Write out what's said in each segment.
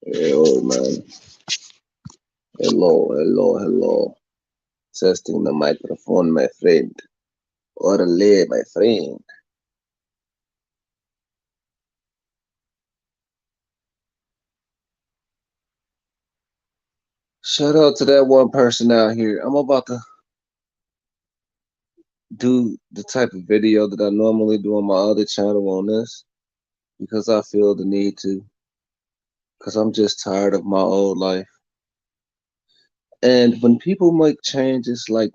Hello, man. Hello, hello, hello. Testing the microphone, my friend. Orale, my friend. Shout out to that one person out here. I'm about to do the type of video that I normally do on my other channel on this because I feel the need to. Because I'm just tired of my old life. And when people make changes like,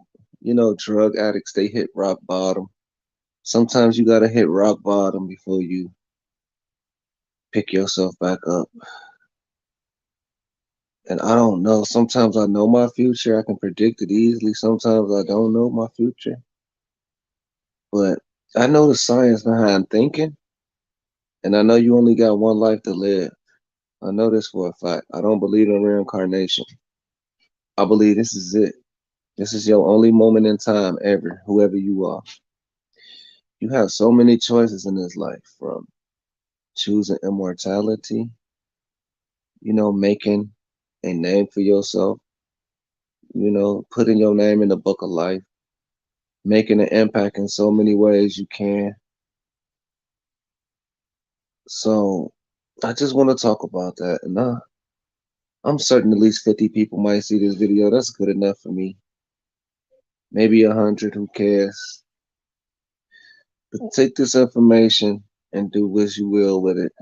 drug addicts, they hit rock bottom. Sometimes you gotta hit rock bottom before you pick yourself back up. And I don't know. Sometimes I know my future. I can predict it easily. Sometimes I don't know my future. But I know the science behind thinking. And I know you only got one life to live. I know this for a fact. I don't believe in reincarnation. I believe this is it. This is your only moment in time ever, whoever you are. You have so many choices in this life, from choosing immortality, making a name for yourself, putting your name in the book of life, making an impact in so many ways you can. So I just want to talk about that. And I'm certain at least 50 people might see this video. That's good enough for me. Maybe 100, who cares? But take this information and do what you will with it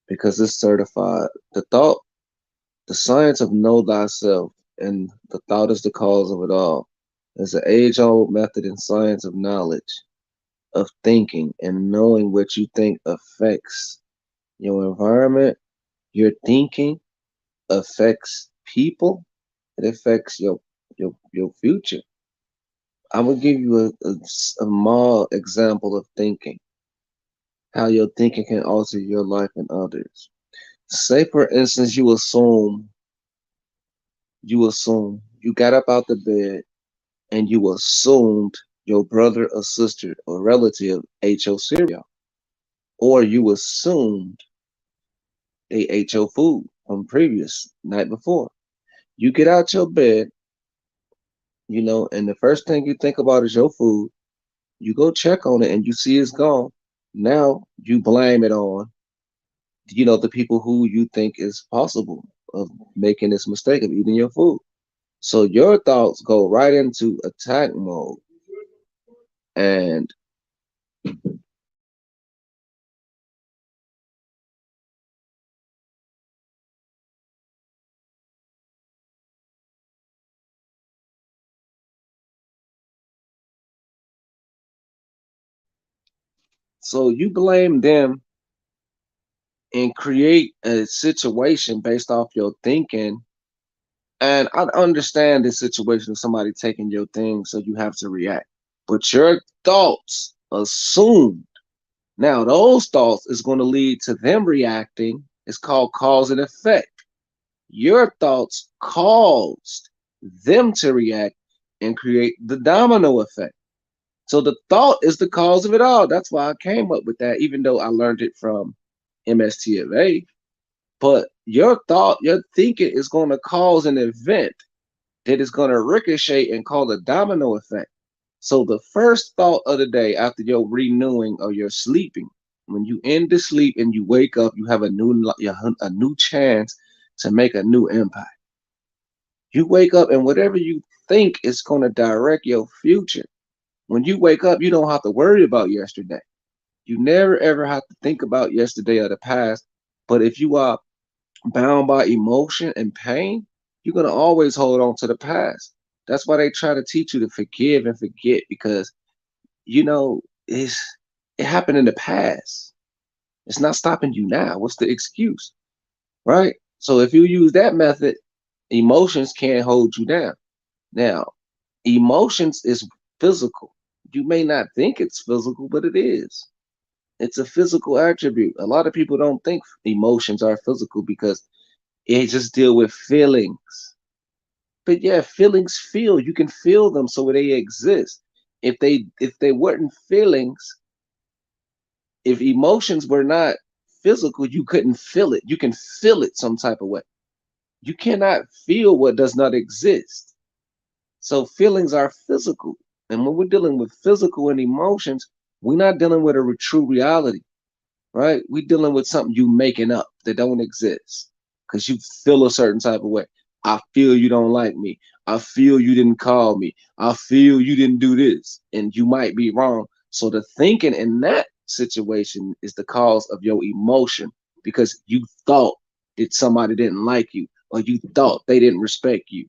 because it's certified. The science of know thyself, and the thought is the cause of it all, is an age-old method in science of knowledge, of thinking and knowing what you think affects your environment. Your thinking affects people. It affects your future. I will give you a small example of thinking, how your thinking can alter your life and others. Say, for instance, you assume you got up out the bed and you assumed your brother or sister or relative ate your cereal, or you assumed they ate your food from previous night before. You get out your bed, and the first thing you think about is your food. You go check on it and you see it's gone. Now you blame it on, the people who you think is possible of making this mistake of eating your food. So your thoughts go right into attack mode. And so you blame them and create a situation based off your thinking And I understand this situation of somebody taking your thing, so you have to react. But your thoughts assumed. Now, those thoughts is going to lead to them reacting. It's called cause and effect. Your thoughts caused them to react and create the domino effect. So the thought is the cause of it all. That's why I came up with that, even though I learned it from MSTFA. But your thought, your thinking is going to cause an event that is going to ricochet and cause a domino effect. So the first thought of the day after your renewing or your sleeping, when you end the sleep and you wake up, you have a new chance to make a new impact. You wake up and whatever you think is going to direct your future. When you wake up, you don't have to worry about yesterday. You never ever have to think about yesterday or the past. But if you are bound by emotion and pain, you're gonna always hold on to the past. That's why they try to teach you to forgive and forget because it's it happened in the past. It's not stopping you now. What's the excuse? Right? So if you use that method, emotions can't hold you down. Now, emotions is physical. You may not think it's physical, but it is. It's a physical attribute. A lot of people don't think emotions are physical because it just deal with feelings. But yeah, feelings feel. You can feel them, so they exist. If they weren't feelings, if emotions were not physical, you couldn't feel it. You can feel it some type of way. You cannot feel what does not exist. So feelings are physical. And when we're dealing with physical and emotions, we're not dealing with a true reality, right? We're dealing with something you making up that don't exist because you feel a certain type of way. I feel you don't like me. I feel you didn't call me. I feel you didn't do this. And you might be wrong. So the thinking in that situation is the cause of your emotion because you thought that somebody didn't like you or you thought they didn't respect you.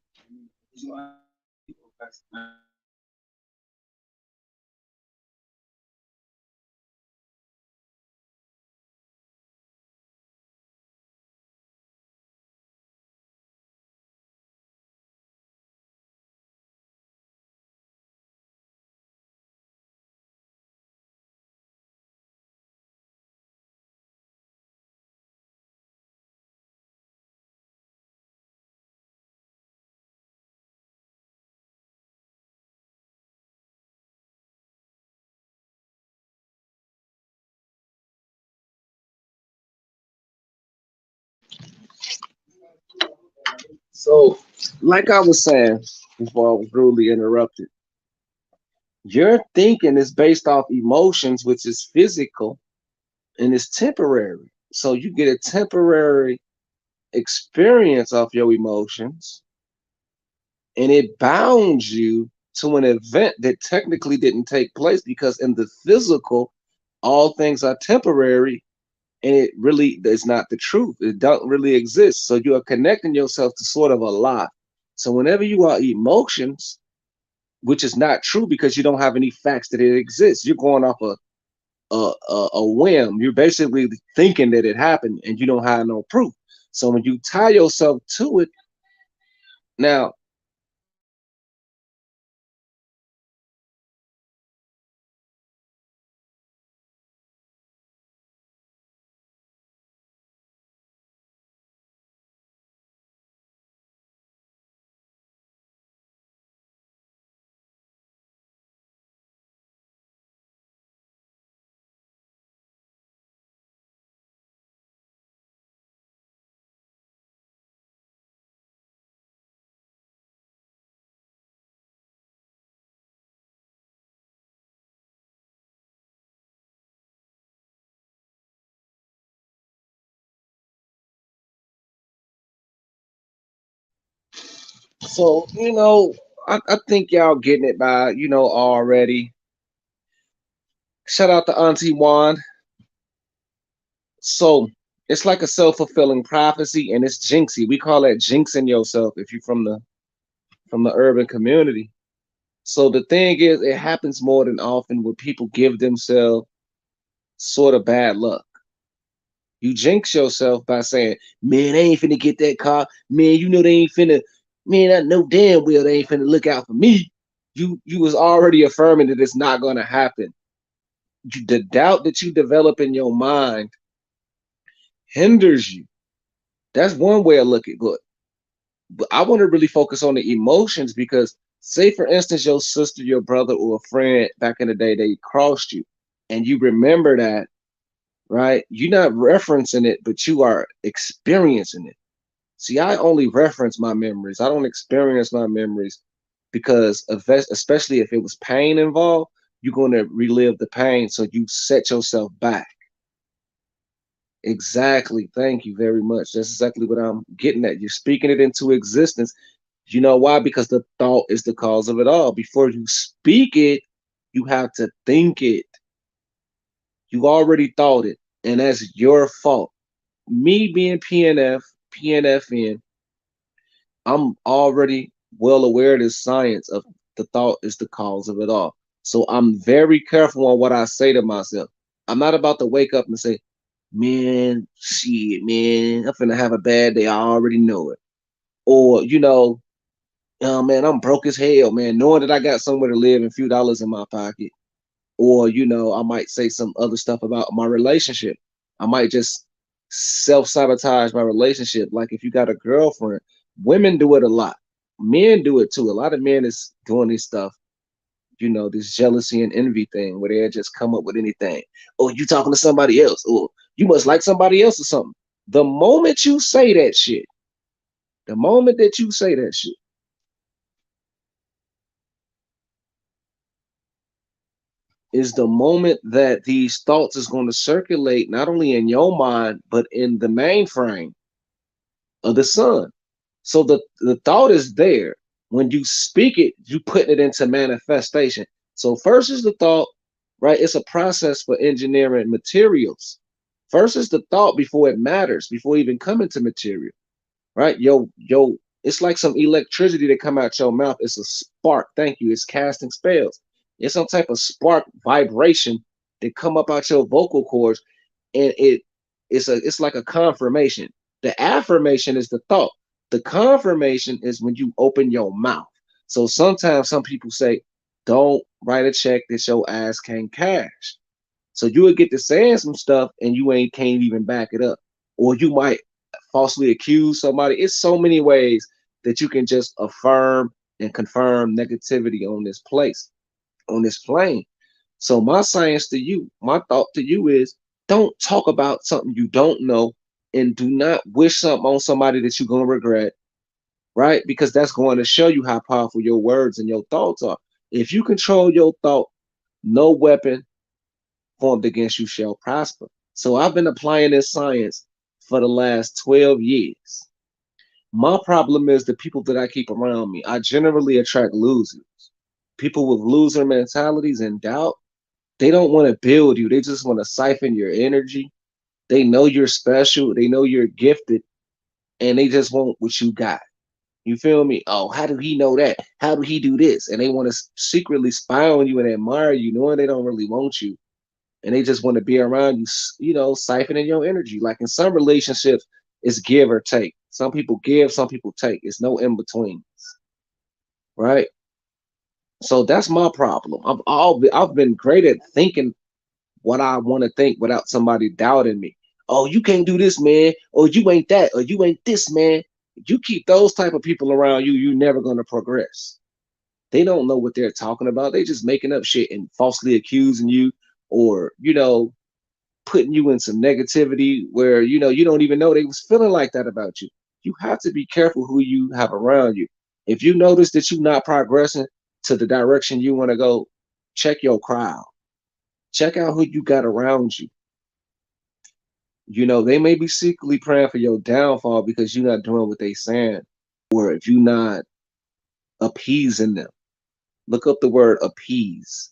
So, like I was saying before I was rudely interrupted, your thinking is based off emotions, which is physical and it's temporary. So you get a temporary experience of your emotions and it bounds you to an event that technically didn't take place because in the physical, all things are temporary and it really is not the truth. It don't really exist. So you are connecting yourself to sort of a lie. So whenever you are emotions, which is not true because you don't have any facts that it exists, you're going off a whim. You're basically thinking that it happened and you don't have no proof. So when you tie yourself to it, now so I think y'all getting it by already. Shout out to Auntie Juan. So it's like a self-fulfilling prophecy and it's jinxy. We call that jinxing yourself if you're from the urban community. So the thing is, it happens more than often where people give themselves sort of bad luck. You jinx yourself by saying, "Man, they ain't finna get that car. Man, they ain't finna." Man, I know damn well they ain't finna look out for me. You was already affirming that it's not gonna happen. The doubt that you develop in your mind hinders you. That's one way of looking good. But I want to really focus on the emotions because, say, for instance, your sister, your brother, or a friend back in the day, they crossed you, and you remember that, right? You're not referencing it, but you are experiencing it. See, I only reference my memories. I don't experience my memories because, especially if it was pain involved, you're going to relive the pain. So you set yourself back. Exactly. Thank you very much. That's exactly what I'm getting at. You're speaking it into existence. You know why? Because the thought is the cause of it all. Before you speak it, you have to think it. You already thought it, and that's your fault. Me being PNFN, I'm already well aware of this science of the thought is the cause of it all. So I'm very careful on what I say to myself. I'm not about to wake up and say, man, shit, man, I'm finna have a bad day. I already know it. Or, oh man, I'm broke as hell, man, knowing that I got somewhere to live and a few dollars in my pocket. Or, I might say some other stuff about my relationship. I might just self sabotage my relationship. Like if you got a girlfriend, women do it a lot. Men do it too. A lot of men is doing this stuff, this jealousy and envy thing where they just come up with anything. Oh, you talking to somebody else. Or you must like somebody else or something. The moment you say that shit, the moment that you say that shit, is the moment that these thoughts is going to circulate not only in your mind but in the mainframe of the sun. So the thought is there. When you speak it, you putting it into manifestation. So first is the thought, right? It's a process for engineering materials. First is the thought before it matters, before even coming to material, right? Yo, it's like some electricity that come out your mouth. It's a spark. Thank you. It's casting spells. It's some type of spark vibration that come up out your vocal cords, and it's like a confirmation. The affirmation is the thought. The confirmation is when you open your mouth. So sometimes some people say, "Don't write a check that your ass can't cash." So you would get to saying some stuff and you ain't can't even back it up, or you might falsely accuse somebody. It's so many ways that you can just affirm and confirm negativity on this place, on this plane. So my science to you, my thought to you is don't talk about something you don't know and do not wish something on somebody that you're going to regret, right? Because that's going to show you how powerful your words and your thoughts are. If you control your thought, no weapon formed against you shall prosper. So I've been applying this science for the last 12 years. My problem is the people that I keep around me. I generally attract losers. People with loser mentalities and doubt, they don't want to build you. They just want to siphon your energy. They know you're special. They know you're gifted, and they just want what you got. You feel me? Oh, how do he know that? How do he do this? And they want to secretly spy on you and admire you, knowing they don't really want you, and they just want to be around you. Siphoning your energy. Like in some relationships, it's give or take. Some people give, some people take. It's no in between, right? So that's my problem. I've been great at thinking what I want to think without somebody doubting me. Oh, you can't do this, man. Or you ain't that. Or you ain't this, man. You keep those type of people around you, you're never gonna progress. They don't know what they're talking about. They just making up shit and falsely accusing you, or putting you in some negativity where you don't even know they was feeling like that about you. You have to be careful who you have around you. If you notice that you're not progressing to the direction you want to go, check your crowd. Check out who you got around you. They may be secretly praying for your downfall because you're not doing what they saying, or if you're not appeasing them. Look up the word appease.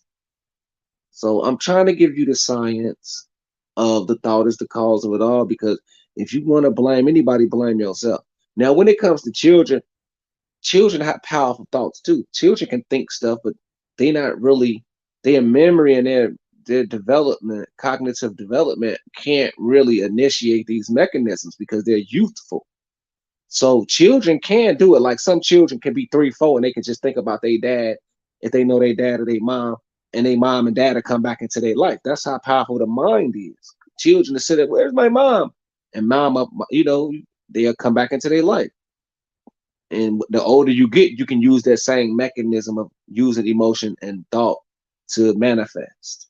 So I'm trying to give you the science of the thought is the cause of it all, because if you want to blame anybody, blame yourself. Now, when it comes to children, children have powerful thoughts too. Children can think stuff, but they not really their memory and their development, cognitive development, can't really initiate these mechanisms because they're youthful. So children can do it. Like some children can be 3, 4, and they can just think about their dad if they know their dad or their mom, and their mom and dad will come back into their life. That's how powerful the mind is. Children to sit there, where's my mom? And mom up, they'll come back into their life. And the older you get, you can use that same mechanism of using emotion and thought to manifest,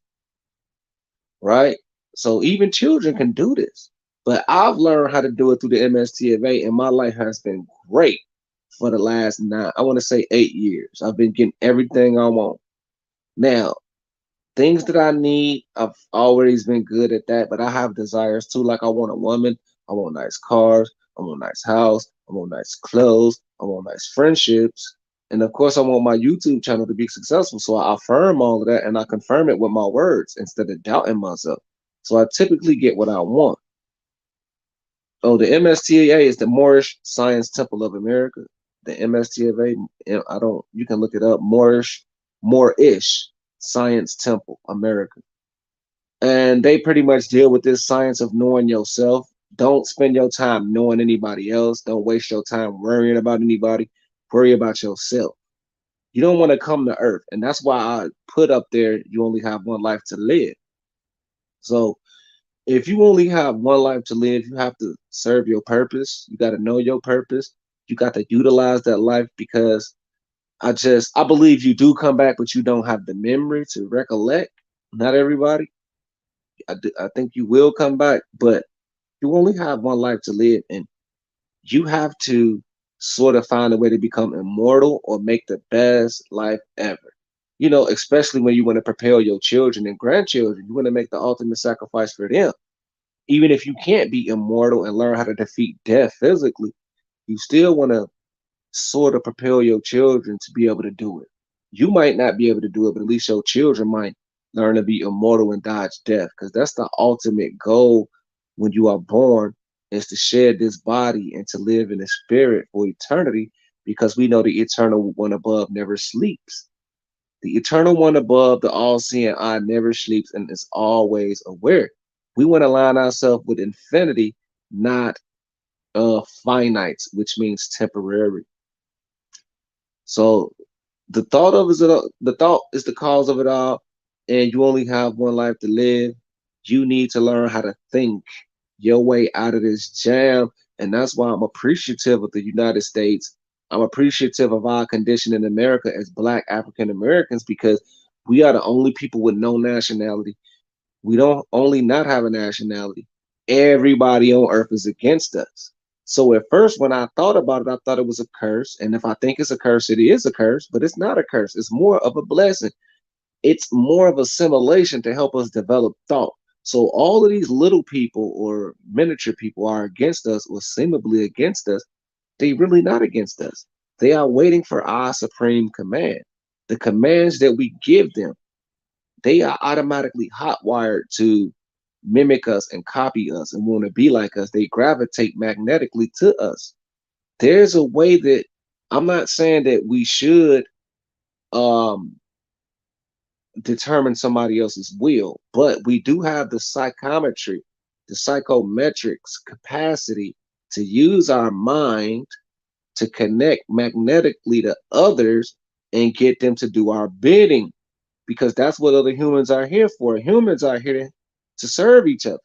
right? So even children can do this. But I've learned how to do it through the MSTFA, and my life has been great for the last I want to say 8 years. I've been getting everything I want. Now, things that I need, I've always been good at that, but I have desires too. Like I want a woman, I want nice cars, I want a nice house, I want nice clothes, I want nice friendships. And of course, I want my YouTube channel to be successful. So I affirm all of that and I confirm it with my words instead of doubting myself. So I typically get what I want. Oh, the MSTAA is the Moorish Science Temple of America. The MSTFA, I don't, you can look it up, Moorish Science Temple, America. And they pretty much deal with this science of knowing yourself. Don't spend your time knowing anybody else. Don't waste your time worrying about anybody. Worry about yourself. You don't want to come to earth. And that's why I put up there, you only have one life to live. So if you only have one life to live, you have to serve your purpose. You got to know your purpose. You got to utilize that life because I believe you do come back, but you don't have the memory to recollect. Not everybody. I think you will come back, but you only have one life to live, and you have to sort of find a way to become immortal or make the best life ever. Especially when you want to prepare your children and grandchildren, you want to make the ultimate sacrifice for them. Even if you can't be immortal and learn how to defeat death physically, you still want to sort of propel your children to be able to do it. You might not be able to do it, but at least your children might learn to be immortal and dodge death, because that's the ultimate goal when you are born, is to shed this body and to live in the spirit for eternity, because we know the eternal one above never sleeps. The eternal one above, the all-seeing eye, never sleeps and is always aware. We want to align ourselves with infinity, not finite, which means temporary. So the thought is the cause of it all, and you only have one life to live. You need to learn how to think your way out of this jam, and that's why I'm appreciative of the United States. I'm appreciative of our condition in America as Black African Americans, because we are the only people with no nationality. We don't only not have a nationality. Everybody on earth is against us. So at first, when I thought about it, I thought it was a curse. And if I think it's a curse, it is a curse, but it's not a curse. It's more of a blessing. It's more of a simulation to help us develop thought. So all of these little people or miniature people are against us or seemingly against us. They really not against us. They are waiting for our supreme command. The commands that we give them, they are automatically hotwired to mimic us and copy us and want to be like us. They gravitate magnetically to us. There's a way that I'm not saying that we should um determine somebody else's will, but we do have the psychometry, the psychometrics capacity to use our mind to connect magnetically to others and get them to do our bidding, because that's what other humans are here for. Humans are here to serve each other.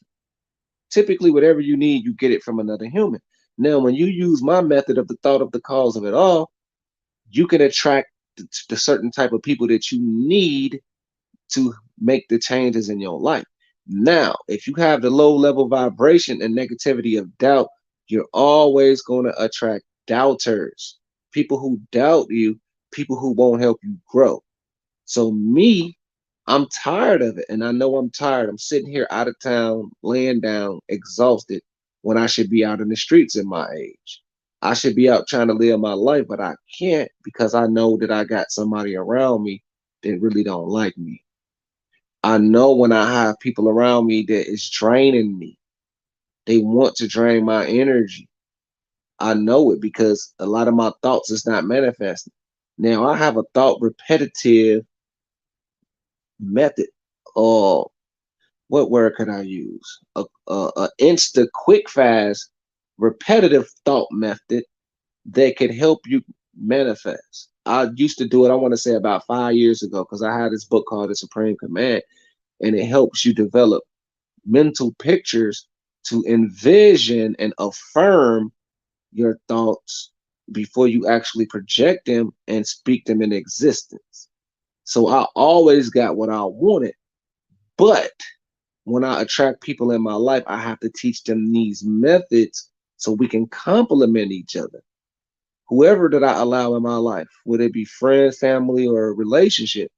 Typically, whatever you need, you get it from another human. Now, when you use my method of the thought of the cause of it all, you can attract the certain type of people that you need to make the changes in your life. Now, if you have the low level vibration and negativity of doubt, you're always going to attract doubters, people who doubt you, people who won't help you grow. So me, I'm tired of it, and I know I'm tired. I'm sitting here out of town, laying down, exhausted, when I should be out in the streets at my age. I should be out trying to live my life, but I can't because I know that I got somebody around me that really don't like me. I know when I have people around me that is draining me. They want to drain my energy. I know it because a lot of my thoughts is not manifesting. Now I have a thought repetitive method. Or what word could I use? A insta quick fast repetitive thought method that could help you manifest. I used to do it, I want to say about 5 years ago, because I had this book called The Supreme Command, and it helps you develop mental pictures to envision and affirm your thoughts before you actually project them and speak them in existence. So I always got what I wanted, but when I attract people in my life, I have to teach them these methods so we can complement each other. Whoever that I allow in my life, whether it be friends, family, or a relationship,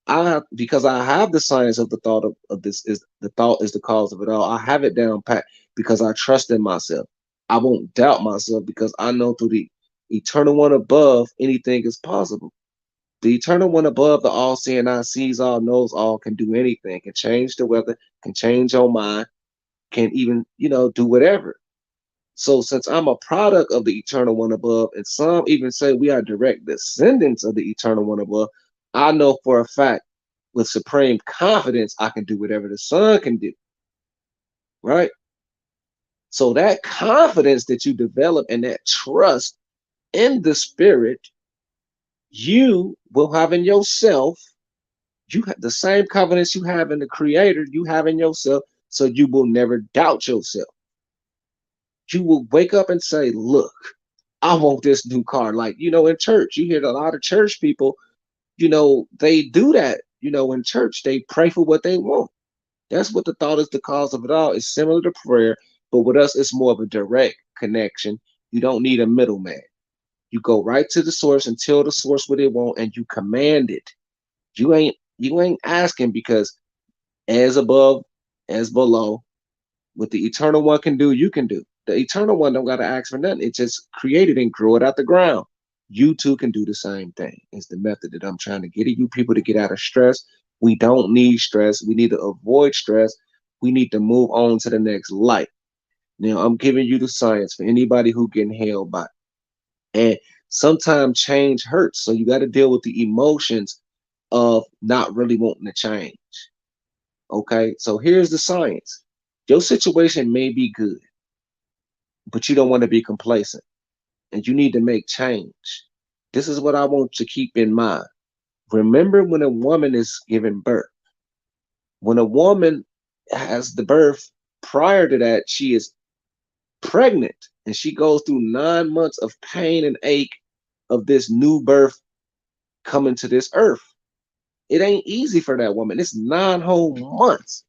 I have, because I have the science of the thought of this is the thought is the cause of it all. I have it down pat because I trust in myself. I won't doubt myself because I know through the eternal one above, anything is possible. The eternal one above, the all seeing eye, sees all, knows all, can do anything, can change the weather, can change your mind, can even, do whatever. So since I'm a product of the eternal one above, and some even say we are direct descendants of the eternal one above, I know for a fact with supreme confidence I can do whatever the son can do, right? So that confidence that you develop and that trust in the spirit, you will have in yourself. You have the same confidence you have in the creator, you have in yourself, so you will never doubt yourself. You will wake up and say, look, I want this new car. Like, in church, you hear a lot of church people, they do that, in church. They pray for what they want. That's what the thought is the cause of it all. It's similar to prayer, but with us, it's more of a direct connection. You don't need a middleman. You go right to the source and tell the source what it want, and you command it. You ain't asking because as above, as below, what the eternal one can do, you can do. The eternal one don't gotta ask for nothing. It just created and grew it out the ground. You too can do the same thing. It's the method that I'm trying to get at you people to get out of stress. We don't need stress. We need to avoid stress. We need to move on to the next life. Now I'm giving you the science for anybody who getting held by. And sometimes change hurts. So you got to deal with the emotions of not really wanting to change. Okay. So here's the science. Your situation may be good, but you don't want to be complacent and you need to make change. This is what I want to keep in mind. Remember when a woman is giving birth, when a woman has the birth, prior to that, she is pregnant and she goes through 9 months of pain and ache of this new birth coming to this earth. It ain't easy for that woman. It's 9 whole months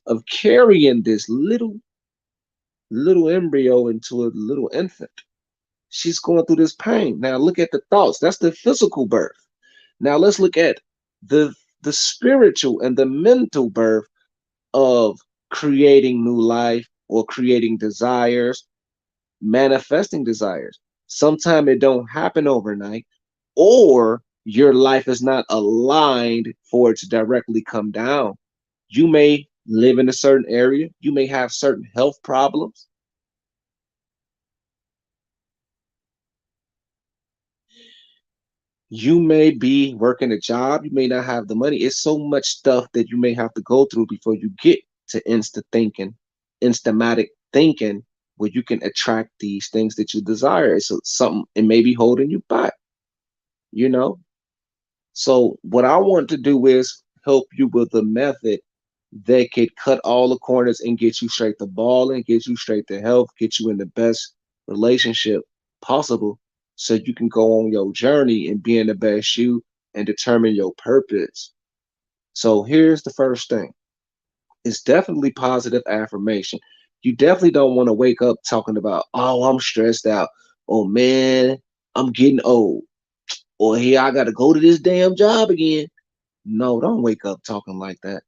of carrying this little embryo into a little infant. She's going through this pain. Now look at the thoughts. That's the physical birth. Now let's look at the the spiritual and the mental birth of creating new life or creating desires, manifesting desires. Sometimes it don't happen overnight, or your life is not aligned for it to directly come down. You may live in a certain area, you may have certain health problems. You may be working a job, you may not have the money. It's so much stuff that you may have to go through before you get to instamatic thinking, where you can attract these things that you desire. It's something, it may be holding you back, you know? So, what I want to do is help you with a method that could cut all the corners and get you straight to balling, get you straight to health, get you in the best relationship possible so you can go on your journey and be in the best you and determine your purpose. So here's the first thing. It's definitely positive affirmation. You definitely don't want to wake up talking about, oh, I'm stressed out. Oh man, I'm getting old. Or here I gotta go to this damn job again. No, don't wake up talking like that.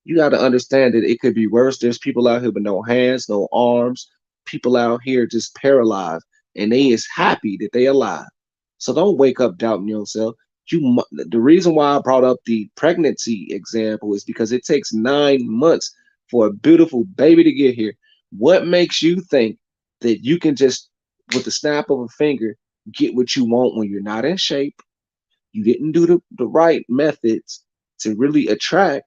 You got to understand that it could be worse. There's people out here with no hands, no arms, people out here just paralyzed, and they is happy that they alive. So don't wake up doubting yourself. The reason why I brought up the pregnancy example is because it takes 9 months for a beautiful baby to get here. What makes you think that you can just, with the snap of a finger, get what you want when you're not in shape? You didn't do the right methods to really attract,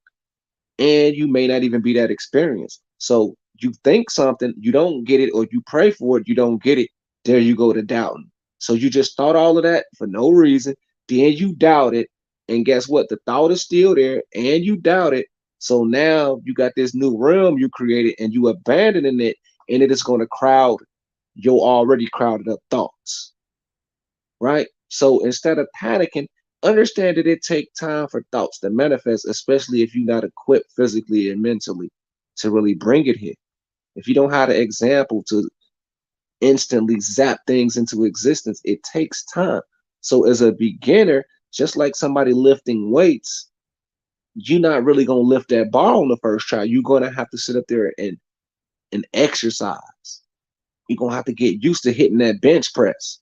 and you may not even be that experienced. So You think something, you don't get it, or you pray for it, you don't get it. There you go to doubting. So you just thought all of that for no reason. Then you doubt it. And guess what? The thought is still there and you doubt it. So now you got this new realm you created and you abandoning it, and it is going to crowd your already crowded up thoughts, right? So instead of panicking, understand that it takes time for thoughts to manifest, especially if you're not equipped physically and mentally to really bring it here. If you don't have the example to instantly zap things into existence, it takes time. So as a beginner, just like somebody lifting weights, you're not really gonna lift that bar on the first try. You're gonna have to sit up there and exercise. You're gonna have to get used to hitting that bench press,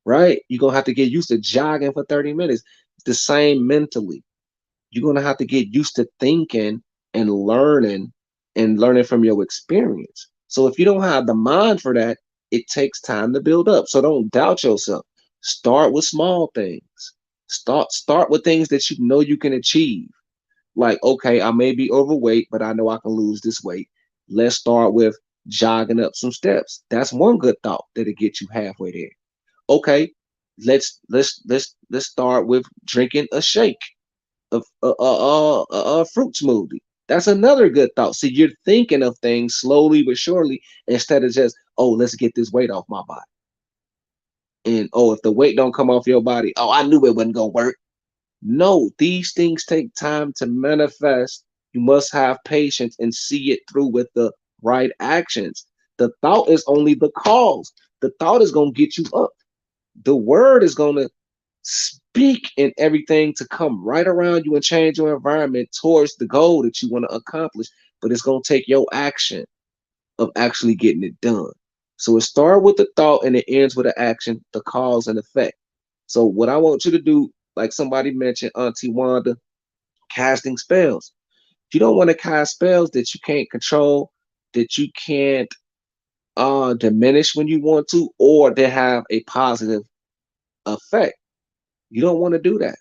right? You're gonna have to get used to jogging for 30 minutes. It's the same mentally. You're going to have to get used to thinking and learning from your experience. So if you don't have the mind for that, it takes time to build up. So don't doubt yourself. Start with small things. Start with things that you know you can achieve. Like, okay, I may be overweight, but I know I can lose this weight. Let's start with jogging up some steps. That's one good thought that'll get you halfway there. Okay, let's start with drinking a shake of a fruit smoothie. That's another good thought. See, you're thinking of things slowly but surely instead of just, oh, let's get this weight off my body. And oh, if the weight don't come off your body, oh, I knew it wasn't gonna work. No, these things take time to manifest. You must have patience and see it through with the right actions. The thought is only the cause. The thought is gonna get you up. The word is gonna speak in everything to come right around you and change your environment towards the goal that you want to accomplish. But it's going to take your action of actually getting it done. So it starts with the thought and it ends with the action, the cause and effect. So what I want you to do, like somebody mentioned, Auntie Wanda, casting spells. You don't want to cast spells that you can't control, that you can't diminish when you want to, or that have a positive effect. You don't want to do that,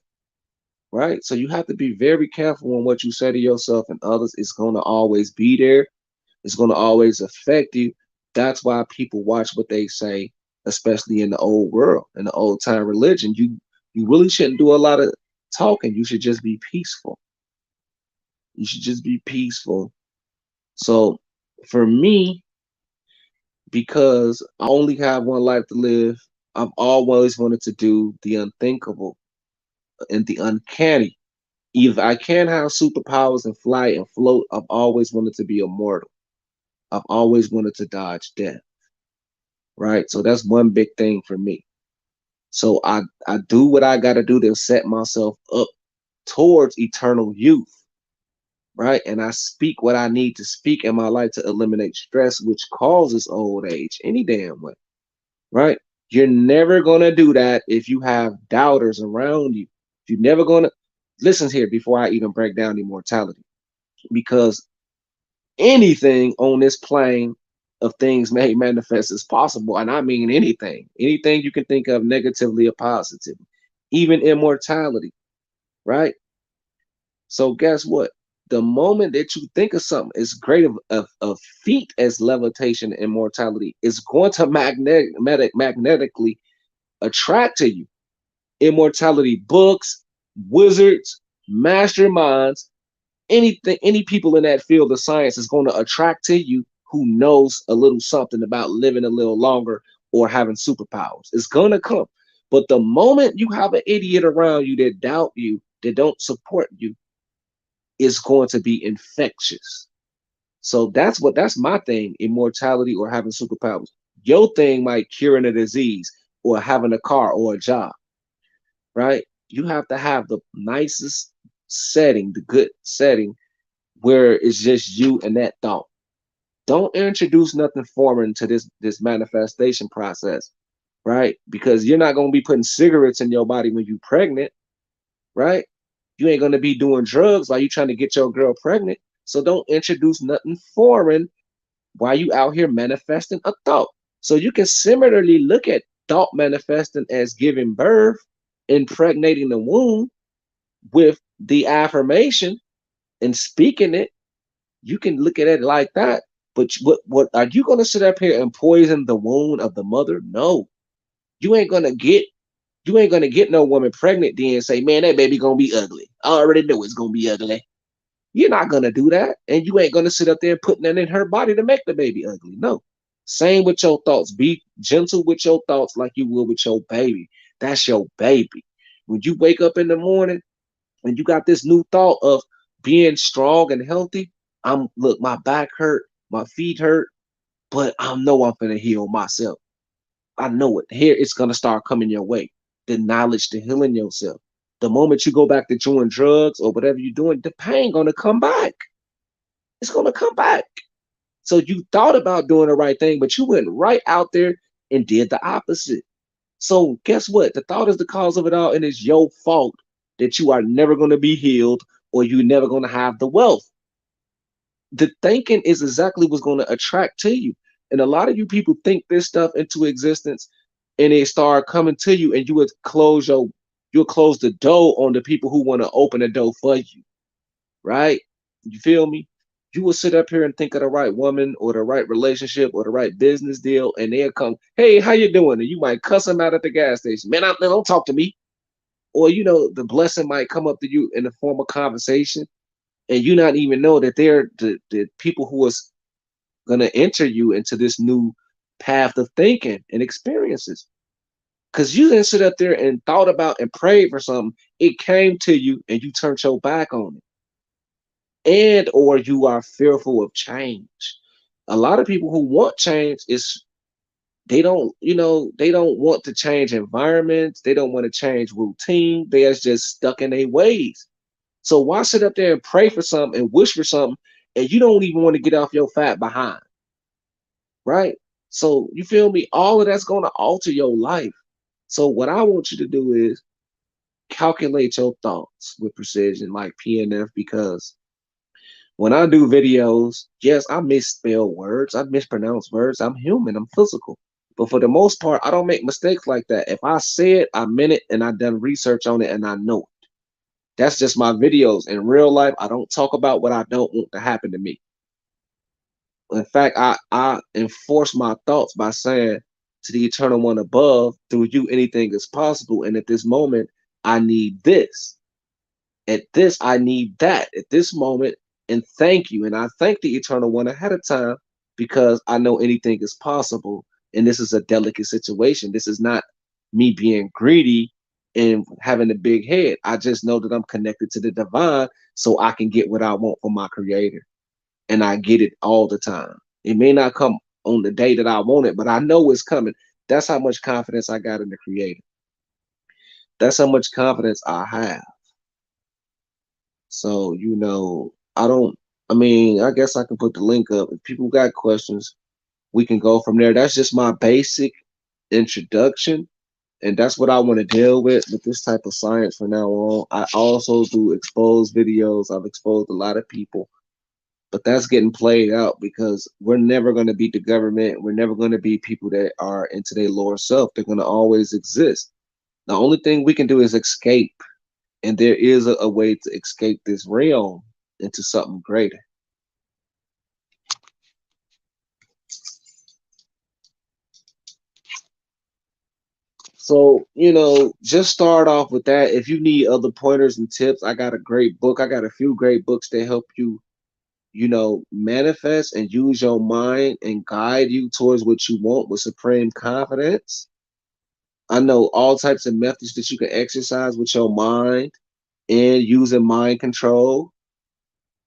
right? So you have to be very careful on what you say to yourself and others. It's going to always be there. It's going to always affect you. That's why people watch what they say, especially in the old world, in the old time religion. You really shouldn't do a lot of talking. You should just be peaceful. You should just be peaceful. So for me, because I only have one life to live, I've always wanted to do the unthinkable and the uncanny. If I can't have superpowers and fly and float, I've always wanted to be immortal. I've always wanted to dodge death, right? So that's one big thing for me. So I do what I got to do to set myself up towards eternal youth, right? And I speak what I need to speak in my life to eliminate stress, which causes old age any damn way, right? You're never going to do that if you have doubters around you. You're never going to listen here before I even break down immortality, because anything on this plane of things made manifest is possible. And I mean anything you can think of negatively or positively, even immortality, right? So guess what? The moment that you think of something as great of feat as levitation and immortality is going to magnetically attract to you. Immortality books, wizards, masterminds, anything, any people in that field of science is going to attract to you who knows a little something about living a little longer or having superpowers. It's going to come. But the moment you have an idiot around you that doubt you, that don't support you, it's going to be infectious. So that's my thing, immortality or having superpowers. Your thing might curing a disease or having a car or a job, right? You have to have the nicest setting, the good setting where it's just you and that thought. Don't introduce nothing foreign to this manifestation process, right? Because you're not gonna be putting cigarettes in your body when you're pregnant, right? You ain't gonna be doing drugs while you trying to get your girl pregnant. So don't introduce nothing foreign while you out here manifesting a thought. So you can similarly look at thought manifesting as giving birth, impregnating the womb with the affirmation and speaking it. You can look at it like that. But what are you gonna sit up here and poison the wound of the mother? No, you ain't gonna get you ain't gonna get no woman pregnant then and say, man, that baby gonna be ugly. I already know it's gonna be ugly. You're not gonna do that, and you ain't gonna sit up there putting that in her body to make the baby ugly. No. Same with your thoughts. Be gentle with your thoughts like you will with your baby. That's your baby. When you wake up in the morning and you got this new thought of being strong and healthy, look, my back hurt, my feet hurt, but I know I'm gonna heal myself. I know it. Here it's gonna start coming your way. The knowledge to healing yourself. The moment you go back to doing drugs or whatever you're doing, the pain gonna come back. It's gonna come back. So you thought about doing the right thing, but you went right out there and did the opposite. So guess what? The thought is the cause of it all, and it's your fault that you are never gonna be healed or you're never gonna have the wealth. The thinking is exactly what's gonna attract to you. And a lot of you people think this stuff into existence and it start coming to you, and you'll close the door on the people who want to open the door for you, right? You feel me? You will sit up here and think of the right woman or the right relationship or the right business deal, and they'll come, hey, how you doing? And you might cuss them out at the gas station. Man, don't talk to me. Or, the blessing might come up to you in the form of conversation, and you not even know that they're the people who is going to enter you into this new path of thinking and experiences. Because you didn't sit up there and thought about and prayed for something. It came to you and you turned your back on it. And or you are fearful of change. A lot of people who want change is they don't want to change environments. They don't want to change routine. They are just stuck in their ways. So why sit up there and pray for something and wish for something and you don't even want to get off your fat behind, right? So you feel me? All of that's going to alter your life. So what I want you to do is calculate your thoughts with precision, like PNF, because when I do videos, yes, I misspell words, I mispronounce words. I'm human, I'm physical. But for the most part, I don't make mistakes like that. If I say it, I meant it, and I done research on it, and I know it. That's just my videos. In real life, I don't talk about what I don't want to happen to me. In fact, I enforce my thoughts by saying to the eternal one above, through you, anything is possible. And at this moment, I need this. At this, I need that at this moment. And thank you. And I thank the eternal one ahead of time because I know anything is possible. And this is a delicate situation. This is not me being greedy and having a big head. I just know that I'm connected to the divine so I can get what I want from my creator. And I get it all the time. It may not come on the day that I want it, but I know it's coming. That's how much confidence I got in the creator. That's how much confidence I have. So, I don't, I mean, I guess I can put the link up. If people got questions, we can go from there. That's just my basic introduction. And that's what I want to deal with this type of science from now on. I also do exposed videos. I've exposed a lot of people, but that's getting played out because we're never going to beat the government. We're never going to be people that are into their lower self. They're going to always exist. The only thing we can do is escape, and there is a way to escape this realm into something greater. So, just start off with that. If you need other pointers and tips, I got a great book. I got a few great books that help you, manifest and use your mind and guide you towards what you want with supreme confidence. I know all types of methods that you can exercise with your mind and using mind control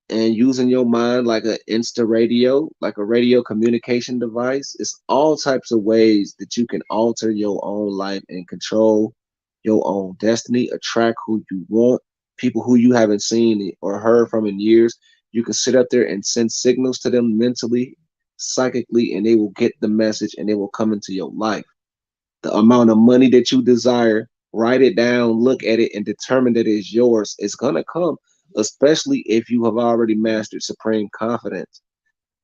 and using your mind like an insta radio, like a radio communication device. It's all types of ways that you can alter your own life and control your own destiny, attract who you want, people who you haven't seen or heard from in years. You can sit up there and send signals to them mentally, psychically, and they will get the message and they will come into your life. The amount of money that you desire, write it down, look at it, and determine that it's yours. It's going to come, especially if you have already mastered supreme confidence.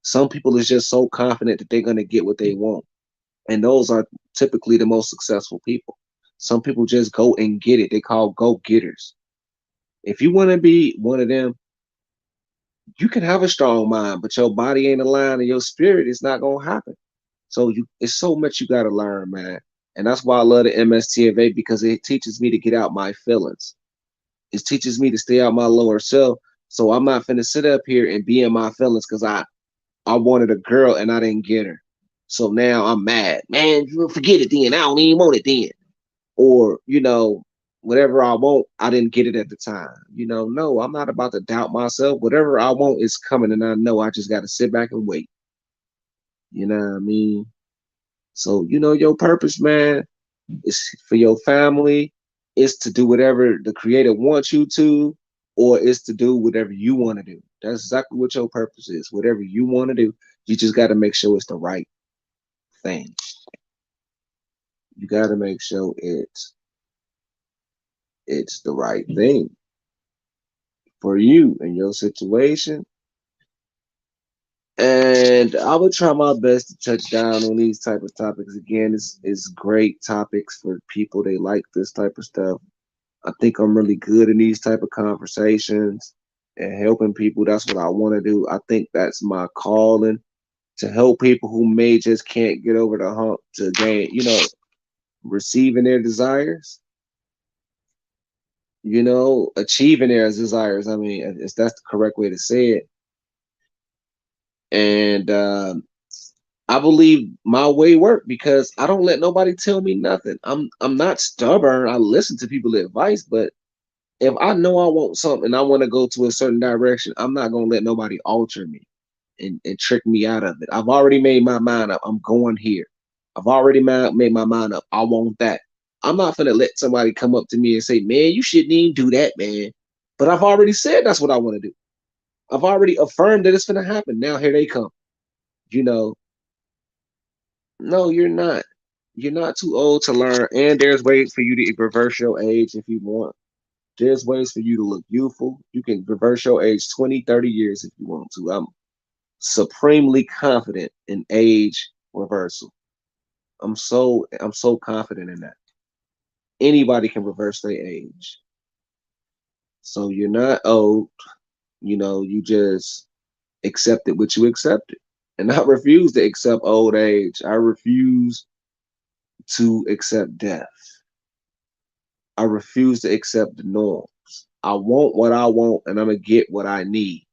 Some people is just so confident that they're going to get what they want. And those are typically the most successful people. Some people just go and get it. They call go getters. If you want to be one of them, You can have a strong mind, but your body ain't aligned and your spirit is not gonna happen. So it's so much you gotta learn, man. And that's why I love the MSTFA because it teaches me to get out my feelings. It teaches me to stay out my lower self. So I'm not finna sit up here and be in my feelings because I wanted a girl and I didn't get her. So now I'm mad. Man, you forget it then. I don't even want it then. Or, whatever I want, I didn't get it at the time. No, I'm not about to doubt myself. Whatever I want is coming and I know I just gotta sit back and wait. You know what I mean? So, your purpose, man, is for your family, is to do whatever the creator wants you to, or is to do whatever you want to do. That's exactly what your purpose is. Whatever you want to do, you just got to make sure it's the right thing. You got to make sure it's the right thing for you and your situation. And I would try my best to touch down on these type of topics. Again, it's great topics for people. They like this type of stuff. I think I'm really good in these type of conversations and helping people. That's what I want to do. I think that's my calling, to help people who may just can't get over the hump to gain, receiving their desires, achieving their desires. I mean, if that's the correct way to say it. And I believe my way work because I don't let nobody tell me nothing. I'm not stubborn. I listen to people's advice, but if I know I want something and I want to go to a certain direction, I'm not gonna let nobody alter me and trick me out of it. I've already made my mind up. I'm going here. I've already made my mind up. I want that. I'm not gonna let somebody come up to me and say, "Man, you shouldn't even do that, man." But I've already said that's what I want to do. I've already affirmed that it's gonna happen. Now here they come. You know, no, you're not. You're not too old to learn, and there's ways for you to reverse your age if you want. There's ways for you to look youthful. You can reverse your age 20, 30 years if you want to. I'm supremely confident in age reversal. I'm so confident in that. Anybody can reverse their age. So you're not old, you just accepted what you accepted. And I refuse to accept old age. I refuse to accept death. I refuse to accept the norms. I want what I want and I'm gonna get what I need.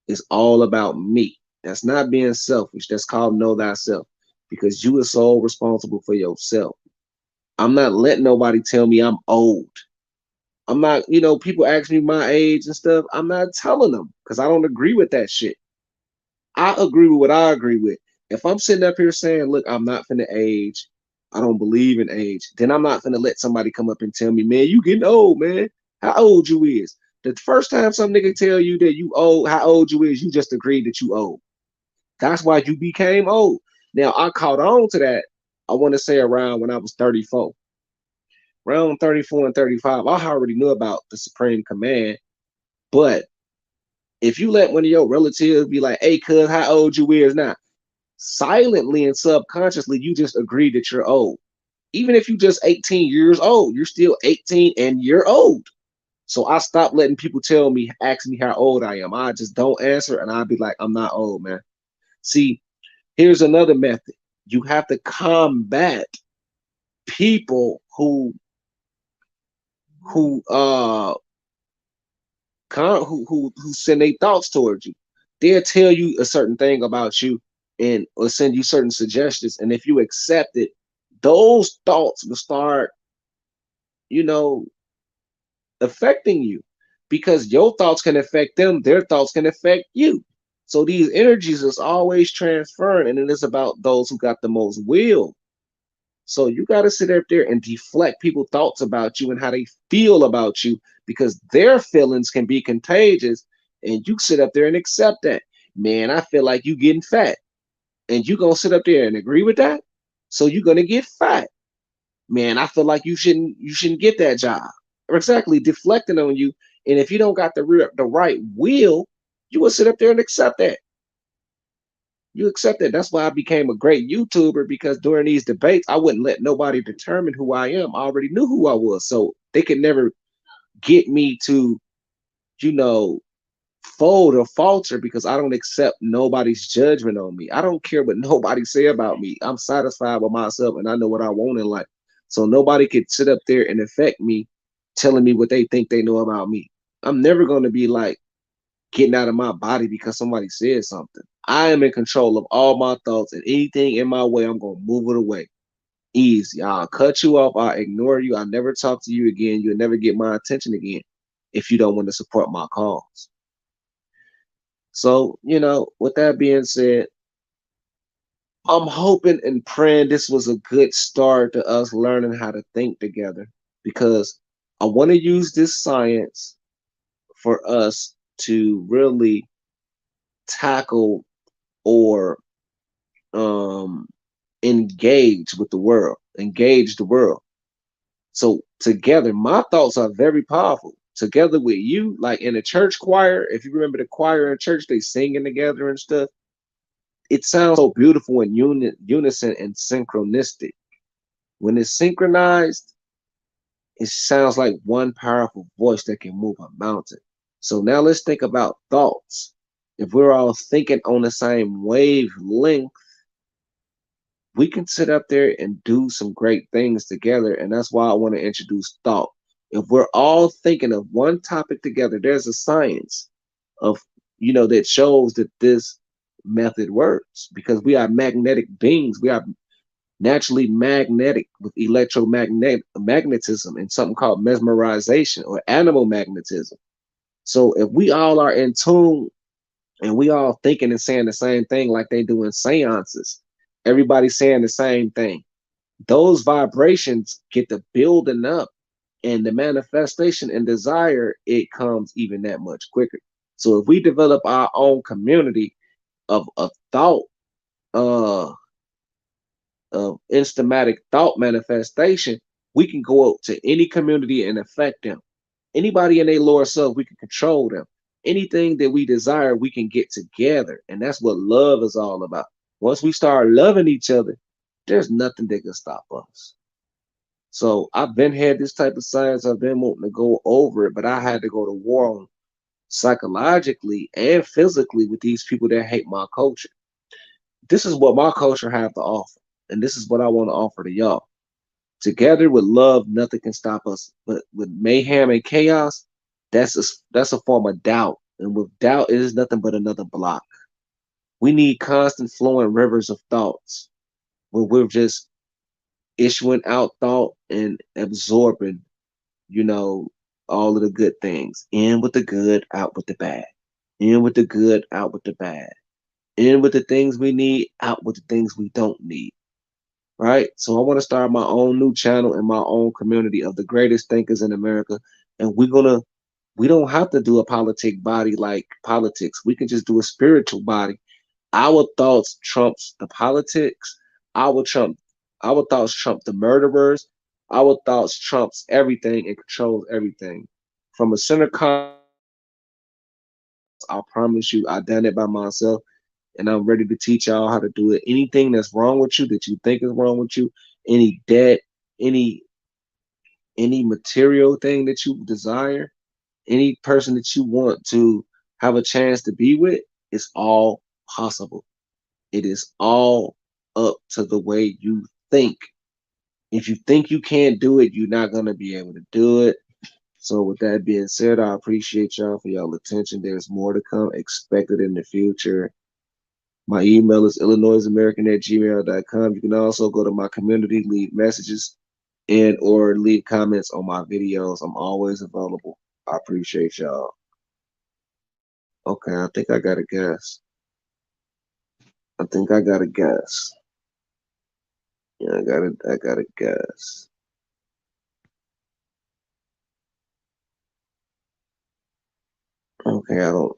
It's all about me. That's not being selfish. That's called know thyself. Because you are sole responsible for yourself. I'm not letting nobody tell me I'm old. I'm not, people ask me my age and stuff. I'm not telling them because I don't agree with that shit. I agree with what I agree with. If I'm sitting up here saying, look, I'm not finna age, I don't believe in age, then I'm not finna let somebody come up and tell me, man, you getting old, man. How old you is? The first time some nigga tell you that you old, how old you is, you just agreed that you old. That's why you became old. Now I caught on to that. I want to say around when I was 34. Around 34 and 35, I already knew about the Supreme Command. But if you let one of your relatives be like, hey, cuz, how old you is now? Silently and subconsciously, you just agree that you're old. Even if you just 18 years old, you're still 18 and you're old. So I stopped letting people ask me how old I am. I just don't answer and I'll be like, I'm not old, man. See, here's another method. You have to combat people who who send their thoughts towards you. They'll tell you a certain thing about you and or send you certain suggestions. And if you accept it, those thoughts will start, you know, affecting you because your thoughts can affect them, their thoughts can affect you. So these energies is always transferring, and it is about those who got the most will. So you got to sit up there and deflect people's thoughts about you and how they feel about you because their feelings can be contagious. And you sit up there and accept that. Man, I feel like you getting fat. And you gonna sit up there and agree with that. So you're gonna get fat. Man, I feel like you shouldn't get that job. Or exactly deflecting on you. And if you don't got the right will, you will sit up there and accept that. You accept that. That's why I became a great YouTuber because during these debates, I wouldn't let nobody determine who I am. I already knew who I was. So they could never get me to, you know, fold or falter because I don't accept nobody's judgment on me. I don't care what nobody say about me. I'm satisfied with myself and I know what I want in life. So nobody could sit up there and affect me telling me what they think they know about me. I'm never going to be like getting out of my body because somebody said something. I am in control of all my thoughts and anything in my way, I'm going to move it away. Easy. I'll cut you off. I'll ignore you. I'll never talk to you again. You'll never get my attention again if you don't want to support my cause. So, with that being said, I'm hoping and praying this was a good start to us learning how to think together because I want to use this science for us to really tackle or um, engage with the world, engage the world. So together, my thoughts are very powerful. Together with you, like in a church choir, if you remember the choir in church, they singing together and stuff. It sounds so beautiful in unison and synchronistic. When it's synchronized, it sounds like one powerful voice that can move a mountain. So now let's think about thoughts. If we're all thinking on the same wavelength, we can sit up there and do some great things together. And that's why I want to introduce thought. If we're all thinking of one topic together, there's a science of, that shows that this method works because we are magnetic beings. We are naturally magnetic with magnetism and something called mesmerization or animal magnetism. So if we all are in tune and we all thinking and saying the same thing like they do in seances, everybody's saying the same thing. Those vibrations get the building up and the manifestation and desire, it comes even that much quicker. So if we develop our own community of thought, uh, of instamatic thought manifestation, we can go out to any community and affect them. Anybody in their lower self, we can control them. Anything that we desire, we can get together. And that's what love is all about. Once we start loving each other, there's nothing that can stop us. So I've been had this type of science. I've been wanting to go over it, but I had to go to war on psychologically and physically with these people that hate my culture. This is what my culture have to offer, and this is what I want to offer to y'all. Together with love, nothing can stop us. But with mayhem and chaos, that's a form of doubt, and with doubt, it is nothing but another block. We need constant flowing rivers of thoughts where we're just issuing out thought and absorbing, you know, all of the good things. In with the good, out with the bad. In with the good, out with the bad. In with the things we need, out with the things we don't need. Right? So I want to start my own new channel in my own community of the greatest thinkers in America. And we don't have to do a politic body like politics. We can just do a spiritual body. Our thoughts trumps the politics. Our trump our thoughts trump the murderers. Our thoughts trumps everything and controls everything. From a center I promise you, I done it by myself and I'm ready to teach y'all how to do it. Anything that's wrong with you that you think is wrong with you, any debt, any any material thing that you desire, any person that you want to have a chance to be with, it's all possible. It is all up to the way you think. If you think you can't do it, you're not gonna be able to do it. So with that being said, I appreciate y'all for y'all attention. There's more to come expected in the future. My email is illinoisamerican@gmail.com. You can also go to my community, leave messages, and or leave comments on my videos. I'm always available. I appreciate y'all. Okay, I think I got a guess. I think I got a guess. Yeah, I got a guess. Okay, I don't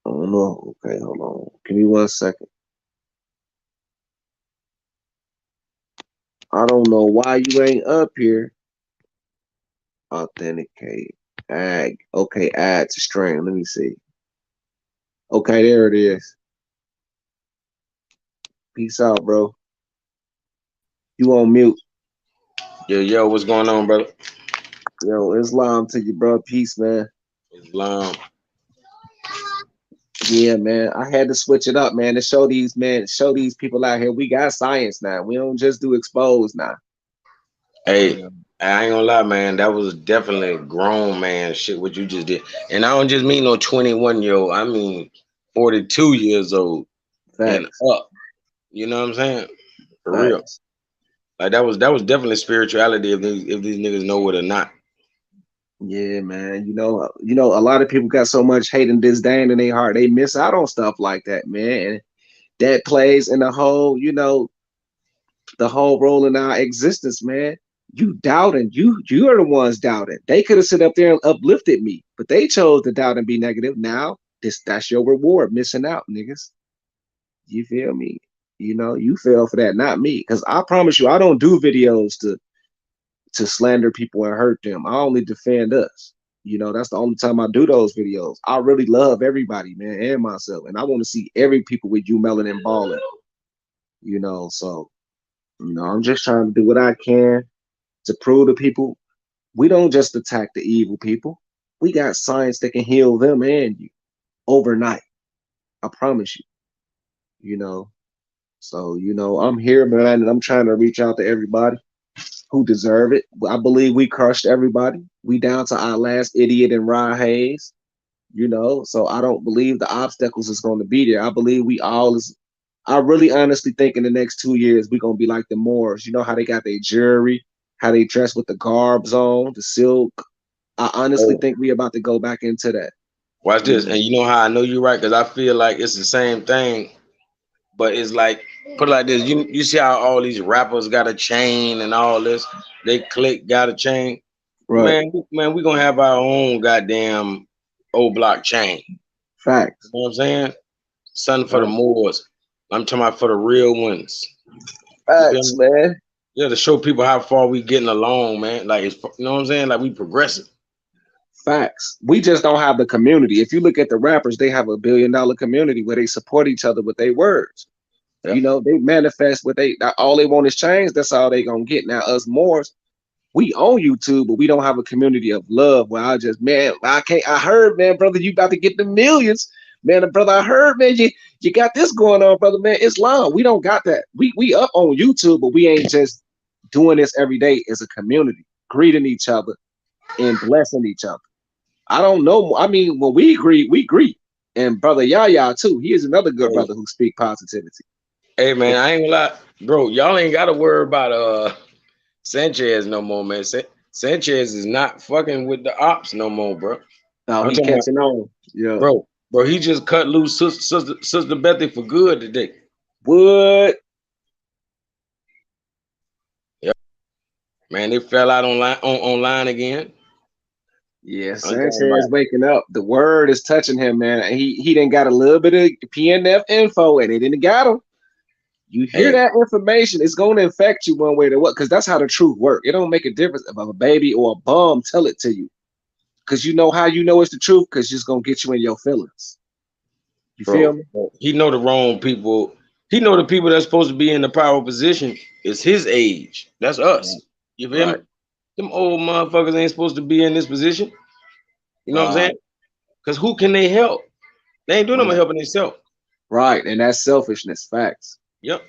know. Okay, hold on. Give me 1 second. I don't know why you ain't up here. Authenticate. Ag. Okay, add to string. Let me see. Okay, there it is. Peace out, bro. You on mute. Yo, what's going on, brother? Yo, Islam to you, bro. Peace, man. Islam. Yeah, man. I had to switch it up, man, to show these people out here we got science now. We don't just do expose now. You Hey, know, I ain't gonna lie, man. That was definitely grown man shit what you just did. And I don't just mean no 21-year-old. I mean 42 years old and facts, up. You know what I'm saying? For real. facts. Like that was definitely spirituality if these niggas know it or not. Yeah, man. A lot of people got so much hate and disdain in their heart. They miss out on stuff like that, man. And that plays in the whole role in our existence, man. You doubting, you are the ones doubting. They could have sit up there and uplifted me, but they chose to doubt and be negative. Now, that's your reward, missing out, niggas. You feel me? You fell for that, not me. Because I promise you, I don't do videos to slander people and hurt them. I only defend us. That's the only time I do those videos. I really love everybody, man, and myself. And I want to see every people with you melon and balling. So I'm just trying to do what I can to prove to people we don't just attack the evil people. We got science that can heal them and you overnight. I promise you. You know. So, I'm here, man, and I'm trying to reach out to everybody who deserve it. I believe we crushed everybody. We down to our last idiot and Rod Hayes. So I don't believe the obstacles is going to be there. I believe we all is. I really honestly think in the next 2 years we're gonna be like the Moors. You know how they got their jewelry, how they dress with the garbs on, the silk. I honestly Oh, think we about to go back into that. watch You this. know, And you know how I know you're right? Because I feel like it's the same thing, but it's like put it like this. You see how all these rappers got a chain and all this? They click got a chain. right? Man, we gonna have our own goddamn old block chain. You Facts, know what I'm saying? Something for the facts, Moors. I'm talking about for the real ones. You feel facts, me? man. Yeah, to show people how far we getting along, man. Like it's you know what I'm saying? Like we progressing. Facts. We just don't have the community. If you look at the rappers, they have $1 billion community where they support each other with their words. Yeah. They manifest what they all they want is change. That's all they gonna get. Now us Moors, we own YouTube, but we don't have a community of love where I just, man, I can't. I heard, man, brother, you about to get the millions, man, brother. I heard, man, you got this going on, brother, man. Islam, we don't got that. We up on YouTube, but we ain't just doing this every day as a community, greeting each other and blessing each other. I don't know. I mean, when we greet, we greet, and brother Yaya too. He is another good Hey, brother who speak positivity. hey, man, I ain't gonna lie, bro. Y'all ain't gotta worry about Sanchez no more, man. Sanchez is not fucking with the ops no more, bro. Now I'm he talking about, catching on. Yeah. bro. He just cut loose sister Bethy for good today. Would Yep, man. They fell out online again. Yeah, I'm talking Sanchez about, waking up. The word is touching him, man. He didn't got a little bit of PNF info, and it didn't got him. You hear hey, that information, it's going to infect you one way or what? Because that's how the truth works. It don't make a difference if a baby or a bum tell it to you. Because you know how you know it's the truth. Because it's gonna get you in your feelings. You feel bro. me? He know the wrong people. He know the people that's supposed to be in the power position is his age. That's us. Right, You feel me? right, Them old motherfuckers ain't supposed to be in this position. You know what I'm right, saying? Because who can they help? They ain't doing no more right, helping themselves. right. And that's selfishness. Facts, Yep.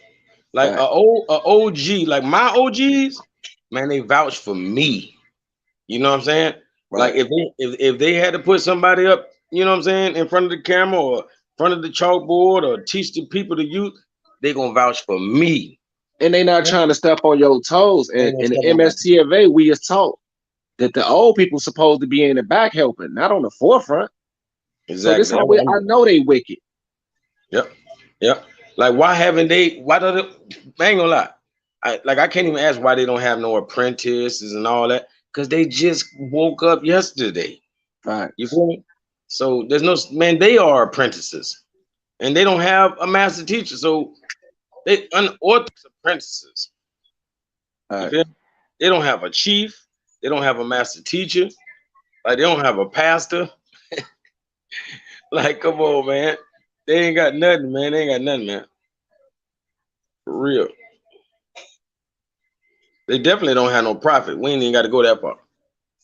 Like facts, a OG, like my OGs, man, they vouch for me. You know what I'm saying? Like right. if they had to put somebody up, you know what I'm saying, in front of the camera or in front of the chalkboard or teach the people the youth, they gonna vouch for me. And they not Ain't trying to step on your toes. And no in the stuff on my MSTFA, we is taught that the old people supposed to be in the back helping, not on the forefront. So this exactly. how I know they wicked. Yep. Yep. Like why haven't they? Why don't they? I ain't gonna lie. I can't even ask why they don't have no apprentices and all that because they just woke up yesterday. You Facts. feel me? So there's no man. They are apprentices, and they don't have a master teacher. So they unorthodox apprentices. You Facts. feel me? They don't have a chief. They don't have a master teacher. Like they don't have a pastor. Like come on, man. They ain't got nothing, man. They ain't got nothing, man. For real. They definitely don't have no profit. We ain't even got to go that far.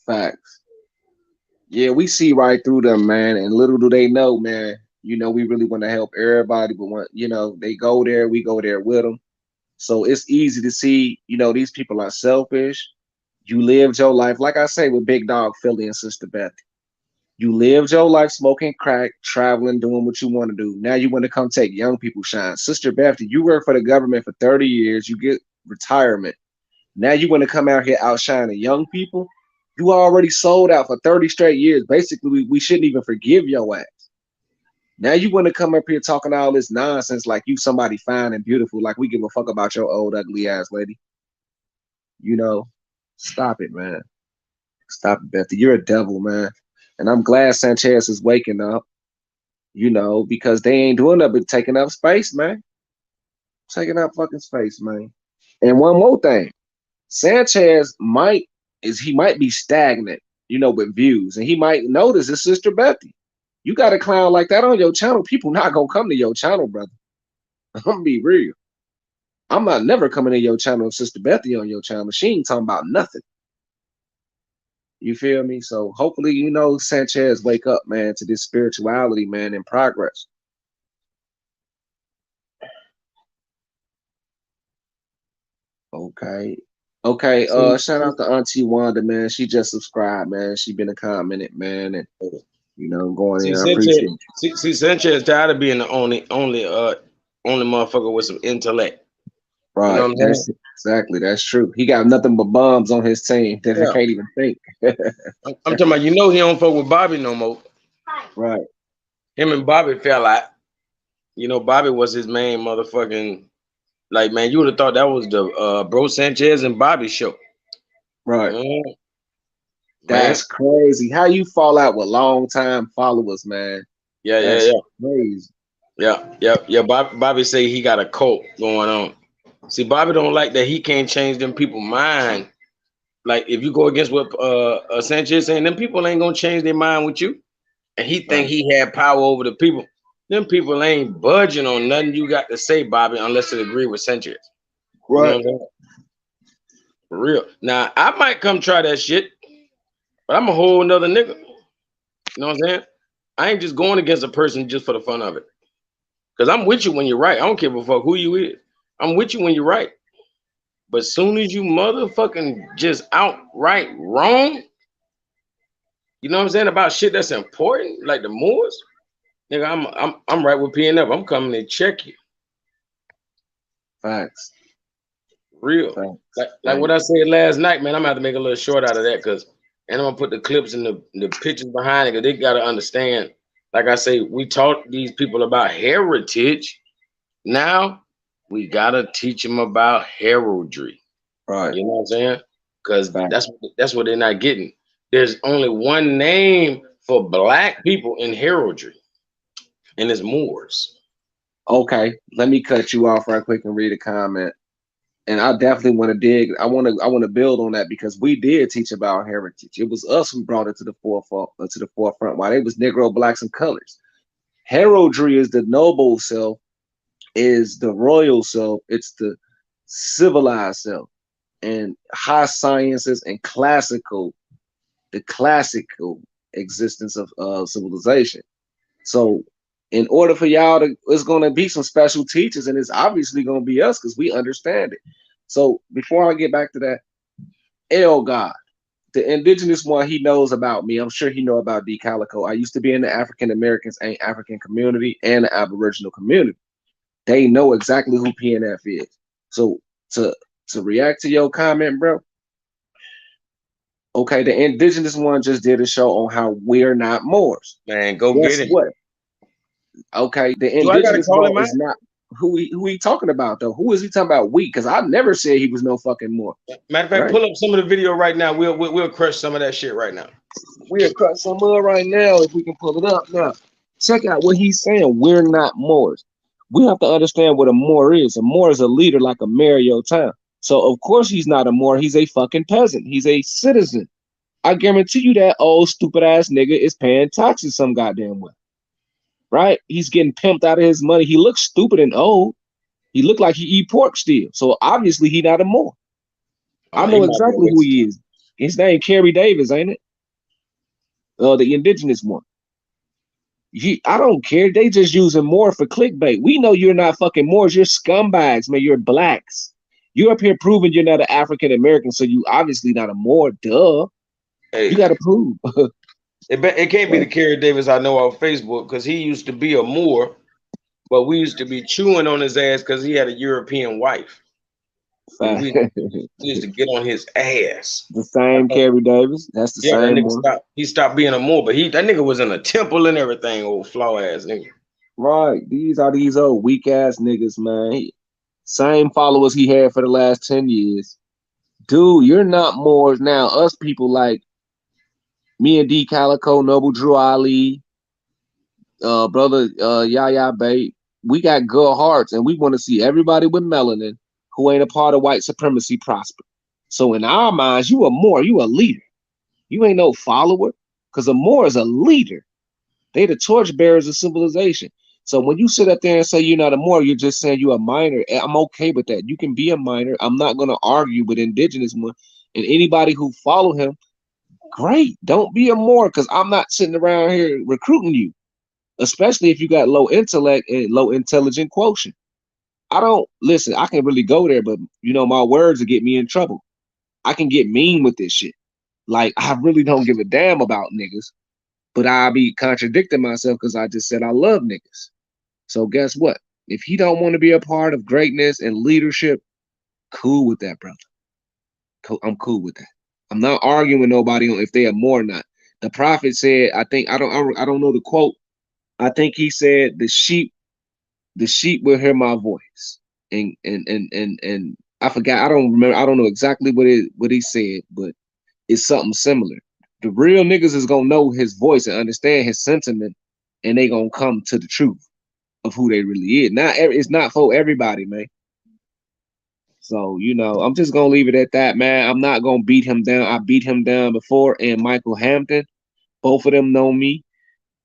Facts. Yeah, we see right through them, man. And little do they know, man. You know, we really want to help everybody, but when, you know, they go there, we go there with them. So it's easy to see, you know, these people are selfish. You lived your life, like I say, with Big Dog Philly and Sister Beth. You lived your life smoking crack, traveling, doing what you want to do. Now you want to come take young people shine. Sister Beth, you work for the government for 30 years, you get retirement. Now you want to come out here outshining young people? You already sold out for 30 straight years. Basically, we shouldn't even forgive your ass. Now you want to come up here talking all this nonsense like you somebody fine and beautiful, like we give a fuck about your old ugly ass lady. You know, stop it, man. Stop it, Bethy. You're a devil, man. And I'm glad Sanchez is waking up, you know, because they ain't doing nothing but taking up space, man. Taking up fucking space, man. And one more thing. Sanchez might be stagnant, you know, with views, and he might notice his sister Bethy. You got a clown like that on your channel, people not gonna come to your channel, brother. I'm gonna be real. I'm not never coming to your channel if Sister Bethy on your channel. She ain't talking about nothing. You feel me? So hopefully, you know, Sanchez wake up, man, to this spirituality, man, in progress. Okay. Okay, See, shout out to Auntie Wanda, man. She just subscribed, man. She been a commented, man, and you know, going see in. I Sanchez, appreciate it. see Sanchez tired of being the only motherfucker with some intellect. You know Right. what I'm saying? That's exactly that's true. He got nothing but bums on his team that Yeah. can't even think. I'm talking about, you know, he don't fuck with Bobby no more. Right. Him and Bobby fell out. You know, Bobby was his main motherfucking, like, man, you would have thought that was the Bro Sanchez and Bobby show. Right. Mm, man. That's crazy. How you fall out with long time followers, man? Yeah, yeah, That's yeah. crazy. Yeah. Bobby say he got a cult going on. See, Bobby don't like that he can't change them people mind. Like, if you go against what Sanchez saying, them people ain't gonna change their mind with you. And he think Right. he had power over the people. Them people ain't budging on nothing you got to say, Bobby, unless it agree with Sanchez. You know Right. what I'm saying? For real. Now, I might come try that shit, but I'm a whole nother nigga. You know what I'm saying? I ain't just going against a person just for the fun of it. Because I'm with you when you're right. I don't give a fuck who you is. I'm with you when you're right. But soon as you motherfucking just outright wrong, you know what I'm saying, about shit that's important, like the Moors, nigga, I'm right with PNF. I'm coming to check you. Facts. Real. Facts. Like what Facts. I said last night, man, I'm gonna have to make a little short out of that, because and I'm gonna put the clips and the pictures behind it, because they gotta understand. Like I say, we taught these people about heritage. Now we gotta teach them about heraldry. Right. You know what I'm saying? Because Facts. that's what they're not getting. There's only one name for black people in heraldry, and it's Moors. Okay. Let me cut you off right quick and read a comment. And I definitely want to dig. I want to build on that because we did teach about heritage. It was us who brought it to the forefront, while it was Negro, blacks, and colors. Heraldry is the noble self, is the royal self, it's the civilized self, and high sciences and the classical existence of civilization. So, in order for y'all to, it's going to be some special teachers, and it's obviously going to be us because we understand it. So, before I get back to that, El God, the indigenous one, he knows about me. I'm sure he know about D Calico. I used to be in the African Americans and African community and the Aboriginal community. They know exactly who PNF is. So to react to your comment, bro. Okay, the indigenous one just did a show on how we're not Moors. Man, go Guess get it. what? Okay, the Do I gotta indigenous call one him out? is not who he talking about though. Who is he talking about? We? Because I never said he was no fucking Moor, Matter of fact, right? pull up some of the video right now. We'll crush some of that shit right now. We're crush some mud right now if we can pull it up now. Check out what he's saying. We're not Moors. We have to understand what a Moor is. A Moor is a leader like a mayor of your town. So of course he's not a Moor. He's a fucking peasant. He's a citizen. I guarantee you that old stupid ass nigga is paying taxes some goddamn way. Right? He's getting pimped out of his money. He looks stupid and old. He looked like he eat pork still. So obviously he not a Moor. I He know might be a exactly who he Mexican. is. His name Kerry Davis, ain't it? The indigenous one. I don't care. They just using Moor for clickbait. We know you're not fucking Moors. You're scumbags, man. You're blacks. You're up here proving you're not an African American, so you obviously not a Moor. Duh. You Hey, got to prove. it can't be the Kerry Davis I know off Facebook because he used to be a Moor, but we used to be chewing on his ass because he had a European wife, and we used to get on his ass. The same Kerry Davis. That's the Yeah, that same nigga one. stopped. He stopped being a Moor, but that nigga was in a temple and everything. Old flaw ass nigga. Right. These are these old weak ass niggas, man. Same followers he had for the last 10 years. Dude, you're not Moors now. Us people like me and D Calico, Noble Drew Ali, brother Yaya Bay, we got good hearts and we want to see everybody with melanin who ain't a part of white supremacy prosper. So in our minds, you a Moor, you a leader. You ain't no follower. Because a Moor is a leader. They the torchbearers of civilization. So when you sit up there and say you're not a Moor, you're just saying you're a minor. I'm okay with that. You can be a minor. I'm not going to argue with indigenous one. And anybody who follow him, great. Don't be a Moor because I'm not sitting around here recruiting you, especially if you got low intellect and low intelligent quotient. I don't listen. I can really go there, but my words will get me in trouble. I can get mean with this shit. Like I really don't give a damn about niggas, but I'll be contradicting myself because I just said I love niggas. So guess what? If he don't want to be a part of greatness and leadership, cool with that, brother. I'm cool with that. I'm not arguing with nobody on if they are more or not. The prophet said, I don't know the quote. I think he said the sheep will hear my voice. And I forgot, I don't remember, I don't know exactly what he said, but it's something similar. The real niggas is gonna know his voice and understand his sentiment, and they gonna come to the truth of who they really is. It's not for everybody, man. So, I'm just gonna leave it at that, man. I'm not gonna beat him down. I beat him down before, and Michael Hampton, both of them know me,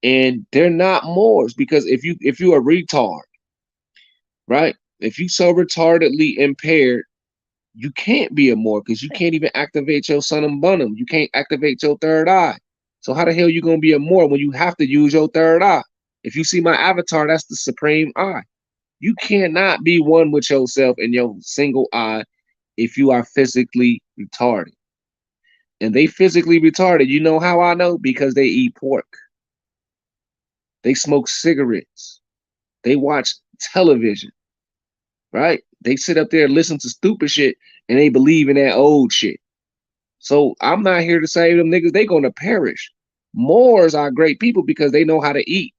and they're not Moors because if you a retard, right? If you so retardedly impaired, you can't be a Moor because you can't even activate your sunum bunum. You can't activate your third eye. So how the hell you gonna be a Moor when you have to use your third eye? If you see my avatar, that's the supreme eye. You cannot be one with yourself in your single eye if you are physically retarded. And they physically retarded. You know how I know? Because they eat pork. They smoke cigarettes. They watch television, right? They sit up there and listen to stupid shit and they believe in that old shit. So I'm not here to say them niggas, they gonna perish. Moors are great people because they know how to eat.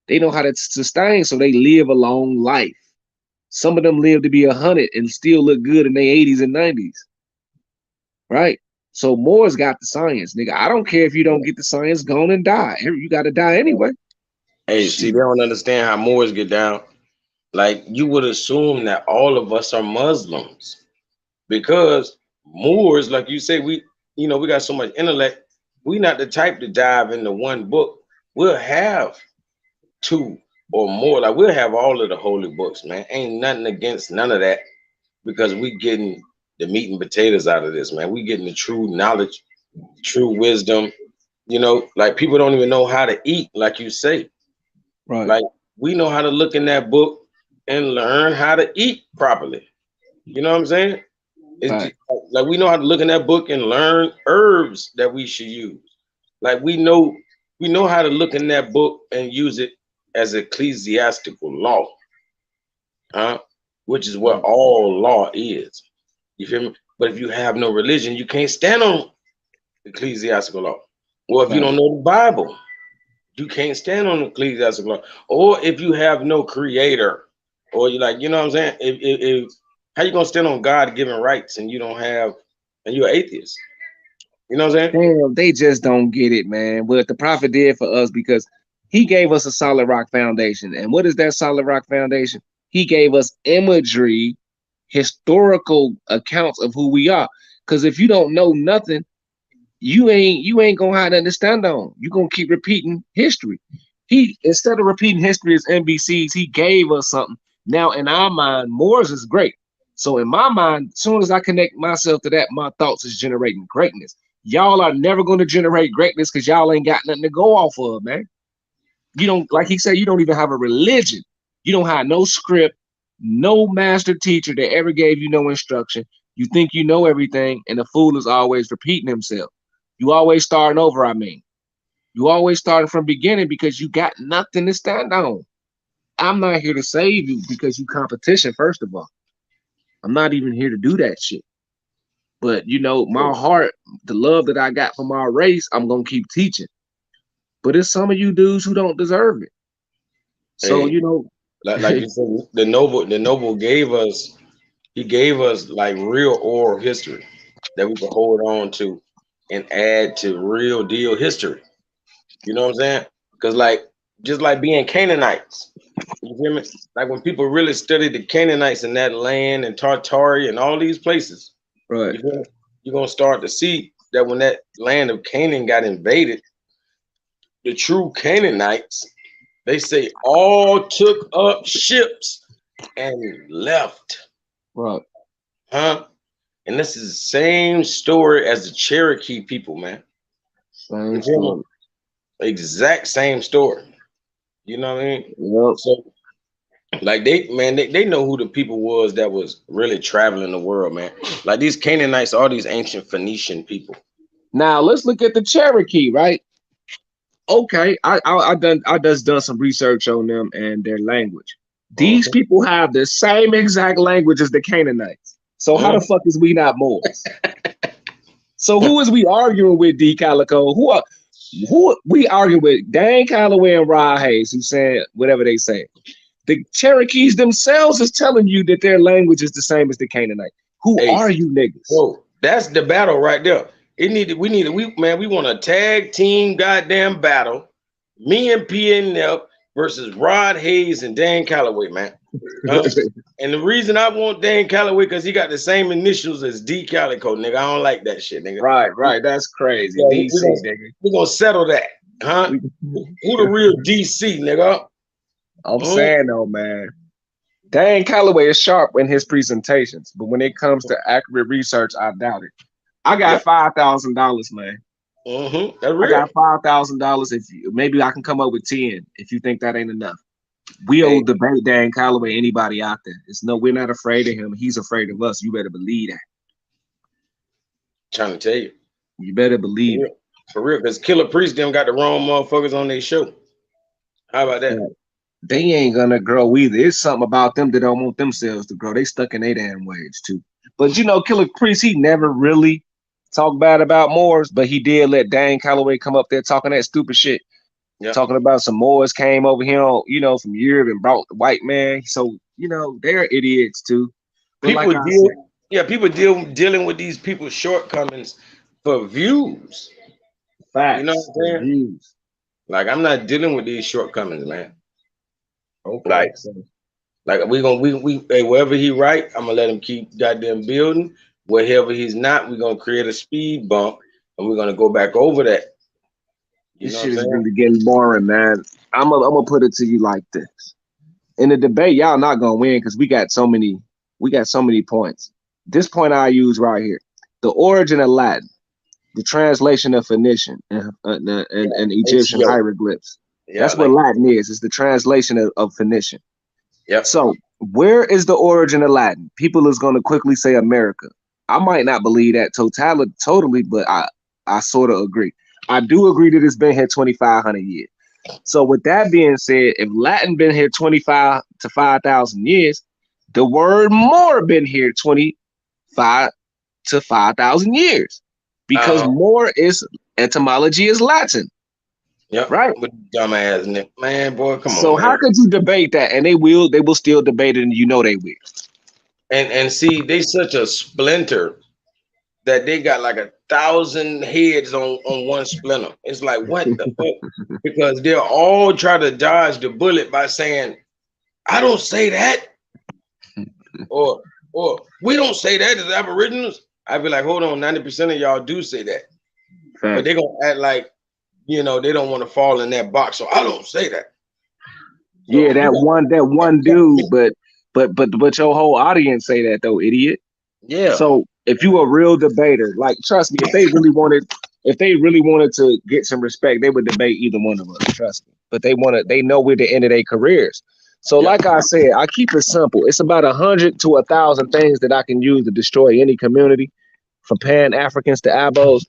They know how to sustain, so they live a long life. Some of them live to be 100 and still look good in their 80s and 90s, right? So Moore's got the science, nigga. I don't care if you don't get the science, go on and die. You got to die anyway. Hey, see, Shit. they don't understand how Moors get down. Like you would assume that all of us are Muslims because Moors, like you say, we got so much intellect. We not the type to dive into one book. We'll have two or more. Like we'll have all of the holy books, man. Ain't nothing against none of that because we getting the meat and potatoes out of this, man. We getting the true knowledge, true wisdom. Like people don't even know how to eat, like you say. Right, Like we know how to look in that book and learn how to eat properly. You know what I'm saying? It's right, just, like we know how to look in that book and learn herbs that we should use. Like we know how to look in that book and use it as ecclesiastical law, huh? Which is what right, all law is. You feel me? But if you have no religion, you can't stand on ecclesiastical law. Or if you right. don't know the Bible, you can't stand on ecclesiastical law. Or if you have no creator, or you like, you know what I'm saying? If how you gonna stand on God given rights and you don't have and you're an atheist? You know what I'm saying? Damn, they just don't get it, man. What the prophet did for us because he gave us a solid rock foundation. And what is that solid rock foundation? He gave us imagery, historical accounts of who we are. Because if you don't know nothing, you ain't gonna have nothing to stand on. You gonna keep repeating history. He instead of repeating history as NBCs, he gave us something. Now in our mind, Moore's is great. So in my mind, as soon as I connect myself to that, my thoughts is generating greatness. Y'all are never gonna generate greatness because y'all ain't got nothing to go off of, man. You don't, like he said, you don't even have a religion. You don't have no script, no master teacher that ever gave you no instruction. You think you know everything, and the fool is always repeating himself. You always starting over, I mean. You always starting from beginning because you got nothing to stand on. I'm not here to save you because you competition, first of all. I'm not even here to do that shit. But you know, my heart, the love that I got for my race, I'm gonna keep teaching. But it's some of you dudes who don't deserve it. So, Hey, you know, like you said, the noble gave us, he gave us like real oral history that we could hold on to and add to real deal history. You know what I'm saying? Because like just like being Canaanites, you feel me? Like when people really study the Canaanites in that land and Tartary and all these places, right, you feel me? You're gonna start to see that when that land of Canaan got invaded, the true Canaanites, they say all took up ships and left. right. Huh? And this is the same story as the Cherokee people, man. You Same feel me? story. Exact same story. You know what I mean? Yep. So like they know who the people was that was really traveling the world, man. Like these Canaanites, all these ancient Phoenician people. Now let's look at the Cherokee, right? Okay, I just done some research on them and their language. These Mhm. people have the same exact language as the Canaanites. So how the Mhm. fuck is we not Moors? So who is we arguing with, D Calico? Who we arguing with? Dan Calloway and Rod Hayes, who said whatever they say. The Cherokees themselves is telling you that their language is the same as the Canaanite. Who Hey, are you niggas? bro, that's the battle right there. We want a tag team goddamn battle. Me and PNF versus Rod Hayes and Dan Calloway, man. Huh? And the reason I want Dan Calloway because he got the same initials as D Calico, nigga. I don't like that shit, nigga. Right, right. That's crazy. Yeah, DC, nigga. we gonna settle that, huh? We, Who the real DC, nigga? I'm Huh? saying though, man. Dan Calloway is sharp in his presentations, but when it comes to accurate research, I doubt it. I got Yep. $5,000, man. That's I real. got $5,000. If you, maybe I can come up with 10 if you think that ain't enough. We'll Hey, debate Dan Calloway. Anybody out there? It's no, we're not afraid of him. He's afraid of us. You better believe that. trying to tell you. You better For believe real. For real, because Killer Priest them got the wrong motherfuckers on their show. How about that? it. They ain't gonna grow either. It's something about them that don't want themselves to grow. They stuck in their damn ways too. But you know, Killer Priest, he never really talked bad about Moors, but he did let Dan Calloway come up there talking that stupid shit, Yeah. talking about some Moors came over here, you know, from Europe and brought the white man. So you know, they're idiots too. But like People I said, deal, yeah, people dealing with these people's shortcomings for views. You know facts, what I'm saying? reviews. Like I'm not dealing with these shortcomings, man. Okay, Like, so like we hey, wherever he right, I'm gonna let him keep goddamn building. Wherever he's not, we're gonna create a speed bump and we're gonna go back over that. You this know what I'm shit is saying? really getting boring, man. I'm gonna put it to you like this. In the debate, y'all not gonna win because we got so many points. This point I use right here: the origin of Latin, the translation of Phoenician and Egyptian ATO. hieroglyphs. Yeah, That's what like Latin is. It's the translation of Phoenician. yep. So where is the origin of Latin? People is gonna quickly say America. I might not believe that totally, but I sort of agree. I do agree that it's been here 2,500 years. So with that being said, if Latin been here 25 to 5,000 years, the word more been here 25 to 5,000 years because Uh-huh. more is etymology is Latin, Yep. right? With dumbass Nick. Man, boy, come on, So how man. could you debate that? And they will still debate it, and you know they will. And see, they such a splinter that they got like 1,000 heads on one splinter. It's like what the fuck? Because they'll all try to dodge the bullet by saying, I don't say that, or we don't say that as aboriginals. I'd be like, hold on, 90% of y'all do say that. But Fact. they're gonna act like, they don't want to fall in that box. So I don't say that. Yeah, So you that one got dude, but your whole audience say that though, idiot. yeah. So if you a real debater, like trust me, if they really wanted If they really wanted to get some respect, they would debate either one of us. Trust me. But they know we're the end of their careers. So, Yeah. like I said, I keep it simple. It's about 100 to 1,000 things that I can use to destroy any community, from Pan Africans to Abos.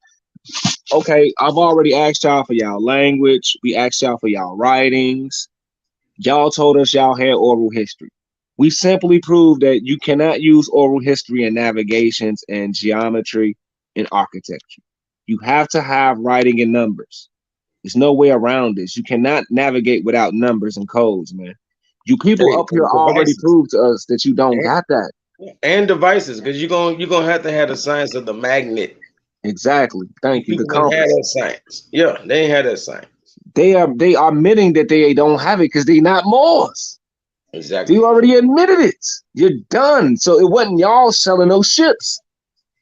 Okay, I've already asked y'all for y'all language. We asked y'all for y'all writings. Y'all told us y'all had oral history. We simply proved that you cannot use oral history in navigations and geometry and architecture. You have to have writing and numbers. There's no way around this. You cannot navigate without numbers and codes, man. You people Hey, up here and already devices. proved to us that you don't got that. And devices, because you're gonna have to have the science of the magnet. Exactly. These Thank you. The people ain't had compass. that science. Yeah, they ain't had that science. They are admitting that they don't have it because they not Moors. You Exactly. already admitted it. You're done. So it wasn't y'all selling those ships.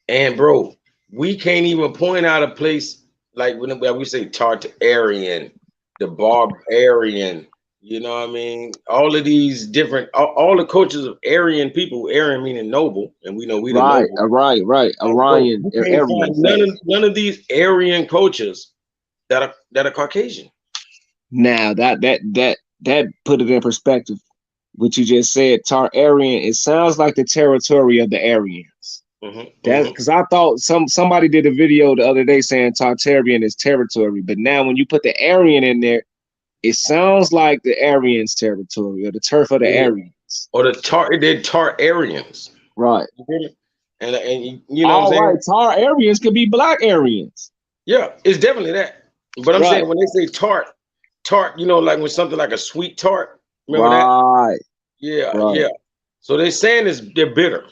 And bro, we can't even point out a place like when we say Tartarian, the barbarian. You know what I mean? All of these different, all the cultures of Aryan people. Aryan meaning noble, and we know we the Right, noble. right. Bro, Orion, we can't find Arians. none of these Aryan cultures that are Caucasian. Now that put it in perspective. What you just said, Tartarian, it sounds like the territory of the Aryans. That's Hmm. because I thought somebody did a video the other day saying Tartarian is territory, but now when you put the Aryan in there, it sounds like the Aryans' territory or the turf of the Yeah. Aryans. Or they're Tartarians. Right. You feel me? And you know what I'm All right, saying? Tar Aryans could be black Aryans. Yeah, it's definitely that. But I'm Right. saying when they say tart, like when something like a sweet tart. Remember that? Right. Yeah, Right. yeah. So they're saying they're bitter.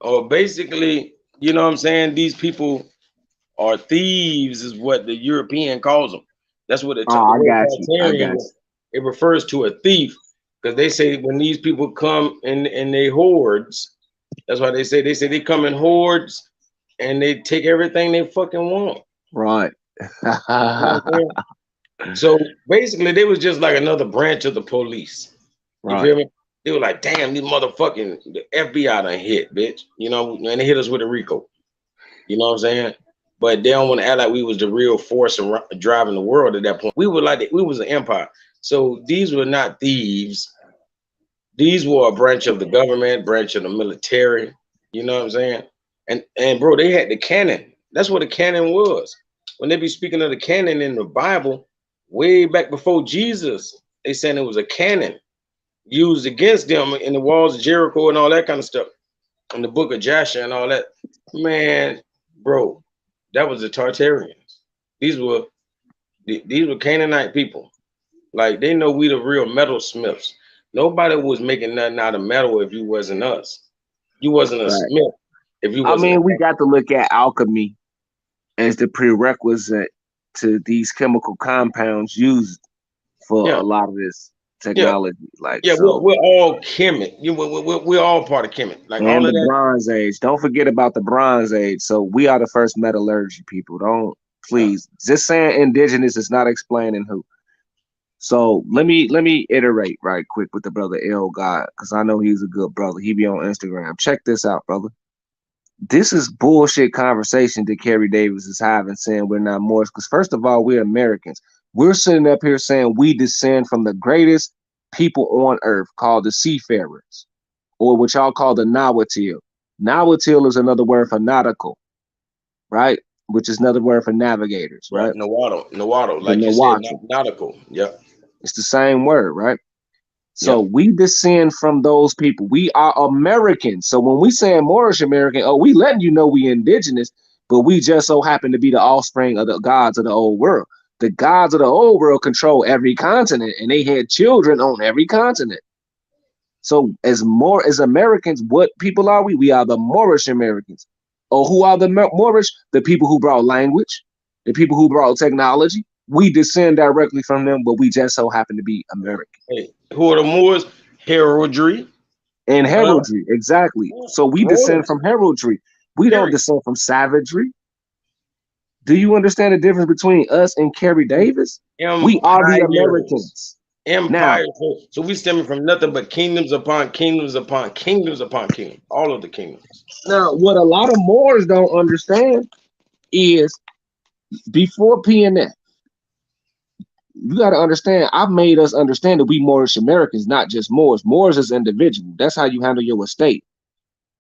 Or basically, you know what I'm saying? These people are thieves, is what the European calls them. That's what the Oh, I word got you. I got Tartarian, you. it refers to a thief. Because they say when these people come in they hordes, that's why they say they come in hordes and they take everything they fucking want. Right. You know what I'm saying? So basically, they was just like another branch of the police. You Right. feel me? They were like, damn, these motherfucking the FBI done hit, bitch. You know, and they hit us with a RICO. You know what I'm saying? But they don't want to act like we was the real force driving the world at that point. We were like we was an empire. So these were not thieves. These were a branch of the government, branch of the military. You know what I'm saying? And bro, they had the canon. That's what the canon was. When they be speaking of the canon in the Bible, way back before Jesus, they saying it was a canon used against them in the walls of Jericho and all that kind of stuff. In the book of Jasher and all that. Man, bro, that was the Tartarians. These were these were Canaanite people. Like they know we the real metalsmiths. Nobody was making nothing out of metal if you wasn't us. You wasn't a Right. smith if you I wasn't a mean, we got to look at alchemy as the prerequisite to these chemical compounds used for yeah, a lot of this yeah, technology. Like yeah. We're, so, we're all chemic. We're all part of chemic. Like and all the of that. Bronze Age. Don't forget about the Bronze Age. So we are the first metallurgy people. Don't Yeah. please just saying indigenous is not explaining who. So let me iterate right quick with the brother L God because I know he's a good brother. He be on Instagram. Check this out, brother. This is bullshit conversation that Kerry Davis is having, saying we're not Moors. Because first of all, we're Americans. We're sitting up here saying we descend from the greatest people on earth, called the seafarers, or what y'all call the Nahuatl. Nahuatl is another word for nautical, right? Which is another word for navigators, Right. right? Nawato, The like you said, Nahuatl. nautical. Yep. It's the same word, right? So Yep. we descend from those people. We are Americans. So when we say Moorish American, oh, we letting you know we indigenous, but we just so happen to be the offspring of the gods of the old world. The gods of the old world control every continent, and they had children on every continent. So as Americans, what people are we? We are the Moorish Americans. Or who are the Moorish? The people who brought language, the people who brought technology. We descend directly from them, but we just so happen to be American. Hey, who are the Moors? Heraldry. And heraldry, exactly. Yeah, So we descend royalty. from heraldry. We don't Period. descend from savagery. Do you understand the difference between us and Kerry Davis? We are the Empires. Americans. Now, Empires. So we stemming from nothing but kingdoms upon kingdoms upon kingdoms upon kingdoms. All of the kingdoms. what a lot of Moors don't understand is Before PNF, you got to understand. I've made us understand that we Moorish Americans, not just Moors. Moors is individual. That's how you handle your estate.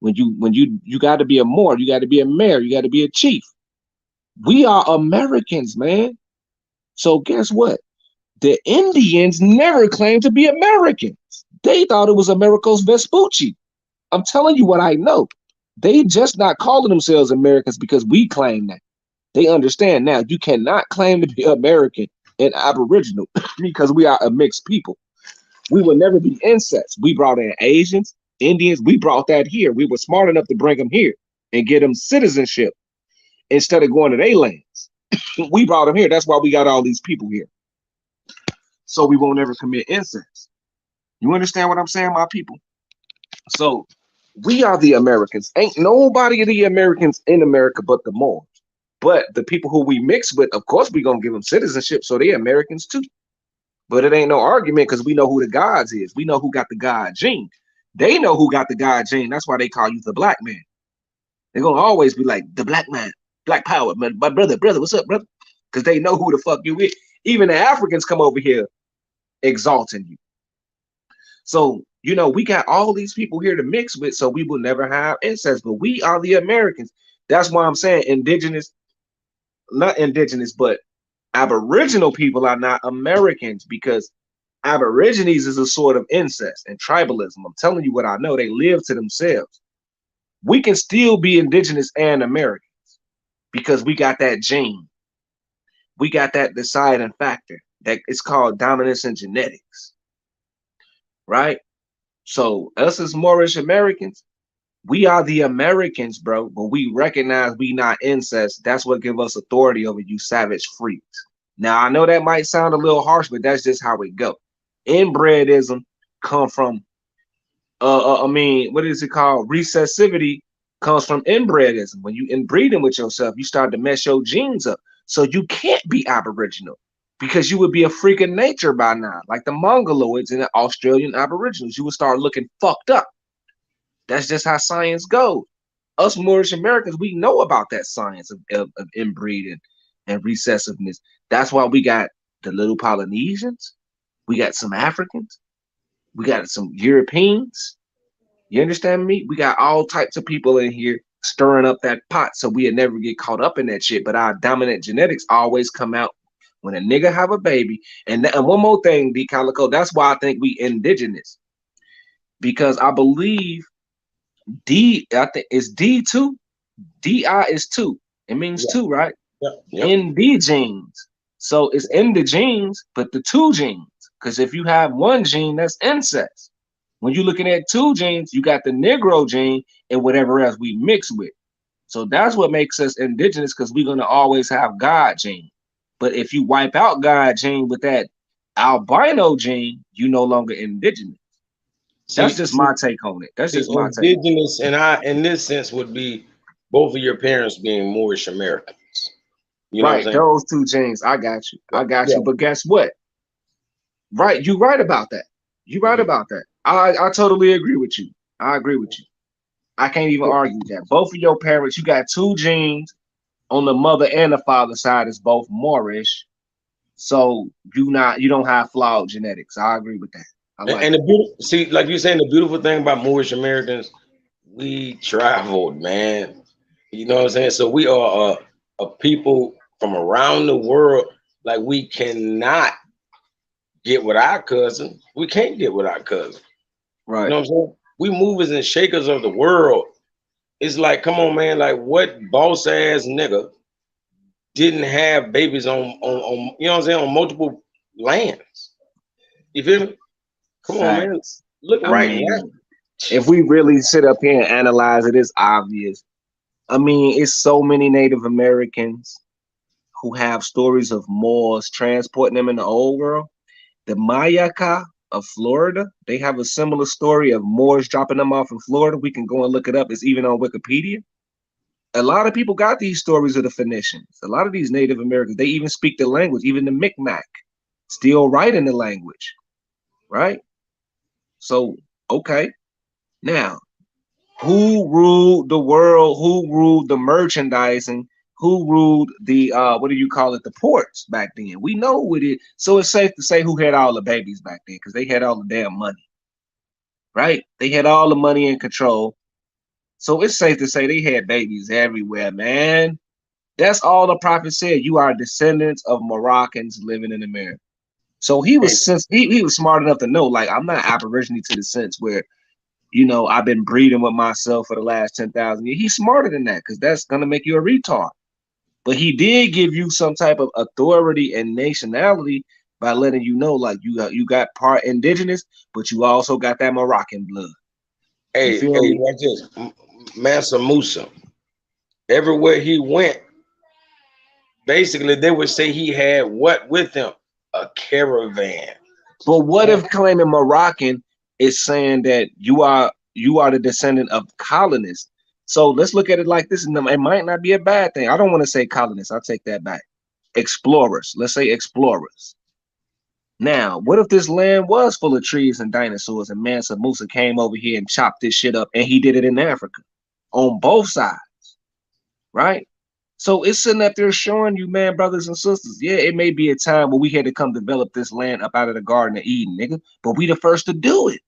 When you got to be a Moor, you got to be a mayor, you got to be a chief. We are Americans, man. So guess what? The Indians never claimed to be Americans. They thought it was Americos Vespucci. I'm telling you what I know. They just not calling themselves Americans because we claim that. They understand now you cannot claim to be American and Aboriginal because we are a mixed people. We will never be incest. We brought in Asians, Indians. We brought that here. We were smart enough to bring them here and get them citizenship instead of going to their lands. We brought them here. That's why we got all these people here. So we won't ever commit incest. You understand what I'm saying, my people? So we are the Americans. Ain't nobody of the Americans in America but the Moors. But the people who we mix with, of course, we gonna give them citizenship, so they Americans too. But it ain't no argument because we know who the gods is. We know who got the God gene. They know who got the God gene. That's why they call you the black man. They're gonna always be like the black man, black power, man. My brother, what's up, brother? Because they know who the fuck you is. Even the Africans come over here exalting you. So, we got all these people here to mix with, so we will never have incest. But we are the Americans. That's why I'm saying not indigenous, but Aboriginal people are not Americans because Aborigines is a sort of incest and tribalism. I'm telling you what I know. They live to themselves. We can still be indigenous and Americans because we got that gene. We got that deciding factor. That it's called dominance in genetics, right? So us as Moorish Americans, we are the Americans, bro. But we recognize we not incest. That's what give us authority over you savage freaks. Now I know that might sound a little harsh, but that's just how it go. Inbredism come from what is it called? Recessivity comes from inbredism. When you inbreeding with yourself, you start to mess your genes up. So you can't be Aboriginal because you would be a freak of nature by now, like the Mongoloids and the Australian Aboriginals. You would start looking fucked up. That's just how science goes. Us Moorish Americans, we know about that science of inbreeding and recessiveness. That's why we got the little Polynesians, we got some Africans, we got some Europeans. You understand me? We got all types of people in here stirring up that pot so we'll never get caught up in that shit. But our dominant genetics always come out when a nigga have a baby. And one more thing, D Calico, that's why I think we indigenous. Because I believe I think it's D2. DI is two. It means Yeah, two, right? yeah, yeah. In the genes. So it's in the genes, but the two genes. Because if you have one gene, that's incest. When you're looking at two genes, you got the Negro gene and whatever else we mix with. So that's what makes us indigenous because we're going to always have God gene. But if you wipe out God gene with that albino gene, you no longer indigenous. That's See, just see, my take on it. That's see, just my take. indigenous, and I, in this sense, would be both of your parents being Moorish Americans. You know what I'm Right, saying? those two genes. I got you. Yeah, I got yeah. you. But guess what? Right, you right about that. You right Mhm. about that. I totally agree with you. I agree with you. I can't even argue that. Both of your parents, you got two genes on the mother and the father side is both Moorish. So you don't have flawed genetics. I agree with that. I like And it. the beautiful, see, like you're saying, the beautiful thing about Moorish Americans, we traveled, man. You know what I'm saying? So we are a people from around the world. Like we cannot get with our cousin. We can't get with our cousin. You Right. know what I'm saying? We movers and shakers of the world. It's like, come on, man. Like, what boss ass nigga didn't have babies on you know what I'm saying, on multiple lands? You feel me? Come on, man. Facts. Look I right now. mean, if we really sit up here and analyze it, it's obvious. I mean, it's so many Native Americans who have stories of Moors transporting them in the old world. The Mayaka of Florida, they have a similar story of Moors dropping them off in Florida. We can go and look it up. It's even on Wikipedia. A lot of people got these stories of the Phoenicians. A lot of these Native Americans, they even speak the language, even the Micmac, still writing the language, right? So, okay. Now, who ruled the world? Who ruled the merchandising? who ruled the what do you call it, the ports back then. We know what it. So it's safe to say who had all the babies back then because they had all the damn money, right? They had all the money and control. So it's safe to say they had babies everywhere, man. That's all the prophet said. You are descendants of Moroccans living in America. So he Hey, was he was smart enough to know, like, I'm not aborigine to the sense where, I've been breeding with myself for the last 10,000 years. He's smarter than that because that's gonna make you a retard. But he did give you some type of authority and nationality by letting you know, like, you got part indigenous, but you also got that Moroccan blood. You hey, feel hey, me? watch this. Mansa Musa. Everywhere he went, basically they would say he had what with him? A caravan. But what And if claiming Moroccan is saying that you are the descendant of colonists? So let's look at it like this, and it might not be a bad thing. I don't want to say colonists. I'll take that back. Explorers. Let's say explorers. Now, what if this land was full of trees and dinosaurs, and Mansa Musa came over here and chopped this shit up, and he did it in Africa on both sides, right? So it's sitting up there showing you, man, brothers and sisters. Yeah, it may be a time where we had to come develop this land up out of the Garden of Eden, nigga. But we the first to do it.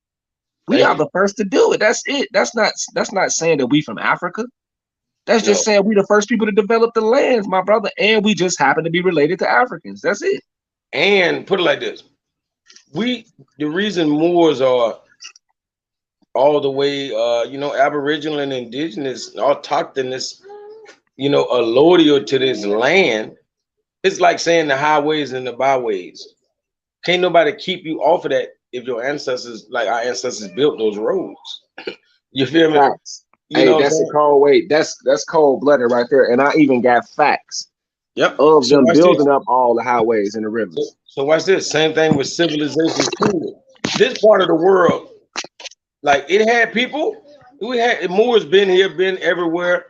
We are hey, the first to do it. That's it. That's not saying that we from Africa. That's just no. saying we the first people to develop the lands, my brother. And we just happen to be related to Africans. That's it. And put it like this. We the reason Moors are all the way Aboriginal and indigenous, autochthonous, are loyal to this land. It's like saying the highways and the byways. Can't nobody keep you off of that if your ancestors, like our ancestors, built those roads. You feel me? Facts. You Hey, know what I'm that's a saying? cold wait. That's cold blooded right there. And I even got facts Yep. of So them watch this. building up all the highways and the So, rivers. so watch this. Same thing with civilization too. This part of the world, like it had people. We had Moors been here, been everywhere.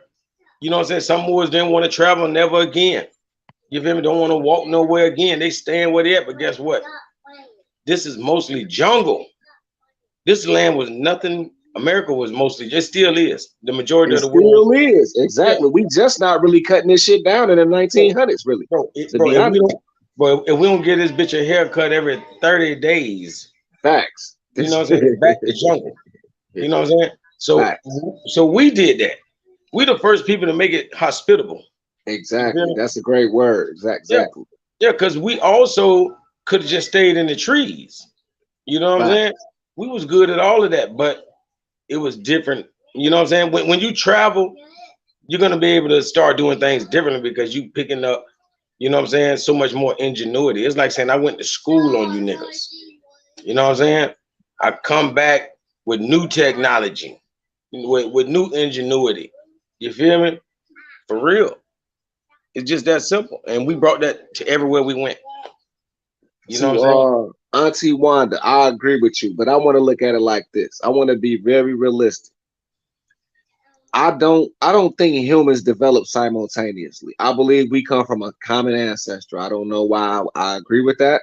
You know what I'm saying? Some Moors didn't want to travel never again. You feel me? Don't want to walk nowhere again. They staying where they at. But guess what? This is mostly jungle. This land was nothing. America was mostly, it still is. The majority It of the world. still is. Yeah. Exactly. We just not really cutting this shit down in the Bro, 1900s, really, to bro, be honest. if we don't get this bitch a haircut every 30 days, Facts. you know what I'm saying? It's back to jungle. You know what I'm saying? So Facts. so we did that. We the first people to make it hospitable. You feel Exactly. me? That's a great word. Yeah. Exactly. Yeah, because we also could have just stayed in the trees. You know what I'm saying? Facts. We was good at all of that, but it was different. You know what I'm saying? When you travel, you're gonna be able to start doing things differently because you picking up, you know what I'm saying, so much more ingenuity. It's like saying I went to school on you niggas. You know what I'm saying? I come back with new technology, with new ingenuity. You feel me? For real. It's just that simple. And we brought that to everywhere we went. You know what I'm saying? To Auntie Wanda, I agree with you, but I want to look at it like this. I want to be very realistic. I don't think humans develop simultaneously. I believe we come from a common ancestor. I don't know why I agree with that,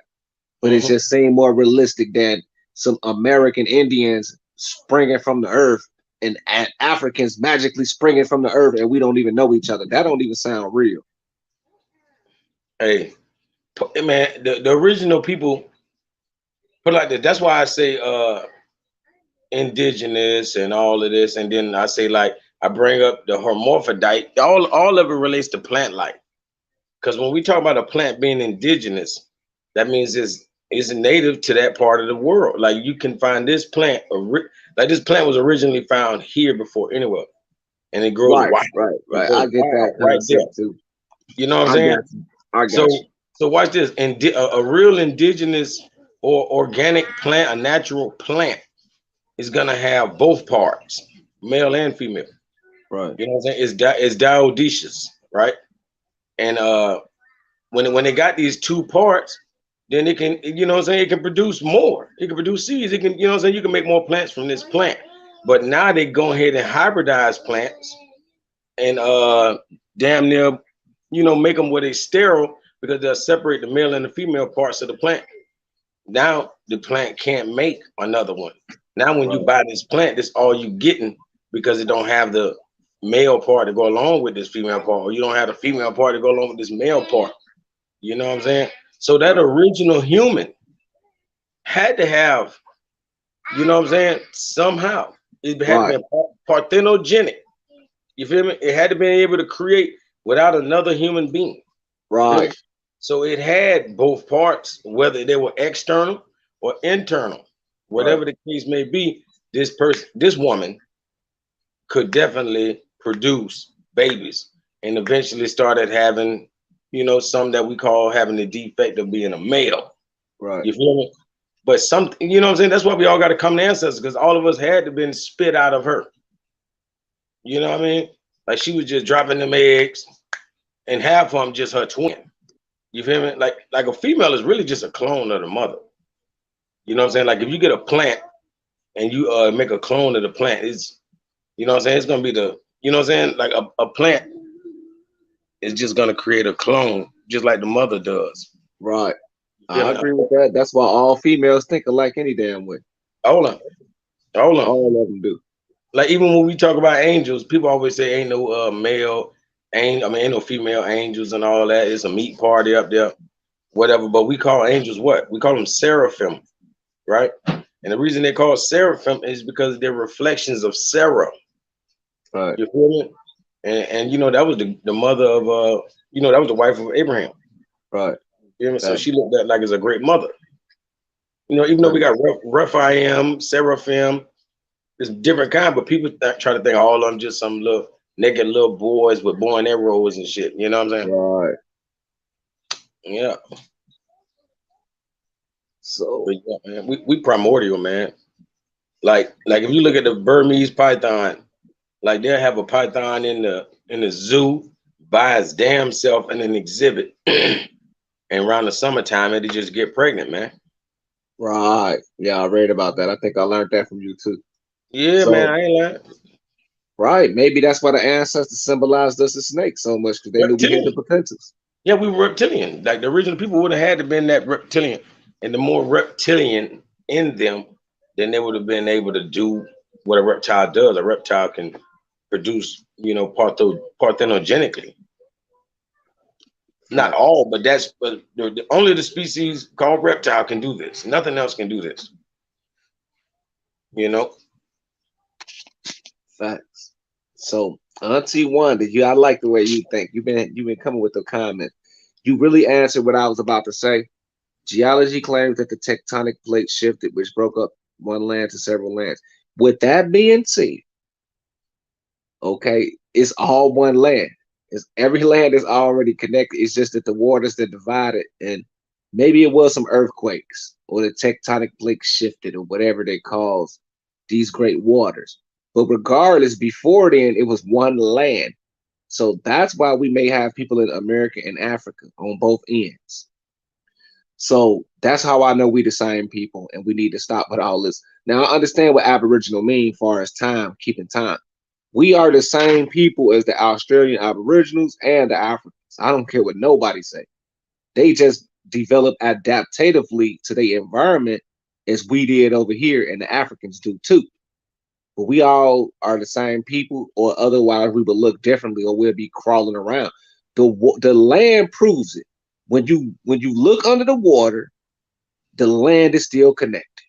but it's Mhm. just seem more realistic than some American Indians springing from the earth and Africans magically springing from the earth and we don't even know each other. That don't even sound real. Hey, man, the original people put it like this. That's why I say indigenous and all of this, and then I say like I bring up the hermaphrodite. All of it relates to plant life. Because when we talk about a plant being indigenous, that means it's native to that part of the world. Like you can find this plant, like this plant was originally found here before anywhere, and it grows Right, wild. right, It right. grows I get that wild right there. concept too. You know what I'm I saying? got you. I So got you. so watch this. And a real indigenous or organic plant, a natural plant, is gonna have both parts, male and female. Right. You know what I'm saying? It's dioecious, right? And when they got these two parts, then it can, you know what I'm saying, it can produce more. It can produce seeds. It can, you know what I'm saying, you can make more plants from this plant. But now they go ahead and hybridize plants and damn near, make them where they sterile because they'll separate the male and the female parts of the plant. Now the plant can't make another one. Now when you Right. buy this plant, that's all you getting because it don't have the male part to go along with this female part, or you don't have the female part to go along with this male part. You know what I'm saying? So that Right. original human had to have, you know what I'm saying? Somehow it had to Right. be parthenogenic. You feel me? It had to be able to create without another human being. You feel me? Right. So it had both parts, whether they were external or internal, Right. whatever the case may be. This person, this woman, could definitely produce babies, and eventually started having, some that we call having the defect of being a male. Right. You feel me? But some, you know what I'm saying? That's why we all got to come to ancestors, because all of us had to been spit out of her. You know what I mean? Like she was just dropping them eggs, and half of them just her twin. You feel me? Like a female is really just a clone of the mother. You know what I'm saying? Like if you get a plant and you make a clone of the plant, it's, you know what I'm saying? It's gonna be the, you know what I'm saying? Like a plant is just gonna create a clone, just like the mother does. Right. You feel I me? agree with that. That's why all females think alike any damn way. Hold on, hold on. All of them do. Like even when we talk about angels, people always say ain't no male, ain't no female angels and all that. It's a meat party up there, whatever. But we call angels what? We call them seraphim, right? And the reason they call seraphim is because they're reflections of Sarah. Right. You feel me? And that was the mother of that was the wife of Abraham. Right. You feel me? So That, she looked at like as a great mother. Even though we that, got Rephaim, Seraphim, it's different kind, but people try to think all of them just some little naked little boys with bow and arrows and shit. You know what I'm saying? right. Yeah. So But yeah, man, we primordial, man. Like if you look at the Burmese python, like they'll have a python in the zoo by its damn self in an exhibit, and around the summertime it'll just get pregnant, man. right. Yeah, I read about that. I think I learned that from you too. Yeah, man, So I ain't lying. right, maybe that's why the ancestors symbolized us as snakes so much because they knew we had the Reptilian. potentials. Yeah, we were reptilian. Like the original people would have had to been that reptilian, and the more reptilian in them, then they would have been able to do what a reptile does. A reptile can produce, parthenogenically. Not Fact, all, but only the species called reptile can do this. Nothing else can do this. You know, facts. So Auntie Wanda, I like the way you think. You've been coming with the comment. You really answered what I was about to say. Geology claims that the tectonic plate shifted, which broke up one land to several lands. With that being said, okay, it's all one land. It's every land is already connected. It's just that the waters that divided, and maybe it was some earthquakes or the tectonic plate shifted or whatever they cause these great waters. But regardless, before then it was one land. So that's why we may have people in America and Africa on both ends. So that's how I know we the same people and we need to stop with all this. Now I understand what Aboriginal mean far as time, keeping time. We are the same people as the Australian Aboriginals and the Africans. I don't care what nobody say. They just develop adaptatively to their environment as we did over here, and the Africans do too. But we all are the same people, or otherwise we would look differently, or we'll be crawling around. The land proves it. When you look under the water, the land is still connected.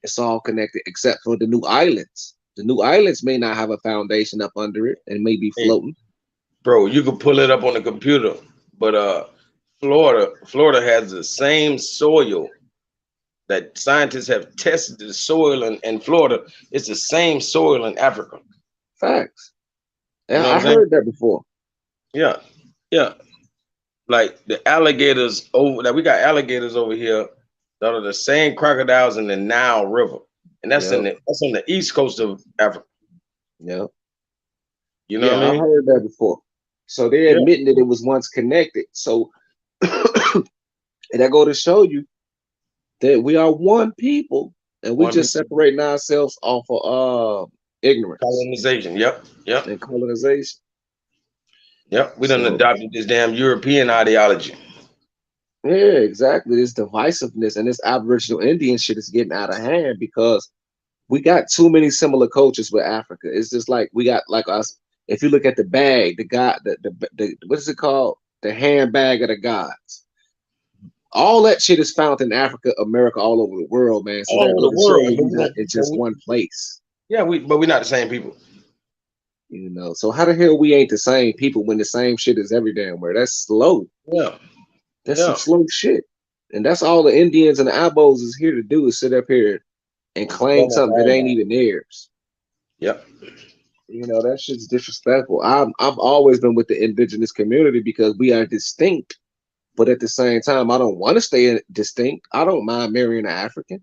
It's all connected except for the new islands. The new islands may not have a foundation up under it and may be hey, floating. bro, you can pull it up on the computer, but Florida has the same soil that scientists have tested the soil in Florida. It's the same soil in Africa. Facts. You Yeah, know what I I'm saying? heard that before. Yeah, yeah. Like the alligators over that, we got alligators over here that are the same crocodiles in the Nile River, and Yep, that's on the east coast of Africa. yep. You know Yeah, what I I mean? heard that before. So they're Yeah. admitting that it was once connected. So and that go to show you that we are one people and we One just piece of separating ourselves off of ignorance colonization. Yep. Yep. and colonization. Yep. We done So adopted this damn European ideology. yeah, exactly. This divisiveness and this Aboriginal Indian shit is getting out of hand because we got too many similar cultures with Africa. It's just like we got like us. If you look at the bag, the god, the what is it called? The handbag of the gods. All that shit is found in Africa, America, all over the world, man. So all that over go the to show world. you we not in just one place. Yeah, but we're not the same people. You know, so how the hell we ain't the same people when the same shit is every damn where? That's slow. Yeah, That's some yeah. slow shit. And that's all the Indians and the Abos is here to do is sit up here and claim something that ain't even theirs. Yep. You know, that shit's disrespectful. I've always been with the indigenous community because we are distinct, but at the same time, I don't want to stay distinct. I don't mind marrying an African.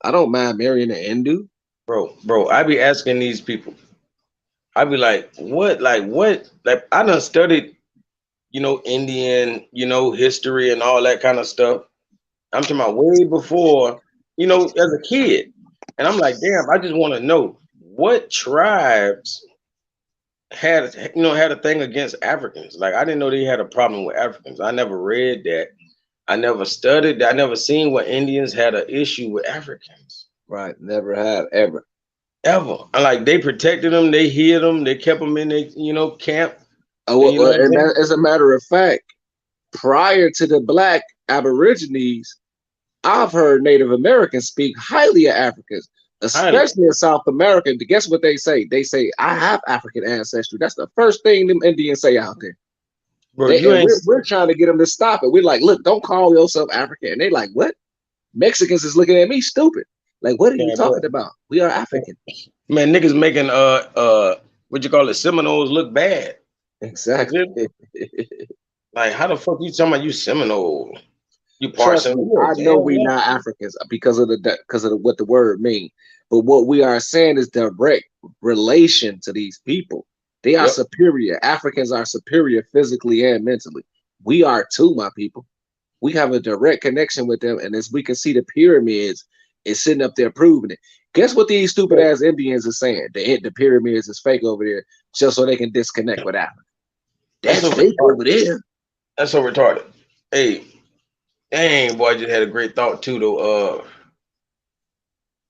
I don't mind marrying an Hindu. Bro, I be asking these people. I be like, what, like I done studied, Indian, history and all that kind of stuff. I'm talking about way before, as a kid. And I'm like, damn, I just want to know what tribes had a thing against Africans. Like I didn't know they had a problem with Africans. I never read that. I never studied. I never seen where Indians had an issue with Africans. Right. Never have ever. Ever. Like they protected them, they hid them, they kept them in their, camp. Oh, And you know what I'm and saying? that, as a matter of fact, prior to the black Aborigines, I've heard Native Americans speak highly of Africans, Highly. especially in South America. Guess what they say? They say, I have African ancestry. That's the first thing them Indians say out there. Bro, you And ain't we're trying to get them to stop it. We're like, look, don't call yourself African. And they like, what? Mexicans is looking at me stupid. Like, what are you man, bro. talking about? We are African. Man, niggas making what you call it, Seminoles look bad. You Exactly. feel me? Like how the fuck you talking about you Seminole? You Trust Parson? me, You I a know damn we not Africans because of what the word mean. But what we are saying is direct relation to these people. They are Yep. superior. Africans are superior physically and mentally. We are too, my people. We have a direct connection with them, and as we can see, the pyramids is sitting up there proving it. Guess what these stupid Bro, ass Indians are saying? The pyramids is fake over there, just so they can disconnect with Africa. that's That's so fake retarded. over there. That's so retarded. Hey, dang boy, I just had a great thought too though.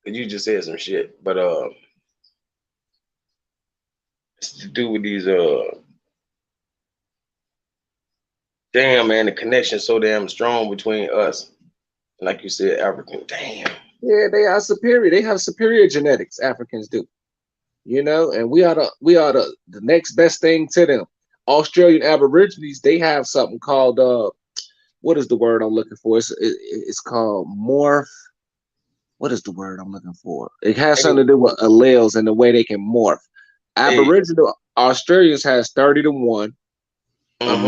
'Cause you just said some shit. But it's to do with these damn man, the connection so damn strong between us. Like you said, African. Damn. Yeah, they are superior. They have superior genetics. Africans do, you know, and we are the next best thing to them. Australian Aborigines, they have something called what is the word I'm looking for? It's called morph. What is the word I'm looking for? It has Hey, something to do with alleles and the way they can morph. hey. Aboriginal Australians has 30 to 1. Mm-hmm.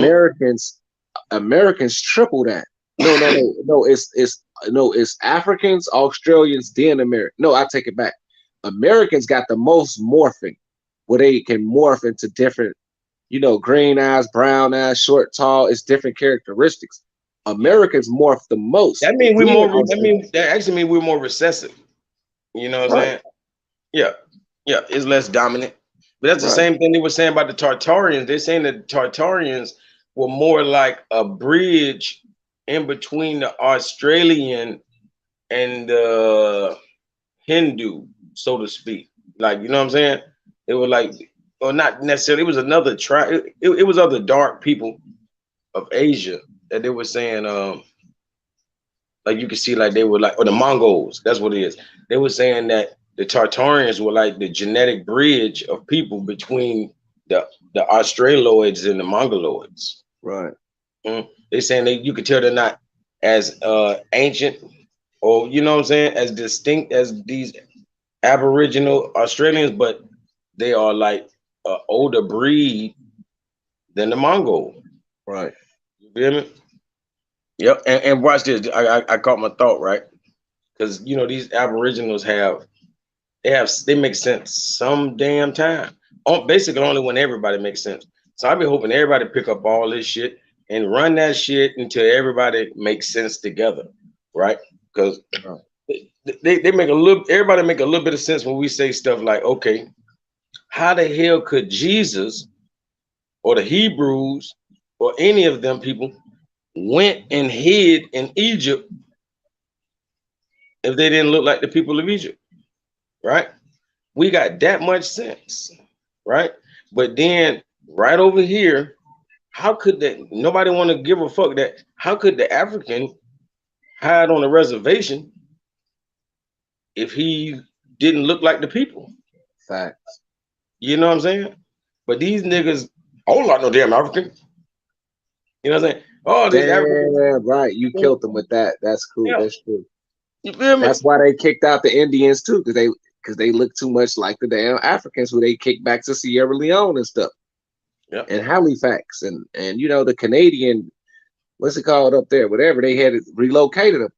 Americans triple that. No. It's Africans, Australians, then American. No, I take it back. Americans got the most morphing, where they can morph into different, green eyes, brown eyes, short, tall. It's different characteristics. Americans morph the most. That mean we Then more. That Australians. mean that actually mean we're more recessive. You know what I'm Right, saying? Yeah, yeah. It's less dominant. But that's the right. same thing they were saying about the Tartarians. They're saying that the Tartarians were more like a bridge in between the Australian and the Hindu, so to speak. Like, you know what I'm saying? It was like, or not necessarily. It was another tribe. It was other dark people of Asia that they were saying. Like you can see, like they were like, or the Mongols. That's what it is. They were saying that the Tartarians were like the genetic bridge of people between the Australoids and the Mongoloids. Right. They're saying you could tell they're not as ancient, or you know what I'm saying, as distinct as these Aboriginal Australians, but they are like an older breed than the Mongol. Right. You feel me? Yep. And watch this. I caught my thought right, because these Aboriginals they make sense some damn time. Basically, only when everybody makes sense. So I be hoping everybody pick up all this shit and run that shit until everybody makes sense together, right? Because Right. they make a little. Everybody make a little bit of sense when we say stuff like, okay, how the hell could Jesus or the Hebrews or any of them people went and hid in Egypt if they didn't look like the people of Egypt, right? We got that much sense, right? But then right over here, how could that nobody want to give a fuck that how could the African hide on a reservation if he didn't look like the people? Facts. You know what I'm saying? But these niggas, oh, like no damn African. You know what I'm saying? Oh, these Africans. Damn right. You killed them with that. That's cool. Yeah, That's true. you feel me? That's why they kicked out the Indians too, because they look too much like the damn Africans who they kicked back to Sierra Leone and stuff Yeah, and Halifax and the Canadian, what's it called up there, whatever, they had relocated them.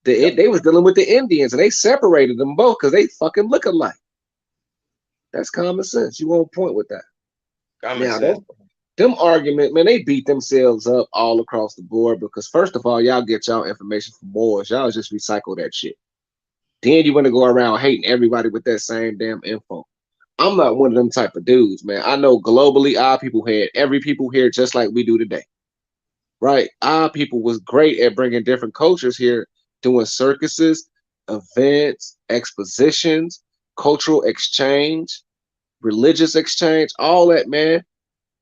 yeah. They was dealing with the Indians and they separated them both because they fucking look alike. That's common sense. You won't point with that. Common Now sense. them argument, man, they beat themselves up all across the board because first of all, y'all get y'all information from Moors. Y'all just recycle that shit. Then you're gonna go around hating everybody with that same damn info. I'm not one of them type of dudes, man. I know globally our people had every people here just like we do today. Right? Our people was great at bringing different cultures here, doing circuses, events, expositions, cultural exchange, religious exchange, all that, man.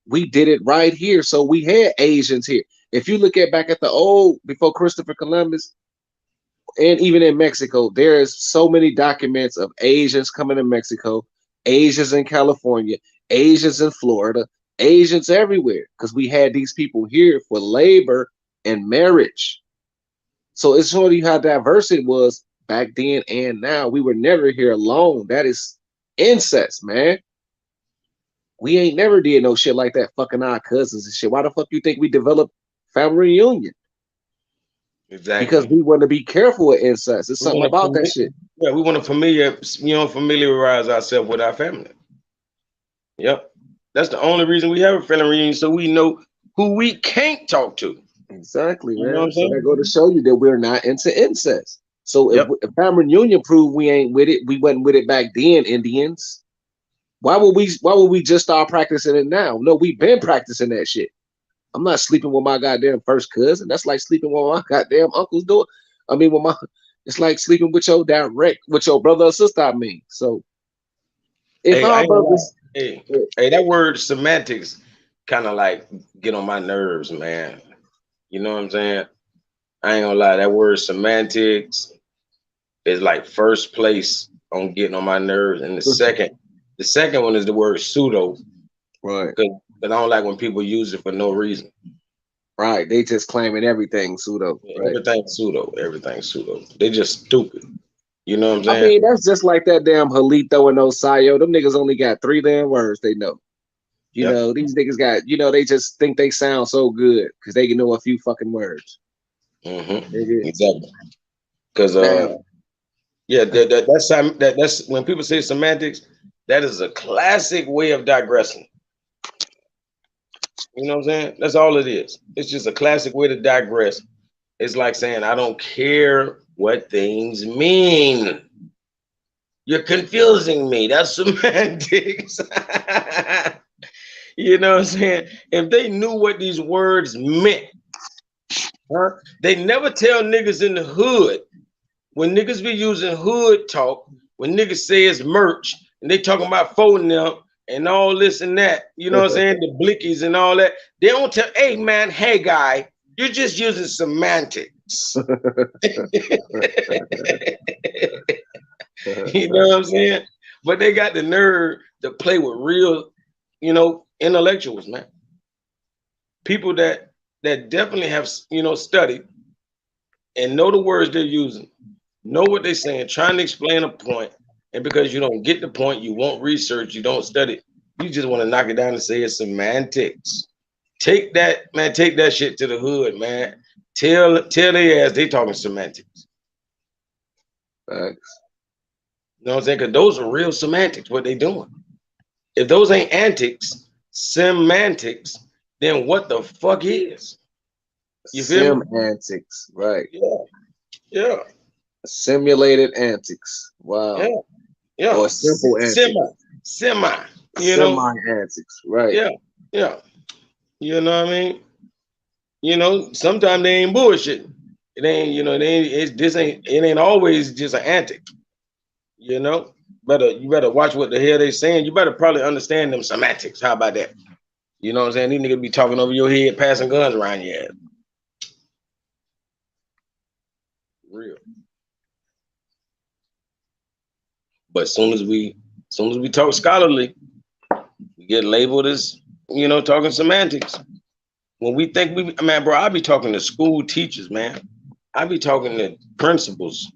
We did it right here. So we had Asians here. If you look at back at the old before Christopher Columbus, and even in Mexico, there's so many documents of Asians coming to Mexico, Asians in California, Asians in Florida, Asians everywhere, because we had these people here for labor and marriage. So it's showing you how diverse it was back then and now. We were never here alone. That is incest, man. We ain't never did no shit like that, fucking our cousins and shit. Why the fuck you think we developed family reunion? Because Exactly. we want to be careful with incest. It's We something want about that to, shit. yeah, we want to familiarize ourselves with our family. Yep. That's the only reason we have a family reunion, so we know who we can't talk to. Exactly, You know what man. I'm So that saying? go to show you that we're not into incest. So Yep. if family reunion proved we ain't with it, we wasn't with it back then, Indians. Why would we just start practicing it now? No, we've been practicing that shit. I'm not sleeping with my goddamn first cousin. That's like sleeping with my goddamn uncle's door. I mean with my it's like sleeping with your brother or sister, I mean. So if Hey, I our ain't gonna lie. brothers Hey, hey, that word semantics kind of like get on my nerves, man. You know what I'm saying? I ain't gonna lie. That word semantics is like first place on getting on my nerves, and the second one is the word pseudo, right, because I don't like when people use it for no reason. right, they just claiming everything pseudo, Yeah, right? everything's pseudo. They just stupid. You know what I'm I saying? mean, that's just like that damn Halito and Osayo. Them niggas only got three damn words they know. Yep. These niggas got, they just think they sound so good because they can know a few fucking words. Nigga. Exactly. Because Now, yeah, that's when people say semantics, that is a classic way of digressing. You know what I'm saying? That's all it is. It's just a classic way to digress. It's like saying, I don't care what things mean. You're confusing me. That's semantics. You know what I'm saying? If they knew what these words meant, huh? They never tell niggas in the hood. When niggas be using hood talk, when niggas say it's merch, and they talking about phone them and all this and that, you know what I'm saying? The blickies and all that. They don't tell, hey man, hey guy, you're just using semantics. You know what I'm saying? But they got the nerve to play with real, intellectuals, man. People that definitely have, studied and know the words they're using, know what they're saying, trying to explain a point, and because you don't get the point, you won't research, you don't study, you just want to knock it down and say it's semantics. Take that, man, take that shit to the hood, man. Tell their ass they talking semantics. facts. You know what I'm saying? Because those are real semantics, what they doing. If those ain't antics, semantics, then what the fuck is? You feel me? Sim antics, right? Yeah, yeah, Simulated antics. yeah, Wow. yeah. Or simple antics. Semi, you know? Semi antics, right? Yeah, yeah. You know what I mean? Sometimes they ain't bullshit. It ain't, it ain't always just an antic, you know? You better watch what the hell they saying. You better probably understand them semantics. How about that? You know what I'm saying? These niggas be talking over your head, passing guns around your head. Real. But as soon as we talk scholarly, we get labeled as, talking semantics. When we think man, bro, I be talking to school teachers, man. I be talking to principals.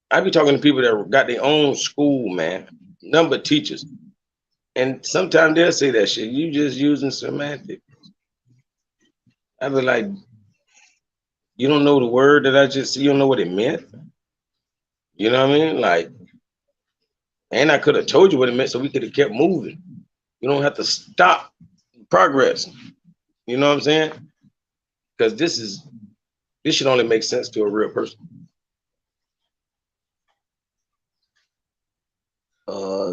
I be talking to people that got their own school, man. Number teachers. And sometimes they'll say that shit. You just using semantics. I be like, you don't know the word that I just, you don't know what it meant. You know what I mean? Like, and I could have told you what it meant so we could have kept moving. You don't have to stop progress. You know what I'm saying? Because this should only make sense to a real person.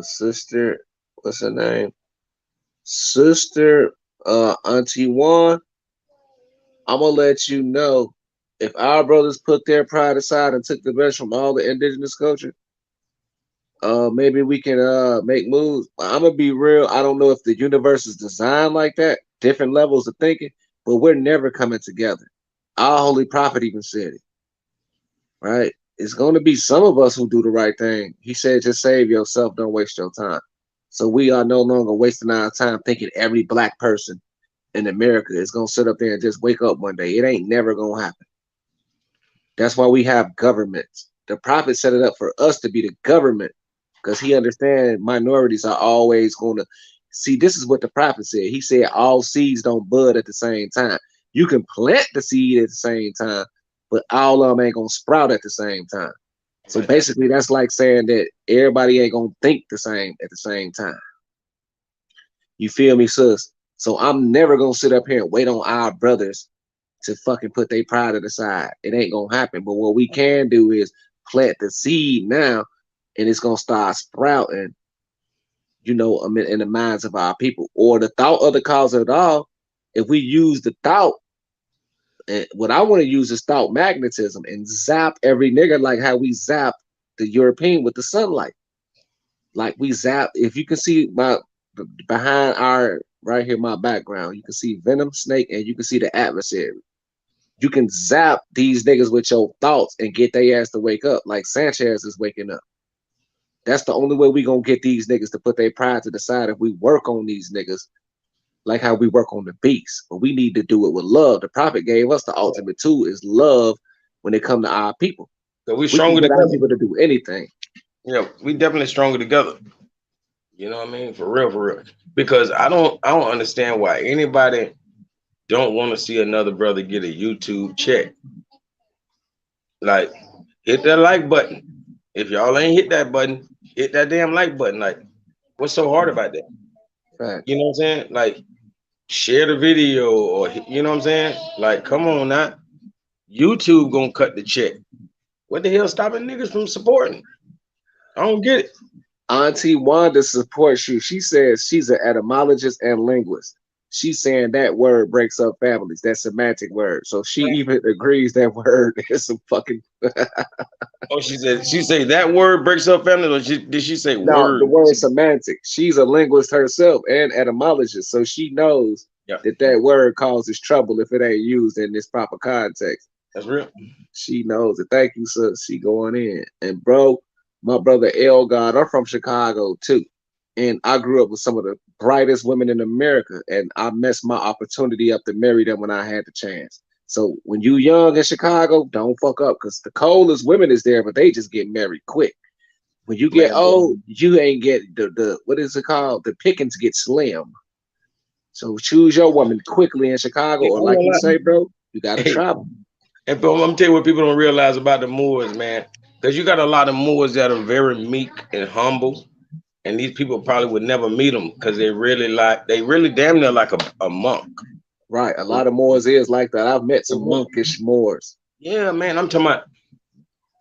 Sister, what's her name? Sister, Auntie Juan, I'm gonna let you know if our brothers put their pride aside and took the best from all the indigenous culture, maybe we can make moves. I'm gonna be real. I don't know if the universe is designed like that, different levels of thinking, but we're never coming together. Our holy prophet even said it, right? It's gonna be some of us who do the right thing. He said, just save yourself, don't waste your time. So we are no longer wasting our time thinking every black person in America is gonna sit up there and just wake up one day. It ain't never gonna happen. That's why we have governments. The prophet set it up for us to be the government because he understands minorities are always going to see. This is what the prophet said. He said all seeds don't bud at the same time. You can plant the seed at the same time, but all of them ain't gonna sprout at the same time. So basically, that's like saying that everybody ain't gonna think the same at the same time. You feel me, sis? So I'm never gonna sit up here and wait on our brothers to fucking put their pride to the side. It ain't gonna happen. But what we can do is plant the seed now, and it's gonna start sprouting, in the minds of our people. Or the thought of the cause of it all, if we use the thought, and what I want to use is thought magnetism and zap every nigga like how we zap the European with the sunlight. Like we zap, if you can see my behind our right here, my background, you can see Venom Snake and you can see the adversary. You can zap these niggas with your thoughts and get their ass to wake up like Sanchez is waking up. That's the only way we gonna get these niggas to put their pride to the side if we work on these niggas like how we work on the beast. But we need to do it with love. The prophet gave us the ultimate tool is love when it come to our people. So we We can stronger get our together. people to do anything. Yeah, we definitely stronger together. You know what I mean? For real, for real. Because I don't understand why anybody don't want to see another brother get a YouTube check. Like, hit that like button. If y'all ain't hit that button, hit that damn like button. Like, what's so hard about that? Right. You know what I'm saying? Like, share the video or you know what I'm saying? Like, come on now. YouTube gonna cut the check. What the hell stopping niggas from supporting? I don't get it. Auntie Wanda supports you. She says she's an etymologist and linguist. She's saying that word breaks up families. That semantic word. So she even agrees that word is some fucking Oh, she said that word breaks up family, or did she say no, word? the word semantic. She's a linguist herself and etymologist, so she knows Yeah, that that word causes trouble if it ain't used in this proper context. that's real. She knows it. Thank you, sis. She going in. And bro, my brother L God, I'm from Chicago too. And I grew up with some of the brightest women in America. And I messed my opportunity up to marry them when I had the chance. So when you young in Chicago, don't fuck up because the coldest women is there, but they just get married quick. When you get Man, old, you ain't get the what is it called? The pickings get slim. So choose your woman quickly in Chicago, hey, or like you say, bro, you gotta hey, travel. and bro, I'm gonna tell you what people don't realize about the Moors, man. Because you got a lot of Moors that are very meek and humble, and these people probably would never meet them because they really damn near like a monk. Right. A lot of Moors is like that. I've met some Mhm. monkish Moors. Yeah, man, I'm talking about,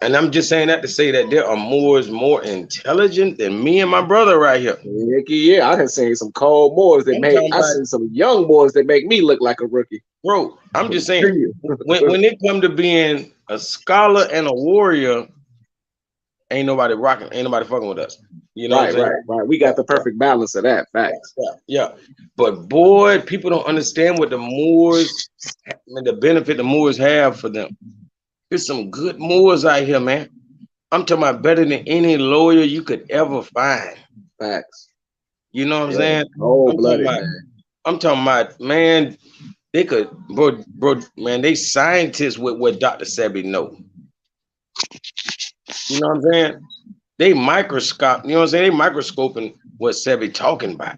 and I'm just saying that to say that there are Moors more intelligent than me and my brother right here. Heck yeah, I have seen some cold Moors that I'm make talking I about, seen some young Moors that make me look like a rookie. bro. I'm just saying, Damn. when it come to being a scholar and a warrior, ain't nobody fucking with us. You know what I'm Right, saying? right, right. We Yeah, got the yeah, perfect balance of that. yeah, Facts. yeah, yeah. But boy, people don't understand what the Moors and the benefit the Moors have for them. There's some good Moors out here, man. I'm talking about better than any lawyer you could ever find. Facts. You know what I'm Yeah. saying? Cold I'm talking blooded, about, man. I'm talking about, man, they could, bro, man, they scientists with what Dr. Sebi know. You know what I'm saying? They microscope, you know what I'm saying? They microscoping what Sebi talking about.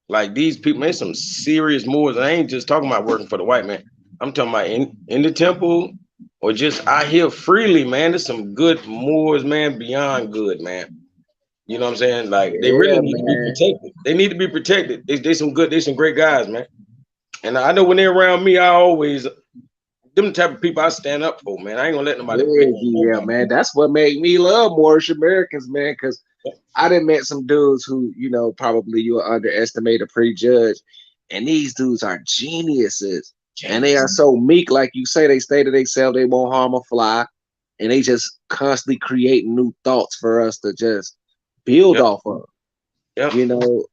Like these people, man, some serious Moors. I ain't just talking about working for the white man. I'm talking about in the temple or just out here freely, man. There's some good Moors, man, beyond good, man. You know what I'm saying? Like they really Yeah, need to be man. protected. They need to be protected. They some good, they some great guys, man. And I know when they're around me, I always them type of people I stand up for, man. I ain't gonna let nobody pick Yeah, on yeah, nobody. man. That's what made me love Moorish Americans, man. Because I done met some dudes who, probably you will underestimate or prejudge, and these dudes are geniuses, and they are Genius. so meek, like you say. They stay to themselves. They won't harm a fly, and they just constantly creating new thoughts for us to just build Yep, off of. yep.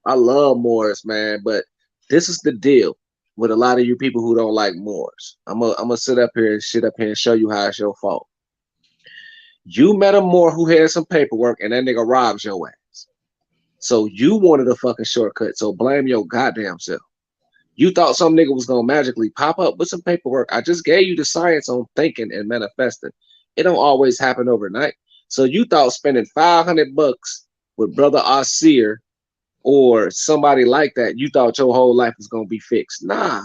I love Moors, man, but this is the deal with a lot of you people who don't like Moors. I'm gonna sit up here and show you how it's your fault. You met a Moor who had some paperwork, and that nigga robs your ass. So you wanted a fucking shortcut. So blame your goddamn self. You thought some nigga was gonna magically pop up with some paperwork. I just gave you the science on thinking and manifesting. It don't always happen overnight. So you thought spending $500 with brother Asir or somebody like that, you thought your whole life was gonna be fixed. Nah.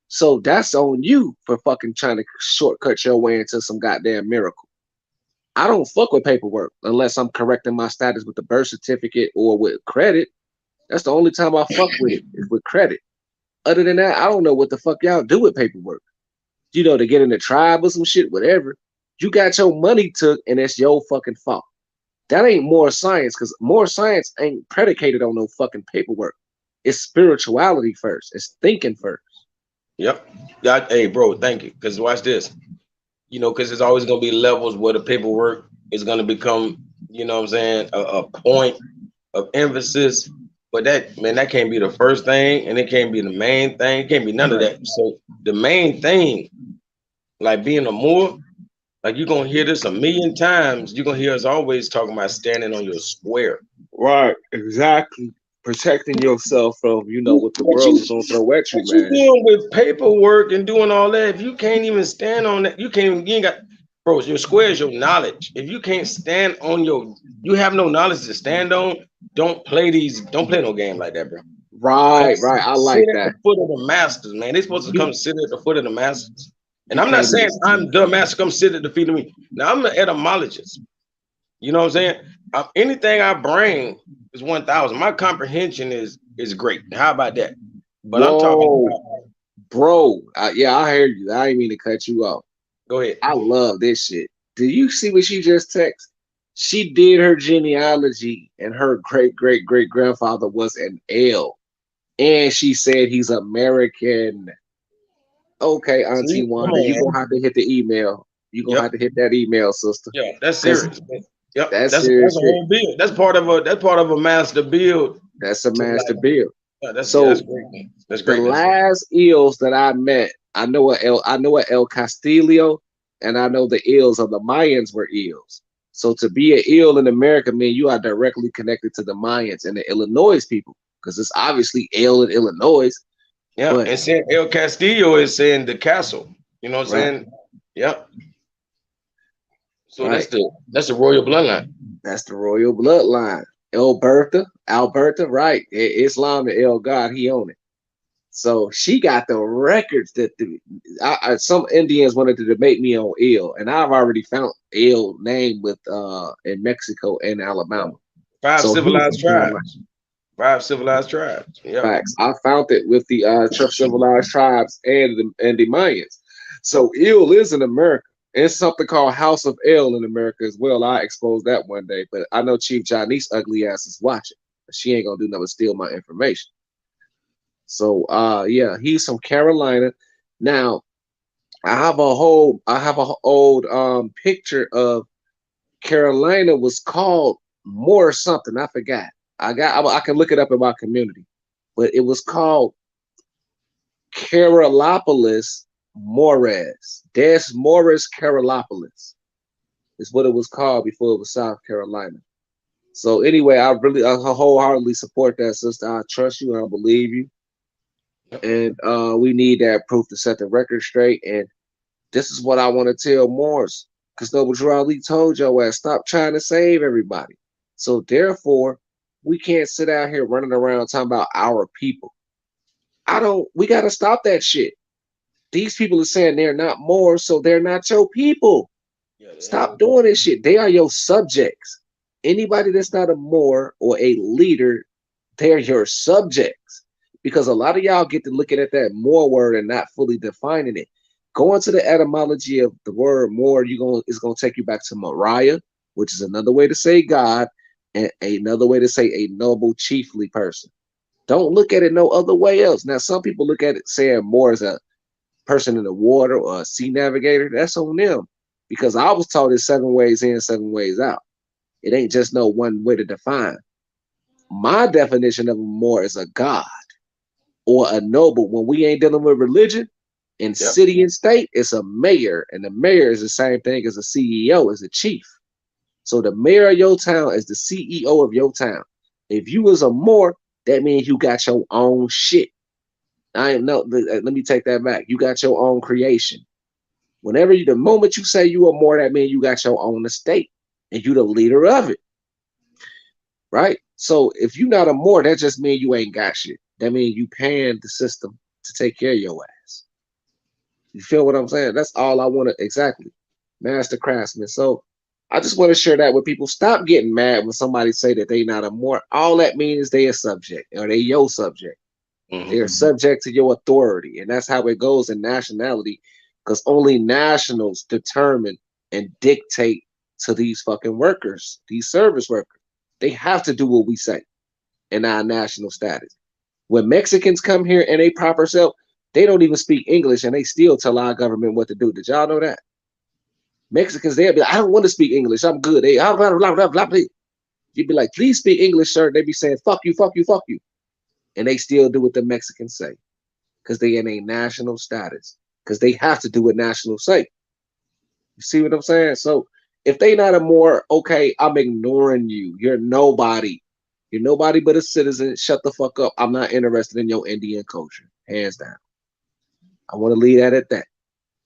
So that's on you for fucking trying to shortcut your way into some goddamn miracle. I don't fuck with paperwork unless I'm correcting my status with the birth certificate or with credit. That's the only time I fuck with it is with credit. Other than that, I don't know what the fuck y'all do with paperwork. To get in the tribe or some shit, whatever. You got your money took and it's your fucking fault. That ain't more science, because more science ain't predicated on no fucking paperwork. It's spirituality first. It's thinking first. Yep. Yeah, hey, bro, thank you. Because watch this. Because there's always gonna be levels where the paperwork is gonna become, you know what I'm saying, a point of emphasis. But that man, that can't be the first thing, and it can't be the main thing. It can't be none of Right. that. So the main thing, like being a Moor, like you're gonna hear this a million times. You're gonna hear us always talking about standing on your square. Right, exactly. Protecting yourself from, what the But world you is gonna throw at you, What you man. doing with paperwork and doing all that? If you can't even stand on that, you ain't got, bro. Your square is your knowledge. If you can't stand on you have no knowledge to stand on. Don't play no game like that, bro. Come Right, right. I sit like at the that. foot of the masters, man. They supposed to You come sit at the foot of the masters. And you I'm not can't be saying I'm the master. Come sit at the feet of me. Now I'm an etymologist. You know what I'm saying? Anything I bring is 1,000. My comprehension is great. How about that? But I'm talking whoa, about. bro. Yeah, I heard you. I didn't mean to cut you off. Go ahead. I love this shit. Did you see what she just text? She did her genealogy, and her great great great grandfather was an L, and she said he's American. Okay, Auntie See, come Wanda, on, you gonna man. have to hit the email. You gonna have Yep. to hit that email, sister, Yeah, that's because serious. Man. Yep. that's That's serious a shit. whole build. That's part of a master build That's a to master like. build. That's So great. Man. That's the greatness. last eels that I met, I know a El Castillo, and I know the eels of the Mayans were eels. So to be an eel in America, man, you are directly connected to the Mayans and the Illinois people, because it's obviously eel in Illinois. Yeah, But and saying El Castillo is saying the castle. You know what I'm right, saying? Yep. So right, that's the royal bloodline. that's the royal bloodline. Alberta, right? Islam and El God, he owned it. So she got the records that some Indians wanted to debate me on ill, and I've already found ill name with in Mexico and Yeah. Alabama. Five So he's civilized from Carolina. tribes. Five civilized tribes. Yep. Facts. I found it with the civilized tribes and the Mayans. So ill is in America. It's something called House of El in America as well. I expose that one day, but I know Chief Johnny's ugly ass is watching. She ain't gonna do nothing but steal my information. So yeah, he's from Carolina. Now I have a old picture of Carolina was called more something. I forgot. I can look it up in my community, but it was called Carolopolis Mores. Des Morris Carolopolis is what it was called before it was South Carolina. So anyway, I wholeheartedly support that, sister. I trust you and I believe you. And we need that proof to set the record straight. And this is what I want to tell Morris. Because Noble Drew Ali told your ass, stop trying to save everybody. So therefore, we can't sit out here running around talking about our people. We got to stop that shit. These people are saying they're not more, so they're not your people. Yeah, Stop doing this shit. They are your subjects. Anybody that's not a more or a leader, they're your subjects. Because a lot of y'all get to looking at that more word and not fully defining it. Going to the etymology of the word more, it's gonna take you back to Mariah, which is another way to say God, and another way to say a noble chiefly person. Don't look at it no other way else. Now, some people look at it saying more as a person in the water or a sea navigator. That's on them. Because I was taught it's 7 ways in, 7 ways out. It ain't just no one way to define. My definition of a more is a god or a noble. When we ain't dealing with religion in city and state, it's a mayor. And the mayor is the same thing as a CEO, as a chief. So the mayor of your town is the CEO of your town. If you was a more, that means you got your own shit. Let me take that back. You got your own creation. The moment you say you are more, that means you got your own estate and you the leader of it. Right? So if you not a more, that just means you ain't got shit. That means you paying the system to take care of your ass. You feel what I'm saying? That's all I want to exactly. Master craftsman. So I just want to share that with people. Stop getting mad when somebody say that they not a more. All that means is they a subject or they your subject. They are subject to your authority. And that's how it goes in nationality. Because only nationals determine and dictate to these fucking workers, these service workers. They have to do what we say in our national status. When Mexicans come here and they proper self, they don't even speak English and they still tell our government what to do. Did y'all know that? Mexicans, they'll be like, I don't want to speak English. I'm good. Blah, blah, blah, blah, blah. You'd be like, please speak English, sir. They be saying, fuck you, fuck you, fuck you. And they still do what the Mexicans say because they in a national status because they have to do what nationals say. You see what I'm saying? So if they not a more, okay, I'm ignoring you. You're nobody. You're nobody but a citizen. Shut the fuck up. I'm not interested in your Indian culture. Hands down. I want to leave that at that.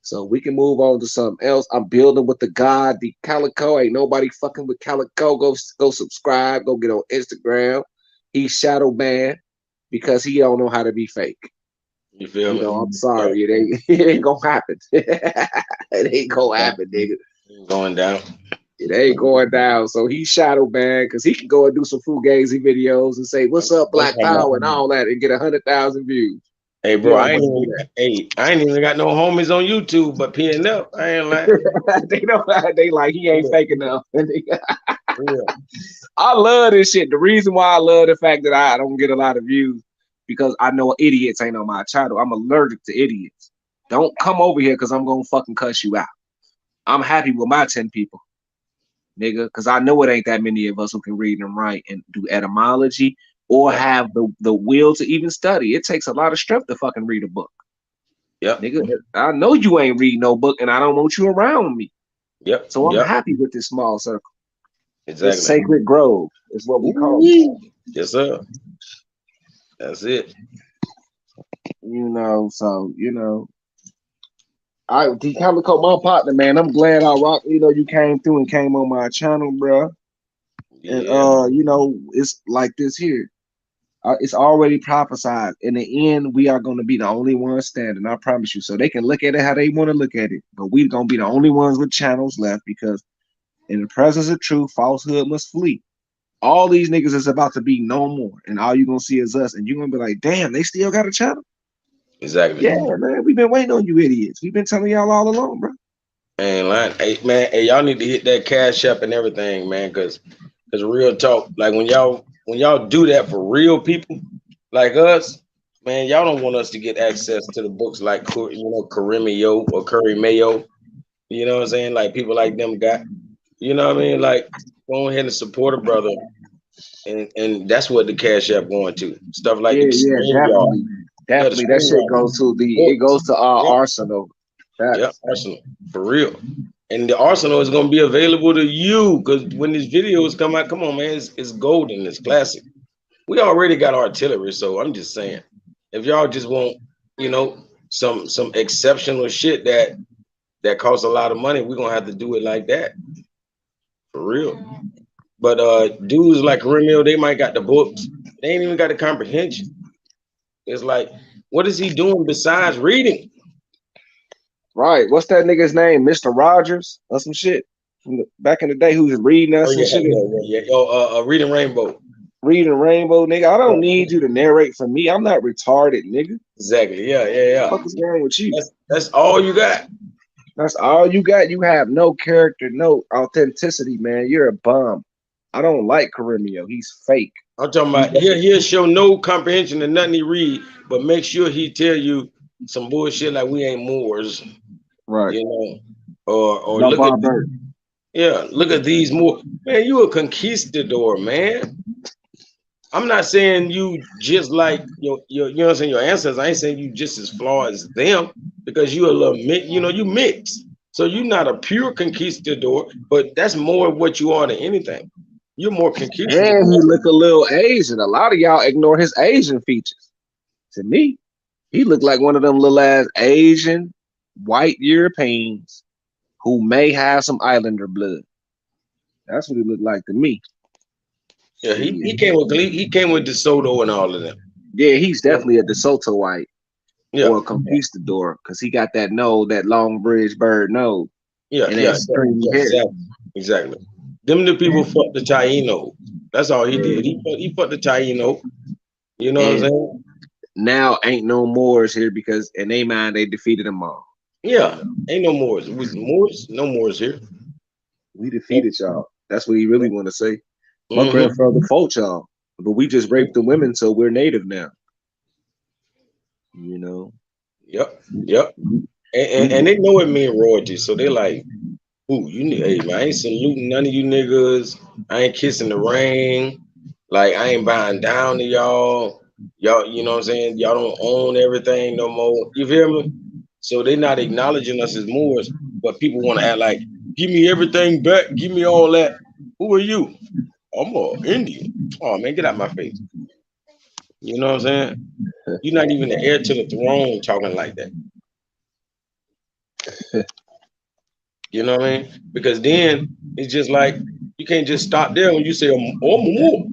So we can move on to something else. I'm building with the God, the Calico. Ain't nobody fucking with Calico. Go subscribe. Go get on Instagram. He's shadow banned because he don't know how to be fake. You feel me? I'm sorry. It ain't gonna happen. It ain't gonna happen, nigga. Going down. It ain't going down. So he's shadow banned because he can go and do some fugazi videos and say, what's up, Black Power, and all that, and get 100,000 views. Hey, bro, I ain't even got no homies on YouTube, but PNF, I ain't like. they like he ain't fake enough. I love this shit. The reason why I love the fact that I don't get a lot of views because I know idiots ain't on my channel. I'm allergic to idiots. Don't come over here because I'm gonna fucking cuss you out. I'm happy with my 10 people, nigga, because I know it ain't that many of us who can read and write and do etymology or have the will to even study. It takes a lot of strength to fucking read a book. Yep. Nigga, I know you ain't reading no book and I don't want you around me. Yep. So I'm happy with this small circle. Exactly. This sacred grove is what we call it. Yes, sir. That's it. D Calico, my partner, man. I'm glad you came through and came on my channel, bro. Yeah. And it's like this here. It's already prophesied. In the end, we are going to be the only ones standing. I promise you. So they can look at it how they want to look at it, but we're going to be the only ones with channels left because in the presence of truth, falsehood must flee. All these niggas is about to be no more, and all you're gonna see is us, and you're gonna be like, damn, they still got a channel. Exactly. Yeah, man, we've been waiting on you idiots. We've been telling y'all all along, bro. Ain't lying. Hey, man, y'all need to hit that cash up and everything, man, because real talk, like when y'all do that for real people like us, man, y'all don't want us to get access to the books like Caremio or Curry Mayo. You know what I'm saying? Like people like them got. You know what I mean? Like, go ahead and support a brother, and that's what the Cash App going to. Stuff like Yeah, the yeah, Stream Yard. definitely, Yeah, the definitely. That Stream shit Yard. goes to it Books. goes to our Yeah, arsenal. yeah, Facts. Arsenal. For real. And the Arsenal is gonna be available to you because when these videos come out, come on, man, it's golden, it's classic. We already got artillery, so I'm just saying, if y'all just want, you know, some exceptional shit that costs a lot of money, we're gonna have to do it like that. For real. But dudes like Remio, they might got the books. They ain't even got the comprehension. It's like, what is he doing besides reading? Right. What's that nigga's name? Mr. Rogers or some shit from back in the day who was reading Oh us and yeah, shit. yeah, yeah. Oh, reading Rainbow. Reading Rainbow, nigga. I don't Yeah, need you to narrate for me. I'm not retarded, nigga. exactly. Yeah, yeah, yeah. What is wrong with you? That's all you got. That's all you got. You have no character, no authenticity, man. You're a bum. I don't like Carimio. He's fake. I'm talking He's about he'll show no comprehension in nothing he read, but make sure he tell you some bullshit like we ain't Moors, right. you know, or No look at Barbert. yeah, look at these Moors. Man, you a conquistador, man. I'm not saying you just like your you know what I'm saying, your ancestors. I ain't saying you just as flawed as them because you a little mix, you know, you mix. So you're not a pure conquistador, but that's more of what you are than anything. You're more conquistador. And he look a little Asian. A lot of y'all ignore his Asian features. To me, he looked like one of them little ass Asian white Europeans who may have some Islander blood. That's what he looked like to me. Yeah, Shit. he came with DeSoto and all of them. Yeah, he's Yeah, definitely a DeSoto white yeah, or a conquistador because he got that nose, that long bridge bird nose, yeah, and that yeah, stringy yeah, hair. exactly, exactly. Them the people fucked the Taino. That's all he did. He fucked the Taino. You know what I'm And saying? now ain't no Moors here because in their mind they defeated them all. Yeah, ain't no Moors. We Moors, no Moors here. We defeated y'all. That's what he really want to say. My Mm-hmm. grandfather fought y'all, but we just raped the women, so we're native now. You know, Yep, yep. And we they know it mean royalty, so they like, ooh, hey man, I ain't saluting none of you niggas. I ain't kissing the ring. Like I ain't buying down to y'all. Y'all, you know what I'm saying? Y'all don't own everything no more. You feel me? So they not acknowledging us as Moors, but people want to act like, give me everything back, give me all that. Who are you? I'm a Indian. Oh man, get out my face. You know what I'm saying? You're not even the heir to the throne talking like that. You know what I mean? Because then it's just like you can't just stop there when you say, "Oh, I'm Moor.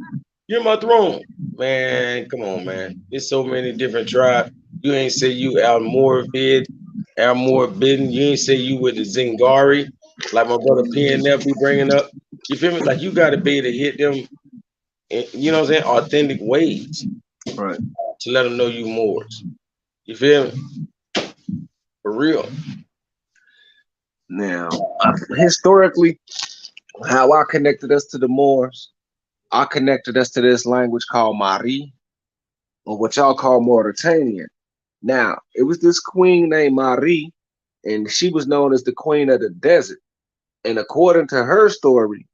You're my throne." Man, come on, man. There's so many different tribes. You ain't say you Almoravid, Almoravidin. You ain't say you with the Zingari, like my brother PNF be bringing up. You feel me? Like you got to be able to hit them, you know what I'm saying, authentic ways right to let them know you Moors. You feel me? For real. now. Historically, how I connected us to the Moors, I connected us to this language called Mari, or what y'all call Mauritanian. Now, it was this queen named Mari, and she was known as the queen of the desert. And according to her story,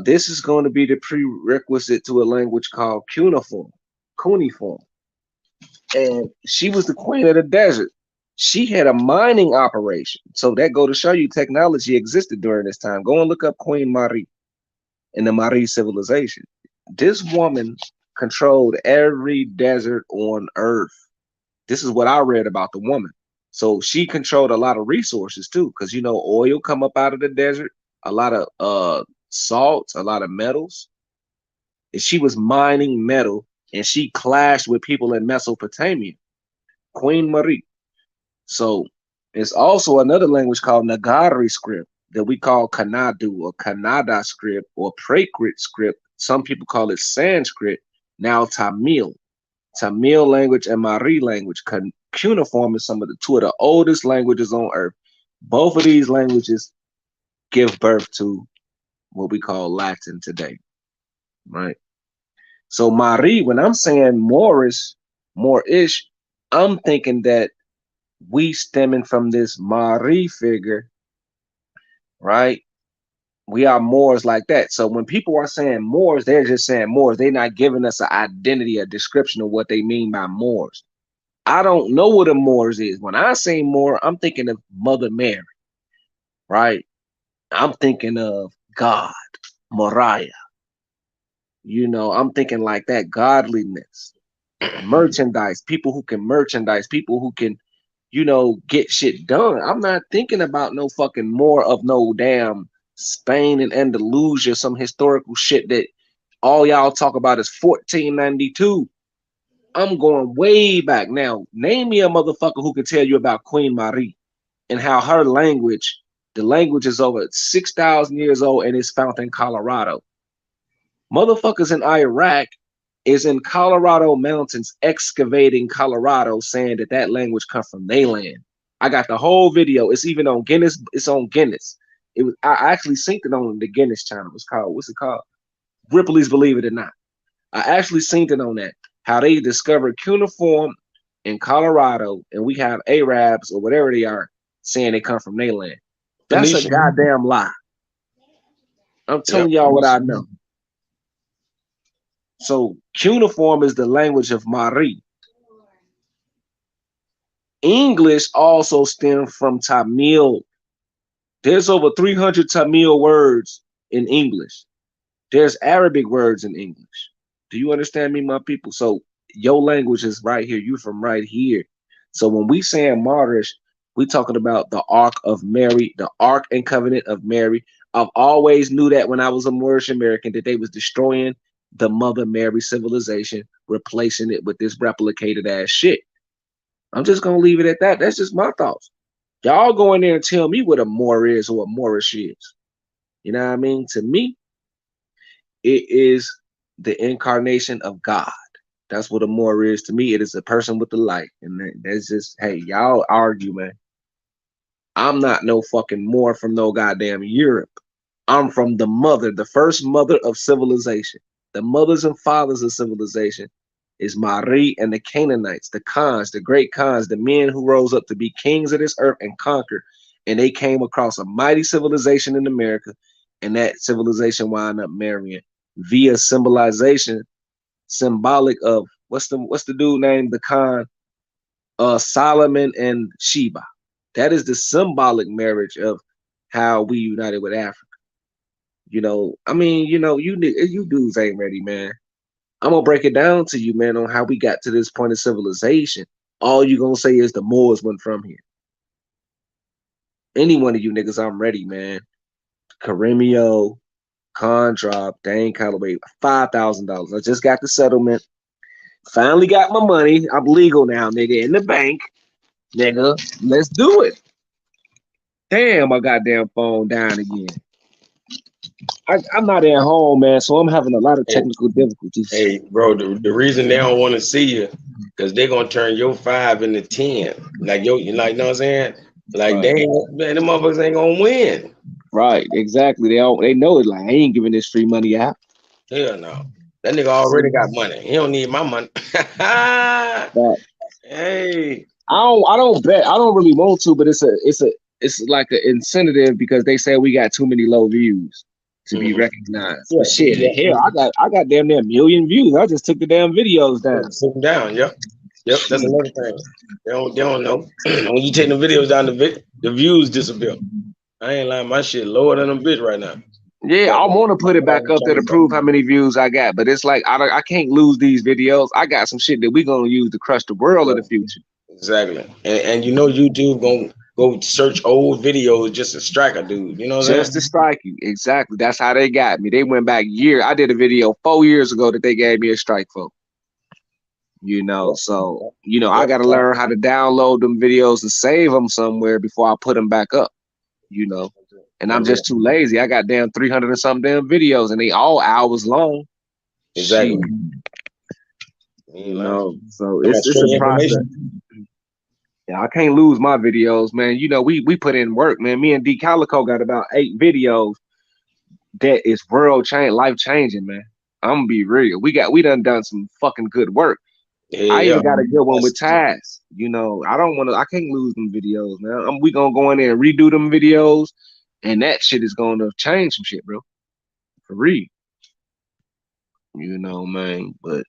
this is going to be the prerequisite to a language called cuneiform. And she was the queen of the desert. She had a mining operation. So that go to show you technology existed during this time. Go and look up Queen Marie in the Marie civilization. This woman controlled every desert on earth. This is what I read about the woman. So she controlled a lot of resources too, because you know oil come up out of the desert, a lot of salts, a lot of metals. And she was mining metal, and she clashed with people in Mesopotamia. Queen Marie. So it's also another language called Nagari script that we call Kannadu or Kannada script or Prakrit script. Some people call it Sanskrit. Now Tamil. Tamil language and Mari language. Cuneiform is some of the two of the oldest languages on earth. Both of these languages give birth to what we call Latin today, right? So Mari, when I'm saying Moorish, I'm thinking that we stemming from this Mari figure, right? We are Moors like that. So when people are saying Moors, they're just saying Moors. They're not giving us an identity, a description of what they mean by Moors. I don't know what a Moors is. When I say Moor, I'm thinking of Mother Mary, right? I'm thinking of God, Moriah. I'm thinking like that, godliness, merchandise, people who can merchandise, people who can, get shit done. I'm not thinking about no fucking more of no damn Spain and Andalusia, some historical shit that all y'all talk about is 1492. I'm going way back. Now, name me a motherfucker who can tell you about Queen Marie and how her language, the language is over 6,000 years old and it's found in Colorado. Motherfuckers in Iraq is in Colorado mountains excavating Colorado, saying that language comes from their land. I got the whole video. It's even on Guinness. It's on Guinness. I actually synced it on the Guinness channel. It's called, what's it called? Ripley's Believe It or Not. I actually synced it on that. How they discovered cuneiform in Colorado, and we have Arabs or whatever they are saying they come from their land. That's a Phoenician. goddamn lie. I'm Yep. telling y'all what I know. So cuneiform is the language of Mari. English also stems from Tamil. There's over 300 Tamil words in English. There's Arabic words in English. Do you understand me, my people? So your language is right here. You from right here. So when we saying martyrs, we talking about the Ark of Mary, the Ark and Covenant of Mary. I've always knew that when I was a Moorish American that they was destroying the Mother Mary civilization, replacing it with this replicated ass shit. I'm just gonna leave it at that. That's just my thoughts. Y'all go in there and tell me what a Moor is or what Moorish is. You know what I mean? To me, it is the incarnation of God. That's what a Moor is to me. It is a person with the light. And that's just, hey, y'all argue, man. I'm not no fucking Moor from no goddamn Europe. I'm from the first mother of civilization. The mothers and fathers of civilization is Mari and the Canaanites, the Khans, the great Khans, the men who rose up to be kings of this earth and conquer. And they came across a mighty civilization in America, and that civilization wound up marrying via symbolization, symbolic of what's the dude named the Khan? Solomon and Sheba. That is the symbolic marriage of how we united with Africa. I mean, you dudes ain't ready, man. I'm gonna break it down to you, man, on how we got to this point of civilization. All you gonna say is the Moors went from here. Any one of you niggas, I'm ready, man. Caremio, Con drop, Dane Calloway, $5,000. I just got the settlement. Finally got my money. I'm legal now, nigga, in the bank. Nigga, let's do it. Damn, my goddamn phone down again. I'm not at home, man, so I'm having a lot of Hey, technical difficulties. hey, bro, the reason they don't want to see you, because they're gonna turn your 5 into 10. Like you know what I'm saying? Like Right. man, them motherfuckers ain't gonna win. Right, exactly. They know it. Like I ain't giving this free money out. Hell no. That nigga already got money. He don't need my money. But Hey. I don't bet. I don't really want to, but it's like an incentive because they say we got too many low views to be Mhm. recognized. Yeah, But shit, yeah. hell, I got damn near 1,000,000 views. I just took the damn videos down. Sit them down. Yep. Yep. That's Shit. another thing. They don't know. When you take the videos down, the views disappear. I ain't lying. My shit lower than them bitch right now. Yeah, But I want to put it back up there to prove how many views I got, but it's like I can't lose these videos. I got some shit that we gonna use to crush the world in the future. exactly. And YouTube gonna go search old videos just to strike a dude. You know what I'm Just to strike you. Exactly. That's how they got me. They went back year. I did a video 4 years ago that they gave me a strike for. So I saying? got to learn how to download them videos and save them somewhere before I put them back up. And I'm just too lazy. I got damn 300 and some damn videos, and they all hours long. Exactly. So it's a process. Yeah, I can't lose my videos, man. We put in work, man. Me and D Calico got about 8 videos that is life changing, man. I'm gonna be real. We done some fucking good work. I even got a good one with Taz. I don't want to. I can't lose them videos, man. We gonna go in there and redo them videos, And that shit is going to change some shit, bro. For real. You know, man. But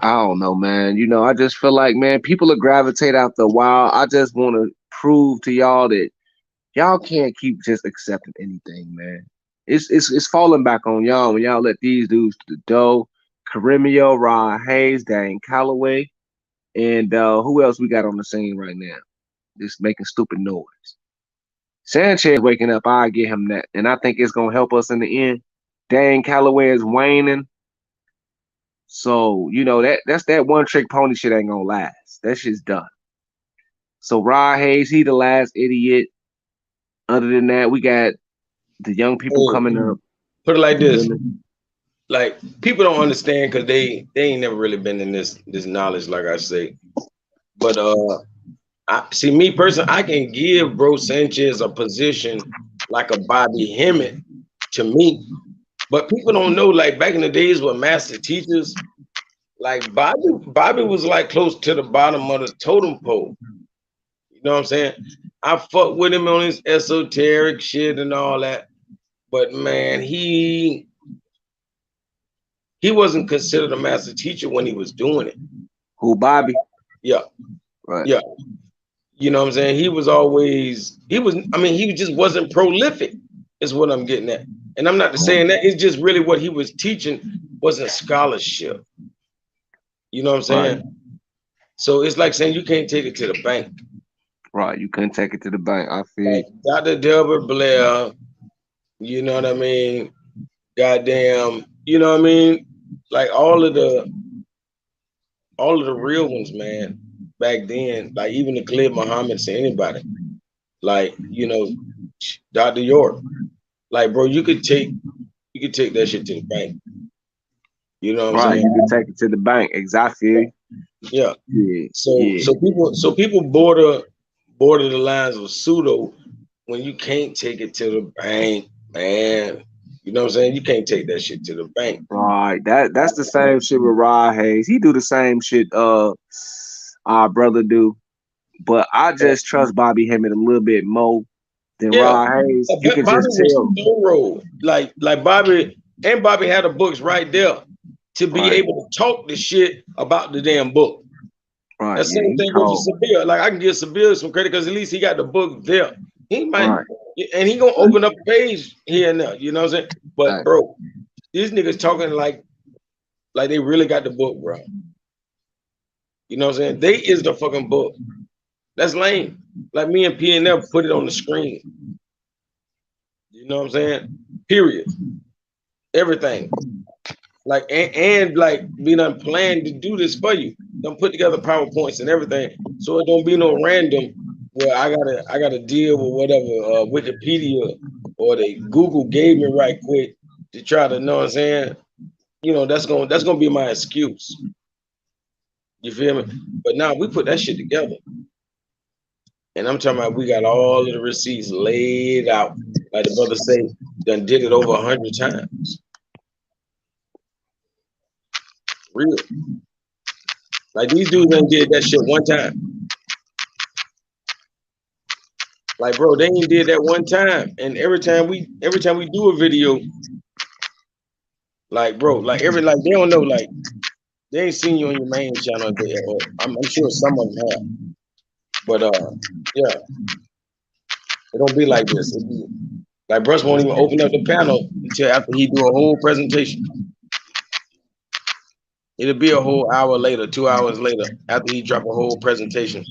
I don't know, man. You know, I just feel like, man, people will gravitate after a while. I just want to prove to y'all that y'all can't keep just accepting anything, man. It's falling back on y'all when y'all let these dudes to the dough. Caremio, Rod Hayes, Dane Calloway, and who else we got on the scene right now? Just making stupid noise. Sanchez waking up, I get him that, and I think it's gonna help us in the end. Dane Calloway is waning, so you know that's that one trick pony shit ain't gonna last. That shit's done. So Rod Hayes, he the last idiot. Other than that, we got the young people Hey, coming up. put it like You feel this. me? Like people don't understand because they ain't never really been in this knowledge, like I say. But I see me personally, I can give Bro Sanchez a position like a Bobby Hemmett to me. But people don't know, like back in the days with master teachers, like Bobby was like close to the bottom of the totem pole. You know what I'm saying? I fuck with him on his esoteric shit and all that. But man, he wasn't considered a master teacher when he was doing it. Who Bobby? Yeah, Right. yeah. You know what I'm saying? I mean, he just wasn't prolific, is what I'm getting at. And I'm not saying that, it's just really what he was teaching wasn't scholarship. You know what I'm Right. saying? So it's like saying you can't take it to the bank. Right. You couldn't take it to the bank. I feel Like you. Dr. Delbert Blair, you know what I mean? Goddamn, you know what I mean? Like all of the real ones, man, back then, like even the Khalid Muhammad to anybody, like, Dr. York, like, bro, you could take that shit to the bank. You know what I'm Right. saying? You could take it to the bank. Exactly. Yeah. Yeah. So Yeah. so people border the lines of pseudo when you can't take it to the bank, man. You know what I'm saying? You can't take that shit to the bank. Right. That's the same shit with Rod Hayes. He do the same shit our brother do. But I just trust Bobby Hemmett a little bit more than Yeah. Rod Hayes. You can Bobby just was tell. thorough. Like Bobby had the books right there to be Right. able to talk the shit about the damn book. Right. The Yeah, same he thing goes cold. for Sabir. Like I can give Sabir some credit because at least he got the book there. He might, Right. and he gonna open up a page here and there. You know what I'm saying? But Right. bro, these niggas talking like they really got the book, bro. You know what I'm saying? They is the fucking book. That's lame. Like me and P and F put it on the screen. You know what I'm saying? Period. Everything. Like and like we done planned to do this for you. Done put together PowerPoints and everything, so it don't be no random where I gotta deal with whatever Wikipedia or they Google gave me right quick to try to know what I'm saying. That's gonna be my excuse. You feel me? But now we put that shit together, and I'm talking about we got all of the receipts laid out, like the brother say, done did it over 100 times. Real. Like these dudes ain't did that shit one time. Like, bro, they ain't did that one time. And every time we do a video, like, bro, like they don't know, like they ain't seen you on your main channel. Or I'm sure some of them have. But yeah, it don't be like this. It be like Bruce won't even open up the panel until after he do a whole presentation. It'll be a whole hour later, 2 hours later, after he drop a whole presentation.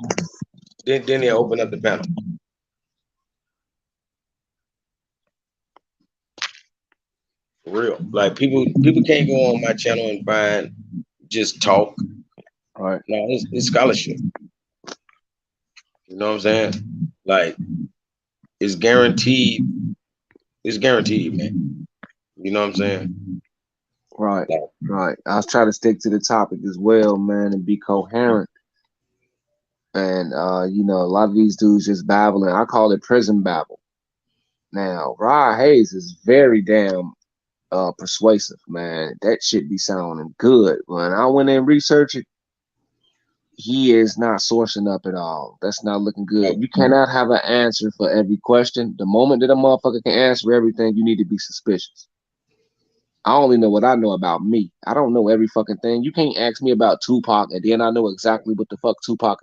Then he'll open up the panel. For real. Like people can't go on my channel and find just talk. Right. No, it's scholarship. You know what I'm saying? Like it's guaranteed. It's guaranteed, man. You know what I'm saying? Right. Like, Right. I was trying to stick to the topic as well, man, and be coherent. And you know, a lot of these dudes just babbling. I call it prison babble. Now, Rod Hayes is very damn persuasive, man. That shit be sounding good. When I went and researched it, he is not sourcing up at all. That's not looking good. Right. You cannot have an answer for every question. The moment that a motherfucker can answer everything, you need to be suspicious. I only know what I know about me. I don't know every fucking thing. You can't ask me about Tupac and then I know exactly what the fuck Tupac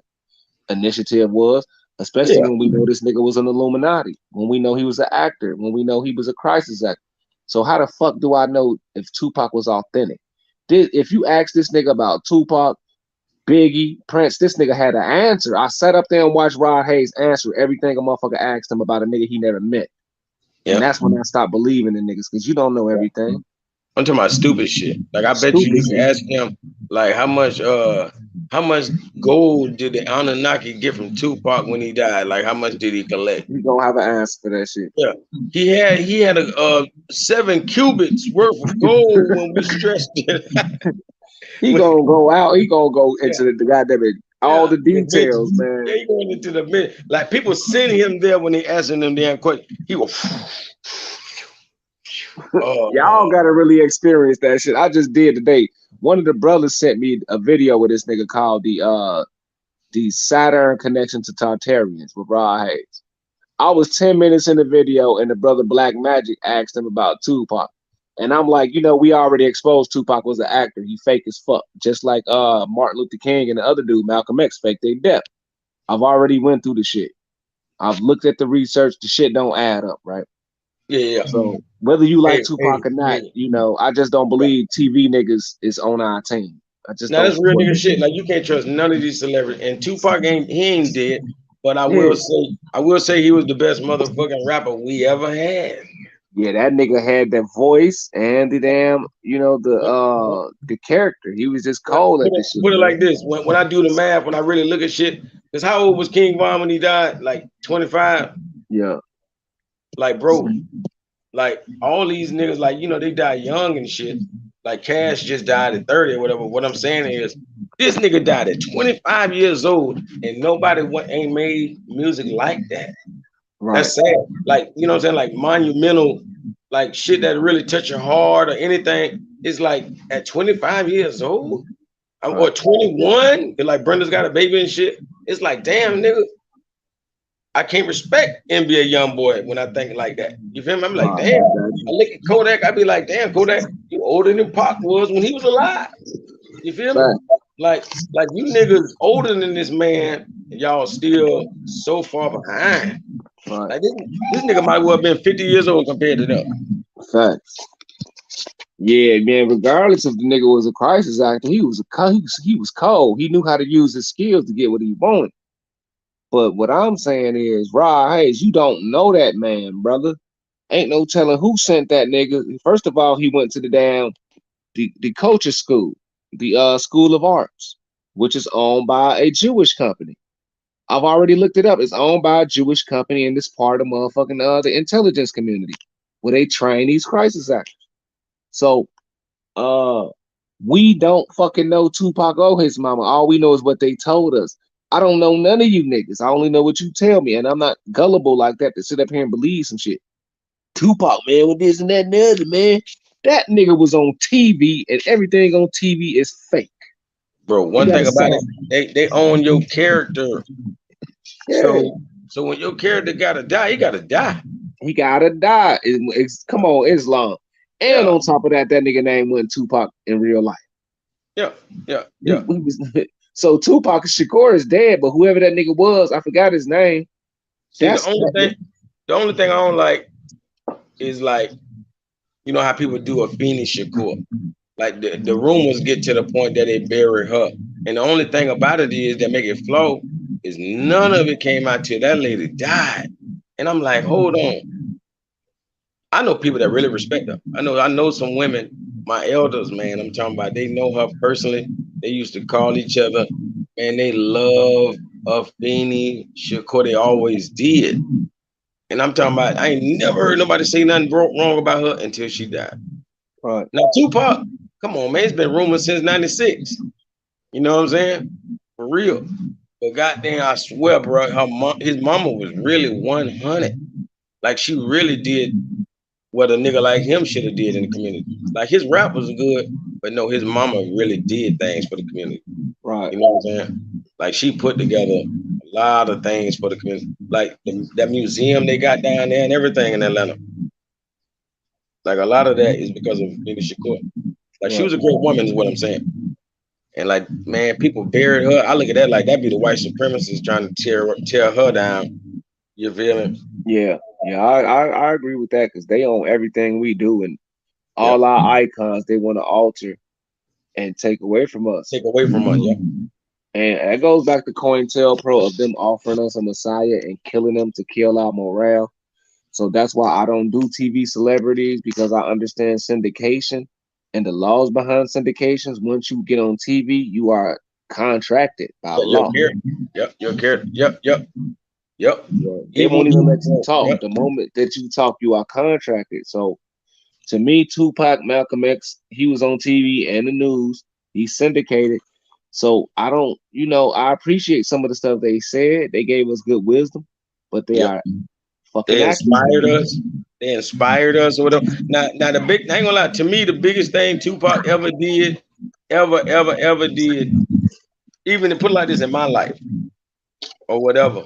initiative was, especially Yeah. when we know this nigga was an Illuminati, when we know he was an actor, when we know he was a crisis actor. So how the fuck do I know if Tupac was authentic? If you ask this nigga about Tupac, Biggie, Prince, this nigga had an answer. I sat up there and watched Rod Hayes answer everything a motherfucker asked him about a nigga he never met. And Yeah. that's when I stopped believing in niggas because you don't know everything. I'm talking about stupid shit. Like I bet you Stupid can shit. ask him like how much gold did the Anunnaki get from Tupac when he died? Like how much did he collect? You gonna have an answer for that shit. Yeah. He had a 7 cubits worth of gold when we stretched it. He gonna go out. He gonna go Yeah, into the goddamn it, all yeah. the The details, mentions. man. Yeah, he going into the men. Like people send him there when they asking them damn question. He will Y'all uh gotta really experience that shit. I just did today. One of the brothers sent me a video with this nigga called the Saturn Connection to Tartarians with Rod Hayes. I was 10 minutes in the video and the brother Black Magic asked him about Tupac. And I'm like, we already exposed Tupac was an actor. He fake as fuck. Just like Martin Luther King and the other dude, Malcolm X, fake their death. I've already went through the shit. I've looked at the research. The shit don't add up, right? yeah, yeah. So whether you like Hey, Tupac hey, or not, hey. I just don't believe TV niggas is on our team. I just Now don't that's real support nigga it. shit. Like you can't trust none of these celebrities. And Tupac ain't dead. But Yeah. I will say he was the best motherfucking rapper we ever had. Yeah, that nigga had that voice and the damn, the character. He was just But cold at this shit, put it man. like this: when I do the math, when I really look at shit, because how old was King Von when he died? Like 25. Yeah, Like bro, like all these niggas, like they die young and shit. Like Cash just died at 30 or whatever. What I'm saying is, this nigga died at 25 years old, and nobody ain't made music like that. right, That's sad. Like, you know what I'm saying? Like monumental, like shit that really touch your heart or anything. It's like at 25 years old or right, 21, and like Brenda's got a baby and shit. It's like, damn, nigga, I can't respect NBA young boy when I think like that. You feel me? I'm like, right. damn. I got I you. look at Kodak, I be like, damn, Kodak, you older than Pac was when he was alive. You feel me? Fact, Like you niggas older than this man, and y'all still so far behind. right, Like this nigga might well have been 50 years old compared to them. fact. Yeah, man. Regardless if the nigga was a crisis actor, he was cold. He knew how to use his skills to get what he wanted. But what I'm saying is, Rod Hayes, you don't know that man, brother. Ain't no telling who sent that nigga. First of all, he went to the culture school, the School of Arts, which is owned by a Jewish company. I've already looked it up. It's owned by a Jewish company and it's part of motherfucking the intelligence community where they train these crisis actors. So uh we don't fucking know Tupac or his mama. All we know is what they told us. I don't know none of you niggas. I only know what you tell me, and I'm not gullible like that to sit up here and believe some shit. Tupac, man, with this and that and the other, man. That nigga was on TV, and everything on TV is fake. Bro, He one got a thing about song. it, they own your character. Yeah, So when your character gotta die, he gotta die. he gotta die. Come on, Islam. And Yeah, on top of that, that nigga name wasn't Tupac in real life. yeah, yeah, yeah. He was so Tupac Shakur is dead, but whoever that nigga was, I forgot his name. See, That's that, the only thing I don't like is like, you know how people do a Phoenix Shakur. Like the rumors get to the point that they bury her. And the only thing about it is that make it flow is none of it came out till that lady died. And I'm like, hold on. I know people that really respect her. I know some women, my elders, man, I'm talking about they know her personally. They used to call each other, and they love Afeni Shakur. They always did. And I'm talking about I ain't never heard nobody say nothing wrong about her until she died. right. Now Tupac, come on, man, it's been rumored since '96. You know what I'm saying? For real. But goddamn, I swear, bro, his mama was really 100. Like she really did what a nigga like him should have did in the community. Like his rap was good, but no, his mama really did things for the community. Right. You know what I'm saying? Like she put together a lot of things for the community, like that museum they got down there and everything in Atlanta. Like a lot of that is because of Nina Shakur. Like she Right. was a great woman, is what I'm saying. And like, man, people buried her. I look at that like that'd be the white supremacists trying to tear her down. You feel me? Yeah, yeah, I agree with that because they own everything we do and Yep. all our icons they want to alter and take away from us. Take away from her. Yep. And that goes back to COINTELPRO of them offering us a messiah and killing them to kill our morale. So that's why I don't do TV celebrities because I understand syndication and the laws behind syndications. Once you get on TV, you are contracted by Yeah, your law. character. Yep. Your character. Yep. Yep. Yep. They Even won't when even let you you. talk. Yep. The moment that you talk, you are contracted. So to me, Tupac, Malcolm X, he was on TV and the news. He's syndicated. So I don't, I appreciate some of the stuff they said. They gave us good wisdom, but they Yep. are fucking They actors. inspired us. They inspired us or whatever. Now the big I ain't gonna lie, to me, the biggest thing Tupac ever did, ever did, even to put it like this in my life or whatever.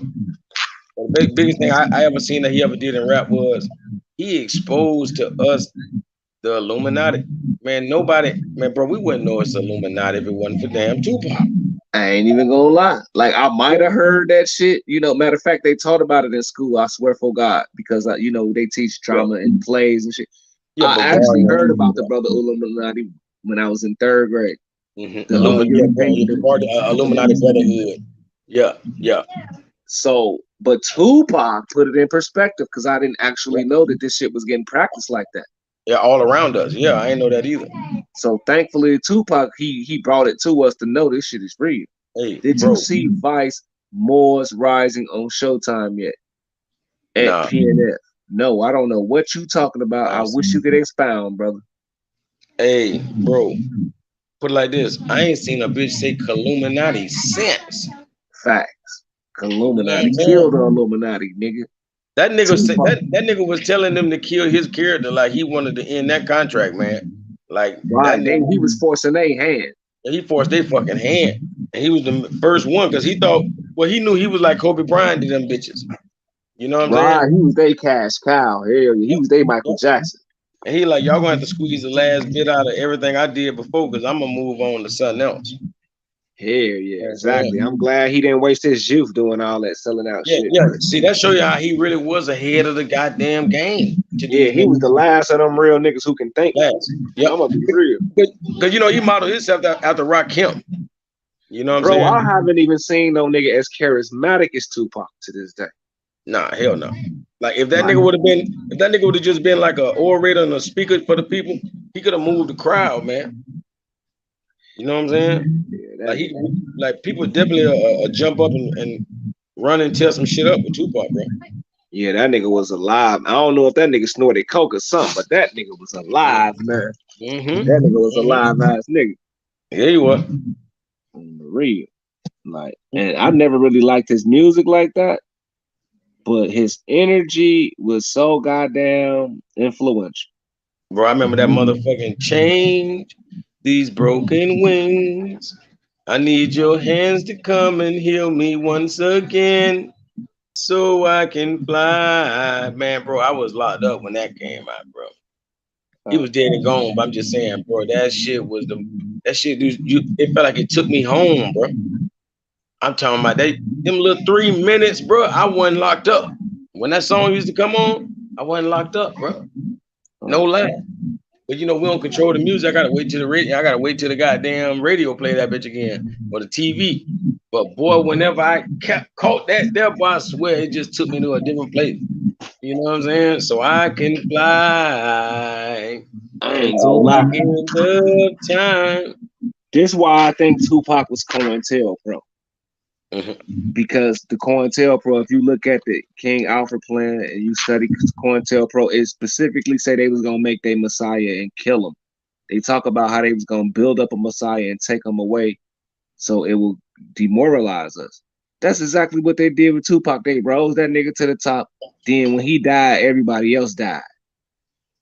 The biggest thing I ever seen that he ever did in rap was he exposed to us the Illuminati. Man, nobody, man, bro, we wouldn't know it's Illuminati if it wasn't for damn Tupac. I ain't even gonna lie. Like I might have heard that shit. Matter of fact, they taught about it in school. I swear for God, because they teach Yeah, drama and plays and shit. yeah, I but actually Barney, heard about the brother Illuminati when I was in third grade. The Yeah, European yeah, dude. part of Illuminati Brotherhood. Yeah, yeah, So, but Tupac put it in perspective because I didn't actually yeah, know that this shit was getting practiced like that. yeah, all around us. Yeah, I ain't know that either. So thankfully, Tupac he brought it to us to know this shit is real. Hey, Did you bro, see Vice Moore's Rising on Showtime yet at nah, PNF? No, I don't know what you talking about. I I ain't wish seen you could expound, brother. Hey, bro, put it like this. I ain't seen a bitch say Illuminati since. Facts. You know what Illuminati. I'm Kill the saying? Illuminati, nigga. That nigga said Tupac. that nigga was telling them to kill his character like he wanted to end that contract, man. Like that Right. He nigga, was forcing their hand. he forced their fucking hand. And he was the first one because he thought, well, he knew he was like Kobe Bryant to them bitches. You know what I'm saying? Right. He was their cash cow. Hell yeah. He Yep, was their Michael yep. Jackson. And he like, y'all gonna have to squeeze the last bit out of everything I did before because I'm gonna move on to something else. Hell yeah, You know what I'm exactly. saying? I'm glad he didn't waste his youth doing all that selling out Yeah, shit. yeah. See, that show you how he really was ahead of the goddamn game to Yeah, these he was niggas. the last of them real niggas who can think. Last. I'm Yep. gonna be real, Because he modeled himself after Rakim. You know what I'm bro. I saying? haven't even seen no nigga as charismatic as Tupac to this day. Nah, hell no. Like Like, if that nigga would have just been like a orator and a speaker for the people, he could have moved the crowd, man. You know what I'm saying? yeah, Like like people definitely jump up and run and tear some shit up with Tupac, bro. that nigga was alive. I don't know if that nigga snorted coke or something, but that nigga was alive, man. That nigga was alive ass nigga. Yeah, you what? For real. Like, and I never really liked his music like that, but his energy was so goddamn influential. Bro, I remember that motherfucking change. These broken wings. I need your hands to come and heal me once again so I can fly. Man, bro, I was locked up when that came out, bro. He was dead and gone, but I'm just saying, bro, that shit, dude, it felt like it took me home, bro. I'm talking about them little 3 minutes, bro. I wasn't locked up. When that song used to come on, I wasn't locked up, bro. No lie. But we don't control the music. I gotta wait till the radio. I gotta wait till the goddamn radio play that bitch again or the TV. But boy, whenever I caught that there, boy, I swear it just took me to a different place. You know what I'm saying? So I can fly I ain't gonna until lie. the end of time. This is why I think Tupac was COINTELPRO. Mhm. Because the COINTELPRO, if you look at the King Alfred plan and you study COINTELPRO, it specifically say they was gonna make their Messiah and kill him. They talk about how they was gonna build up a Messiah and take him away, so it will demoralize us. That's exactly what they did with Tupac. They rose that nigga to the top. Then when he died, everybody else died.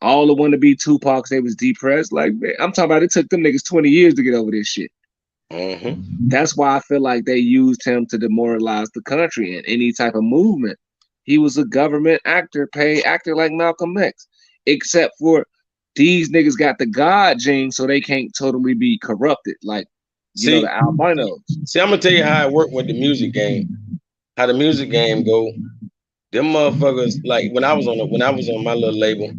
All the wannabe Tupacs, they was depressed. Like, man, I'm talking about it took them niggas 20 years to get over this shit. That's why I feel like they used him to demoralize the country in any type of movement. He was a government actor, paid actor like Malcolm X, except for these niggas got the God gene, so they can't totally be corrupted, like See, the albinos. I'm gonna tell you how it worked with the music game. How the music game go. Them motherfuckers, like when I was on my little label,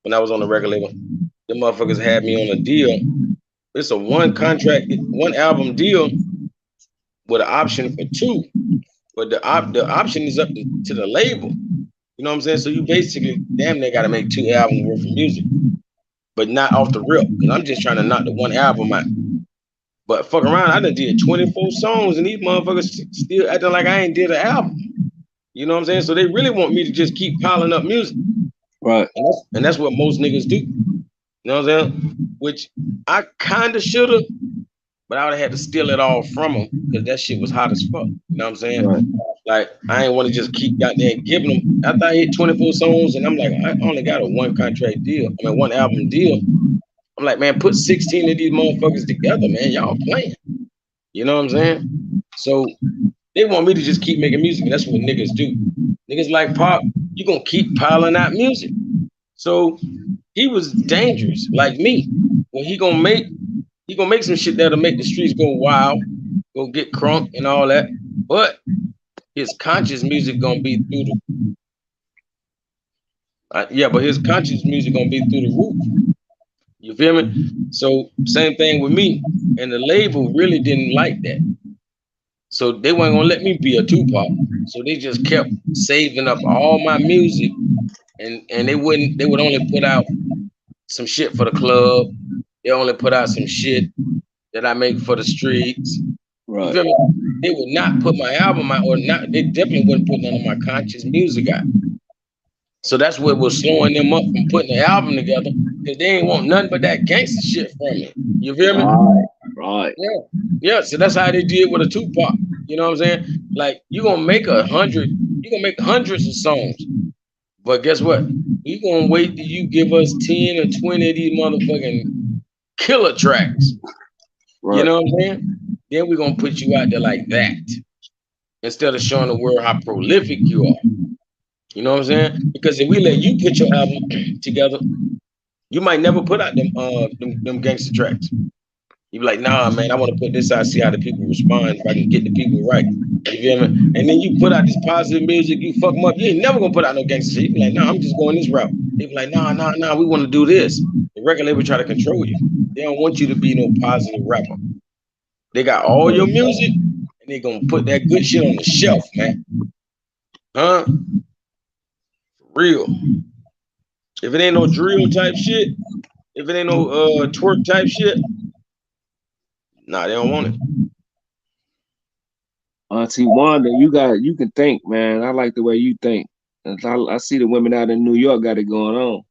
when I was on the record label, them motherfuckers had me on a deal. It's a one album deal with an option for two, but the option is up to the label. You know what I'm saying? So you basically damn near got to make two albums worth of music, but not off the rip. Because I'm just trying to knock the one album out. But fuck around, I done did 24 songs, and these motherfuckers still acting like I ain't did an album. You know what I'm saying? So they really want me to just keep piling up music, Right. and that's what most niggas do. You know what I'm saying? Which I kind of should have, but I would have had to steal it all from them because that shit was hot as fuck. You know what I'm saying? Right. Like I ain't want to just keep out there giving them. After I hit 24 songs, and I'm like, I only got a one contract deal. I mean, one album deal. I'm like, man, put 16 of these motherfuckers together, man. Y'all playing. You know what I'm saying? So they want me to just keep making music, and that's what niggas do. Niggas like Pop, you gonna keep piling out music. So he was dangerous, like me. When he gonna make some shit that'll make the streets go wild, go get crunk and all that. But his conscious music gonna be through the but his conscious music gonna be through the roof. You feel me? So same thing with me. And the label really didn't like that. So they weren't gonna let me be a Tupac. So they just kept saving up all my music, and they would only put out some shit for the club. They only put out some shit that I make for the streets. You Right. feel me? They would not put my album out, or not. They definitely wouldn't put none of my conscious music out. So that's what was slowing them up from putting the album together, because they ain't want nothing but that gangster shit from me. You feel me? Right. Right. Yeah. Yeah. So that's how they did with a Tupac. You know what I'm saying? Like you gonna make hundreds of songs, but guess what? We gonna wait till you give us 10 or 20 of these motherfucking killer tracks. You Right. know what I'm saying? Then we're gonna put you out there like that, instead of showing the world how prolific you are. You know what I'm saying? Because if we let you put your album together, you might never put out them gangster tracks. You be like, nah, man, I want to put this out, see how the people respond, if I can get the people right. You feel me? And then you put out this positive music, you fuck them up. You ain't never gonna put out no gangster shit. You be like, nah, I'm just going this route. They be like, nah, we want to do this. The record label try to control you. They don't want you to be no positive rapper. They got all your music, and they gonna put that good shit on the shelf, man. Huh? For real. If it ain't no drill type shit, if it ain't no twerk type shit, nah, they don't want it. Auntie Wanda, you can think, man. I like the way you think. I see the women out in New York got it going on.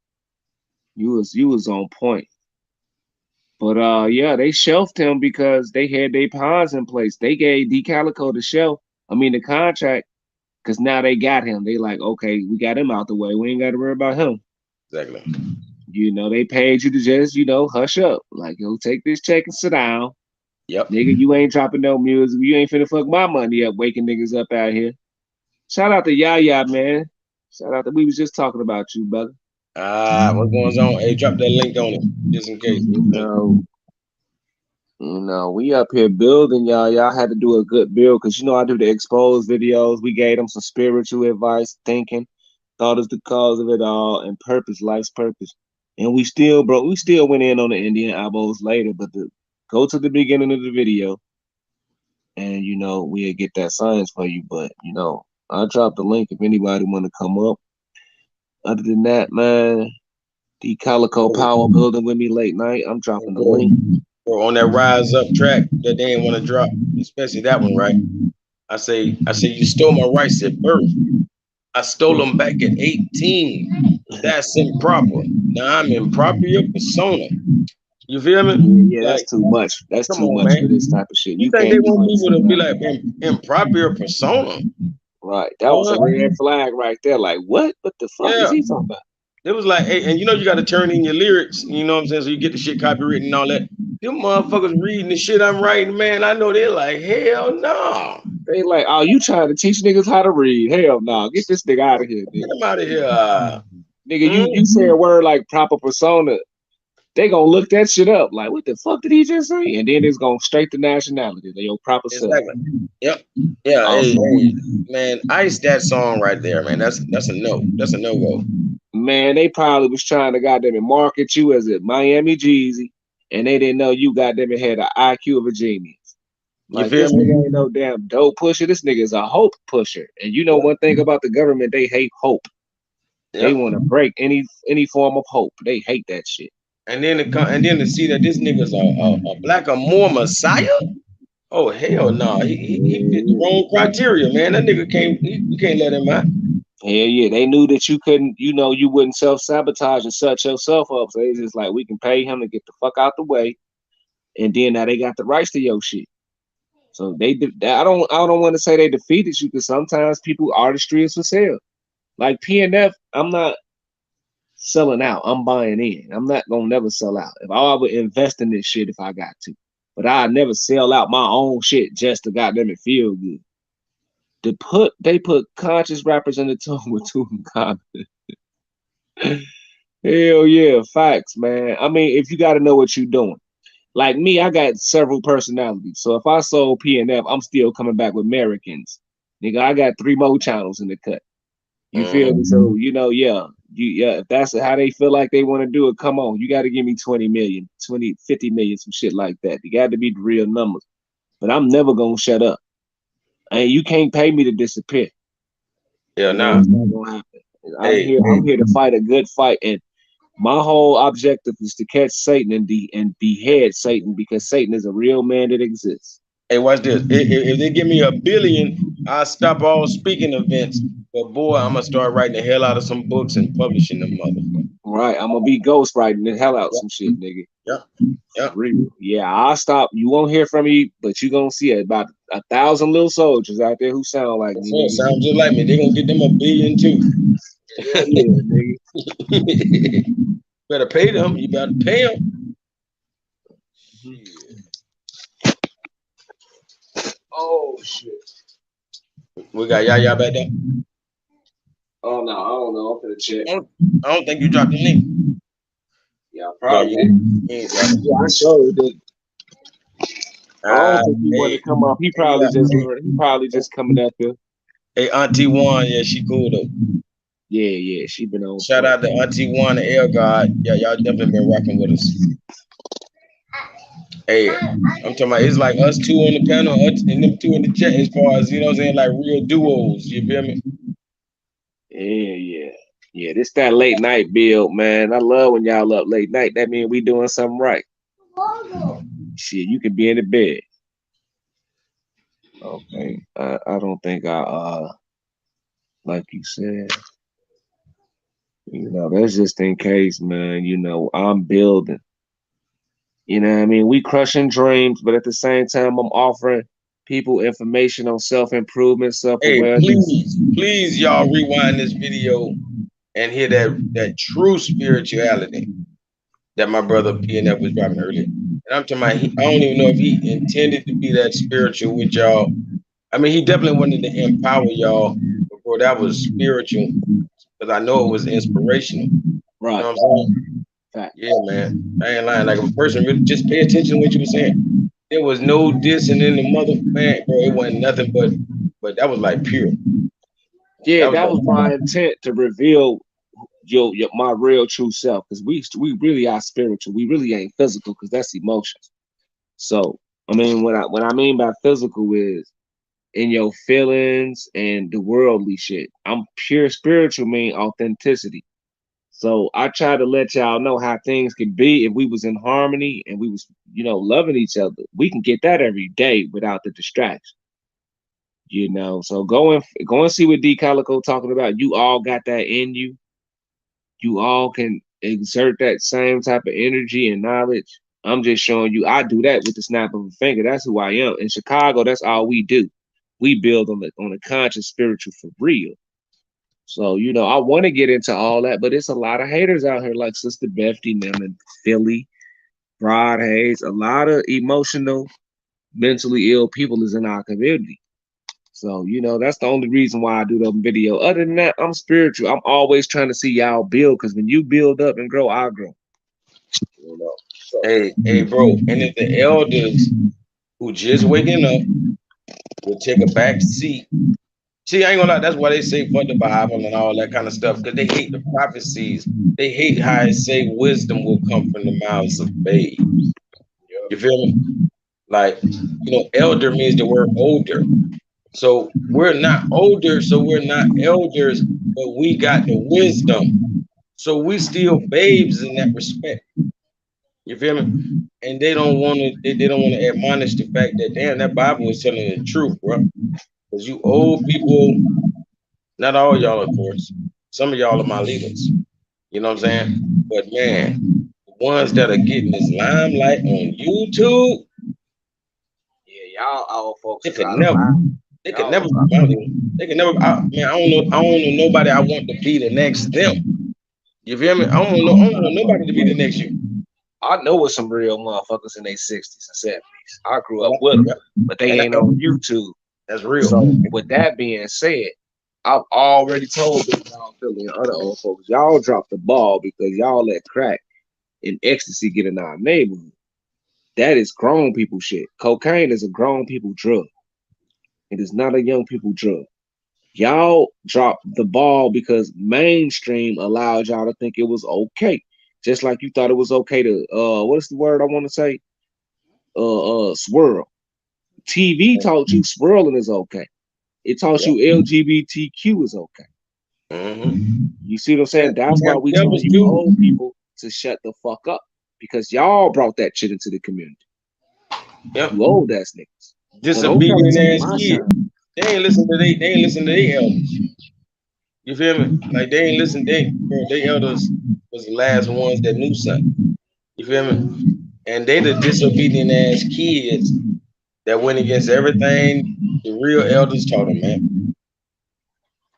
You was on point. But yeah, they shelved him because they had their ponds in place. They gave D Calico the contract, because now they got him. They like, okay, we got him out the way. We ain't got to worry about him. Exactly. They paid you to just, hush up. Like, take this check and sit down. Yep. Nigga, you ain't dropping no music. You ain't finna fuck my money up, waking niggas up out here. Shout out to Yaya, man. We was just talking about you, brother. What's going on? Hey, drop that link on it, just in case. We up here building, y'all. Y'all had to do a good build, because I do the exposed videos. We gave them some spiritual advice, thinking, thought is the cause of it all, and purpose, life's purpose. And we still went in on the Indian elbows later, but go to the beginning of the video, and we'll get that science for you. But I dropped the link if anybody want to come up. Other than that, man, the Calico Power building with me late night. I'm dropping the link. Or on that rise up track that they didn't want to drop, especially that one, right? I say, you stole my rights at birth. I stole them back at 18. That's improper. Now I'm improper persona. You feel me? Yeah, that's too much. That's too much man. for this type of shit. You think they want people to be like improper persona? Right. That was a red flag right there. Like, what? What the fuck is he talking about? It was like, hey, and you know you got to turn in your lyrics. You know what I'm saying? So you get the shit copywritten and all that. Them motherfuckers reading the shit I'm writing, man. I know they're like, hell no. They like, oh, you trying to teach niggas how to read? Hell no, get this nigga out of here, Get nigga. them out of here. Nigga, you say a Mhm. word like proper persona, they gonna look that shit up. Like, what the fuck did he just say? And then it's gonna straight to nationality. They your proper self. Exactly. Yep. Yeah. Hey, Also, hey, man, ice that song right there, man. That's a no. That's a no go. man, they probably was trying to goddamn it market you as a Miami Jeezy, and they didn't know you goddamn it had an IQ of a genius. You Like feel this nigga me? ain't no damn dope pusher. This nigga is a hope pusher. And you know Yep. one thing about the government, they hate hope. They Yep. want to break any form of hope. They hate that shit. And then to see that this nigga's a black or more messiah. Oh hell no, he fit the Yeah, wrong criteria, man. That nigga can't you can't let him out. yeah, yeah. They knew that you couldn't, you wouldn't self sabotage and set yourself up. So they just like, we can pay him to get the fuck out the way, and then now they got the rights to your shit. So I don't want to say they defeated you because sometimes people artistry is for sale. Like PNF, I'm not selling out. I'm buying in. I'm not gonna never sell out. If I would invest in this shit if I got to, but I never sell out my own shit just to goddamn it feel good. They put conscious rappers in the tune with Tutankhamun. Hell yeah, facts, man. I mean, if you got to know what you're doing. Like me, I got several personalities. So if I sold PNF, I'm still coming back with Americans. Nigga, I got three more channels in the cut. You feel me? Mhm. So yeah, if that's how they feel like they want to do it, come on. You got to give me 20 million, 20, 50 million, some shit like that. You got to be the real numbers. But I'm never gonna shut up. And you can't pay me to disappear. Yeah, It's nah. not gonna happen. I'm Hey, here. I'm here to fight a good fight, and my whole objective is to catch Satan and behead Satan because Satan is a real man that exists. hey, watch this. If they give me a billion, I'll stop all speaking events. But boy, I'm gonna start writing the hell out of some books and publishing them motherfuckers. Right? I'm gonna be ghostwriting the hell out Yep, some shit, nigga. yep, For yep. real. Yeah, I'll stop. You won't hear from me, but you gonna see about 1,000 little soldiers out there who sound like That's me, it. nigga. Sounds just like me. They're gonna get them a billion too. Hell yeah, nigga. Better pay them. You better pay them. Shit. Oh shit. We got Yaya back there. Oh no, I don't know. I'm gonna check. I don't think you dropped the link. Yeah, No, probably. you ain't dropped it. Yeah, I sure did. I don't think he wanted Hey, to come up. He probably yeah. just learned. He probably just coming up here. Hey, Auntie One, yeah, she cool though. Yeah, yeah. She been on Shout point. out to Auntie One and Air God. Yeah, y'all definitely been rocking with us. Hey, I'm talking about it's like us two on the panel, us and them two in the chat as far as you know what I'm saying, like real duos. You feel me? Yeah, yeah. Yeah, this that late night build, man. I love when y'all up late night. That means we doing something right. Shit, you can be in the bed. Okay. I don't think like you said, that's just in case, man. I'm building. You know what I mean? We crushing dreams, but at the same time, I'm offering people information on self-improvement, Hey, self-awareness. please, y'all rewind this video and hear that true spirituality that my brother PNF was dropping earlier. And I'm talking about, I don't even know if he intended to be that spiritual with y'all. I mean, he definitely wanted to empower y'all, but bro, that was spiritual because I know it was inspirational. You know Right. what I'm saying? Fact. Yeah, man. I ain't lying. Like if a person really just pay attention to what you were saying. There was no dissing in the mother man, bro. It wasn't nothing but that was like pure. Yeah, That was that like was my intent to reveal your my real true self because we really are spiritual. We really ain't physical because that's emotions. So I mean, what I mean by physical is in your feelings and the worldly shit. I'm pure spiritual, mean authenticity. So I try to let y'all know how things can be if we was in harmony and we was, loving each other. We can get that every day without the distraction. So go and see what D Calico talking about. You all got that in you. You all can exert that same type of energy and knowledge. I'm just showing you I do that with the snap of a finger. That's who I am. In Chicago, that's all we do. We build on the conscious spiritual for real. So, I want to get into all that, but it's a lot of haters out here like Sister Bethany, them in Philly, Broad Hayes, a lot of emotional, mentally ill people is in our community. So, that's the only reason why I do the video. Other than that, I'm spiritual. I'm always trying to see y'all build because when you build up and grow, I grow. So Hey, bro. And if the elders who just waking up will take a back seat. See, I ain't gonna lie, that's why they say fuck the Bible and all that kind of stuff, because they hate the prophecies. They hate how it say wisdom will come from the mouths of babes. You feel me? Like, elder means the word older. So we're not older, so we're not elders, but we got the wisdom. So we still babes in that respect. You feel me? And they don't want to. They don't want to admonish the fact that damn, that Bible is telling the truth, bro. Because you old people, not all y'all, of course. Some of y'all are my leaders. You know what I'm saying? But man, the ones that are getting this limelight on YouTube, yeah, y'all old folks they could try to never. lie. They could Y'all never be try. my leader. They could never. Man, I don't know. I don't know nobody I want to be the next them. You feel me? I don't know. I don't want nobody to be the next you. I know with some real motherfuckers in their 60s and 70s. I grew But up with them, yeah, but they and ain't on YouTube. that's real. So, with that being said, I've already told Big Dog Philly and other old folks, y'all dropped the ball because y'all let crack and ecstasy get in our neighborhood. That is grown people shit. Cocaine is a grown people drug. It is not a young people drug. Y'all dropped the ball because mainstream allowed y'all to think it was okay. Just like you thought it was okay to what's the word I want to say? Swirl. TV taught you swirling is okay. It taught Yeah. you LGBTQ is okay. Mm-hmm. You see what I'm And, saying? That's why and we telling devils you do. old people to shut the fuck up. Because y'all brought that shit into the community. Yep. You old ass niggas. So don't try to Disobedient take ass my kids. shine. They ain't listen to their elders. You feel me? Like they ain't listen. They elders was the last ones that knew something. You feel me? And they the disobedient ass kids that went against everything the real elders taught them, man.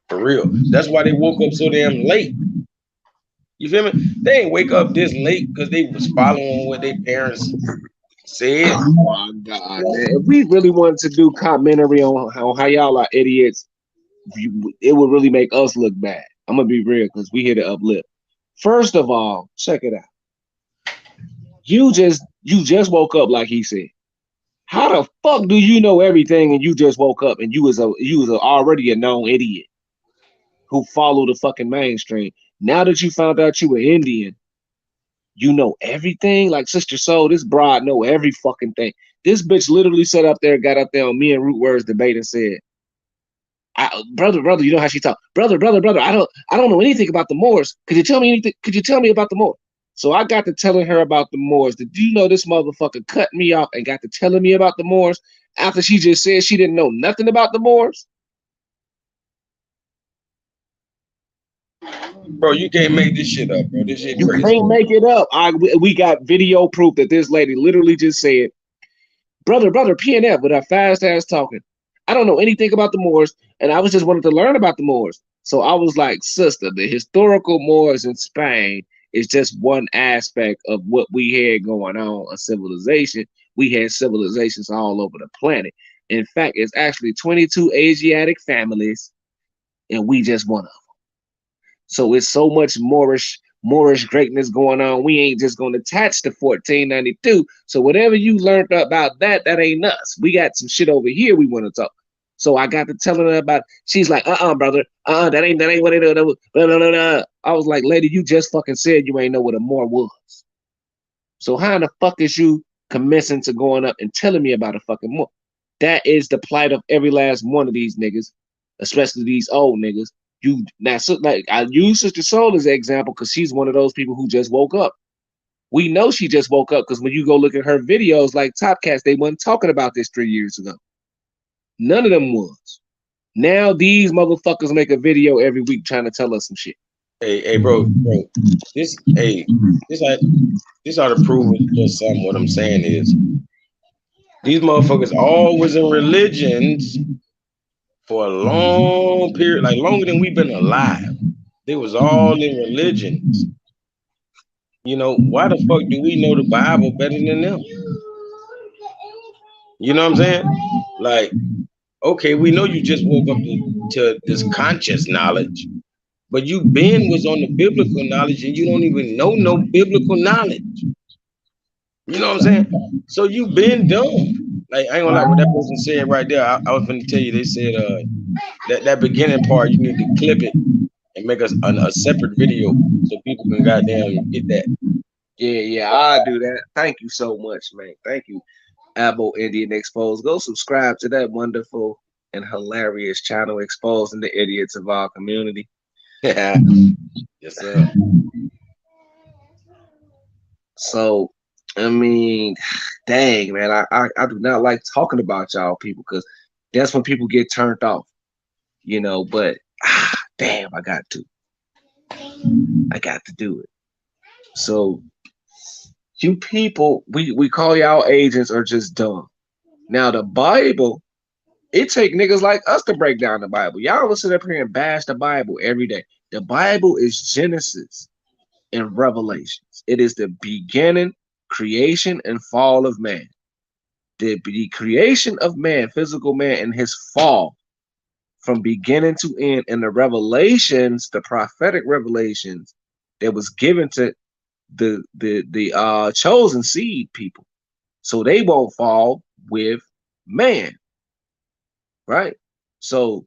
For real. That's why they woke up so damn late. You feel me? They ain't wake up this late because they was following what their parents said. Oh my god, man. If we really wanted to do commentary on how y'all are idiots, it would really make us look bad. I'm gonna be real because we here to uplift. First of all, check it out. You just woke up like he said. How the fuck do you know everything and you just woke up and you was already a known idiot who followed the fucking mainstream? Now that you found out you were Indian, you know everything. Like Sister Soul, this broad know every fucking thing. This bitch literally sat up there, got up there on me and Root Words debate and said, brother, you know how she talk. Brother, I don't know anything about the Moors. Could you tell me anything? Could you tell me about the Moors? So I got to telling her about the Moors. Did you know this motherfucker cut me off and got to telling me about the Moors after she just said she didn't know nothing about the Moors? Bro, you can't make this shit up, bro. This shit You crazy. can't make it up. We got video proof that this lady literally just said, brother, PNF with her fast ass talking. I don't know anything about the Moors, and I was just wanting to learn about the Moors. So I was like, sister, the historical Moors in Spain is just one aspect of what we had going on, a civilization. We had civilizations all over the planet. In fact, it's actually 22 Asiatic families, and we just one of them. So it's so much Moorish greatness going on. We ain't just gonna attach to 1492. So whatever you learned about that, that ain't us. We got some shit over here we want to talk. So I got to telling her about. She's like, brother, that ain't what it is. Blah, blah, blah, blah. I was like, lady, you just fucking said you ain't know what a Moor was. So how in the fuck is you commencing to going up and telling me about a fucking Moor? That is the plight of every last one of these niggas, especially these old niggas. You now, so, like I use Sister Soul as an example because she's one of those people who just woke up. We know she just woke up because when you go look at her videos, like Top Cats, they wasn't talking about this 3 years ago. None of them was. Now these motherfuckers make a video every week trying to tell us some shit. Hey, bro. This, hey, this, I, this ought to prove just something. What I'm saying is, these motherfuckers always in religions for a long period, like longer than we've been alive. They was all in religions. You know, why the fuck do we know the Bible better than them? You know what I'm saying? Like, okay, we know you just woke up to this conscious knowledge, but you been was on the biblical knowledge and you don't even know no biblical knowledge. You know what I'm saying? So you been dumb. Like, I ain't gonna lie, what that person said right there. I was gonna tell you, they said that beginning part, you need to clip it and make us a separate video so people can goddamn get that. Yeah, I do that. Thank you so much, man. Thank you, Abo Indian Exposed. Go subscribe to that wonderful and hilarious channel exposing the idiots of our community. Yes, sir. So, I mean, dang, man, I do not like talking about y'all people because that's when people get turned off, you know. But damn, I got to do it. So, you people, we call y'all agents are just dumb. Now, the Bible, it take niggas like us to break down the Bible. Y'all listen up here and bash the Bible every day. The Bible is Genesis and Revelations. It is the beginning, creation, and fall of man. The creation of man, physical man, and his fall from beginning to end, and the revelations, the prophetic revelations that was given to the chosen seed people, so they won't fall with man, right? So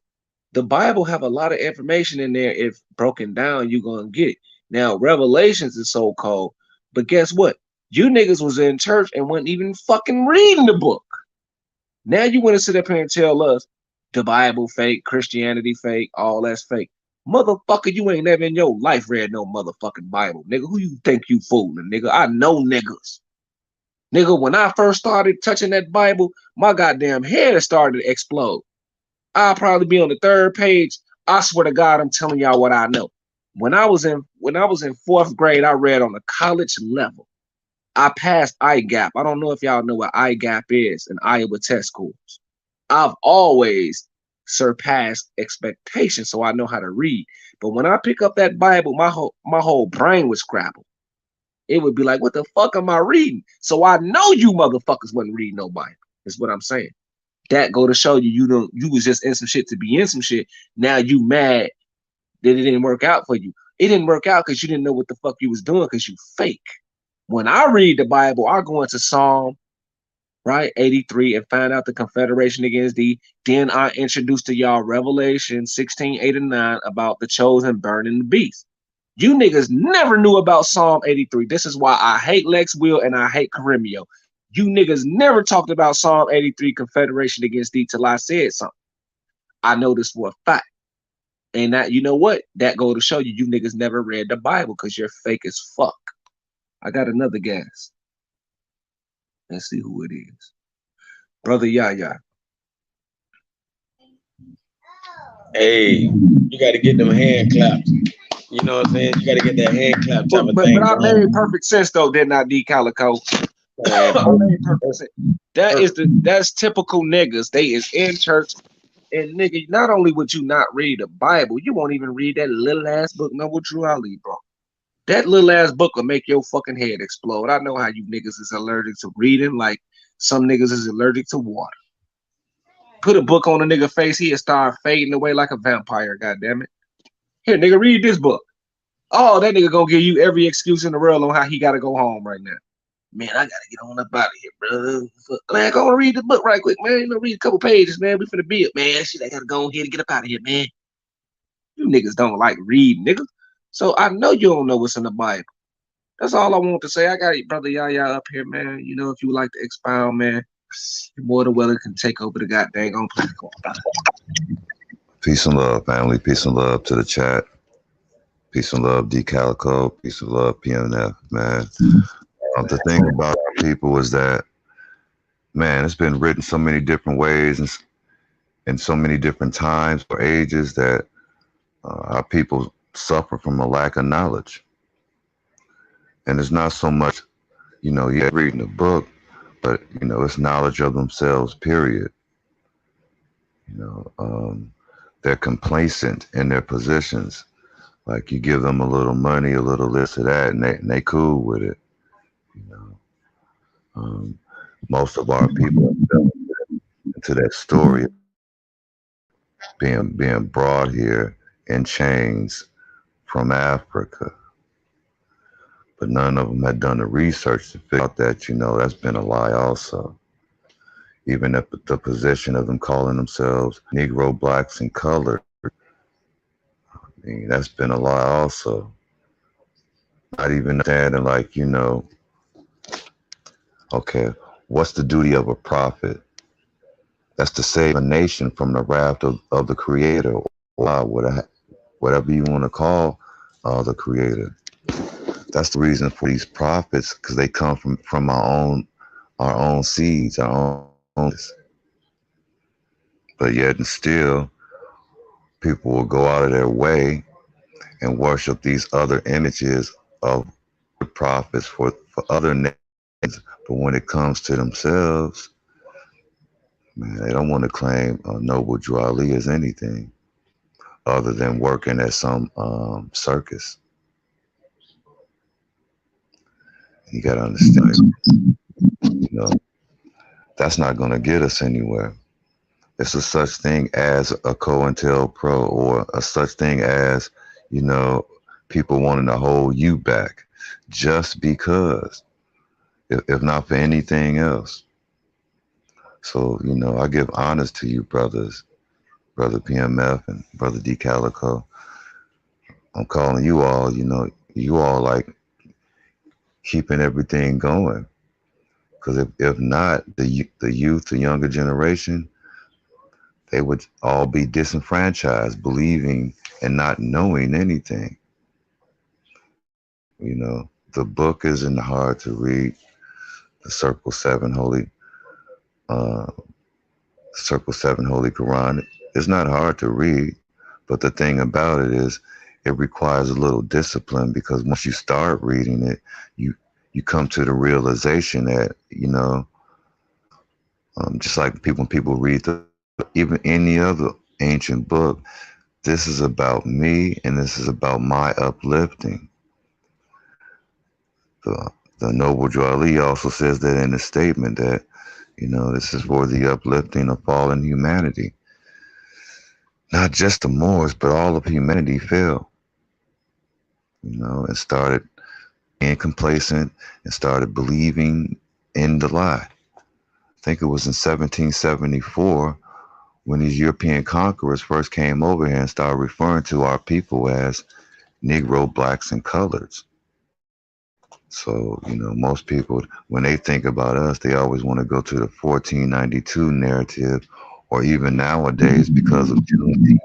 the Bible have a lot of information in there. If broken down, you're gonna get it. Now, Revelations is so called, but guess what? You niggas was in church and wasn't even fucking reading the book. Now you want to sit up here and tell us the Bible fake, Christianity fake, all that's fake. Motherfucker, you ain't never in your life read no motherfucking Bible. Nigga, who you think you fooling, nigga? I know niggas. Nigga, when I first started touching that Bible, my goddamn head started to explode. I'll probably be on the third page. I swear to God, I'm telling y'all what I know. When I was in fourth grade, I read on a college level. I passed IGAP. I don't know if y'all know what IGAP is, an Iowa test scores. I've always surpassed expectations, so I know how to read. But when I pick up that Bible, my whole brain was scrambled. It would be like, what the fuck am I reading? So I know you motherfuckers wasn't reading no Bible. Is what I'm saying. That go to show you you was just in some shit to be in some shit. Now you mad that it didn't work out for you. It didn't work out because you didn't know what the fuck you was doing because you fake. When I read the Bible, I go into Psalm, right, 83 and find out the confederation against thee. Then I introduce to y'all Revelation 16, 8 and 9 about the chosen burning the beast. You niggas never knew about Psalm 83. This is why I hate Lex Will and I hate Carimio. You niggas never talked about Psalm 83 confederation against thee till I said something. I know this for a fact. And that, you know what? That go to show you niggas never read the Bible because you're fake as fuck. I got another guess. Let's see who it is. Brother Yaya. Hey, you got to get them hand claps. You know what I'm saying? You got to get that hand clap type of thing. But I made perfect sense though, didn't I, D Calico? I made perfect sense. That's typical niggas. They is in church. And nigga, not only would you not read the Bible, you won't even read that little ass book, Noble Drew Ali, bro. That little ass book will make your fucking head explode. I know how you niggas is allergic to reading, like some niggas is allergic to water. Put a book on a nigga face, he'll start fading away like a vampire, goddammit. Here, nigga, read this book. Oh, that nigga gonna give you every excuse in the world on how he gotta go home right now. Man, I gotta get on up out of here, bro. Man, go and read the book right quick, man. You know, read a couple pages, man. We finna be it, man. Shit, I gotta go ahead and get up out of here, man. You niggas don't like reading, nigga. So I know you don't know what's in the Bible. That's all I want to say. I got brother Yaya up here, man. You know, if you would like to expound, man, you're more than welcome to take over the goddamn on platform. Peace and love, family. Peace and love to the chat. Peace and love, D Calico. Peace and love, PNF, man. The thing about our people is that, man, it's been written so many different ways and in so many different times or ages that our people suffer from a lack of knowledge. And it's not so much, you know, yeah, reading a book, but, you know, it's knowledge of themselves, period. You know, they're complacent in their positions. Like you give them a little money, a little this or that, and they cool with it. You know, um, most of our people fell into that story being brought here in chains from Africa, but none of them had done the research to figure out that that's been a lie also. Even at the position of them calling themselves Negro, blacks, and colored, I mean, that's been a lie also. Not even understanding, like, okay, what's the duty of a prophet? That's to save a nation from the wrath of the creator, or whatever you want to call the creator. That's the reason for these prophets, because they come from our own seeds, our own. But yet and still, people will go out of their way and worship these other images of prophets for other nations. But when it comes to themselves, man, they don't want to claim Noble Drew Ali as anything other than working at some circus. You got to understand, you know, that's not going to get us anywhere. It's a such thing as a COINTELPRO, or a such thing as, you know, people wanting to hold you back just because, if not for anything else. So, I give honors to you, brothers, Brother PMF and Brother D Calico. I'm calling you all, you all like keeping everything going. Because if not, the youth, the younger generation, they would all be disenfranchised, believing and not knowing anything. The book isn't hard to read. The uh, Circle Seven Holy Quran. It's not hard to read, but the thing about it is, it requires a little discipline, because once you start reading it, you come to the realization that just like when people read even any other ancient book, this is about me and this is about my uplifting. The the Noble Drew Ali also says that in his statement that this is for the uplifting of fallen humanity. Not just the Moors, but all of humanity fell, and started being complacent and started believing in the lie. I think it was in 1774 when these European conquerors first came over here and started referring to our people as Negro, blacks, and coloreds. So, most people, when they think about us, they always want to go to the 1492 narrative, or even nowadays, because of Juneteenth,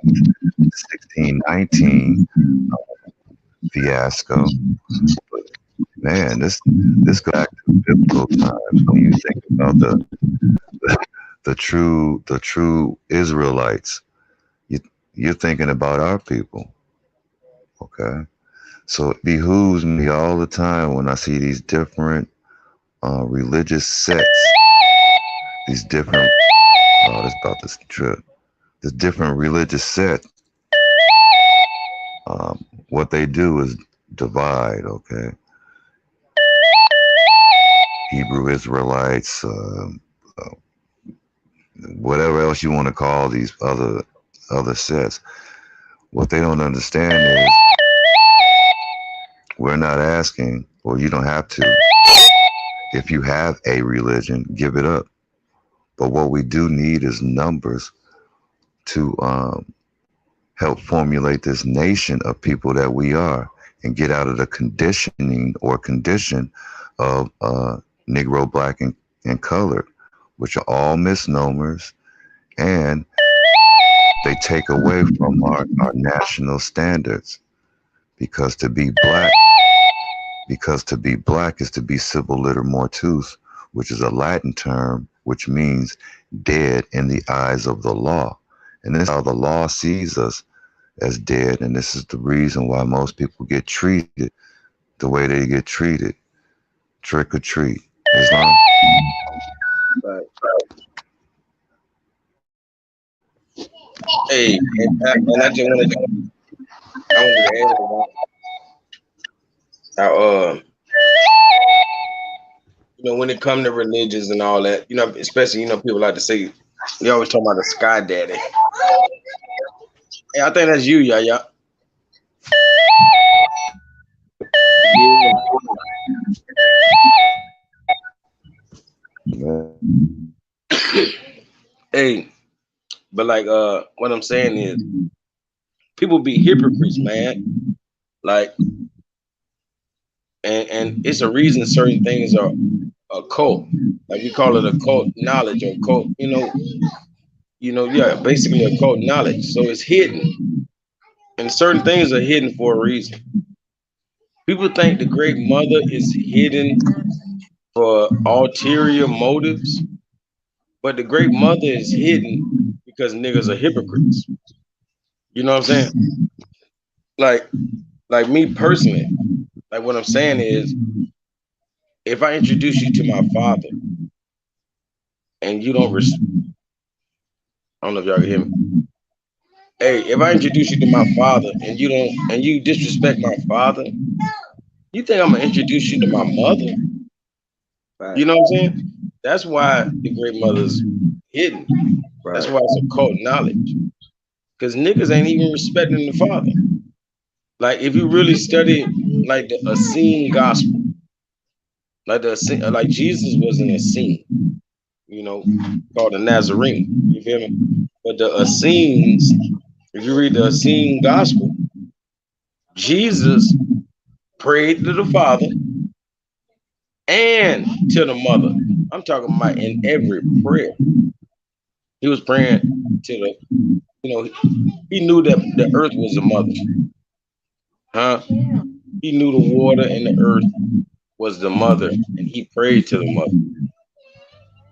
1619 fiasco. But man, this goes back to biblical times. When you think about the true Israelites, you're thinking about our people. Okay, so it behooves me all the time when I see these different religious sects, these different that's about this trip, this different religious set. What they do is divide. Okay, Hebrew Israelites, uh, whatever else you want to call these other sets. What they don't understand is, we're not asking, or you don't have to. If you have a religion, give it up. But what we do need is numbers to help formulate this nation of people that we are, and get out of the conditioning or condition of Negro, black, and colored, which are all misnomers, and they take away from our national standards. Because to be black is to be civil liter mortuus, which is a Latin term which means dead in the eyes of the law. And this is how the law sees us, as dead. And this is the reason why most people get treated the way they get treated. Trick or treat. Islam. Right. Hey, and I just wanted to add about how when it comes to religions and all that, especially people like to say they always talk about the sky daddy. Hey, I think that's you, yeah. Yeah. Hey, but like what I'm saying is people be hypocrites, man. Like and it's a reason certain things are a cult. Like we call it a cult knowledge or cult, yeah, basically a cult knowledge. So it's hidden. And certain things are hidden for a reason. People think the great mother is hidden for ulterior motives, but the great mother is hidden because niggas are hypocrites. You know what I'm saying? Like, like me personally, like what I'm saying is, if I introduce you to my father and you don't, I don't know if y'all can hear me. Hey, if I introduce you to my father and you don't, and you disrespect my father, you think I'm gonna introduce you to my mother? Right. You know what I'm saying? That's why the great mother's hidden. That's Right. why it's a cult knowledge. Because niggas ain't even respecting the father. Like if you really study like the Essene gospel, like Jesus was an Essene, called a Nazarene. You feel me? But the Essenes, if you read the Essene gospel, Jesus prayed to the Father and to the mother. I'm talking about in every prayer. He was praying to the, you know, he knew that the earth was a mother. Huh? He knew the water and the earth was the mother, and he prayed to the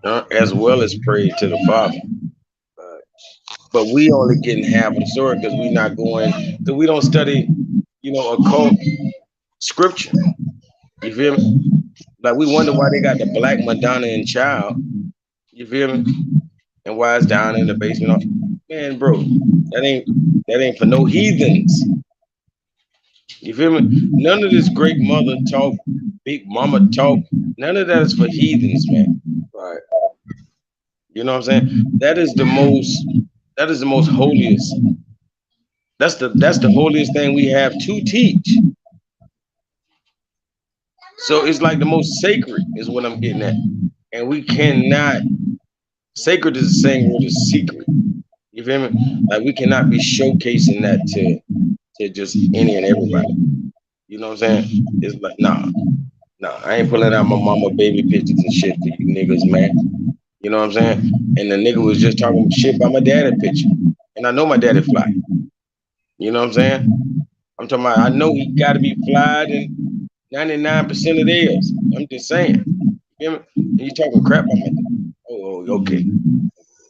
mother, as well as prayed to the Father. But we only getting half of the story because we not going, because we don't study, occult scripture. You feel me? Like we wonder why they got the black Madonna and Child. You feel me? And why it's down in the basement. Man, bro, that ain't for no heathens. You feel me? None of this great mother talk, big mama talk, none of that is for heathens, man. Right. You know what I'm saying? That is the most holiest. That's the holiest thing we have to teach. So it's like the most sacred is what I'm getting at. And we cannot, sacred is the same word as secret. You feel me? Like we cannot be showcasing that to just any and everybody. You know what I'm saying? It's like, nah, I ain't pulling out my mama baby pictures and shit for you niggas, man. You know what I'm saying? And the nigga was just talking shit about my daddy picture. And I know my daddy fly. You know what I'm saying? I'm talking about, I know he got to be fly than 99% of theirs. I'm just saying. You feel me? And you talking crap about my daddy. Okay.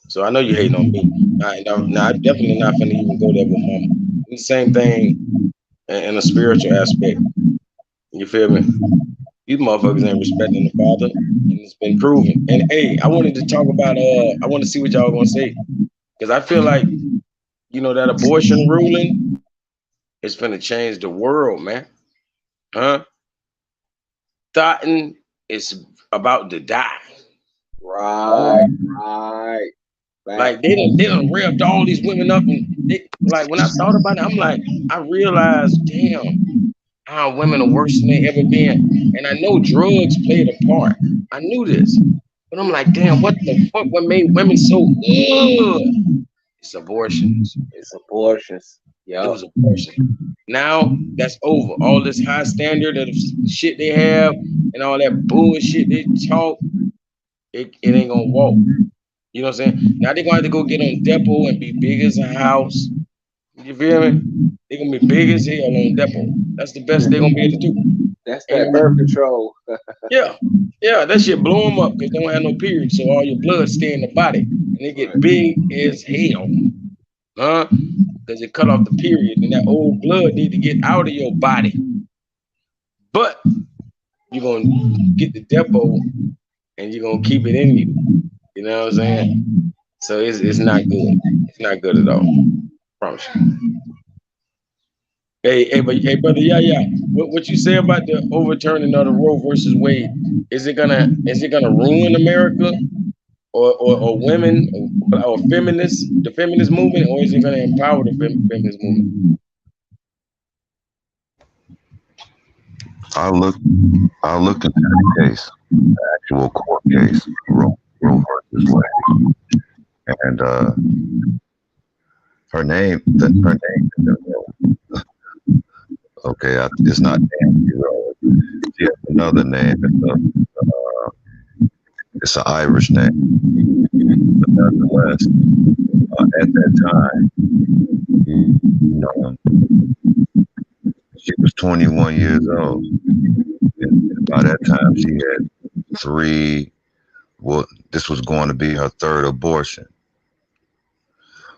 So I know you hating on me. Nah, I definitely not finna even go there with mama. The same thing in a spiritual aspect. You feel me? These motherfuckers ain't respecting the father, and it's been proven. And hey, I wanted to talk about I want to see what y'all gonna say. Because I feel like, that abortion ruling is finna change the world, man. Huh? Thoughtin is about to die. Right. Right. Back. Like they done revved all these women up, and like when I thought about it, I'm like, I realized, damn, how women are worse than they ever been. And I know drugs played a part. I knew this. But I'm like, damn, what the fuck? What made women so ugh? It's abortions. It's abortions. It Yup. was abortion. Now that's over. All this high standard of shit they have and all that bullshit they talk, it ain't gonna walk. You know what I'm saying? Now they're gonna have to go get on depot and be big as a house. You feel me? They're gonna be big as hell on depot. That's the best they're gonna be able to do. That's that And birth control. yeah, yeah, that shit blow them up because they don't have no period, so all your blood stay in the body, and they get Right. big as hell, huh? Because it cut off the period, and that old blood need to get out of your body. But you're gonna get the depot, and you're gonna keep it in you. You know what I'm saying? So it's not good. It's not good at all. Promise you. Hey, brother, yeah. What you say about the overturning of the Roe versus Wade? Is it gonna ruin America or women or feminists, the feminist movement, or is it gonna empower the feminist movement? I looked I looked into the case, actual court case, Roe versus Wade, and her name is okay. It's not Nancy Rose. She has another name. It's an Irish name, but nonetheless, at that time, you know, she was 21 years old, and by that time, she had three. Well, this was going to be her third abortion,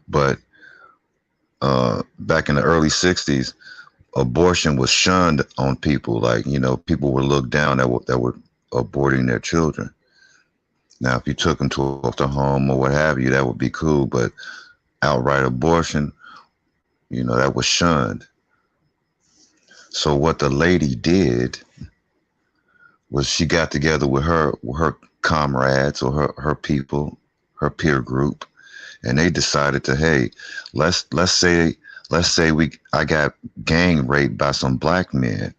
but back in the early 60s, abortion was shunned on people. Like, people were looked down that were aborting their children. Now, if you took them to the home or what have you, that would be cool. But outright abortion, that was shunned. So what the lady did was she got together with her comrades or her people, her peer group, and they decided to, hey, let's say I got gang raped by some black men.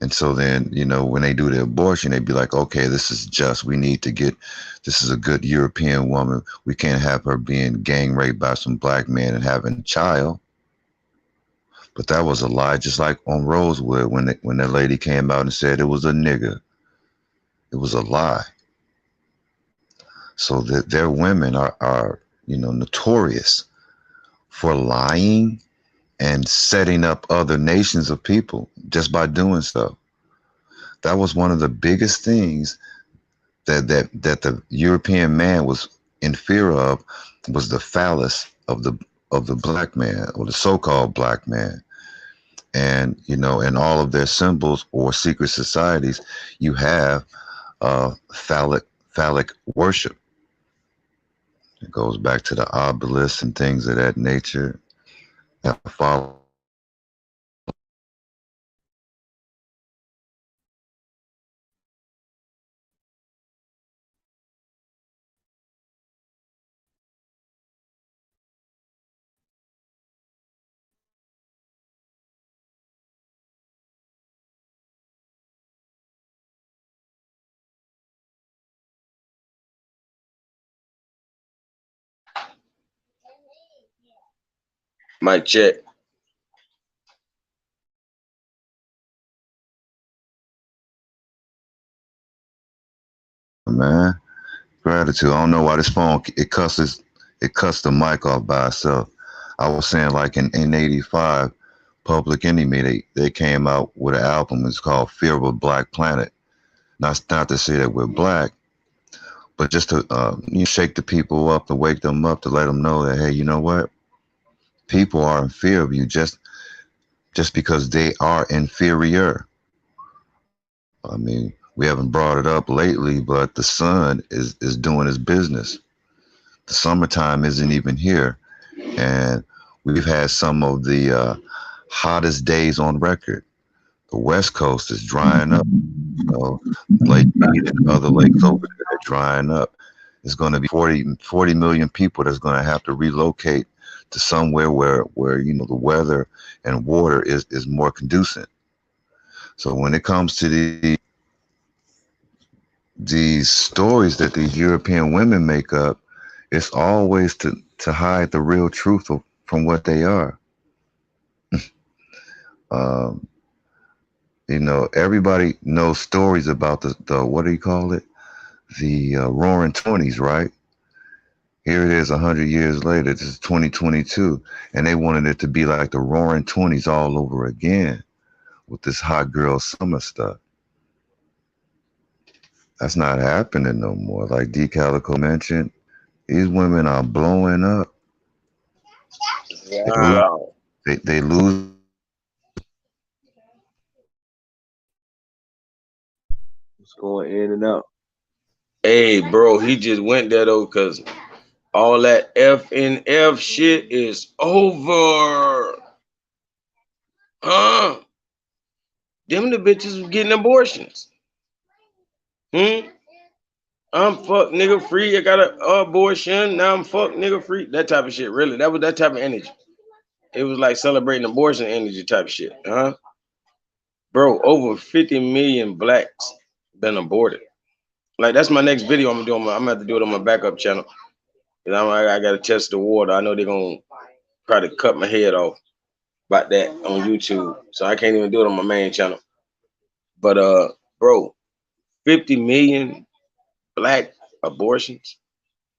And so then, when they do the abortion, they'd be like, okay, this is just, this is a good European woman. We can't have her being gang raped by some black man and having a child. But that was a lie, just like on Rosewood when that lady came out and said it was a nigger. It was a lie. So that their women are notorious for lying and setting up other nations of people just by doing so. That was one of the biggest things that the European man was in fear of, was the phallus of the black man, or the so-called black man. And in all of their symbols or secret societies, you have phallic worship. It goes back to the obelisks and things of that nature that follow. Mic check. Man, gratitude. I don't know why this phone it cuts the mic off by itself. I was saying, like, in '85, Public Enemy, they came out with an album. It's called Fear of a Black Planet. Not to say that we're black, but just to shake the people up, to wake them up, to let them know that, hey, you know what? People are in fear of you just because they are inferior. I mean, we haven't brought it up lately, but the sun is doing his business. The summertime isn't even here, and we've had some of the hottest days on record. The West Coast is drying up. Lake Mead and other lakes over there are drying up. It's going to be 40 million people that's going to have to relocate to somewhere where the weather and water is more conducive. So when it comes to these stories that these European women make up, it's always to hide the real truth from what they are. Um, everybody knows stories about the what do you call it? The Roaring Twenties, right? Here it is 100 years later. This is 2022, and they wanted it to be like the Roaring Twenties all over again with this hot girl summer stuff. That's not happening no more. Like D Calico mentioned, these women are blowing up. They lose. Wow. They lose. It's going in and out. Hey, bro, he just went there though, cause All that F and F shit is over. Huh? Them the bitches was getting abortions. Hmm? I'm fuck nigga free. I got an abortion. Now I'm fuck nigga free. That type of shit, really. That was that type of energy. It was like celebrating abortion energy type of shit. Huh? Bro, over 50 million blacks been aborted. Like that's my next video I'm gonna do. I'm gonna have to do it on my backup channel. Cause I gotta test the water. I know they're gonna try to cut my head off about that on YouTube. So I can't even do it on my main channel. But bro, 50 million black abortions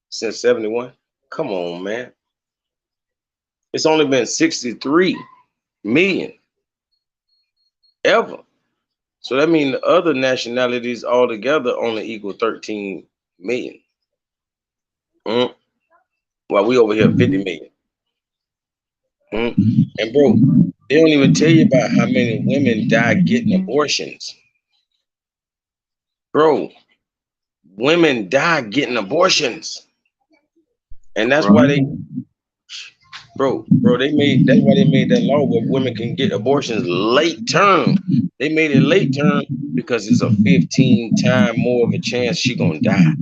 since 71. Come on, man. It's only been 63 million ever. So that means the other nationalities altogether only equal 13 million. Mm. While we over here 50 million. Mm. And bro, they don't even tell you about how many women die getting abortions. Bro, women die getting abortions. And that's why they bro, they made that's why they made that law where women can get abortions late term. They made it late term because it's a 15 time more of a chance she gonna die.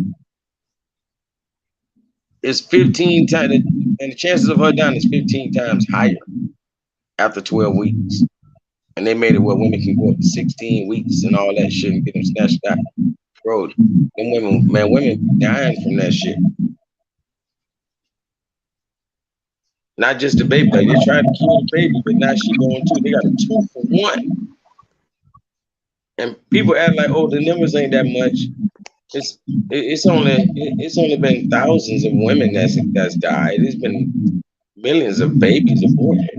It's 15 times, and the chances of her dying is 15 times higher after 12 weeks. And they made it where women can go up to 16 weeks and all that shit and get them snatched out. Bro, them women, man, women dying from that shit. Not just the baby, like they tried to kill the baby, but now she going too. They got a 2-for-1. And people act like, oh, the numbers ain't that much. It's only been thousands of women that's died. It's been millions of babies aborted.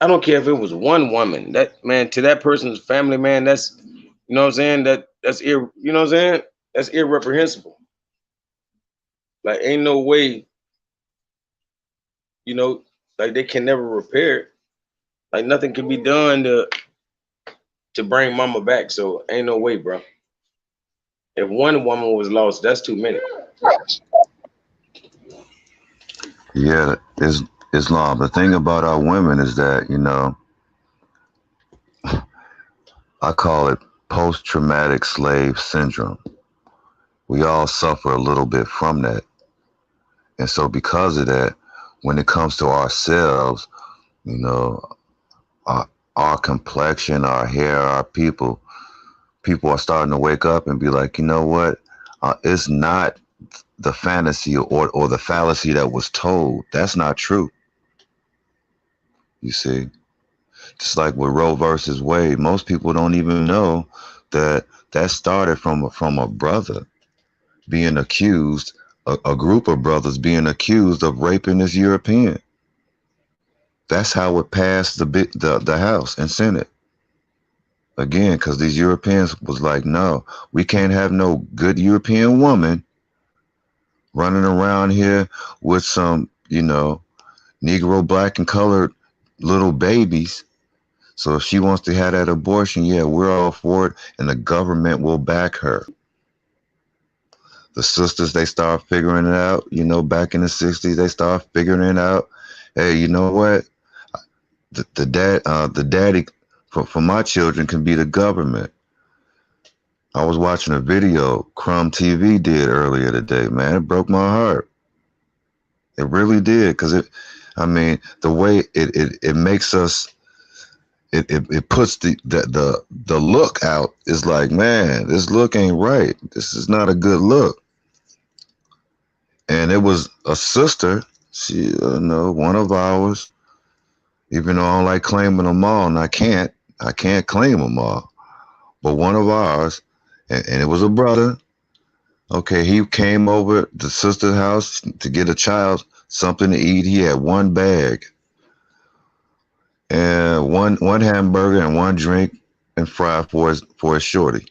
I don't care if it was one woman. That man to that person's family, man, that's you know what I'm saying. You know what I'm saying. That's irreprehensible. Like ain't no way, you know, like they can never repair it. Like nothing can be done to bring mama back. So ain't no way, bro. If one woman was lost, that's too many. Yeah, Islam. The thing about our women is that, you know, I call it post-traumatic slave syndrome. We all suffer a little bit from that. And so because of that, when it comes to ourselves, you know, our, our complexion, our hair, our people are starting to wake up and be like, you know what? It's not the fantasy or the fallacy that was told. That's not true. You see? Just like with Roe versus Wade, most people don't even know that that started from a brother being accused, a group of brothers being accused of raping this European. That's how it passed the House and Senate. Again, because these Europeans was like, no, we can't have no good European woman running around here with some, you know, Negro, black, and colored little babies. So if she wants to have that abortion, yeah, we're all for it, and the government will back her. The sisters, they start figuring it out. You know, back in the 60s, they start figuring it out. Hey, you know what? The daddy for my children can be the government. I was watching a video Crumb TV did earlier today, man. It broke my heart. It really did, because I mean, the way it makes us, it puts the look out. Is like, man, this look ain't right. This is not a good look. And it was a sister, she, one of ours, even though I don't like claiming them all, and I can't claim them all, but one of ours, and it was a brother. Okay, he came over the sister's house to get a child something to eat. He had one bag and one hamburger and one drink and fry for his shorty.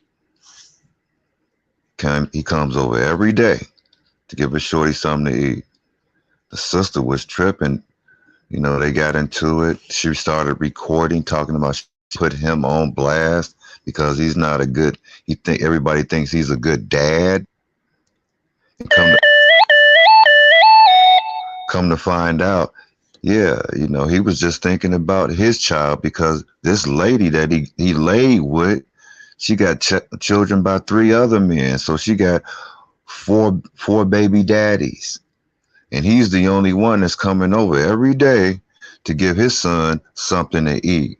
He comes over every day to give his shorty something to eat. The sister was tripping. You know, they got into it. She started recording, talking about she put him on blast because he's not a good. Everybody thinks he's a good dad. And come to find out, yeah, you know, he was just thinking about his child because this lady that he laid with, she got children by 3 other men. So she got four baby daddies. And he's the only one that's coming over every day to give his son something to eat.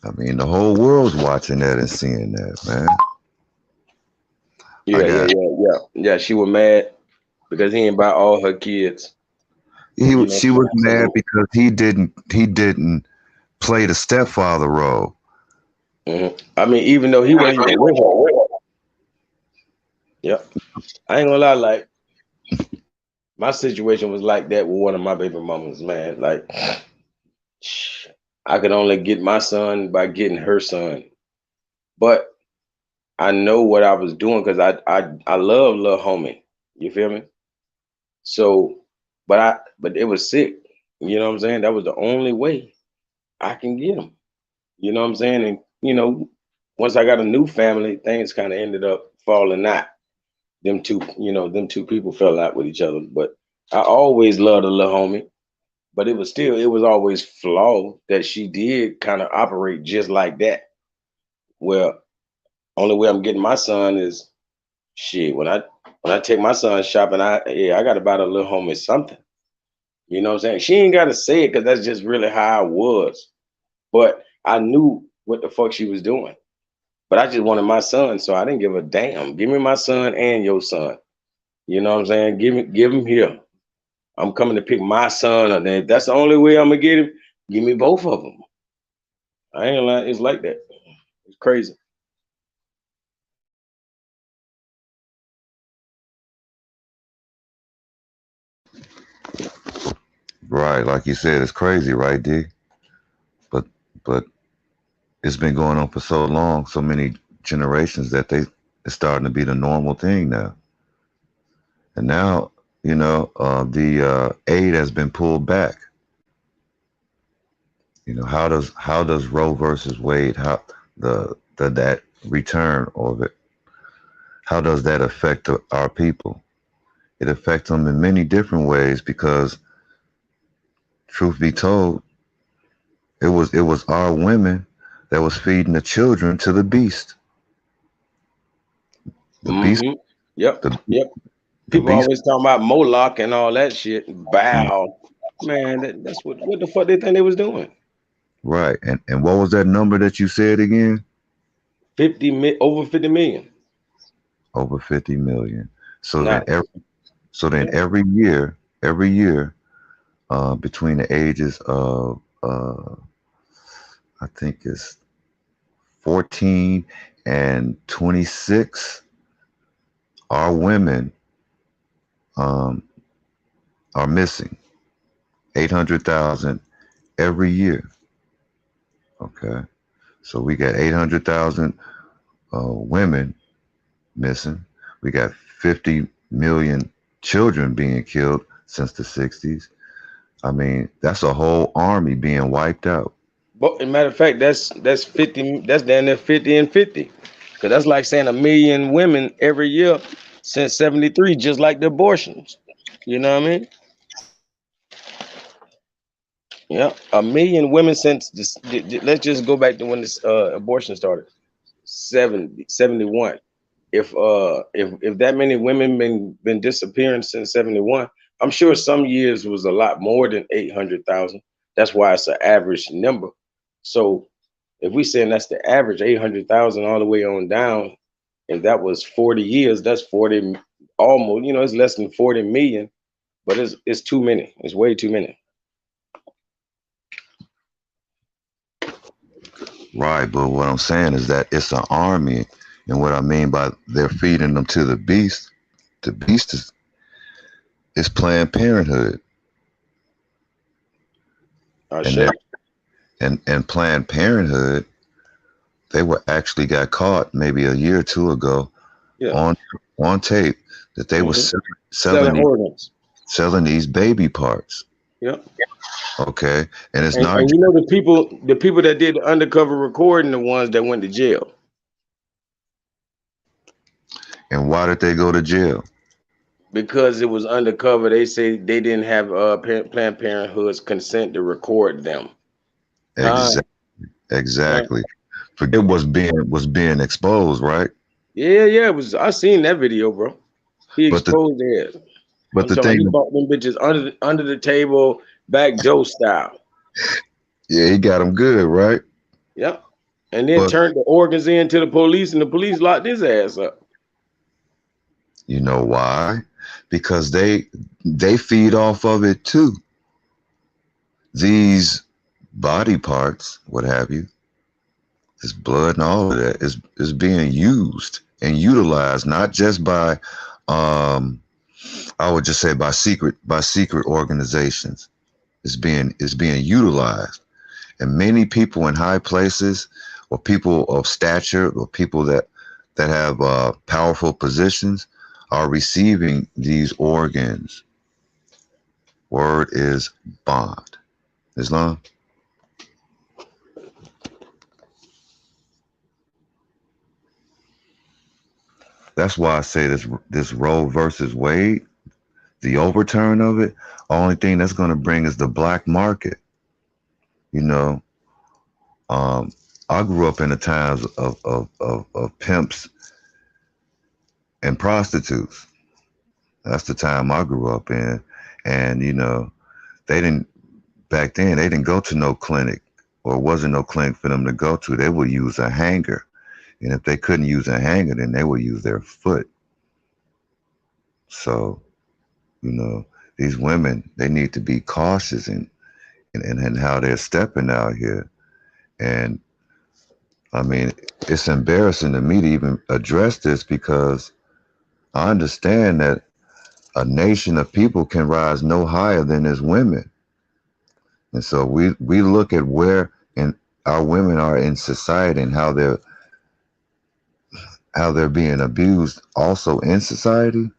I mean, the whole world's watching that and seeing that, man. I Yeah, yeah, got yeah, yeah. Yeah, she was mad because he ain't buy all her kids. You know, she was mad so because he didn't play the stepfather role. I mean, even though he wasn't even with her. Yeah, I ain't gonna lie. Like my situation was like that with one of my baby mamas, man. Like I could only get my son by getting her son, but I know what I was doing because I love little homie. You feel me? So, but it was sick. You know what I'm saying? That was the only way I can get him. You know what I'm saying? And once I got a new family, things kind of ended up falling out. Them two people fell out with each other. But I always loved a little homie. But it was always flawed that she did kind of operate just like that. Well, only way I'm getting my son is shit. When I take my son shopping, I gotta buy the little homie something. You know what I'm saying? She ain't gotta say it because that's just really how I was. But I knew what the fuck she was doing. But I just wanted my son, so I didn't give a damn. Give me my son and your son. You know what I'm saying? Give him here. I'm coming to pick my son, and if that's the only way I'm gonna get him, give me both of them. I ain't gonna lie, it's like that. It's crazy. Right, like you said, it's crazy, right, D? But but it's been going on for so long, so many generations that it's starting to be the normal thing now. And now, the aid has been pulled back. How does Roe versus Wade, how the that return of it, how does that affect our people? It affects them in many different ways because, truth be told, it was our women that was feeding the children to the beast. The beast, Mm-hmm. Yep. the Yep. the People beast. always talking about Moloch and all that shit. Bow. Man, that's what the fuck they think they was doing. Right. And what was that number that you said again? Over 50 million. Over 50 million. So then Now, every year, between the ages of I think it's 14 and 26, our women um, are missing 800,000 every year. Okay. So we got 800,000 women missing. We got 50 million children being killed since the 60s. I mean, that's a whole army being wiped out. but as a matter of fact, that's 50. That's down there 50 and 50. Because that's like saying a million women every year since 73, just like the abortions. You know what I mean? Yeah, a million women since this. Let's just go back to when this abortion started. 71. If that many women been disappearing since 71, I'm sure some years was a lot more than 800,000. That's why it's an average number. So if we saying that's the average 800,000 all the way on down, if that was 40 years, that's 40 almost. It's less than 40 million, but it's too many. It's way too many. Right. But what I'm saying is that it's an army. And what I mean by they're feeding them to the beast is Planned Parenthood. I And sure. that and Planned Parenthood, they were actually got caught maybe a year or two ago Yeah. on on tape that they were Hmm. selling Selling organs. selling these baby parts. Yeah. Okay, and it's And, not. and the people that did the undercover recording, the ones that went to jail. And why did they go to jail? because it was undercover. They say they didn't have Planned Parenthood's consent to record them. Uh, Exactly. uh, Exactly. Forget what's being exposed, right? yeah, yeah. It was. I seen that video, bro. He But the exposed it. but I'm the talking about he thing, bought them bitches under the table, back Joe style. yeah, he got him good, right? Yep. And then But turned the organs in to the police, and the police locked his ass up. you know why? Because they feed off of it too. These body parts, what have you, this blood and all of that is being used and utilized not just by I would just say by secret organizations. It's being utilized. And many people in high places or people of stature or people that have powerful positions are receiving these organs. Word is bond. Islam. That's why I say this Roe versus Wade, the overturn of it, only thing that's going to bring is the black market. You know, um, I grew up in the times of pimps and prostitutes. That's the time I grew up in, and they didn't back then. They didn't go to no clinic, or wasn't no clinic for them to go to. They would use a hanger, and if they couldn't use a hanger, then they would use their foot. So these women, they need to be cautious in how they're stepping out here. And I mean, it's embarrassing to me to even address this because I understand that a nation of people can rise no higher than its women. And so we look at where and our women are in society and how they're being abused also in society,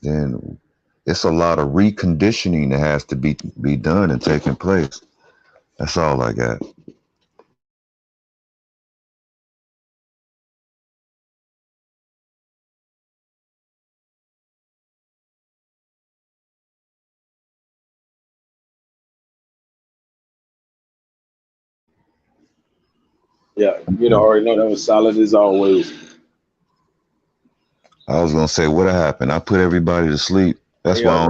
then it's a lot of reconditioning that has to be done and taking place. That's all I got. Yeah, already know that was solid as always. I was gonna say what happened. I put everybody to sleep. That's why Yeah,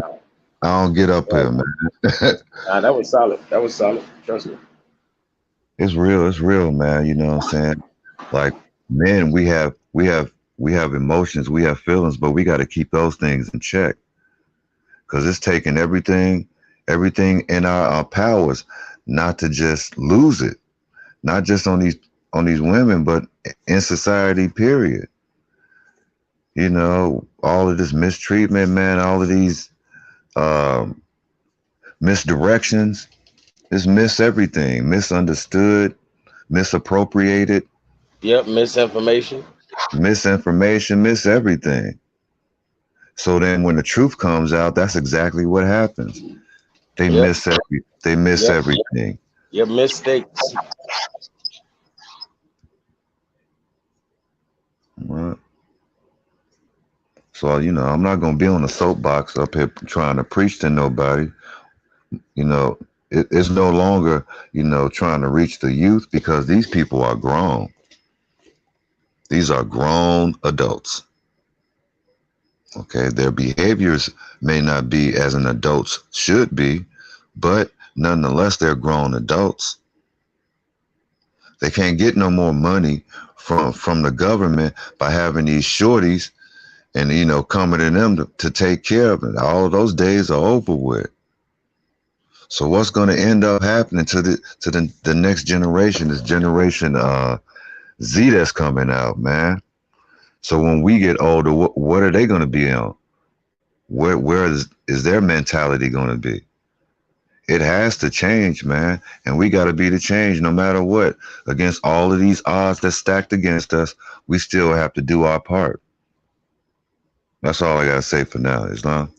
I don't get up here, right. man. Nah, that was solid. That was solid. Trust me. It's real. It's real, man. You know what I'm saying? Like men, we have emotions, we have feelings, but we got to keep those things in check because it's taking everything in our powers not to just lose it, not just on these women, but in society. Period. All of this mistreatment, man. All of these um, misdirections. Just miss everything, misunderstood, misappropriated, Yep, misinformation. misinformation, miss everything. So then when the truth comes out, that's exactly what happens. They Yep, miss yep, everything. yep, mistakes. Right? So, I'm not gonna be on a soapbox up here trying to preach to nobody. You know, it's no longer, trying to reach the youth because these people are grown. These are grown adults. Okay, their behaviors may not be as an adult's should be, but nonetheless, they're grown adults. They can't get no more money from the government by having these shorties and coming to them to take care of it. All of those days are over with. So what's going to end up happening to the next generation? This generation Z that's coming out, man. So when we get older, what are they going to be on? Where is their mentality going to be? It has to change, man. And we got to be the change no matter what. Against all of these odds that's stacked against us, we still have to do our part. That's all I got to say for now, Islam.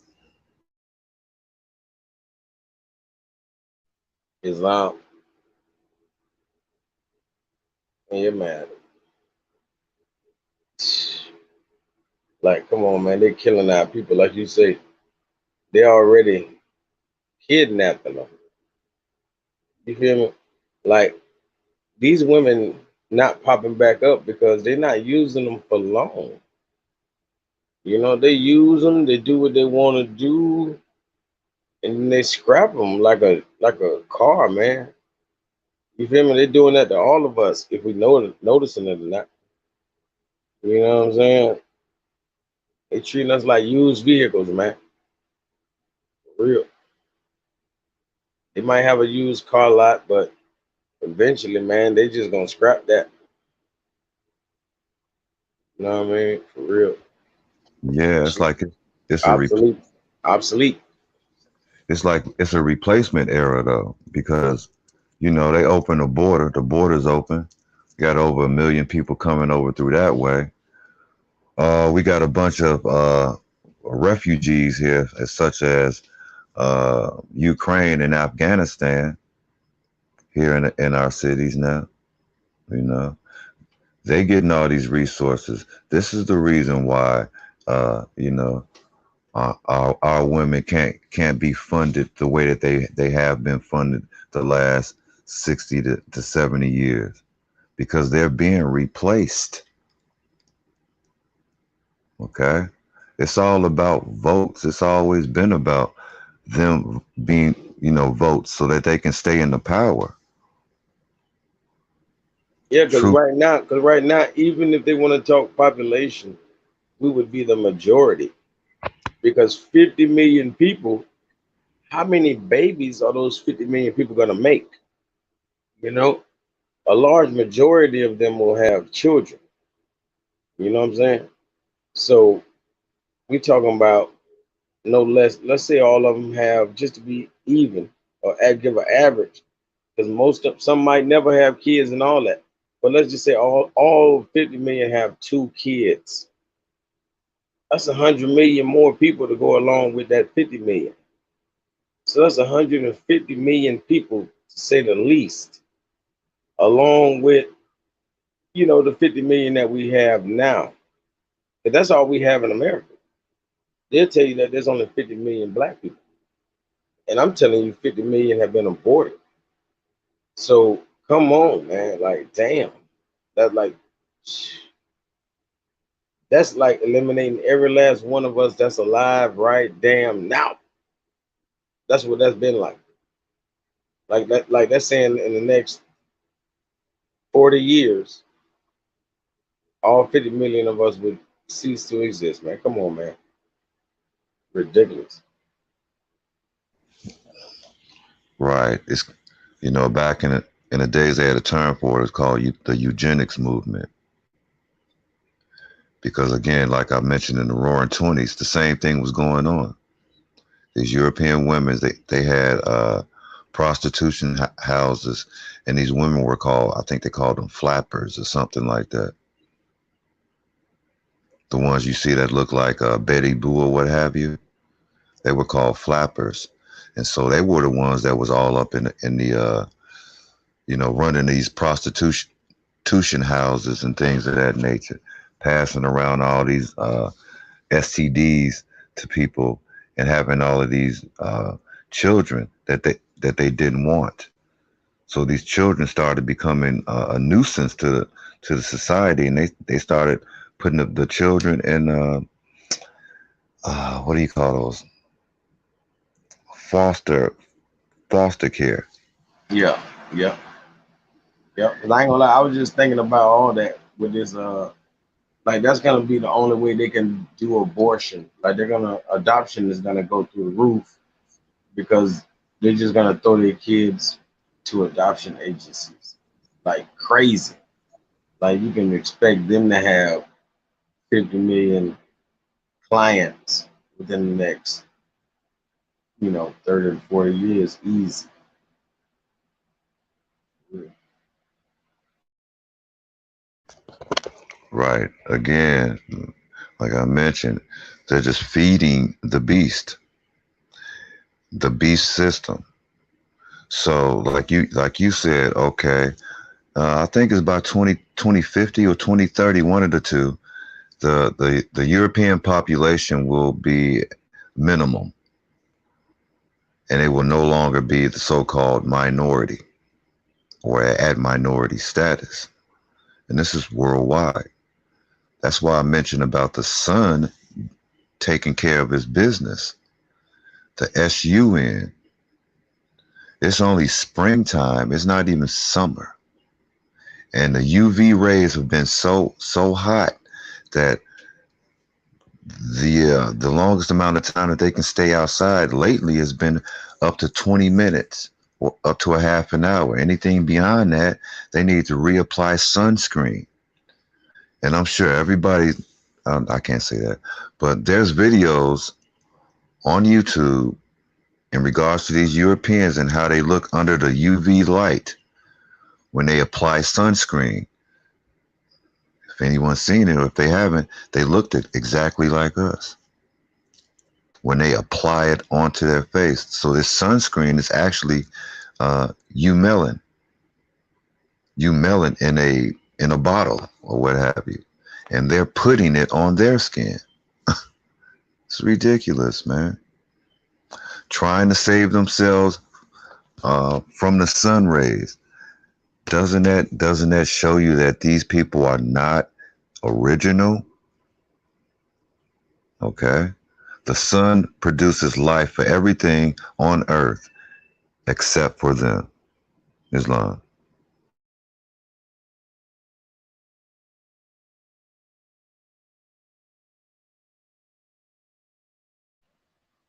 Islam. Yeah, man. Like, come on, man, they killing our people. Like you say, they already kidnapping them. You feel me? Like these women not popping back up because they're not using them for long. You know, they use them, they do what they want to do, and then they scrap them like a car, man. You feel me? They're doing that to all of us if we know noticing it or not. You know what I'm saying? They treating us like used vehicles, man. For real. They might have a used car lot, but eventually, man, they just gonna scrap that. You know what I mean? For real. Yeah, it's like it's a Obsolete. Obsolete. it's like it's a replacement era though, because they open the border's open. Got over 1 million people coming over through that way. We got a bunch of refugees here, such as Ukraine and Afghanistan here in our cities now. You know, they getting all these resources. This is the reason why, our women can't be funded the way that they have been funded the last 60 to 70 years, because they're being replaced. Okay, it's all about votes. It's always been about them being, votes so that they can stay in the power. Yeah, True. because right now, even if they want to talk population, we would be the majority. Because 50 million people, how many babies are those 50 million people gonna make? You know, a large majority of them will have children. You know what I'm saying? So we talking about no less. Let's say all of them have, just to be even or give an average, because most of some might never have kids and all that. But let's just say all 50 million have 2 kids. That's 100 million more people to go along with that 50 million. So that's 150 million people, to say the least, along with the 50 million that we have now. But that's all we have in America. They'll tell you that there's only 50 million black people, and I'm telling you, 50 million have been aborted. So come on, man, like damn, that's like that's like eliminating every last one of us that's alive right damn now. That's what that's been like. Like that's saying in the next 40 years, all 50 million of us would cease to exist, man. Come on, man. Ridiculous. Right. It's back in the days they had a term for it. It's called the eugenics movement. Because again, like I mentioned in the Roaring Twenties, the same thing was going on. These European women, they had prostitution houses, and these women were called, I think they called them flappers or something like that. The ones you see that look like Betty Boo or what have you, they were called flappers, and so they were the ones that was all up in the running these prostitution houses and things of that nature, passing around all these STDs to people and having all of these children that they didn't want. So these children started becoming a nuisance to the society, and they started putting the children in what do you call those, foster foster care. Yeah, yeah, yeah. 'Cause I ain't gonna lie, I was just thinking about all that with this. Like that's gonna be the only way they can do abortion. Like adoption is gonna go through the roof because they're just gonna throw their kids to adoption agencies like crazy. Like you can expect them to have 50 million clients within the next, 30 to 40 years, easy. Right. Again, like I mentioned, they're just feeding the beast system. So like you said, okay, I think it's about 2050 or 2030, one of the two. the European population will be minimum, and it will no longer be the so-called minority or at minority status. And this is worldwide. That's why I mentioned about the sun taking care of his business. The sun. It's only springtime. It's not even summer. And the UV rays have been so hot that the longest amount of time that they can stay outside lately has been up to 20 minutes or up to a half an hour. Anything beyond that, they need to reapply sunscreen. And I'm sure everybody, I can't say that, but there's videos on YouTube in regards to these Europeans and how they look under the UV light when they apply sunscreen. If anyone's seen it or if they haven't, they looked exactly like us when they apply it onto their face. So this sunscreen is actually eumelin in a bottle or what have you, and they're putting it on their skin. It's ridiculous, man. Trying to save themselves from the sun rays. Doesn't that show you that these people are not original? Okay. The sun produces life for everything on earth except for them. Islam.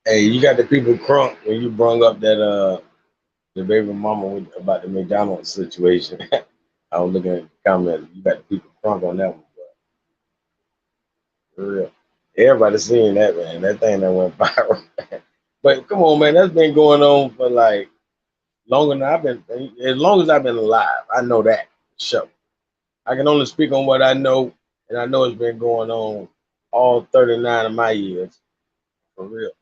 Hey, you got the people crunk when you brung up that the baby mama about the McDonald's situation. I was looking at the comments. You got the people crunk on that one, but for real. Everybody seeing that, man. That thing that went viral. But come on, man, that's been going on for like longer than as long as I've been alive. I know that. Sure. I can only speak on what I know, and I know it's been going on all 39 of my years. For real.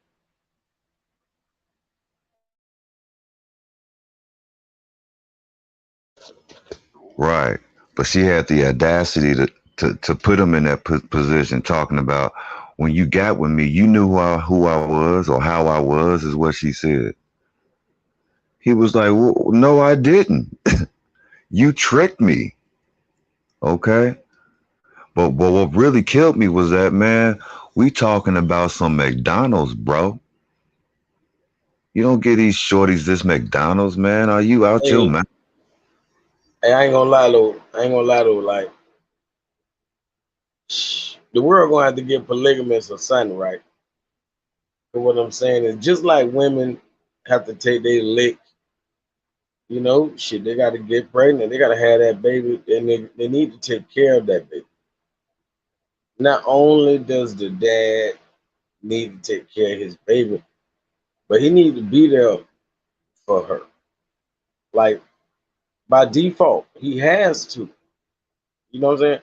Right. But she had the audacity to put him in that position, talking about when you got with me, you knew who I was or how I was, is what she said. He was like, well, no, I didn't. You tricked me. Okay. But what really killed me was that, man, we talking about some McDonald's, bro. You don't get these shorties this McDonald's, man. Are you out your Hey, mind? hey, I ain't gonna lie though. Like the world gonna have to get polygamous or something, right? But what I'm saying is just like women have to take their lick, you know, shit, they gotta get pregnant, they gotta have that baby, and they need to take care of that baby. Not only does the dad need to take care of his baby, but he needs to be there for her. Like by default, he has to. You know what I'm saying?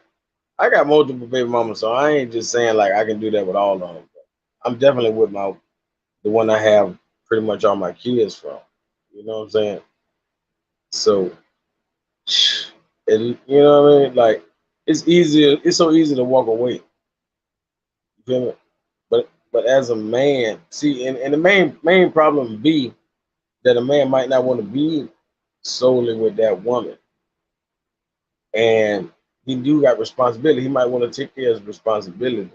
I got multiple baby mamas, so I ain't just saying like I can do that with all of them. I'm definitely with the one I have pretty much all my kids from. You know what I'm saying? So, you know what I mean? Like, it's easier. It's so easy to walk away. You feel me? But as a man, see, and the main problem be that a man might not want to be solely with that woman, and he do got responsibility. He might want to take care of his responsibility,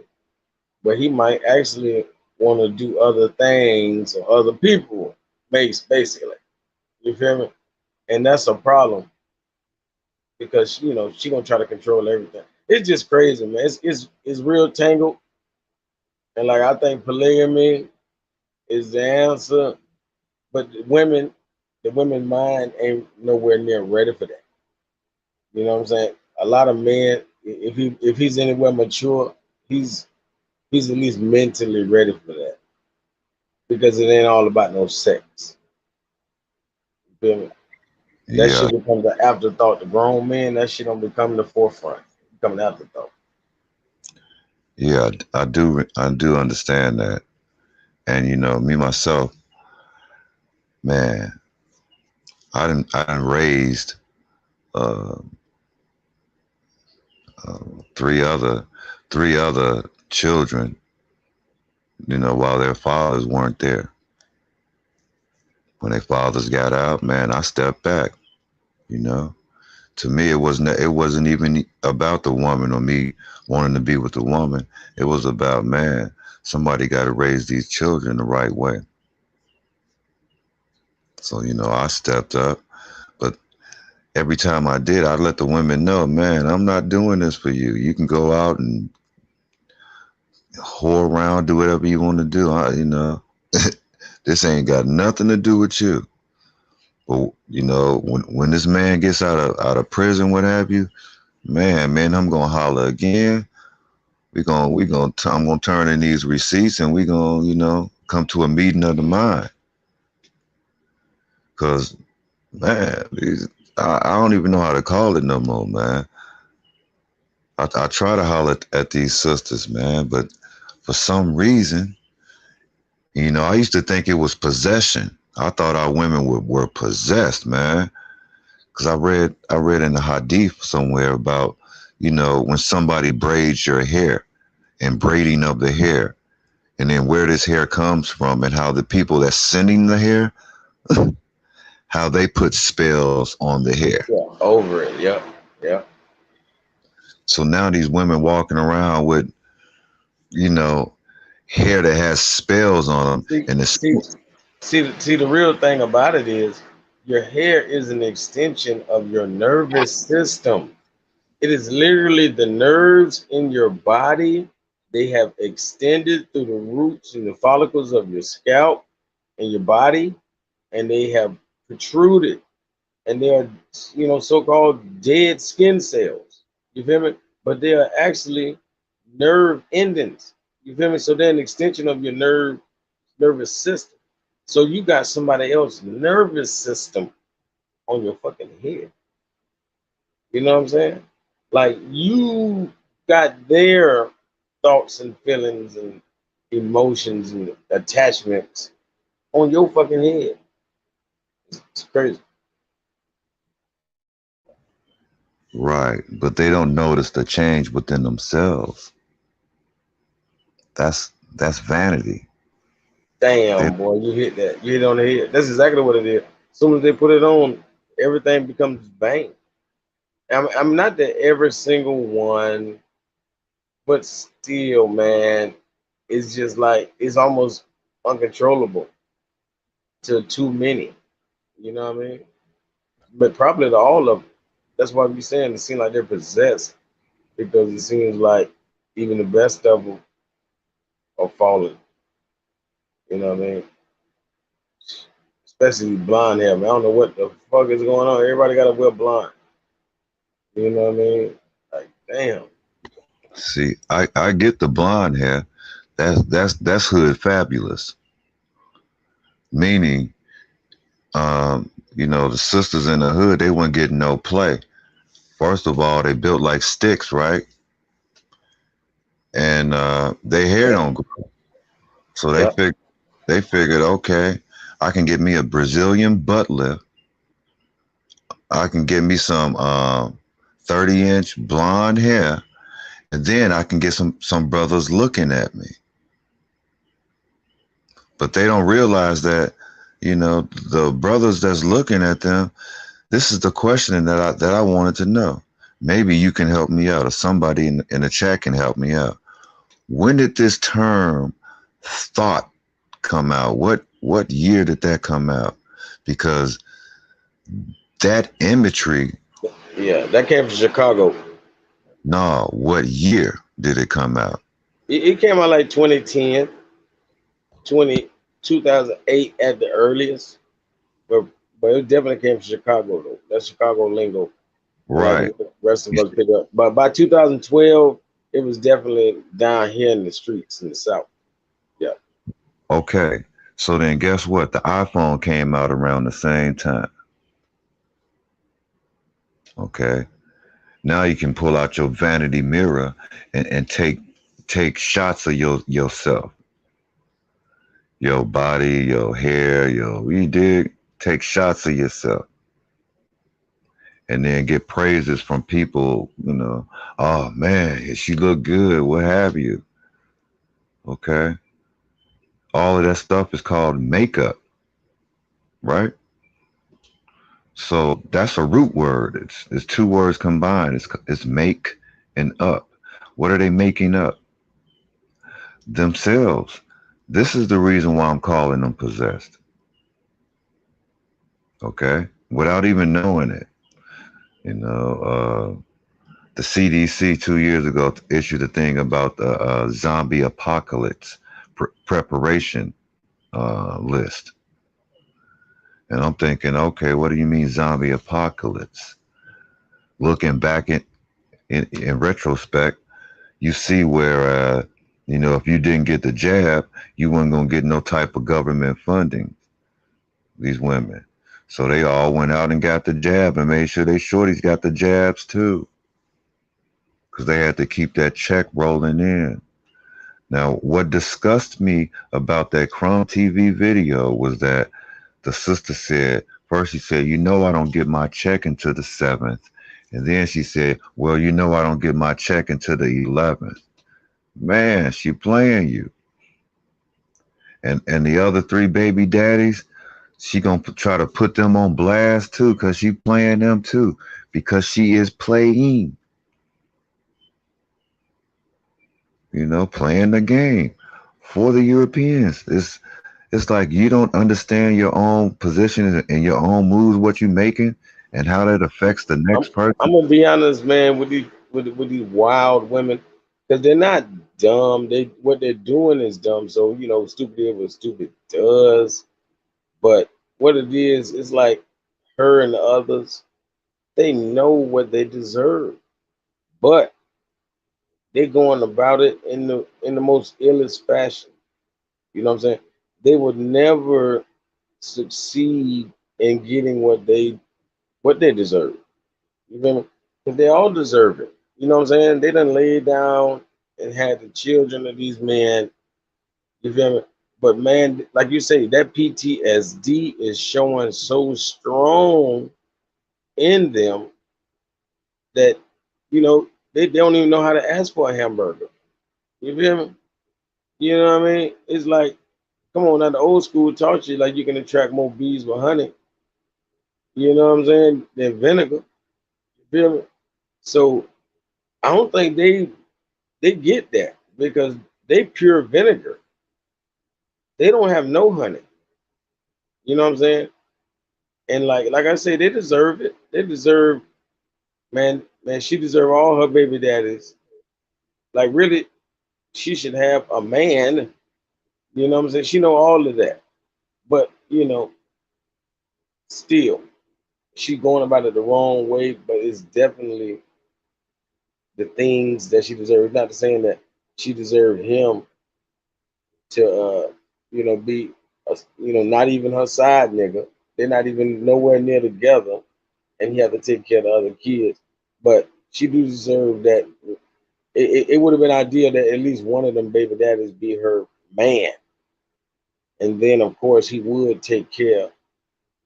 but he might actually want to do other things or other people, basically. You feel me? And that's a problem because you know she gonna try to control everything. It's just crazy, man. It's real tangled, and like I think polygamy is the answer, but the women mind ain't nowhere near ready for that. You know what I'm saying? A lot of men, if he's anywhere mature, he's he's at least mentally ready for that because it ain't all about no sex. You feel me? That Yeah, shit becomes an afterthought. The grown men, that shit don't become the forefront. It become an afterthought. yeah, I do understand that. And you know, me myself, man, I done raised uh, three other children, while their fathers weren't there. When their fathers got out, man, I stepped back. You know, to me, it wasn't even about the woman or me wanting to be with the woman. It was about, man, somebody got to raise these children the right way. So, I stepped up. But every time I did, I'd let the women know, man, I'm not doing this for you. You can go out and whore around, do whatever you want to do. This ain't got nothing to do with you. But when this man gets out of prison, what have you, man, I'm gonna holler again. I'm gonna turn in these receipts, and we gonna come to a meeting of the mind. Cause man, I don't even know how to call it no more, man. I try to holler at these sisters, man, but for some reason, I used to think it was possession. I thought our women were possessed, man. Because I read in the hadith somewhere about, when somebody braids your hair and braiding of the hair, and then where this hair comes from and how the people that's sending the hair, how they put spells on the hair. Yeah, over it. Yep. Yep. So now these women walking around with, hair that has spells on them. And See, the real thing about it is your hair is an extension of your nervous system. It is literally the nerves in your body. They have extended through the roots and the follicles of your scalp and your body, and they have protruded, and they are, so-called dead skin cells. You feel me? But they are actually nerve endings. You feel me? So they're an extension of your nervous system. So you got somebody else's nervous system on your fucking head. You know what I'm saying? Like you got their thoughts and feelings and emotions and attachments on your fucking head. It's crazy. right, but they don't notice the change within themselves. That's vanity. They, Damn, boy, you hit that. You hit on the head. That's exactly what it is. As soon as they put it on, everything becomes bang. I'm not that every single one, but still, man, it's just like it's almost uncontrollable to too many. You know what I mean? But probably to all of them. That's why we saying it seems like they're possessed because it seems like even the best of them are falling. You know what I mean? Especially blonde hair, man. I don't know what the fuck is going on. Everybody got to wear blonde. You know what I mean? Like, damn. see, I get the blonde hair. That's hood fabulous. Meaning, the sisters in the hood, they weren't getting no play. First of all, they built like sticks, right? And their hair Yeah, don't grow. So yeah. they figured, okay, I can get me a Brazilian butt lift. I can get me some 30-inch blonde hair, and then I can get some brothers looking at me. But they don't realize that, the brothers that's looking at them, this is the question that I wanted to know. Maybe you can help me out, or somebody in the chat can help me out. When did this term thought come out? What year did that come out? Because that imagery, Yeah, that came from Chicago. no, what year did it come out? It came out like 2010, 2008 at the earliest. But it definitely came from Chicago, though. That's Chicago lingo. Like Right. the rest of us pick up. But by 2012, it was definitely down here in the streets in the South. Yeah. Okay. So then guess what? The iPhone came out around the same time. Okay. Now you can pull out your vanity mirror and take shots of yourself, your body, your hair, you dig? Take shots of yourself. and then get praises from people, oh man, she look good, what have you. Okay. All of that stuff is called makeup, right? So that's a root word. It's two words combined. It's make and up. What are they making up? Themselves. This is the reason why I'm calling them possessed. Okay? Without even knowing it. You know, the CDC 2 years ago issued a thing about the zombie apocalypse preparation list. And I'm thinking, okay, what do you mean zombie apocalypse? Looking back in retrospect, you see where, if you didn't get the jab, you weren't going to get no type of government funding, these women. So they all went out and got the jab and made sure they shorties got the jabs too, because they had to keep that check rolling in. Now, what disgusted me about that Crumb TV video was that the sister said, first she said, I don't get my check until the 7th. And then she said, well, I don't get my check until the 11th. Man, she playing you. And the other three baby daddies, she gonna try to put them on blast too, because she playing them too, because she is playing, playing the game for the Europeans. It's like you don't understand your own position and your own moves, what you're making, and how that affects the I'm next person. I'm gonna be honest, man, with these wild women, because they're not dumb. What they're doing is dumb. So stupid is what stupid does. But what it is, it's like her and the others. They know what they deserve, but they're going about it in the most illest fashion. You know what I'm saying? They would never succeed in getting what they deserve. You feel me? 'Cause they all deserve it. You know what I'm saying? They done laid down and had the children of these men. You feel me? But man, like you say, that PTSD is showing so strong in them that they don't even know how to ask for a hamburger. You feel me? You know what I mean? It's like, come on, now the old school taught you like you can attract more bees with honey. You know what I'm saying? Than vinegar. You feel me? So I don't think they get that because they pure vinegar. They don't have no honey. You know what I'm saying? And like I say, they deserve it. They deserve, man, she deserve all her baby daddies. Like really, she should have a man. You know what I'm saying? She know all of that. But still, she going about it the wrong way, but it's definitely the things that she deserves. Not saying that she deserved him to be not even her side nigga. They're not even nowhere near together, and he had to take care of the other kids. But she do deserve that. It would have been ideal that at least one of them baby daddies be her man, and then of course he would take care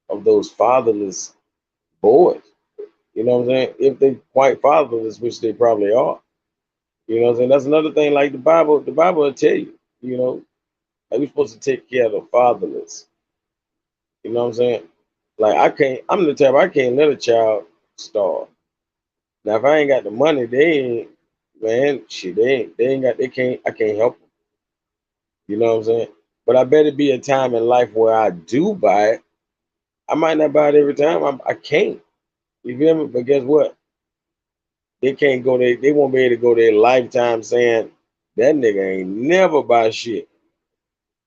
of those fatherless boys. You know what I'm saying? If they quite fatherless, which they probably are. You know what I'm saying? That's another thing. Like the Bible will tell you. Like we're supposed to take care of the fatherless. You know what I'm saying? Like I'm the type I can't let a child starve. Now if I ain't got the money, I can't help them. You know what I'm saying? But I bet it be a time in life where I do buy it. I might not buy it every time. I can't. You feel me? But guess what? They can't go they won't be able to go their lifetime saying that nigga ain't never buy shit.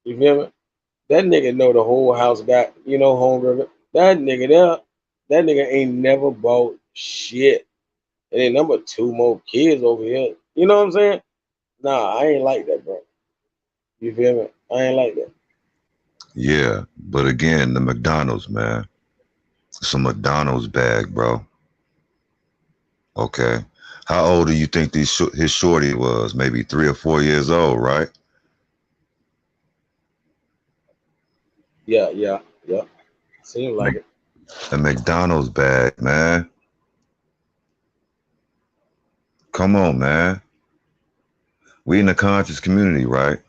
You feel me? That nigga know the whole house got, hunger. That nigga ain't never bought shit. And then number two more kids over here. You know what I'm saying? Nah, I ain't like that, bro. You feel me? I ain't like that. Yeah, but again, the McDonald's, man. It's a McDonald's bag, bro. Okay. How old do you think his shorty was? Maybe 3 or 4 years old, right? Yeah, yeah, yeah. Seems like Mc- it. A McDonald's bag, man. Come on, man. We in the conscious community, right?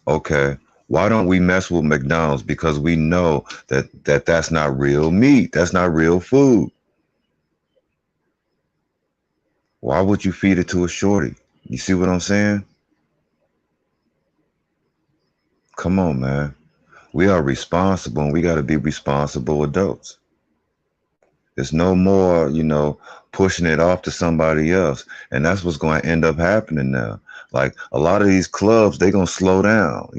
Okay. Why don't we mess with McDonald's? Because we know that's not real meat. That's not real food. Why would you feed it to a shorty? You see what I'm saying? Come on, man. We are responsible and we got to be responsible adults. There's no more, pushing it off to somebody else. And that's what's going to end up happening now. Like a lot of these clubs, they going to slow down,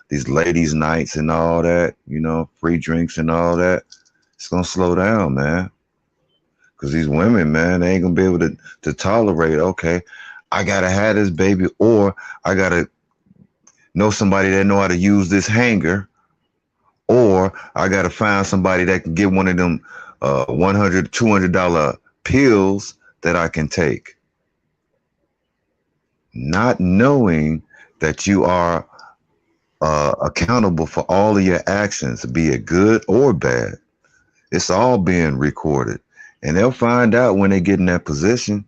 these ladies' nights and all that, free drinks and all that. It's going to slow down, man. Because these women, man, they ain't going to be able to tolerate, okay, I got to have this baby, or I got to know somebody that know how to use this hanger, or I got to find somebody that can get one of them $100, $200 pills that I can take. Not knowing that you are accountable for all of your actions, be it good or bad. It's all being recorded. And they'll find out when they get in that position,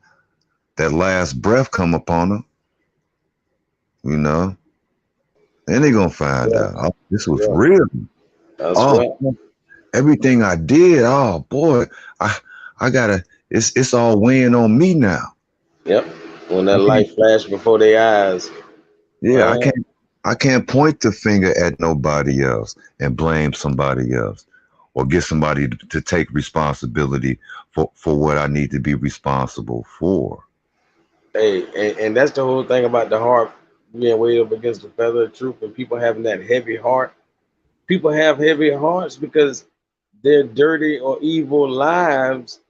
that last breath come upon them, and they're going to find Yeah, out, oh, this was yeah. real. That's Oh, right. everything I did, oh boy, I gotta, it's all weighing on me now. Yep. When that I can't, light flashed before their eyes. yeah, Man, I can't point the finger at nobody else and blame somebody else or get somebody to take responsibility for what I need to be responsible for. hey, and that's the whole thing about the heart being way up against the feather of truth and people having that heavy heart. People have heavy hearts because their dirty or evil lives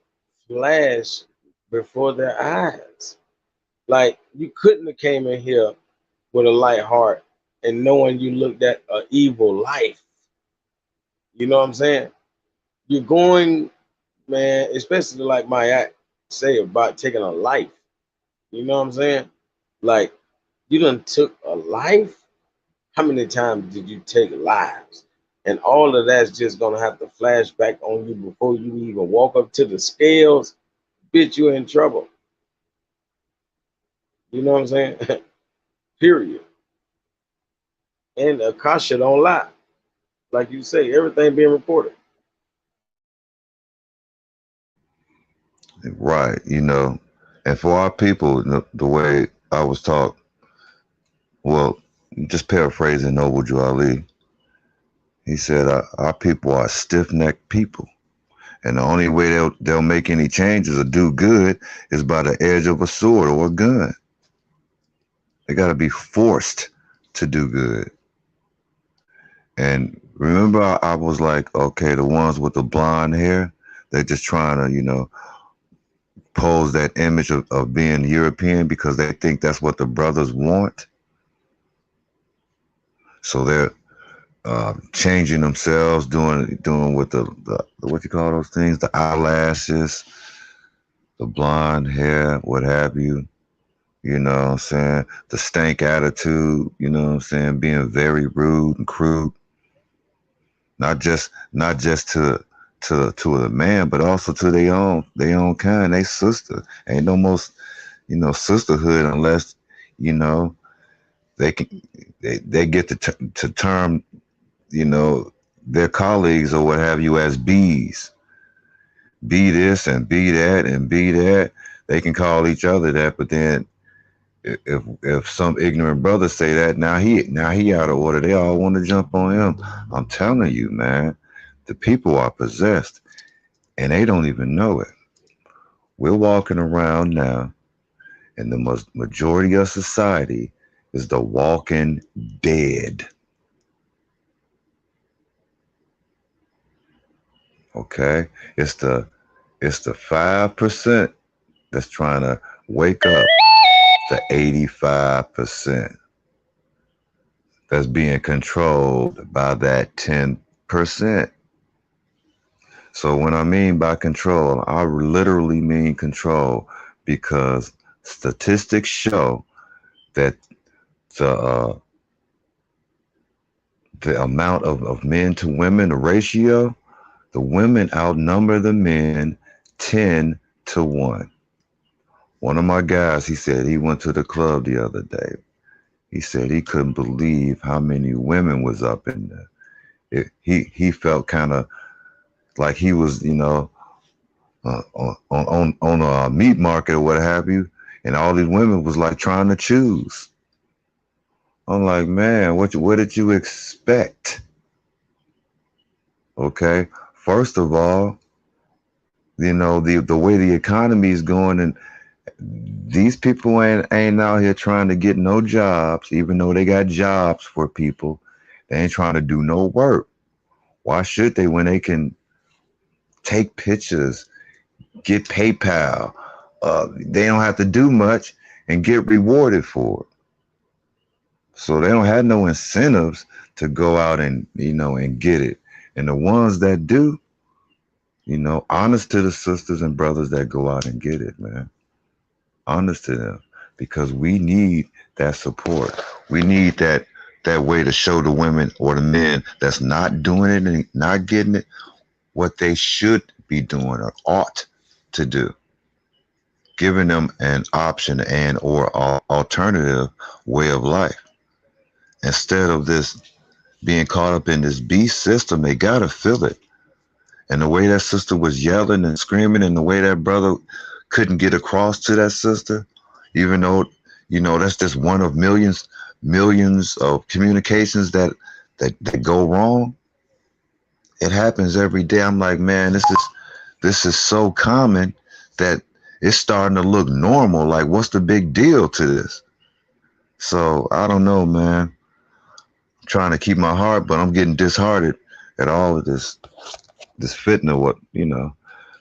flash before their eyes. Like you couldn't have came in here with a light heart and knowing you looked at an evil life. You know what I'm saying? You're going, man, especially like my act say about taking a life. You know what I'm saying? Like you done took a life. How many times did you take lives? And all of that's just gonna have to flash back on you before you even walk up to the scales. Bitch, you're in trouble. You know what I'm saying? Period. And Akasha don't lie. Like you say, everything being reported. Right, and for our people, the way I was taught, well, just paraphrasing Noble Drew Ali, he said, our people are stiff-necked people. And the only way they'll make any changes or do good is by the edge of a sword or a gun. They got to be forced to do good. And remember, I was like, okay, the ones with the blonde hair, they're just trying to, pose that image of being European because they think that's what the brothers want. So they're changing themselves, doing with the what you call those things, the eyelashes, the blonde hair, what have you. You know what I'm saying? The stank attitude, you know what I'm saying? Being very rude and crude. Not just to the man, but also to their own kind, they sister. Ain't no most, sisterhood unless, you know, they can they get to term, you know, their colleagues or what have you as bees. Be this and be that and be that. They can call each other that, but then if some ignorant brother say that, now he out of order. They all want to jump on him. I'm telling you, man, the people are possessed and they don't even know it. We're walking around now, and the majority of society is the walking dead. Okay, it's the 5% that's trying to wake up. The 85% that's being controlled by that 10%. So when I mean by control, I literally mean control because statistics show that the uh, the amount of men to women, the ratio, the women outnumber the men 10 to 1. One of my guys, he said he went to the club the other day. He said he couldn't believe how many women was up in there. He felt kind of like he was, on a meat market or what have you, and all these women was like trying to choose. I'm like, man, what did you expect? Okay, first of all, the way the economy is going, and these people ain't out here trying to get no jobs, even though they got jobs for people. They ain't trying to do no work. Why should they when they can take pictures, get PayPal? They don't have to do much and get rewarded for it. So they don't have no incentives to go out and and get it. And the ones that do, honest to the sisters and brothers that go out and get it, man. Honest to them, because we need that support. We need that way to show the women or the men that's not doing it and not getting it what they should be doing or ought to do, giving them an option and or alternative way of life instead of this being caught up in this beast system. They gotta feel it. And the way that sister was yelling and screaming, and the way that brother couldn't get across to that sister, even though that's just one of millions of communications that go wrong. It happens every day. I'm like, man, this is so common that it's starting to look normal. Like, what's the big deal to this? So I don't know, man. I'm trying to keep my heart, but I'm getting disheartened at all of this fitna,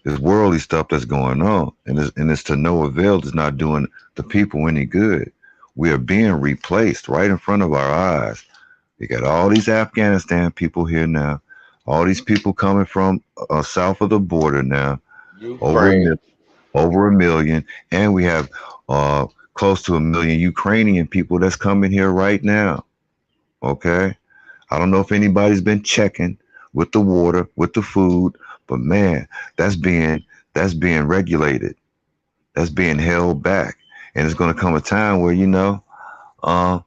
this worldly stuff that's going on, and it's to no avail. It's not doing the people any good. We are being replaced right in front of our eyes. We got all these Afghanistan people here now, all these people coming from south of the border now, over a, Ukraine. mil- over a million, and we have close to a million Ukrainian people that's coming here right now. Okay, I don't know if anybody's been checking with the water, with the food, but man, that's being that's being regulated. That's being held back, and it's going to come a time where uh,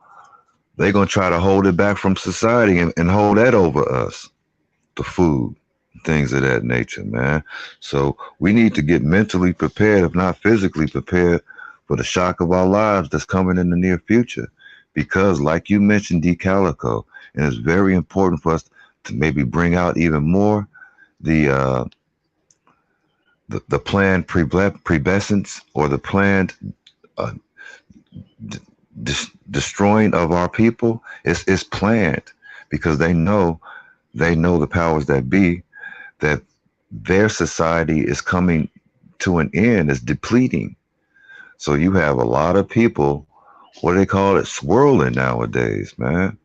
they're going to try to hold it back from society and hold that over us, the food, things of that nature, man. So we need to get mentally prepared, if not physically prepared, for the shock of our lives that's coming in the near future. Because, like you mentioned, D. Calico, and it's very important for us to maybe bring out even more the the planned prebescence or the planned uh, d- destroying of our people is planned because they know the powers that be, that their society is coming to an end, is depleting. So you have a lot of people, what do they call it, swirling nowadays, man.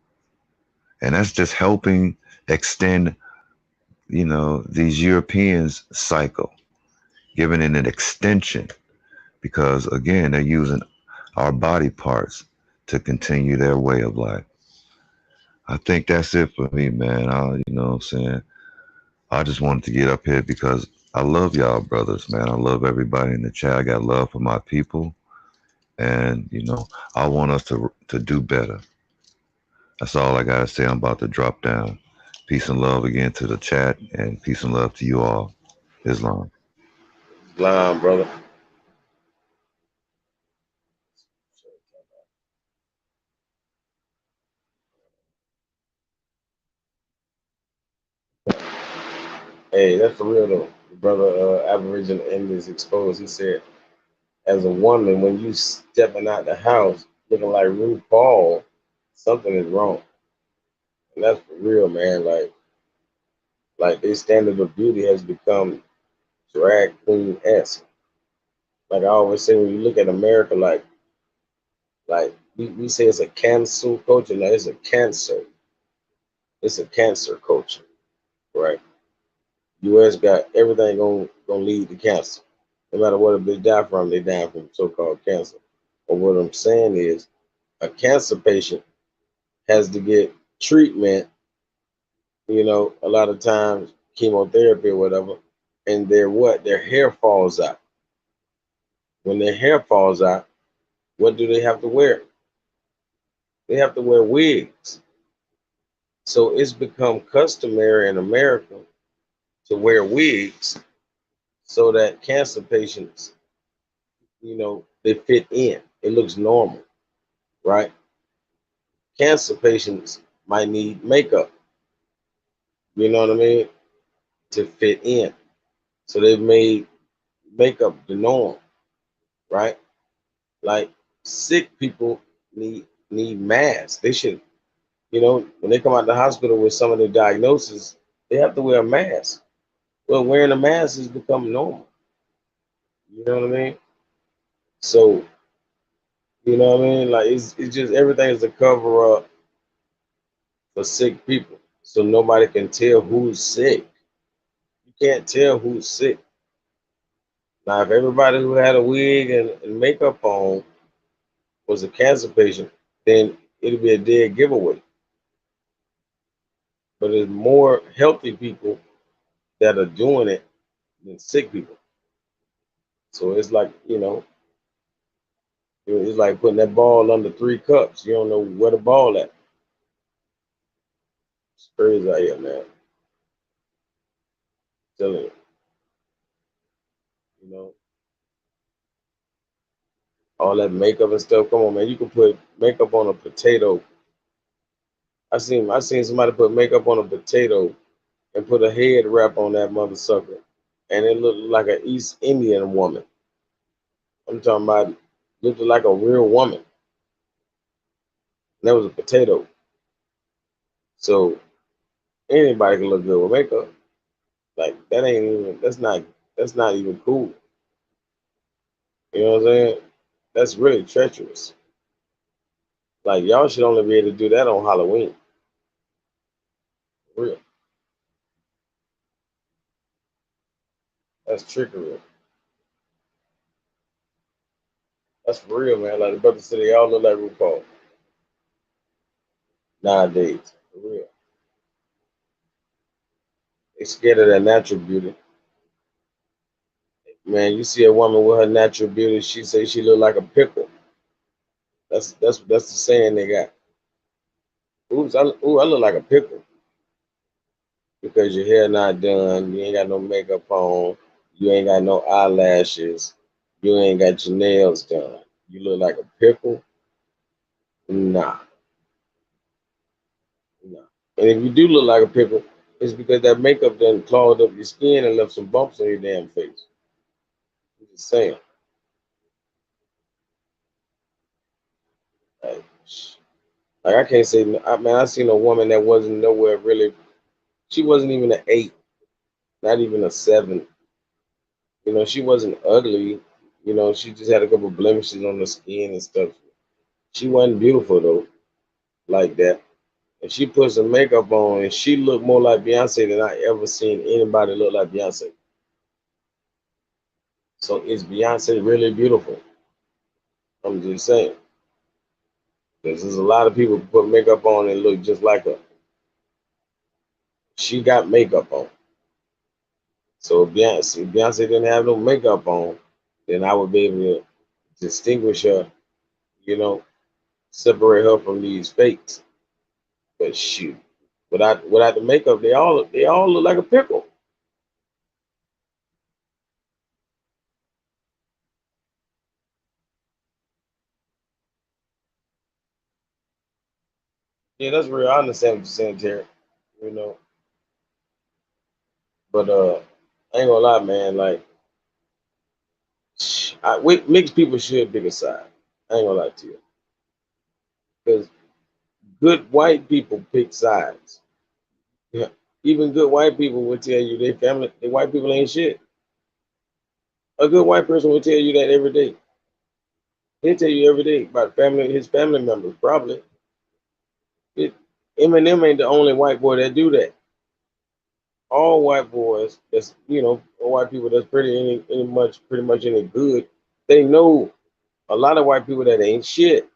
And that's just helping extend, these Europeans cycle, giving it an extension because again, they're using our body parts to continue their way of life. I think that's it for me, man. What I'm saying? I just wanted to get up here because I love y'all brothers, man. I love everybody in the chat. I got love for my people, and I want us to do better. That's all I gotta say. I'm about to drop down. Peace and love again to the chat, and peace and love to you all. Islam. Islam, brother. Hey, that's for real though. The brother Aboriginal Indians exposed. He said, as a woman, when you stepping out the house looking like RuPaul, something is wrong. And that's for real, man. Like their standard of beauty has become drag queen esque. Like I always say, when you look at America, like we say it's a cancel culture. Now it's a cancer. It's a cancer culture, right? U.S. got everything gonna lead to cancer. No matter what a bitch die from, they die from so-called cancer. But what I'm saying is, a cancer patient has to get treatment. A lot of times chemotherapy or whatever, and their hair falls out. When their hair falls out, what do they have to wear? They have to wear wigs. So it's become customary in America to wear wigs so that cancer patients, they fit in. It looks normal, right? Cancer patients might need makeup, you know what I mean, to fit in. So they've made makeup the norm, right? Like sick people need masks. They should, when they come out of the hospital with some of the diagnoses, they have to wear a mask. Well, wearing a mask has become normal. You know what I mean? So, you know what I mean? Like it's just everything is a cover up for sick people. So nobody can tell who's sick. You can't tell who's sick. Now, if everybody who had a wig and makeup on was a cancer patient, then it'd be a dead giveaway. But there's more healthy people that are doing it than sick people. So it's like, it's like putting that ball under three cups. You don't know where the ball at. It's crazy out here, man. Telling you, you know, all that makeup and stuff. Come on, man. You can put makeup on a potato. I seen somebody put makeup on a potato and put a head wrap on that mother sucker, and it looked like an East Indian woman. I'm talking about looked like a real woman. And that was a potato. So anybody can look good with makeup. Like that ain't even that's not even cool. You know what I'm saying? That's really treacherous. Like y'all should only be able to do that on Halloween. For real. That's trickery. That's for real, man. Like the brother said, they all look like RuPaul nowadays. For real. They scared of that natural beauty. Man, you see a woman with her natural beauty, she say she look like a pickle. That's the saying they got. I look like a pickle because your hair not done, you ain't got no makeup on, you ain't got no eyelashes, you ain't got your nails done. You look like a pickle? Nah, nah. And if you do look like a pickle, it's because that makeup done clogged up your skin and left some bumps on your damn face. I'm just saying. Like, like I can't say, I seen a woman that wasn't nowhere really. She wasn't even an 8, not even a 7. She wasn't ugly. She just had a couple blemishes on the skin and stuff. She wasn't beautiful though, like that. And she put some makeup on, and she looked more like Beyonce than I ever seen anybody look like Beyonce. So is Beyonce really beautiful? I'm just saying, because there's a lot of people who put makeup on and look just like her. She got makeup on. So if Beyonce didn't have no makeup on, then I would be able to distinguish her, you know, separate her from these fakes. But shoot, without the makeup, they all look like a pickle. Yeah, that's real. I understand what you're saying, Terry. You know, but I ain't gonna lie, man. Like, mixed people should pick a side. I ain't gonna lie to you, because good white people pick sides. Yeah. Even good white people will tell you their white people ain't shit. A good white person will tell you that every day. He'll tell you every day about his family members, probably. It, Eminem ain't the only white boy that do that. All white boys, all white people that's pretty much any good, they know a lot of white people that ain't shit.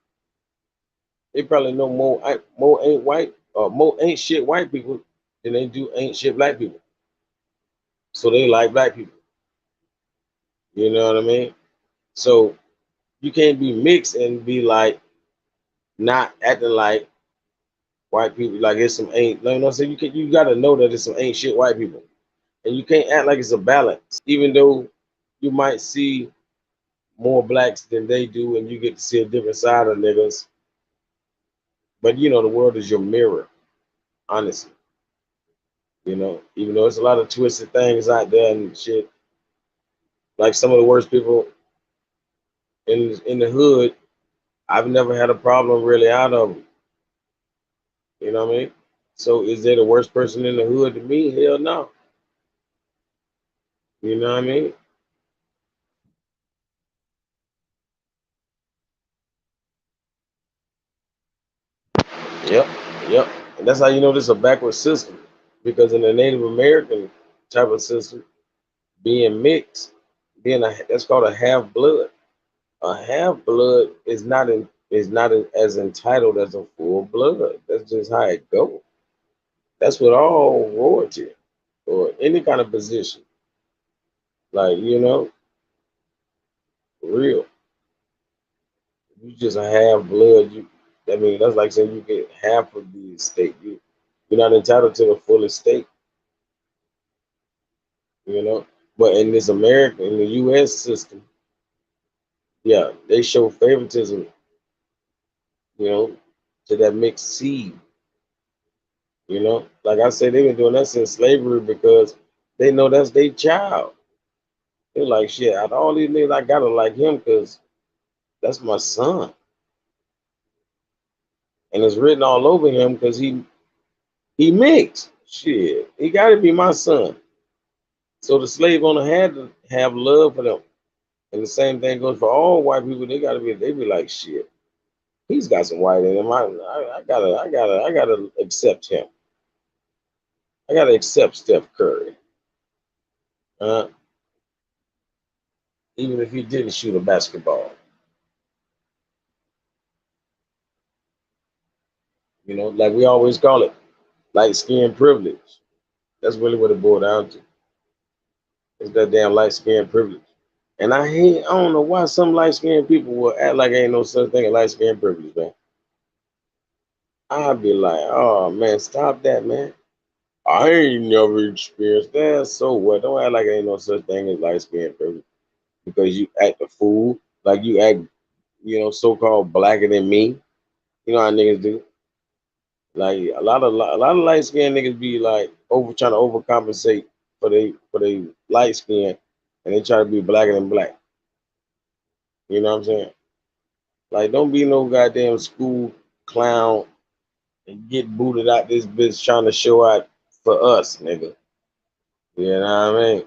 They probably know more ain't shit white people than they do ain't shit black people. So they like black people. You know what I mean? So you can't be mixed and be like not acting like white people. Like it's some ain't. No, no. So you got to know that it's some ain't shit white people, and you can't act like it's a balance. Even though you might see more blacks than they do, and you get to see a different side of niggas. But you know, the world is your mirror, honestly. You know, even though it's a lot of twisted things out there and shit, like some of the worst people in the hood, I've never had a problem really out of them. You know what I mean? So is there the worst person in the hood to me? Hell no. You know what I mean? Yep, yep. And that's how you know this is a backward system. Because in the Native American type of system, being mixed, being a that's called a half blood. A half blood is not as entitled as a full blood. That's just how it goes. That's with all royalty or any kind of position. Like, you know, for real. You just a half blood. I mean, that's like saying you get half of the estate. You're not entitled to the full estate, you know. But in this American, in the U.S. system, yeah, they show favoritism, you know, to that mixed seed. You know, like I said, they've been doing that since slavery because they know that's their child. They're like, shit, out of all these niggas, I gotta like him because that's my son, and it's written all over him because he mixed. Shit, he got to be my son. So the slave owner had to have love for them. And the same thing goes for all white people. They be like, shit, he's got some white in him. I gotta accept him. I gotta accept Steph Curry. Uh, Even if he didn't shoot a basketball. You know, like we always call it, light skin privilege. That's really what it boiled down to. It's that damn light skin privilege. And I don't know why some light skinned people will act like ain't no such thing as light skin privilege, man. I'd be like, oh man, stop that, man. I ain't never experienced that. So what? Don't act like ain't no such thing as light skin privilege because you act a fool, like you act, you know, so called blacker than me. You know how niggas do. Like a lot of light skinned niggas be like over trying to overcompensate for they light skin, and they try to be blacker than black. You know what I'm saying? Like don't be no goddamn school clown and get booted out this bitch trying to show out for us, nigga. You know what I mean?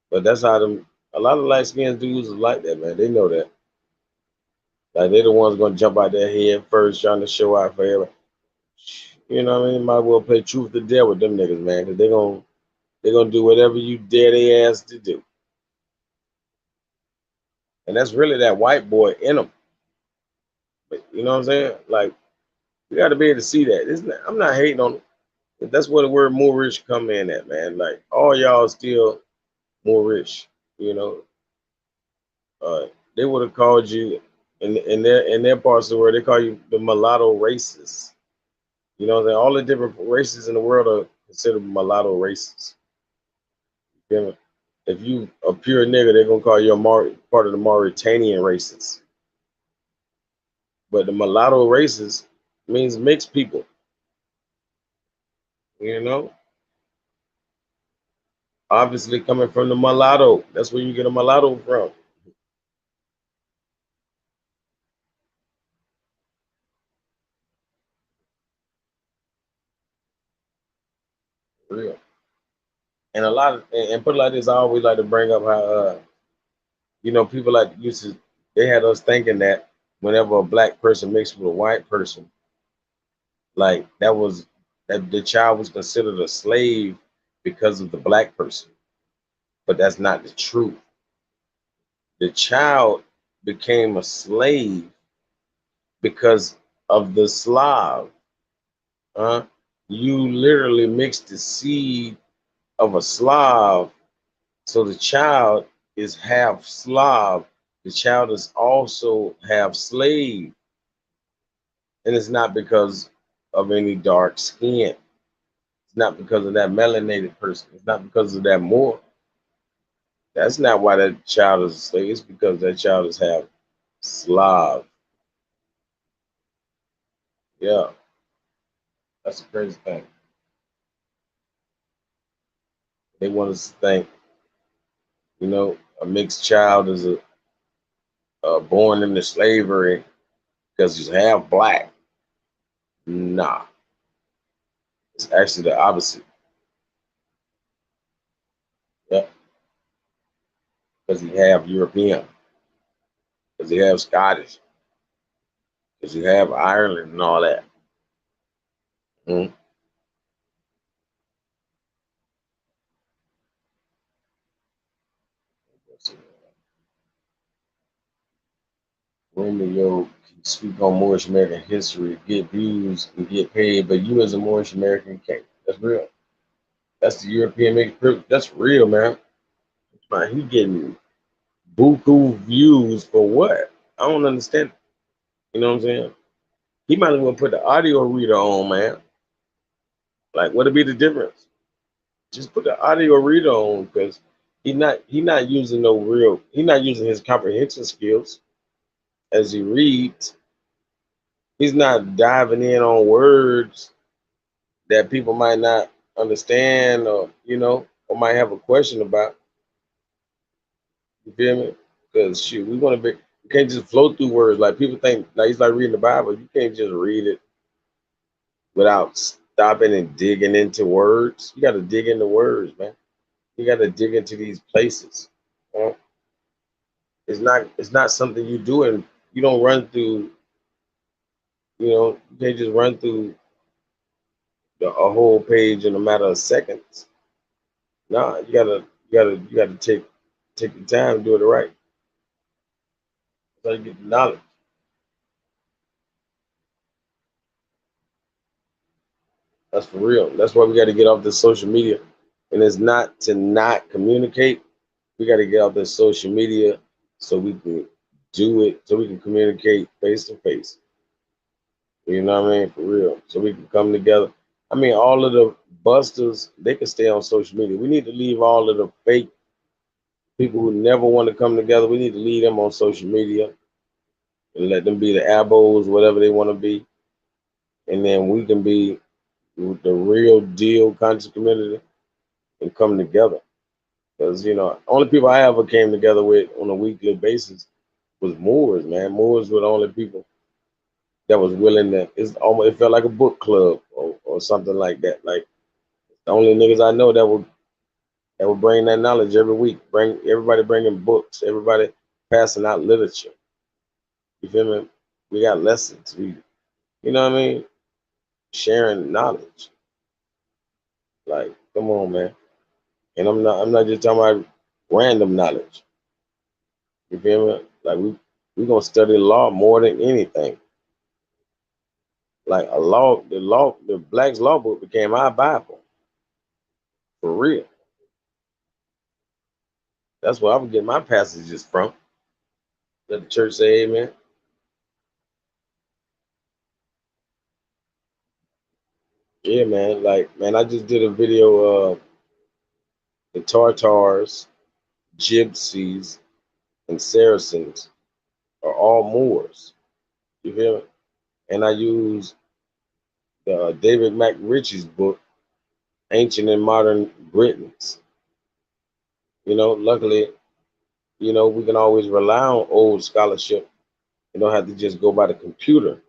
But that's how them a lot of light skinned dudes is like that, man. They know that. Like they the ones gonna jump out their head first trying to show out for everybody. You know what I mean? Might well play truth to dare with them niggas, man, because they gonna do whatever you dare they ass to do. And that's really that white boy in them. But you know what I'm saying? Like you gotta be able to see that. I'm not hating on them. That's where the word more rich come in at, man. Like all y'all still more rich, you know. Uh, they would have called you in their parts of the world, they call you the mulatto races. You know, all the different races in the world are considered mulatto races. You know, if you a pure nigga, they're gonna call you part of the Mauritanian races. But the mulatto races means mixed people. You know, obviously coming from the mulatto. That's where you get a mulatto from. Real. And a lot of and put it like this, I always like to bring up how you know people like used to they had us thinking that whenever a black person mixed with a white person, like that the child was considered a slave because of the black person. But that's not the truth. The child became a slave because of the Slav. Huh? You literally mixed the seed of a Slav, so the child is half Slav, the child is also half slave. And it's not because of any dark skin. It's not because of that melanated person. It's not because of that Moor. That's not why that child is a slave. It's because that child is half Slav. Yeah, that's a crazy thing. They want us to think, a mixed child is born into slavery because he's half black. Nah, it's actually the opposite. Yeah, because he half European, because he half Scottish, because he half Ireland and all that. Mm. Romeo can speak on Moorish American history, get views, and get paid, but you as a Moorish American can't. That's real. That's the European mixed privilege. That's real, man. Man, he getting buku views for what? I don't understand. You know what I'm saying? He might as well put the audio reader on, man. Like, what'd be the difference? Just put the audio reader on because he not using no real. He not using his comprehension skills as he reads. He's not diving in on words that people might not understand or might have a question about. You feel me? Because shoot, we want to be. You can't just flow through words like people think. Like it's like reading the Bible. You can't just read it without stopping and digging into words. You got to dig into words, man. You got to dig into these places. Uh, it's not something you do and you don't run through. You can't just run through a whole page in a matter of seconds. Nah, you gotta take your time, do it right. So you get the knowledge. That's for real. That's why we got to get off this social media. And it's not to not communicate. We got to get off this social media so we can do it, so we can communicate face to face. You know what I mean? For real. So we can come together. I mean, all of the busters, they can stay on social media. We need to leave all of the fake people who never want to come together. We need to leave them on social media and let them be the abos, whatever they want to be. And then we can be the real deal conscious community and come together. Because only people I ever came together with on a weekly basis was Moors, man. Moors were the only people that was willing to. It felt like a book club or something like that. Like the only niggas I know that would bring that knowledge every week. Bring everybody bringing books. Everybody passing out literature. You feel me? We got lessons. You know what I mean? Sharing knowledge. Like, come on, man. And I'm not just talking about random knowledge. You feel me? Like we gonna study law more than anything. Like the Black's Law book became our Bible for real. That's where I would get my passages from. Let the church say amen. Yeah, man. Like, man, I just did a video of the Tartars, Gypsies, and Saracens are all Moors. You feel me? And I used David McRitchie's book, Ancient and Modern Britons. Luckily, we can always rely on old scholarship. You don't have to just go by the computer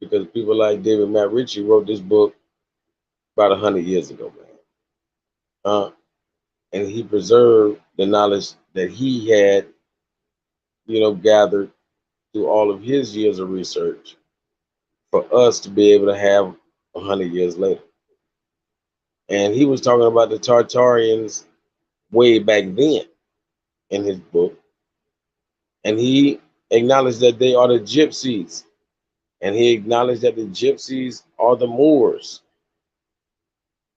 because people like David McRitchie wrote this book about 100 years ago, man. And he preserved the knowledge that he had, gathered through all of his years of research for us to be able to have 100 years later. And he was talking about the Tartarians way back then in his book. And he acknowledged that they are the Gypsies. And he acknowledged that the Gypsies are the Moors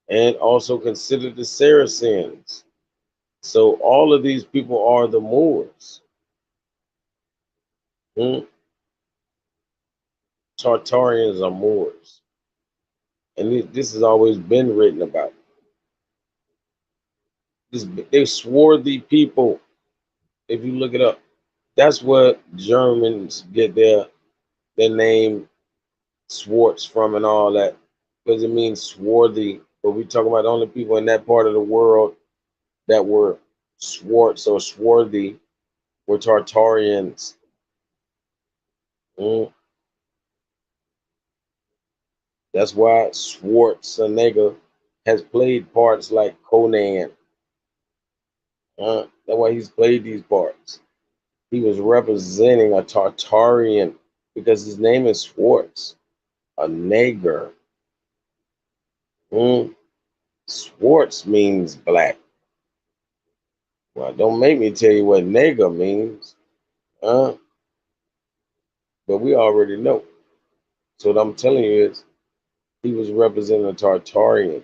and also considered the Saracens So all of these people are the Moors. Hmm? Tartarians are Moors. And this has always been written about. They swarthy people. If you look it up, that's what Germans get their name Swartz from and all that, because it means swarthy. But we talk about the only people in that part of the world that were Swartz or swarthy were Tartarians. Mm. That's why Schwarzenegger has played parts like Conan. That's why he's played these parts. He was representing a Tartarian because his name is Schwartz, a nigger. Mm. Schwartz means black. Well, don't make me tell you what nigger means. But we already know. So what I'm telling you is he was representing a Tartarian.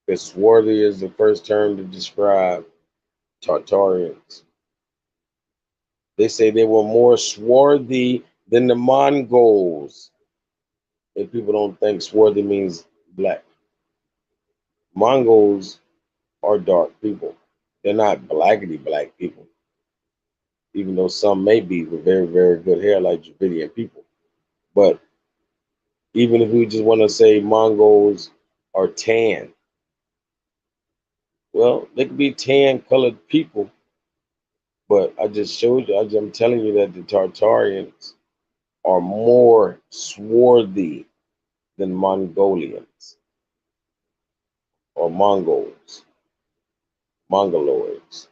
Because swarthy is the first term to describe Tartarians. They say they were more swarthy than the Mongols. If people don't think swarthy means black, Mongols are dark people. They're not blackety black people, even though some may be with very, very good hair like Dravidian people. But even if we just want to say Mongols are tan, well, they could be tan colored people, but I just showed you, I'm telling you that the Tartarians are more swarthy than Mongolians or Mongols, Mongoloids,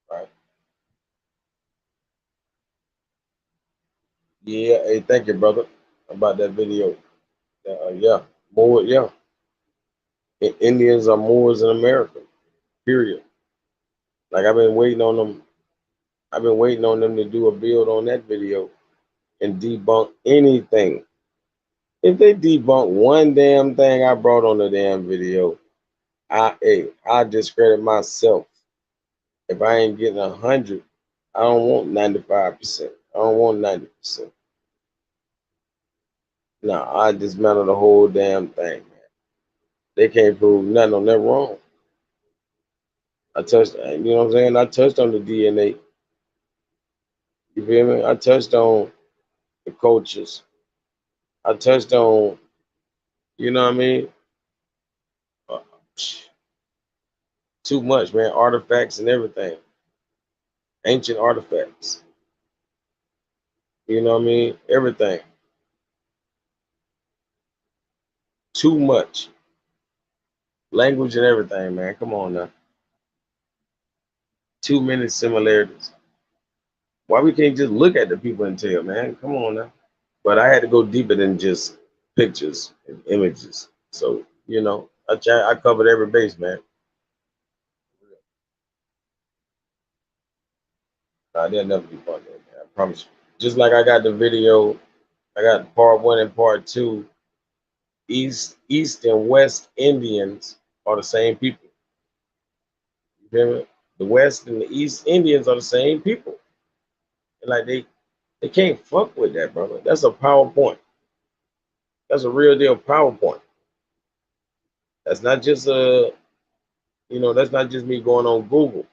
right? Yeah, hey, thank you, brother, about that video. Yeah, more, yeah. Indians are Moors in America, period. Like I've been waiting on them. I've been waiting on them to do a build on that video and debunk anything. If they debunk one damn thing I brought on the damn video, I discredit myself. If I ain't getting 100, I don't want 95%. I don't want 90%. No, I dismantle the whole damn thing, man. They can't prove nothing on that wrong. I touched, you know what I'm saying? I touched on the DNA. You feel me? I touched on the cultures. I touched on, you know what I mean? Uh, Too much, man. Artifacts and everything. Ancient artifacts. You know what I mean? Everything. Too much. Language and everything, man. Come on now. Too many similarities. Why we can't just look at the people and tell, man? Come on now. But I had to go deeper than just pictures and images. So, I covered every base, man. They'll never be part of that, man. I promise you. Just like I got the video, I got part one and part two. East and West Indians are the same people. You feel me? The West and the East Indians are the same people. And like they can't fuck with that, brother. That's a PowerPoint. That's a real deal PowerPoint. That's not just that's not just me going on Google.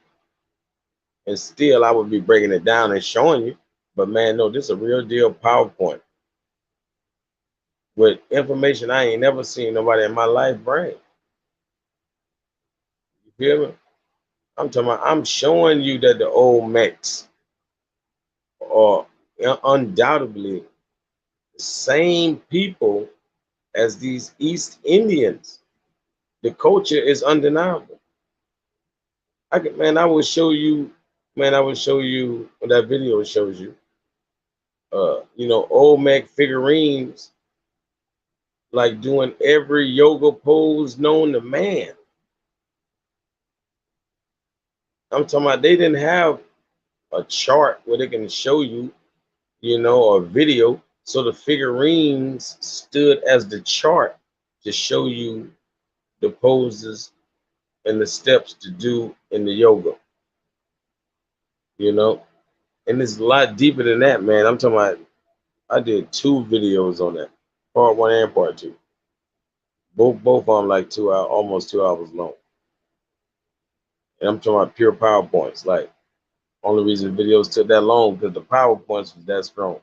And still I would be breaking it down and showing you. But man, no, this is a real deal PowerPoint with information I ain't never seen nobody in my life bring. You feel me? I'm showing you that the old Mex are undoubtedly the same people as these East Indians. The culture is undeniable. I will show you, man, I will show you what that video shows you. Olmec figurines like doing every yoga pose known to man. I'm talking about they didn't have a chart where they can show you, or video. So the figurines stood as the chart to show you the poses and the steps to do in the yoga, you know. And it's a lot deeper than that, man. I'm talking about I did 2 videos on that, part 1 and part 2. Both of them like 2 hours, almost 2 hours long. And I'm talking about pure PowerPoints. Like only reason videos took that long because the PowerPoints was that strong.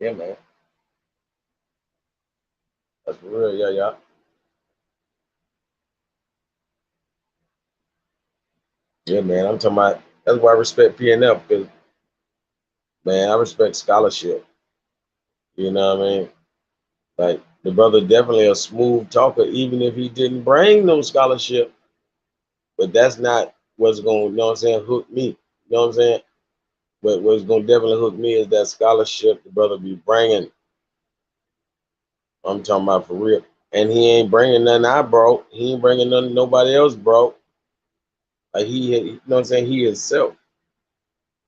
Yeah, man. That's for real, yeah, yeah. Yeah, man. I'm talking about that's why I respect PNF because man, I respect scholarship. You know what I mean? Like the brother definitely a smooth talker, even if he didn't bring no scholarship. But that's not what's going, you know what I'm saying, hook me. You know what I'm saying? But what's going to definitely hook me is that scholarship the brother be bringing. I'm talking about for real. And he ain't bringing nothing I brought. He ain't bringing nothing nobody else brought. Like you know what I'm saying? He himself.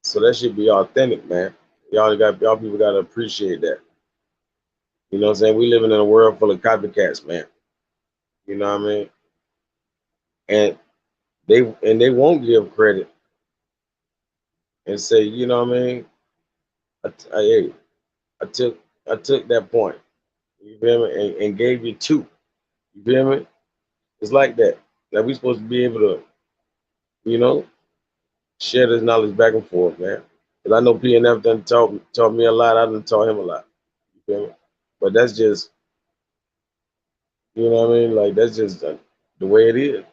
So that should be authentic, man. Y'all people got to appreciate that. You know what I'm saying? We living in a world full of copycats, man. You know what I mean? And they won't give credit and say, you know what I mean? Hey, I took I took that point. You feel me? And gave you 2. You feel me? It's like that. Like we supposed to be able to, you know, share this knowledge back and forth, man. Because I know PNF done taught me a lot. I done taught him a lot. You feel me? But that's just, you know what I mean? Like that's just the way it is.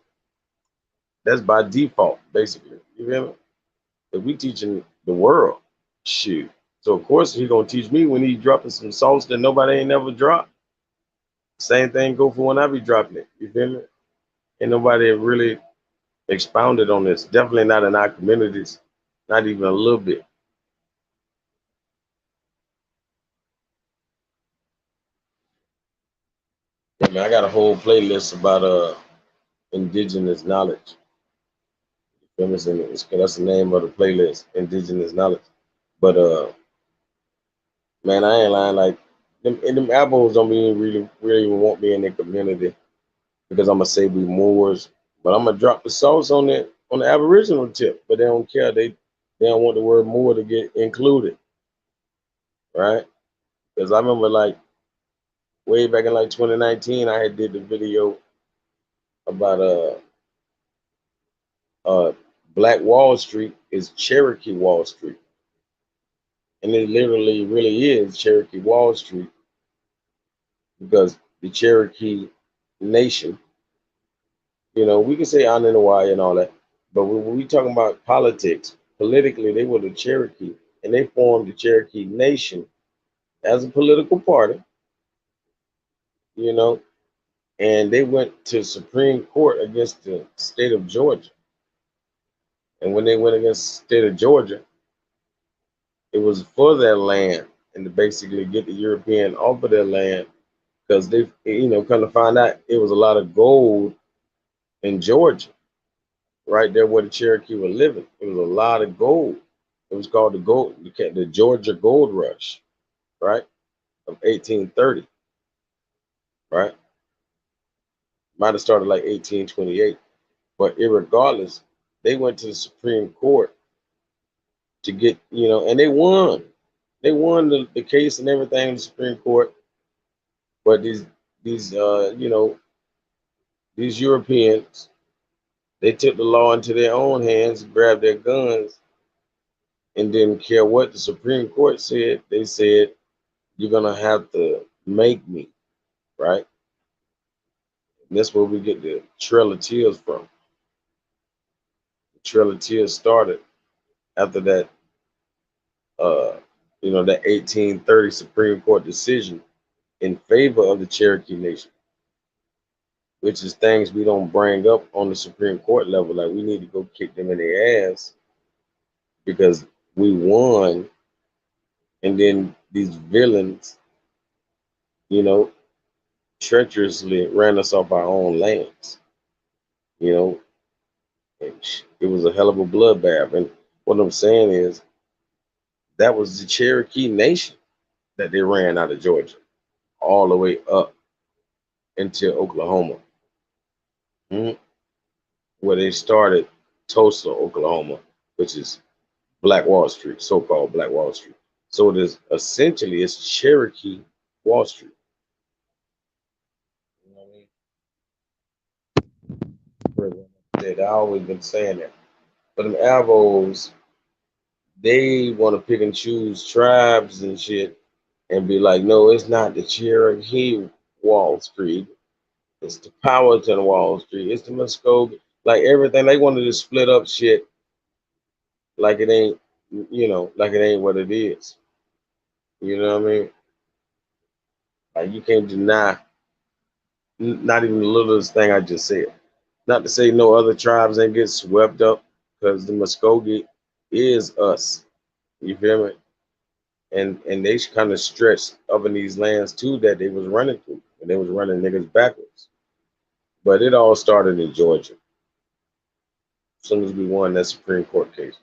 That's by default, basically. You feel me? If we teaching the world, shoot. So of course he gonna teach me when he dropping some sauce that nobody ain't never dropped. Same thing go for when I be dropping it. You feel me? Ain't nobody really expounded on this. Definitely not in our communities. Not even a little bit. Yeah, man, I got a whole playlist about indigenous knowledge. You feel me? That's the name of the playlist, indigenous knowledge. But man, I ain't lying. Like them apples don't even really even want me in their community because I'm gonna say we Moors, but I'm gonna drop the sauce on the Aboriginal tip. But they don't care. They don't want the word Moor to get included, right? Because I remember like way back in like 2019, I had did the video about uh Black Wall Street is Cherokee Wall Street, and it literally really is Cherokee Wall Street because the Cherokee Nation, you know, we can say Aninawai and all that, but when we talking about politics, politically, they were the Cherokee, and they formed the Cherokee Nation as a political party, you know, and they went to Supreme Court against the state of Georgia. And when they went against the state of Georgia, it was for their land and to basically get the European off of their land because they, you know, kind of find out it was a lot of gold in Georgia, right there where the Cherokee were living. It was a lot of gold. It was called the Georgia Gold Rush, right, of 1830, right? Might have started like 1828, but irregardless, they went to the Supreme Court to get, you know, and they won. They won the case and everything in the Supreme Court. But these you know, these Europeans, they took the law into their own hands, grabbed their guns, and didn't care what the Supreme Court said. They said, you're gonna have to make me, right? And that's where we get the Trail of Tears from. The Trail of Tears started after that uh you know, that 1830 Supreme Court decision in favor of the Cherokee Nation, which is things we don't bring up on the Supreme Court level. Like we need to go kick them in their ass because we won, and then these villains, you know, treacherously ran us off our own lands. You know, it was a hell of a bloodbath. And what I'm saying is that was the Cherokee Nation that they ran out of Georgia all the way up. into Oklahoma, mhm, where they started Tulsa, Oklahoma, which is Black Wall Street, so-called Black Wall Street. So it is essentially it's Cherokee Wall Street. You know what I mean? I always been saying that. But them Avos, they want to pick and choose tribes and shit and be like, no, it's not the Cherokee Wall Street. It's the Powhatan Wall Street. It's the Muskogee. Like everything, they wanted to split up shit like it ain't, like it ain't what it is. You know what I mean? Like you can't deny not even the littlest thing I just said. Not to say no other tribes ain't get swept up because the Muskogee is us. You feel me? And they kind of stretched up in these lands too that they was running through, and they was running niggas backwards. But it all started in Georgia. As soon as we won that Supreme Court case.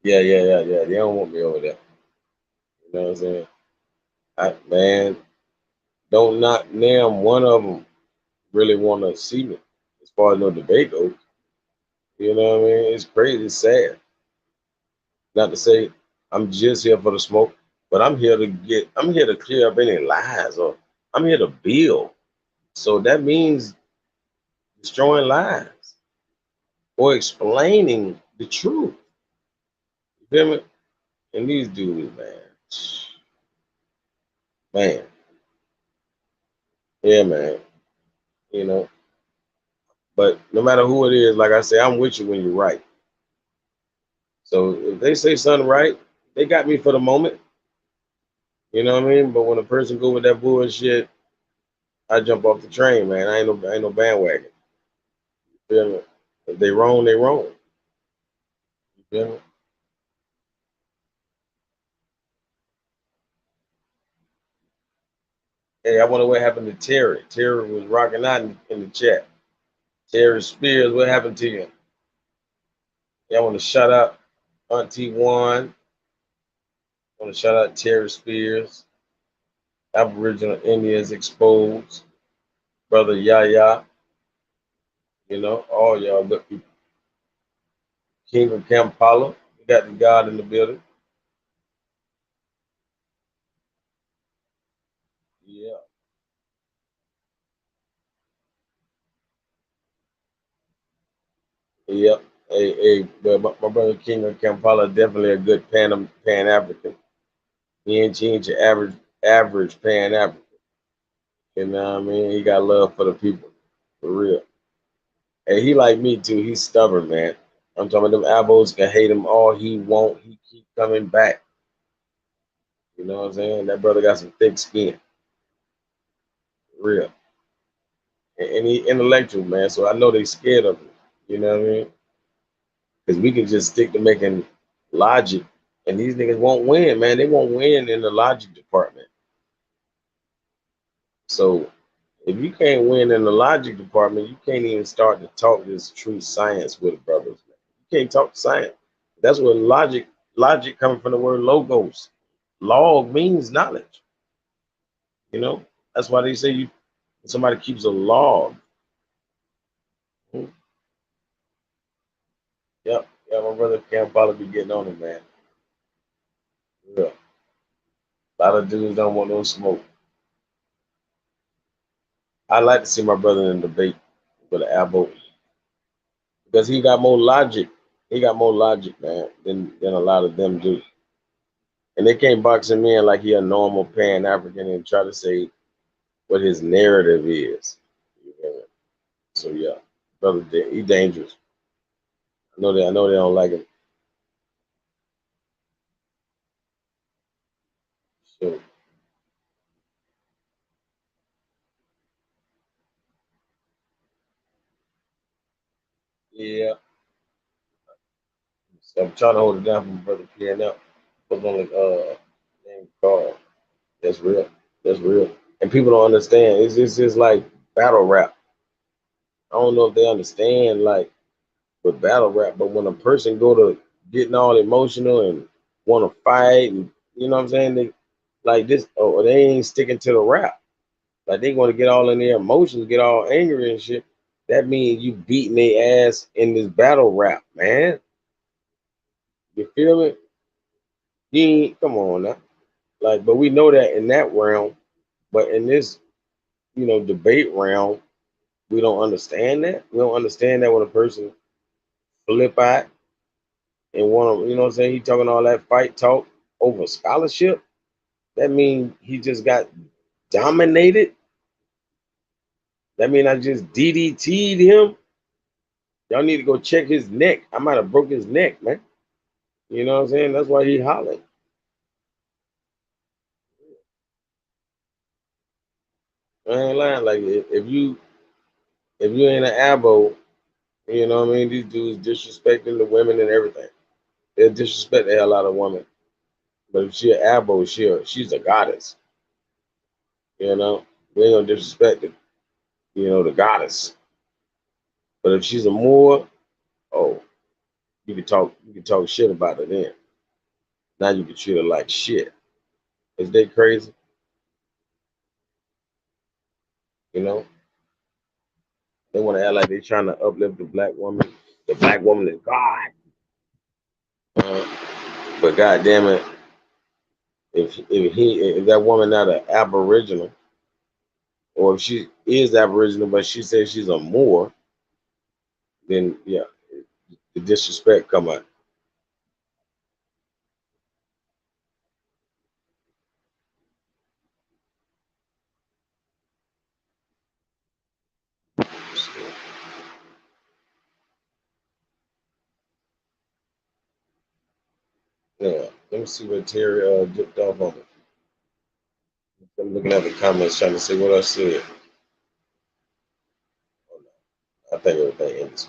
Yeah. They don't want me over there. You know what I'm saying? Man, don't not name one of them really want to see me as far as no debate goes. You know what I mean? It's crazy, it's sad. Not to say I'm just here for the smoke, but I'm here to clear up any lies, or I'm here to build. So that means destroying lies or explaining the truth. You feel me? And these dudes, man, yeah, man, you know. But no matter who it is, like I say, I'm with you when you're right. So if they say something right, they got me for the moment. You know what I mean? But when a person go with that bullshit, I jump off the train, man. I ain't no bandwagon. You feel me? If they wrong, they wrong. You feel me? Hey, I wonder what happened to Terry. Terry was rocking out in the chat. Terry Spears, what happened to you? Yeah, I want to shout out Auntie One. I want to shout out Terry Spears. Aboriginal Indians Exposed. Brother Yaya. All y'all good people. King of Kampala. We got the God in the building. Yeah. Yep. Hey, but my brother King of Kampala definitely a good Pan African. He ain't your average Pan African. You know what I mean? He got love for the people. For real. And he like me too. He's stubborn, man. I'm talking about them abos can hate him all he want. He keep coming back. You know what I'm saying? That brother got some thick skin. For real. And he intellectual, man. So I know they scared of him. You know what I mean? Because we can just stick to making logic, and these niggas won't win, man. They won't win in the logic department. So if you can't win in the logic department, you can't even start to talk this true science with brothers. Man. You can't talk science. That's what logic coming from the word logos. Log means knowledge. You know, that's why they say somebody keeps a log. Hmm. Yep, yeah, my brother can't probably be getting on it, man. Yeah. A lot of dudes don't want no smoke. I like to see my brother in debate with an elbow because he got more logic. He got more logic, man, than a lot of them do. And they can't box him in like he a normal Pan African and try to say what his narrative is. You know? So yeah, brother, he dangerous. I know they don't like him. So yeah, so I'm trying to hold it down for my brother PNL. What's on the name called? That's real. That's real. And people don't understand. It's just like battle rap. I don't know if they understand like with battle rap, but when a person go to getting all emotional and want to fight, and you know what I'm saying? They like this, or they ain't sticking to the rap. Like they want to get all in their emotions, get all angry and shit. That means you beating their ass in this battle rap, man. You feel me? You ain't, come on now. Like, but we know that in that realm, but in this, debate realm, we don't understand that. We don't understand that when a person flip out and want to, you know what I'm saying? He talking all that fight talk over scholarship. That means he just got dominated. That mean I just DDT'd him. Y'all need to go check his neck. I might have broke his neck, man. You know what I'm saying? That's why he hollering. I ain't lying. Like if you ain't an abo, you know what I mean? These dudes disrespecting the women and everything. They disrespect the hell out of women. But if she an abo, she's a goddess. You know, we ain't gonna disrespect it. The goddess. But if she's a Moor, oh, you can talk shit about her then. Now you can treat her like shit. Is they crazy? You know, they want to act like they trying to uplift the black woman. The black woman is God. But God damn it, if that woman not an aboriginal, or if she is aboriginal but she says she's a Moor, then yeah, the disrespect come out. Yeah, let me see what Terry dipped off on it. I'm looking at the comments trying to see what I said. I think everything in this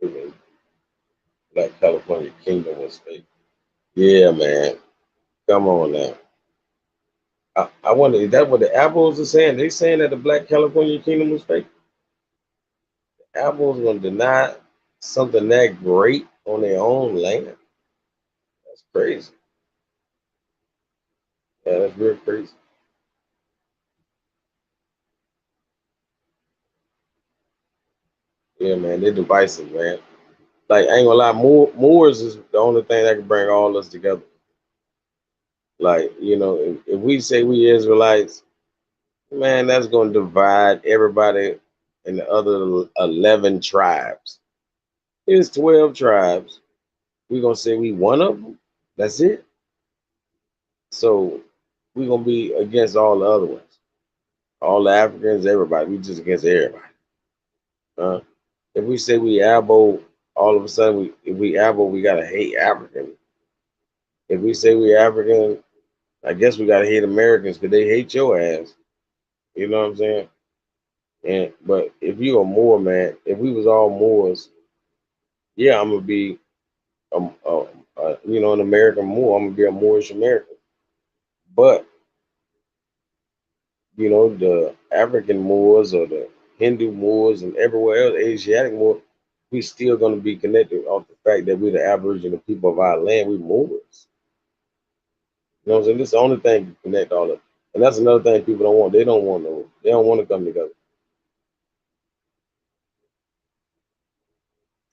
movie. Black California Kingdom was fake. Yeah, man. Come on now. I wonder, is that what the Apples are saying? They saying that the Black California Kingdom was fake? Apples gonna deny something that great on their own land? That's crazy. Yeah, that's real crazy. Yeah, man, they're divisive, man. Like, I ain't gonna lie, Moors is the only thing that can bring all us together. Like, if we say we Israelites, man, that's gonna divide everybody in the other 11 tribes. It's 12 tribes. We're gonna say we one of them. That's it. So we're gonna be against all the other ones. All the Africans, everybody. We just against everybody. Uh, if we say we abo, all of a sudden if we abo, we gotta hate African. If we say we African, I guess we gotta hate Americans because they hate your ass. You know what I'm saying? And but if you are Moor, man, if we was all Moors, yeah, I'm gonna be an American Moor. I'm gonna be a Moorish American. But the African Moors or the Hindu Moors and everywhere else, Asiatic Moors, we still gonna be connected off the fact that we're the Aboriginal people of our land. We Moors. You know what I'm saying? This is the only thing to connect all of them. And that's another thing people don't want. They don't want to come together.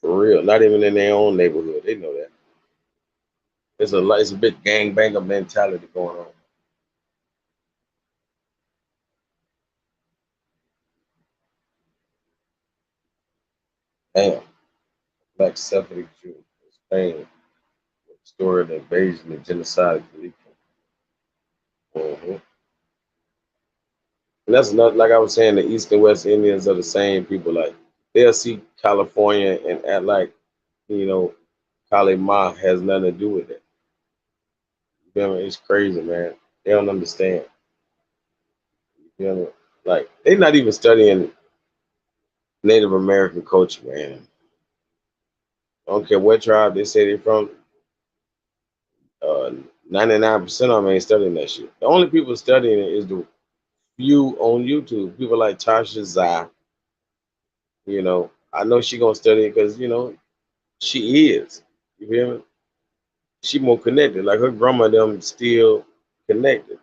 For real. Not even in their own neighborhood. They know that. It's a big gangbanger mentality going on. Damn. Black Sephardic Jew. Spain. With the story of the invasion and genocide of Khalifa. And that's not like I was saying, the East and West Indians are the same people. Like they'll see California and act like, you know, Kali Ma has nothing to do with it. You feel me? It's crazy, man. They don't understand. You feel me? Like they're not even studying Native American culture, man. I don't care what tribe they say they're from. 99% of them ain't studying that shit. The only people studying it is the few on YouTube. People like Tasha Zai. I know she gonna study it because she is. You feel me? She more connected. Like her grandma and them still connected.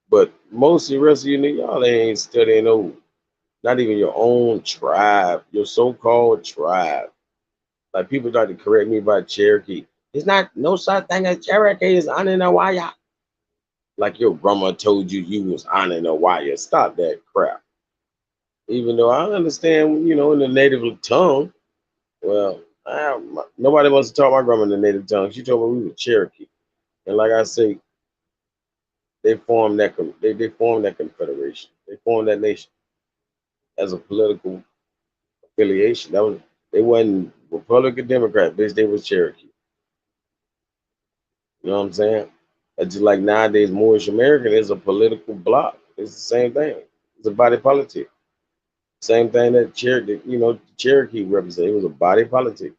But most of the rest of you niggas, y'all ain't studying no, not even your own tribe, your so-called tribe. Like people try to correct me about Cherokee. It's not no such thing as Cherokee is Ananawaya. Like your grandma told you you was Ananawaya. Stop that crap. Even though I understand, in the native tongue. Well, nobody wants to talk my grandma in the native tongue. She told me we were Cherokee, and like I say, they formed that confederation. They formed that nation as a political affiliation. They wasn't Republican Democrat, bitch. They was Cherokee. You know what I'm saying? It's just like nowadays, Moorish American is a political bloc. It's the same thing. It's a body politic. Same thing that Cherokee represented. It was a body politic.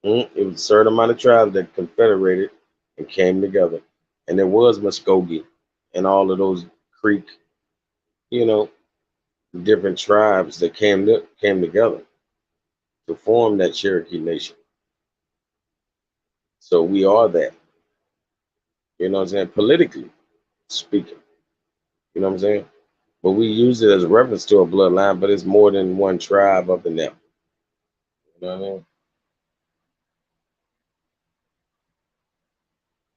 It was a certain amount of tribes that confederated and came together. And there was Muskogee and all of those Creek, you know, different tribes that came together to form that Cherokee nation. So we are that, you know what I'm saying, politically speaking. You know what I'm saying? But we use it as a reference to a bloodline, but it's more than one tribe up in there. You know what I mean?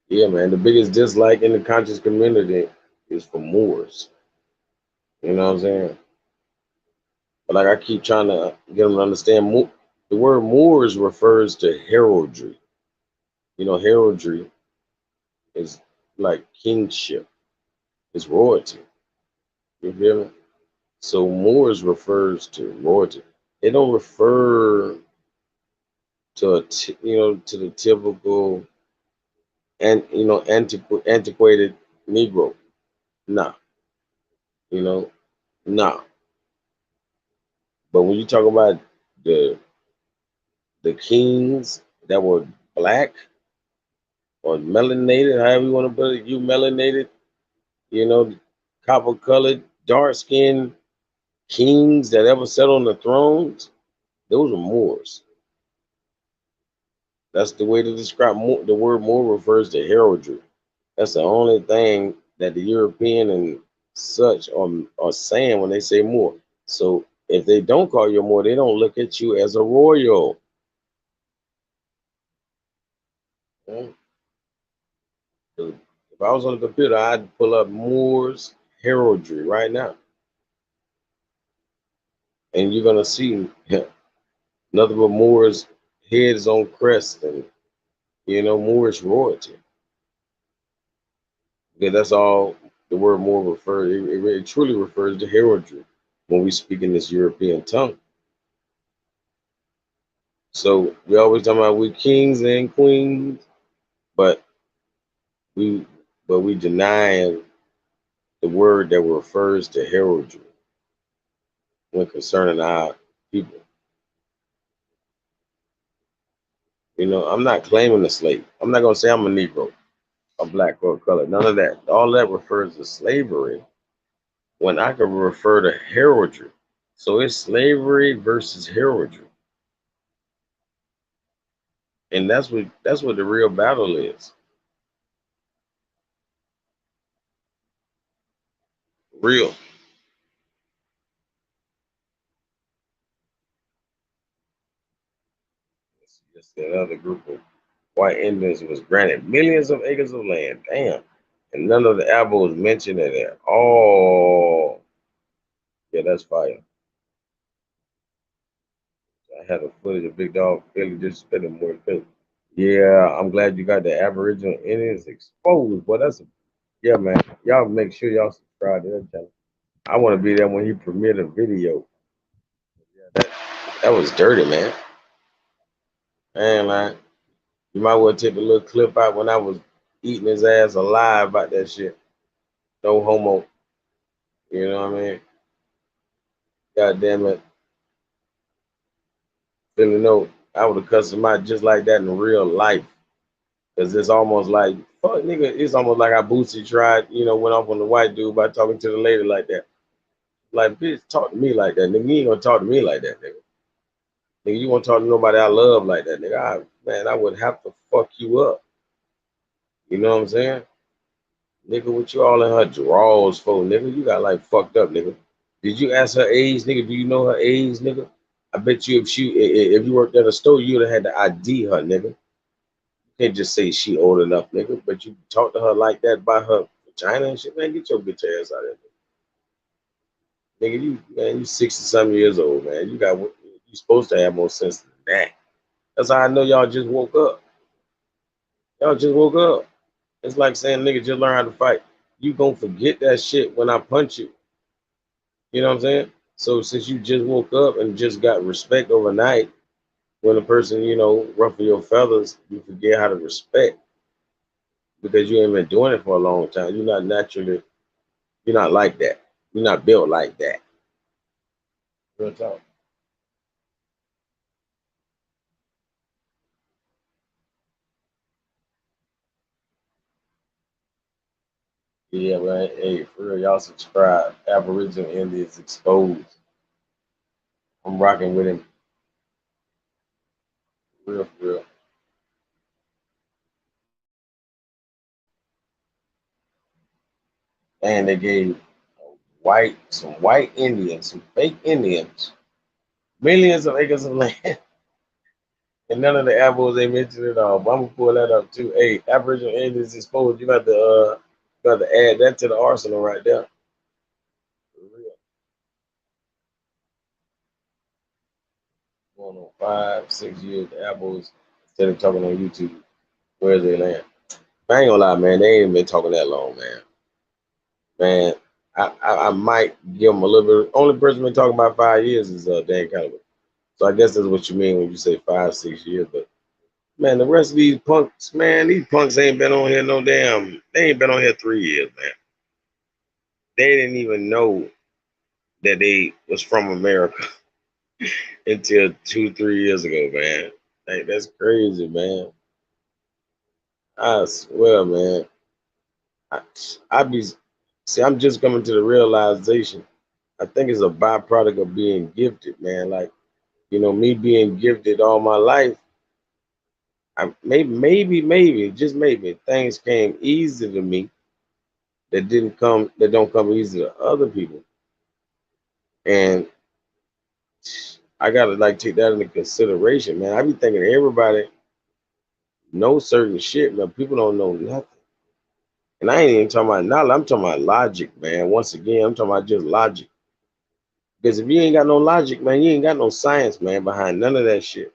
Yeah, man. The biggest dislike in the conscious community is for Moors. You know what I'm saying? But like I keep trying to get them to understand, the word Moors refers to heraldry. Heraldry is like kingship, it's royalty. You feel me? So Moors refers to royalty. It don't refer to to the typical and antiquated Negro. Nah, you know, nah. But when you talk about the the kings that were black or melanated, however you want to put it, you melanated, you know, copper colored, dark skinned kings that ever sat on the thrones, those are Moors. That's the way to describe Moor. The word Moor refers to heraldry. That's the only thing that the European and such are saying when they say Moor. So if they don't call you a Moor, they don't look at you as a royal. Mm. If I was on the computer, I'd pull up Moors heraldry right now, and you're gonna see nothing but Moors heads on crest and Moorish royalty. Yeah, that's all the word Moor refers. It truly refers to heraldry when we speak in this European tongue. So we always talk about we kings and queens, but we we deny the word that refers to heraldry when concerning our people. I'm not claiming a slave. I'm not gonna say I'm a Negro, a black or a color. None of that. All that refers to slavery when I can refer to heraldry. So it's slavery versus heraldry. And that's what the real battle is. Real. Just another group of white Indians was granted millions of acres of land. Damn. And none of the albums mentioned it at all. Yeah, that's fire. I had a footage of Big Dog Philly just spitting more Philly. Yeah, I'm glad you got the Aboriginal Indians exposed. But yeah, man. Y'all make sure y'all subscribe to that channel. I want to be there when he premiered a video. Yeah, that was dirty, man. Man, you might well take a little clip out when I was eating his ass alive about that shit. No homo. You know what I mean? God damn it. Feeling no, I would have cussed him out just like that in real life. Cause it's almost like fuck nigga, it's almost like how Boosie tried, went off on the white dude by talking to the lady like that. Like, bitch, talk to me like that, nigga. You ain't gonna talk to me like that, nigga. Nigga, you won't talk to nobody I love like that, nigga. Man, I would have to fuck you up. You know what I'm saying? Nigga, what you all in her drawers for, nigga? You got like fucked up, nigga. Did you ask her age, nigga? Do you know her age, nigga? I bet you if you worked at a store, you'd have had to ID her, nigga. You can't just say she old enough, nigga. But you talk to her like that by her vagina and shit, man. Get your bitch ass out of there, nigga. You 60-something years old, man. You supposed to have more sense than that. That's how I know y'all just woke up. Y'all just woke up. It's like saying, nigga, just learn how to fight. You gonna forget that shit when I punch you. You know what I'm saying? So since you just woke up and just got respect overnight, when a person, ruffle your feathers, you forget how to respect because you ain't been doing it for a long time. You're not like that. You're not built like that. Real talk. Yeah, man. Hey, for real, y'all subscribe. Aboriginal Indians exposed. I'm rocking with him. Real, for real. And they gave some white Indians, some fake Indians, millions of acres of land. And none of the apples they mentioned at all. But I'm gonna pull that up too. Hey, Aboriginal Indians exposed. You got to add that to the arsenal right there. For real. Going on 5, 6 years, the apples instead of talking on YouTube. Where's they land? I ain't gonna lie, man. They ain't been talking that long, man. Man, I might give them a little bit. Only person been talking about 5 years is Dan Calloway. So I guess that's what you mean when you say 5, 6 years. But man, the rest of these punks, man, these punks ain't been on here no damn. They ain't been on here 3 years, man. They didn't even know that they was from America until 2, 3 years ago, man. Like that's crazy, man. I swear, man. I, I be see. I'm just coming to the realization. I think it's a byproduct of being gifted, man. Like me being gifted all my life. Maybe, just maybe, things came easy to me that don't come easy to other people, and I gotta like take that into consideration, man. I be thinking everybody knows certain shit, man. People don't know nothing, and I ain't even talking about knowledge. I'm talking about logic, man. Once again, I'm talking about just logic. Because if you ain't got no logic, man, you ain't got no science, man, behind none of that shit.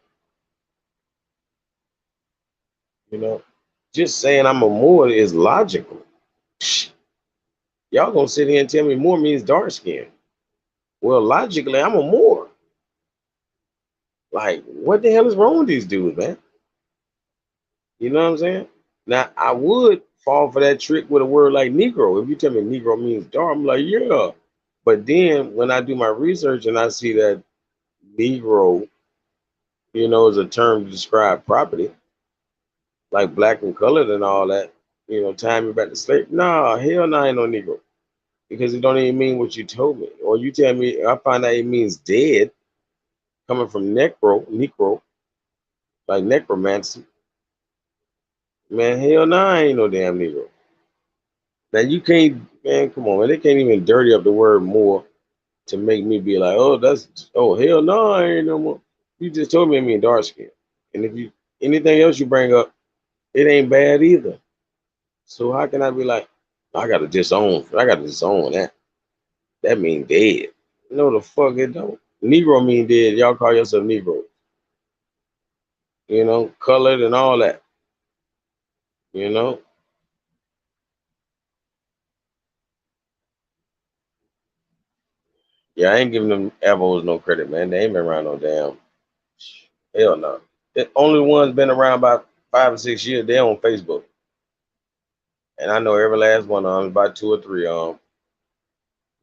You know, just saying I'm a Moor is logical. Y'all gonna sit here and tell me Moor means dark skin? Well, logically, I'm a Moor. Like, what the hell is wrong with these dudes, man? You know what I'm saying? Now, I would fall for that trick with a word like Negro. If you tell me Negro means dark, I'm like, yeah. But then when I do my research and I see that Negro, is a term to describe property, like black and colored and all that, time me back to slavery. Nah, hell no, I ain't no Negro. Because it don't even mean what you told me. Or you tell me, I find out it means dead, coming from necro, like necromancy. Man, hell no, I ain't no damn Negro. Now you can't, man, come on, man. They can't even dirty up the word more to make me be like, oh hell no, I ain't no more. You just told me I mean dark skin. And if you anything else you bring up, it ain't bad either. So how can I be like, I gotta disown that. That mean dead. No the fuck it don't. Negro mean dead. Y'all call yourself Negro. Colored and all that. You know? Yeah, I ain't giving them Avos no credit, man. They ain't been around no damn. Hell no. The only ones been around about 5 or 6 years. They're on Facebook, and I know every last one of them. About two or three of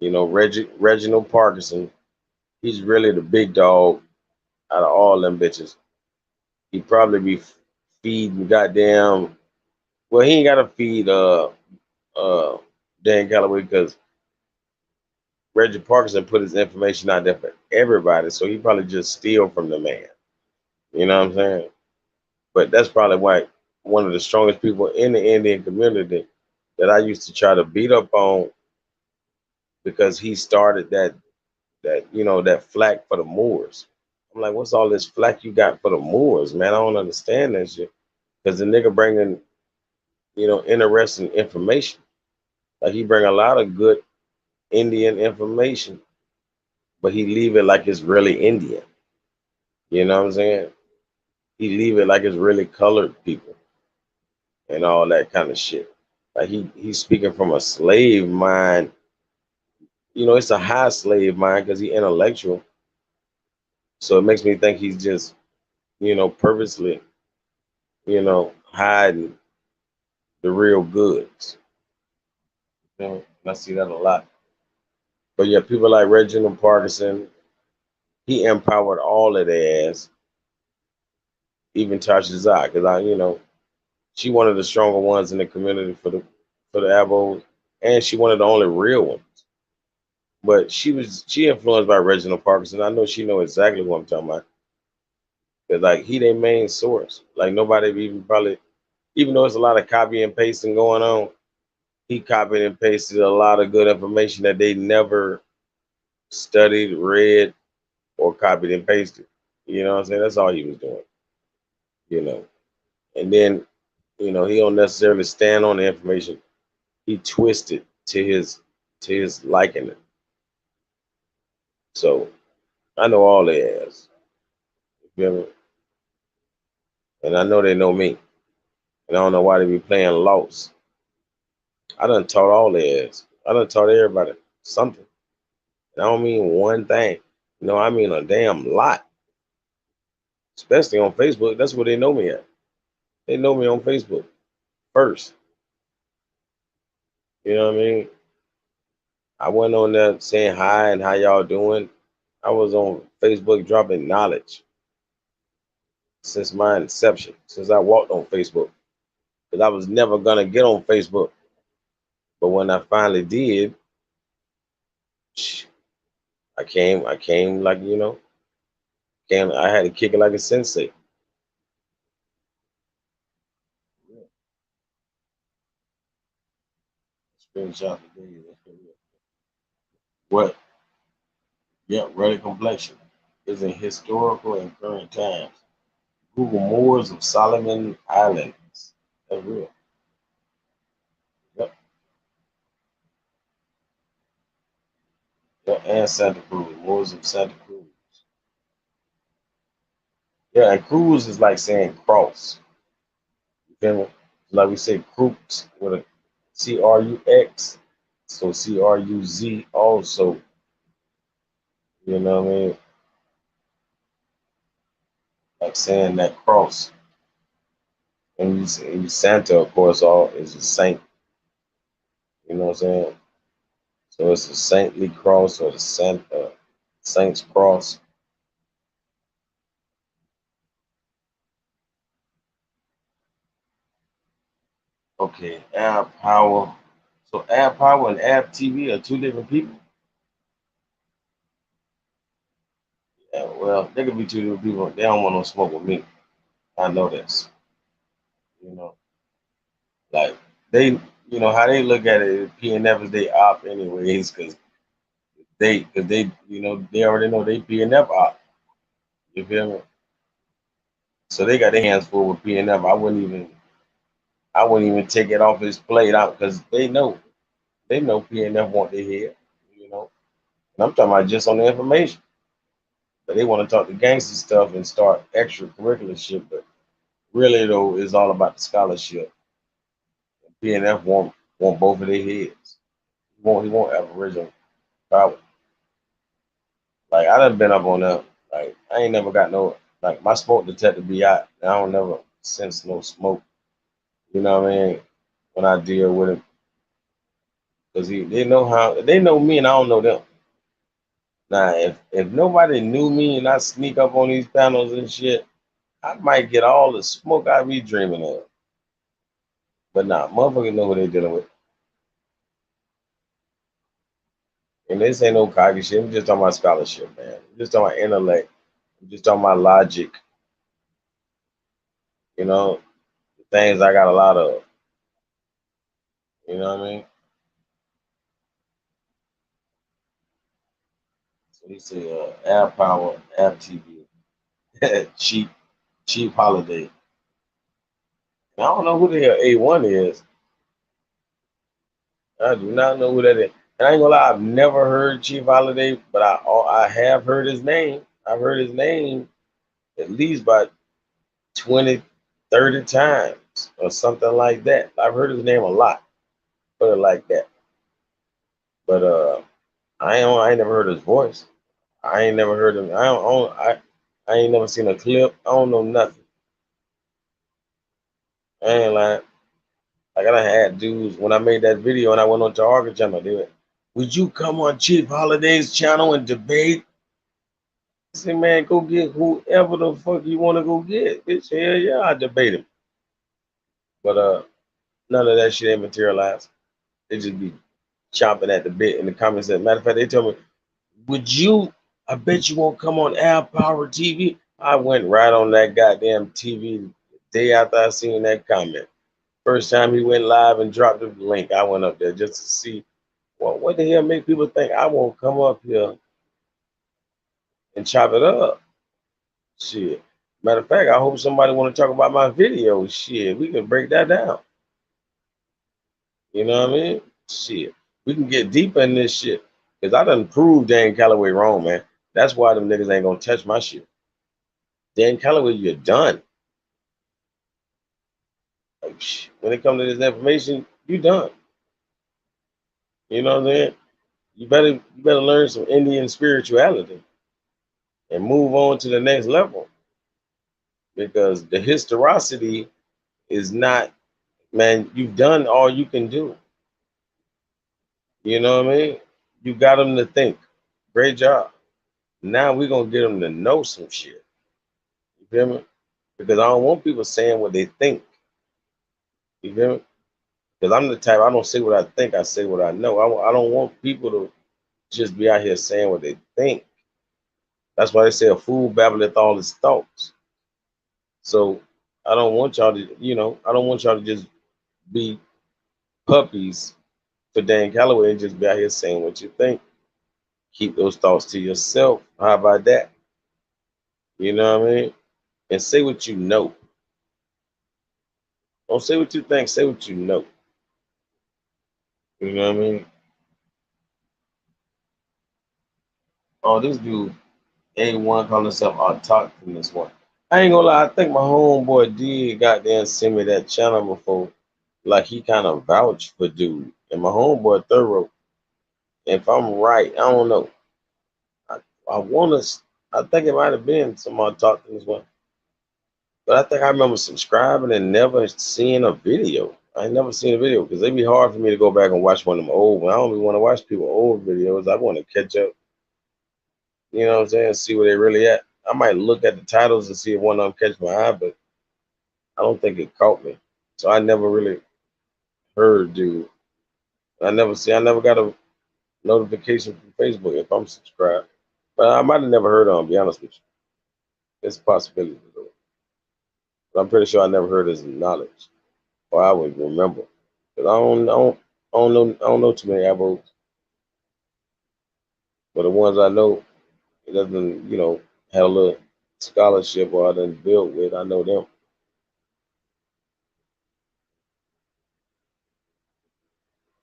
them. Reginald Parkinson. He's really the big dog out of all them bitches. He probably be feeding goddamn. Well, he ain't got to feed uh Dan Calloway because Reggie Parkinson put his information out there for everybody, so he probably just steal from the man. You know what I'm saying? But that's probably why one of the strongest people in the Indian community that I used to try to beat up on because he started that flack for the Moors. I'm like, what's all this flack you got for the Moors, man? I don't understand that shit. Because the nigga bringing interesting information. Like he bring a lot of good Indian information, but he leave it like it's really Indian. You know what I'm saying? He leave it like it's really colored people and all that kind of shit. Like he's speaking from a slave mind. It's a high slave mind because he intellectual. So it makes me think he's just purposely hiding the real goods. And I see that a lot. But yeah, people like Reginald Parkinson, he empowered all of their ass, even Tasha Zai, because she one of the stronger ones in the community for the Abos, and she one of the only real ones. But she influenced by Reginald Parkinson. I know she know exactly what I'm talking about. 'Cause, like he their main source. Like nobody even probably, even though it's a lot of copy and pasting going on, he copied and pasted a lot of good information that they never studied, read, or copied and pasted. You know what I'm saying? That's all he was doing. You know. And then, he don't necessarily stand on the information. He twisted to his liking it. So I know all their ass. You feel me? And I know they know me. And I don't know why they be playing lost. I done taught all their ass. I done taught everybody something. And I don't mean one thing. I mean a damn lot. Especially on Facebook. That's where they know me at. They know me on Facebook first. You know what I mean? I went on there saying hi and how y'all doing. I was on Facebook dropping knowledge since my inception, since I walked on Facebook. Because I was never gonna get on Facebook. But when I finally did, I came like, I had to kick it like a sensei. Screenshot today. What? Yeah, red complexion is in historical and current times. Google Moors of Solomon Islands. That's real. Yep. Yep. And Santa Cruz. Moors of Santa Cruz. Yeah, and Cruz is like saying cross. You feel me? Like we say crux with a CRUX. So CRUZ also, you know what I mean? Like saying that cross. And Santa, of course, all is a saint. You know what I'm saying? So it's a saintly cross or the saint's cross. Okay, Ab Power. So Ab Power and Ab TV are two different people. Yeah, well, they could be two different people. They don't want no smoke with me. I know this. You know, like they, how they look at it. PNF is they op anyways, because they already know they PNF op. You feel me? So they got their hands full with PNF. I wouldn't even take it off his plate out because they know PNF want their head. You know, and I'm talking about just on the information. But they want to talk the gangster stuff and start extracurricular shit. But really though, it's all about the scholarship. PNF want both of their heads. He won't Aboriginal power. Like I done been up on that. Like I ain't never got no like my smoke detector be out. I don't never sense no smoke. You know what I mean? When I deal with him, because they know me and I don't know them. Now if nobody knew me and I sneak up on these panels and shit, I might get all the smoke I be dreaming of. But nah, motherfuckers know who they dealing with. And this ain't no cocky shit. I'm just talking about scholarship, man. I'm just talking about intellect. I'm just talking about logic. You know, things I got a lot of. You know what I mean? So he said, Air Power, App TV, cheap, cheap holiday. I don't know who the hell A1 is. I do not know who that is. And I ain't gonna lie, I've never heard Chief Holiday, but I have heard his name. I've heard his name at least about 20, 30 times or something like that. I've heard his name a lot, put it like that. But I ain't never heard his voice. I ain't never heard him. I ain't never seen a clip. I don't know nothing. I ain't lying. Like I done had dudes when I made that video and I went on to Arca channel, they went, would you come on Chief Holiday's channel and debate? I said, man, go get whoever the fuck you want to go get. Bitch, hell yeah, I debate him. But none of that shit ain't materialized. They just be chomping at the bit in the comments. Matter of fact, they told me, would you? I bet you won't come on Air Power TV. I went right on that goddamn TV the day after I seen that comment. First time he went live and dropped the link, I went up there just to see, well, what the hell make people think I won't come up here and chop it up? Shit. Matter of fact, I hope somebody want to talk about my video. Shit, we can break that down. You know what I mean? Shit. We can get deeper in this shit. Because I done proved Dan Calloway wrong, man. That's why them niggas ain't gonna touch my shit. Dan Calloway, you're done. Like, when it comes to this information, you done. You know what I'm saying? You better learn some Indian spirituality and move on to the next level. Because the historicity is not, man, you've done all you can do. You know what I mean? You got them to think. Great job. Now we're gonna get them to know some shit. You feel me? Because I don't want people saying what they think. You feel me? Because I'm the type, I don't say what I think, I say what I know. I don't want people to just be out here saying what they think. That's why they say a fool babbleth all his thoughts. So I don't want y'all to, I don't want y'all to just be puppies for Dan Calloway and just be out here saying what you think. Keep those thoughts to yourself. How about that? You know what I mean? And say what you know. Don't say what you think, say what you know. You know what I mean? Oh, this dude, A1 calling himself Autark from this one. I ain't gonna lie, I think my homeboy did goddamn send me that channel before. Like he kind of vouched for dude. And my homeboy thorough. If I'm right, I don't know. I, I wanna I think it might have been some Autark from this one. But I think I remember subscribing and never seeing a video. I ain't never seen a video because it'd be hard for me to go back and watch one of them old ones. I don't even want to watch people old videos. I want to catch up, you know what I'm saying, see where they really at. I might look at the titles and see if one of them catch my eye, but I don't think it caught me. So I never really heard dude. I never got a notification from Facebook if I'm subscribed. But I might have never heard of him, to be honest with you. It's a possibility though. But I'm pretty sure I never heard his knowledge. Or I would remember. Because I don't know too many abos. But the ones I know, it doesn't, have a little scholarship or I done built with, I know them.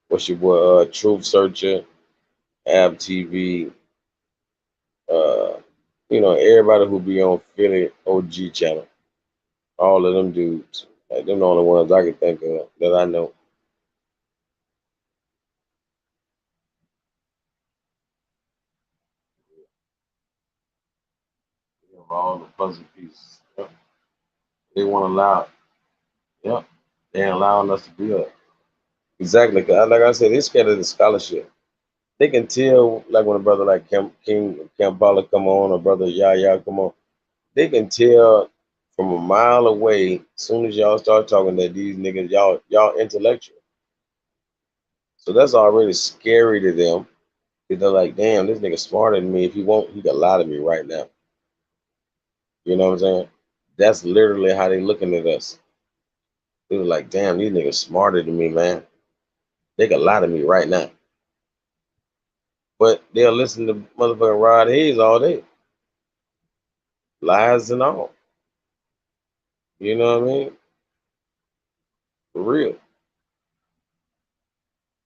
What's your boy, Truth Searcher, Ab TV, uh, everybody who be on Philly OG channel. All of them dudes. Like them the only ones I can think of that I know. Of all the puzzle pieces. Yep. They want to allow. Yep. They ain't allowing us to do that. Exactly. 'Cause like I said, they're scared of the scholarship. They can tell, like when a brother like King Kampala come on, or brother Yaya come on, they can tell from a mile away, as soon as y'all start talking that these niggas, y'all intellectual. So that's already scary to them. They're like, damn, this nigga smarter than me. If he won't, he can lie to me right now. You know what I'm saying? That's literally how they looking at us. They was like, damn, these niggas smarter than me, man. They could lie to me right now. But they'll listen to motherfucking Rod Hayes all day. Lies and all. You know what I mean? For real.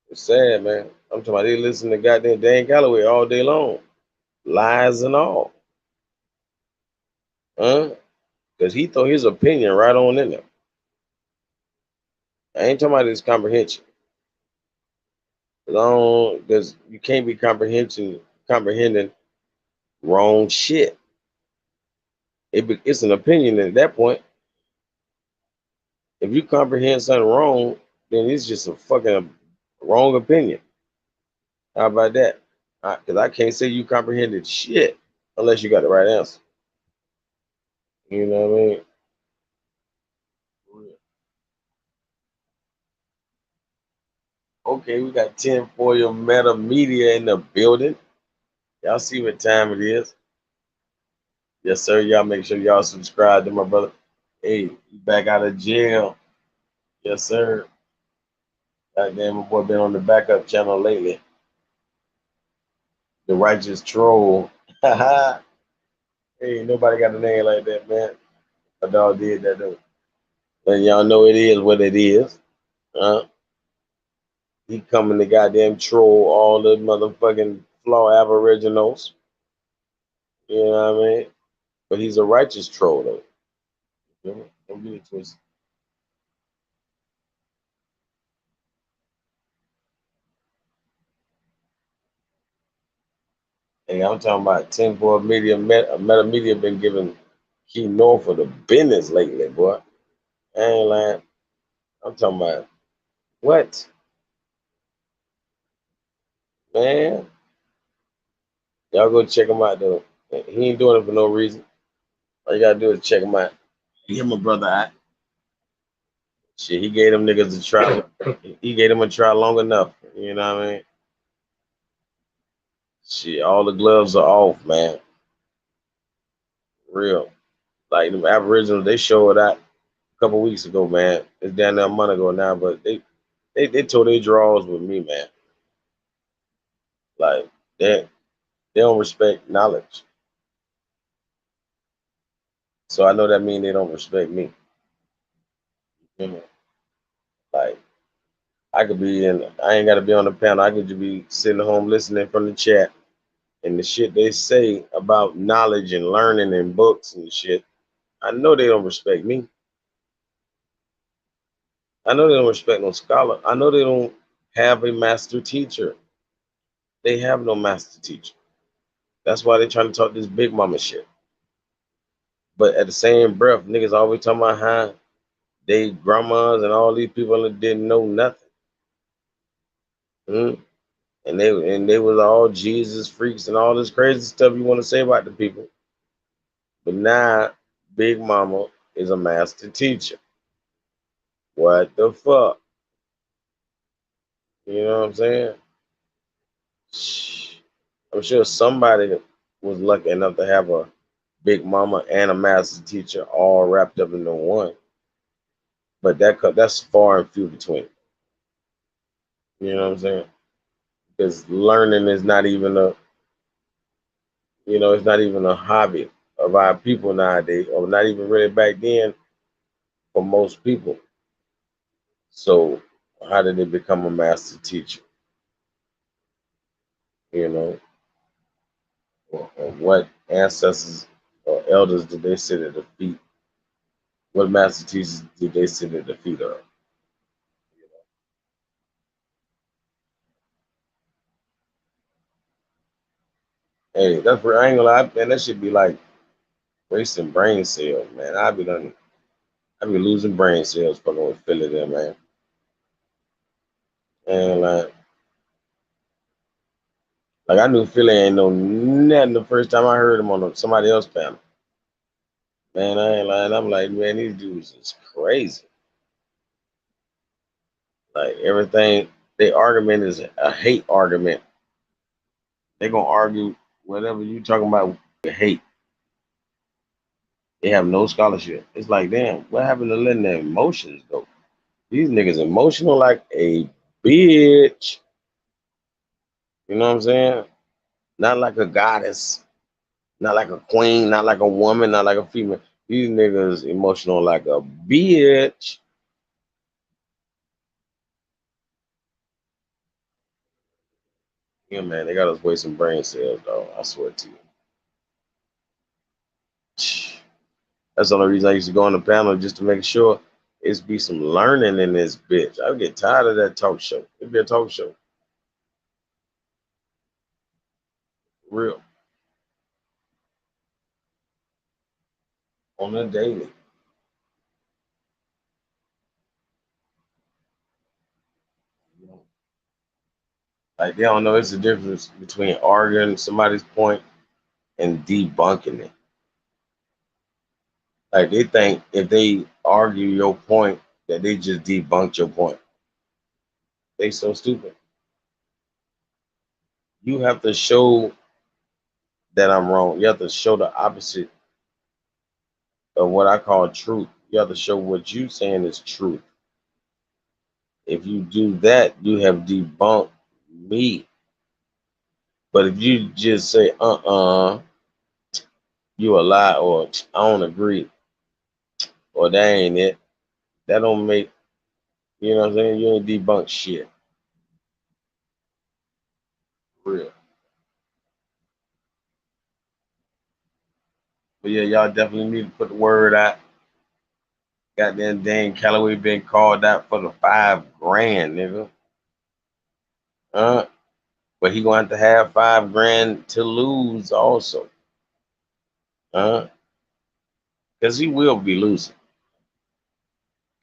It's sad, man. I'm talking about they listen to goddamn Dan Calloway all day long. Lies and all. Huh? Because he throw his opinion right on in there. I ain't talking about his comprehension. Because you can't be comprehending wrong shit. It's an opinion at that point. If you comprehend something wrong, then it's just a fucking wrong opinion. How about that? Because I can't say you comprehended shit unless you got the right answer. You know what I mean? Okay, we got 10 for your meta media in the building. Y'all see what time it is. Yes, sir. Y'all make sure y'all subscribe to my brother. Hey, you back out of jail. Yes, sir. Goddamn, my boy been on the backup channel lately. The righteous troll. Hey, nobody got a name like that, man. My dog did that though. And y'all know it is what it is. Huh? He coming to goddamn troll all the motherfucking flaw aboriginals. You know what I mean? But he's a righteous troll though. Don't get it twisted. Hey, I'm talking about 10 for media, meta media been giving Key North for the business lately, boy. I ain't lying. I'm talking about what? Man, y'all go check him out though. He ain't doing it for no reason. All you gotta do is check him out. Give my brother out. Shit, he gave them niggas a try. He gave them a try long enough. You know what I mean? Shit, all the gloves are off, man. Real. Like them Aboriginals, they showed out a couple weeks ago, man. It's down there a month ago now, but they tore their draws with me, man. Like they don't respect knowledge. So I know that means they don't respect me. You know? Like I could be in I ain't gotta be on the panel. I could just be sitting home listening from the chat and the shit they say about knowledge and learning and books and shit. I know they don't respect me. I know they don't respect no scholar. I know they don't have a master teacher. They have no master teacher. That's why they trying to talk this big mama shit. But at the same breath, niggas always talking about how they grandmas and all these people that didn't know nothing. Mm? And they was all Jesus freaks and all this crazy stuff you want to say about the people. But now Big Mama is a master teacher. What the fuck? You know what I'm saying? I'm sure somebody was lucky enough to have a Big Mama and a master teacher all wrapped up into one. But that's far and few between. You know what I'm saying? Because learning is not even it's not even a hobby of our people nowadays, or not even really back then for most people. So how did they become a master teacher? You know, or what ancestors or elders did they sit at the feet? What master teachers did they sit at the feet of? Hey, that's where I ain't gonna lie, man. That should be like wasting brain cells, man. I be losing brain cells fucking with Philly there, man. And like I knew Philly ain't know nothing the first time I heard him on somebody else panel. Man, I ain't lying. I'm like, man, these dudes is crazy. Like everything, their argument is a hate argument. They gonna argue whatever you talking about with hate. They have no scholarship. It's like, damn, what happened to letting their emotions go? These niggas emotional like a bitch. You know what I'm saying? Not like a goddess, not like a queen, not like a woman, not like a female. These niggas emotional like a bitch. Yeah, man, they got us wasting brain cells, though. I swear to you. That's the only reason I used to go on the panel just to make sure it's be some learning in this bitch. I get tired of that talk show. It'd be a talk show, real, on a daily. You know, like they don't know it's the difference between arguing somebody's point and debunking it. Like they think if they argue your point, that they just debunked your point. They so stupid. You have to show that I'm wrong. You have to show the opposite of what I call truth. You have to show what you saying is truth. If you do that, you have debunked me. But if you just say, you a lie, or I don't agree, or that ain't it, that don't make, you know what I'm saying? You ain't debunk shit. Real. But yeah, y'all definitely need to put the word out. Goddamn Dane Calloway been called out for the 5 grand, nigga. But he gonna have 5 grand to lose also. Because he will be losing.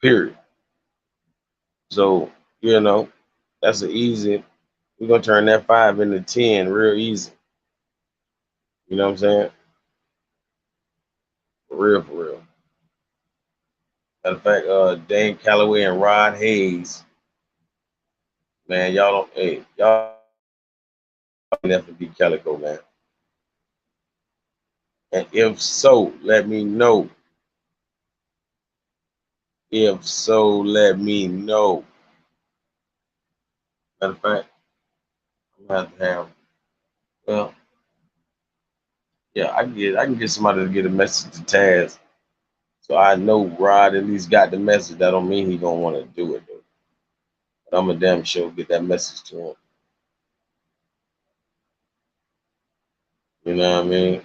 Period. So, you know, that's an easy. We're gonna turn that 5 into 10 real easy. You know what I'm saying? For real, for real. Matter of fact, Dane Calloway and Rod Hayes, man, y'all don't, hey, y'all never be Calico, man. And if so, let me know. If so, let me know. Matter of fact, I'm gonna have to have. Well, yeah, I can get somebody to get a message to Taz, so I know Rod at least got the message. That don't mean he gonna want to do it though. But I'm a damn sure get that message to him. You know what I mean?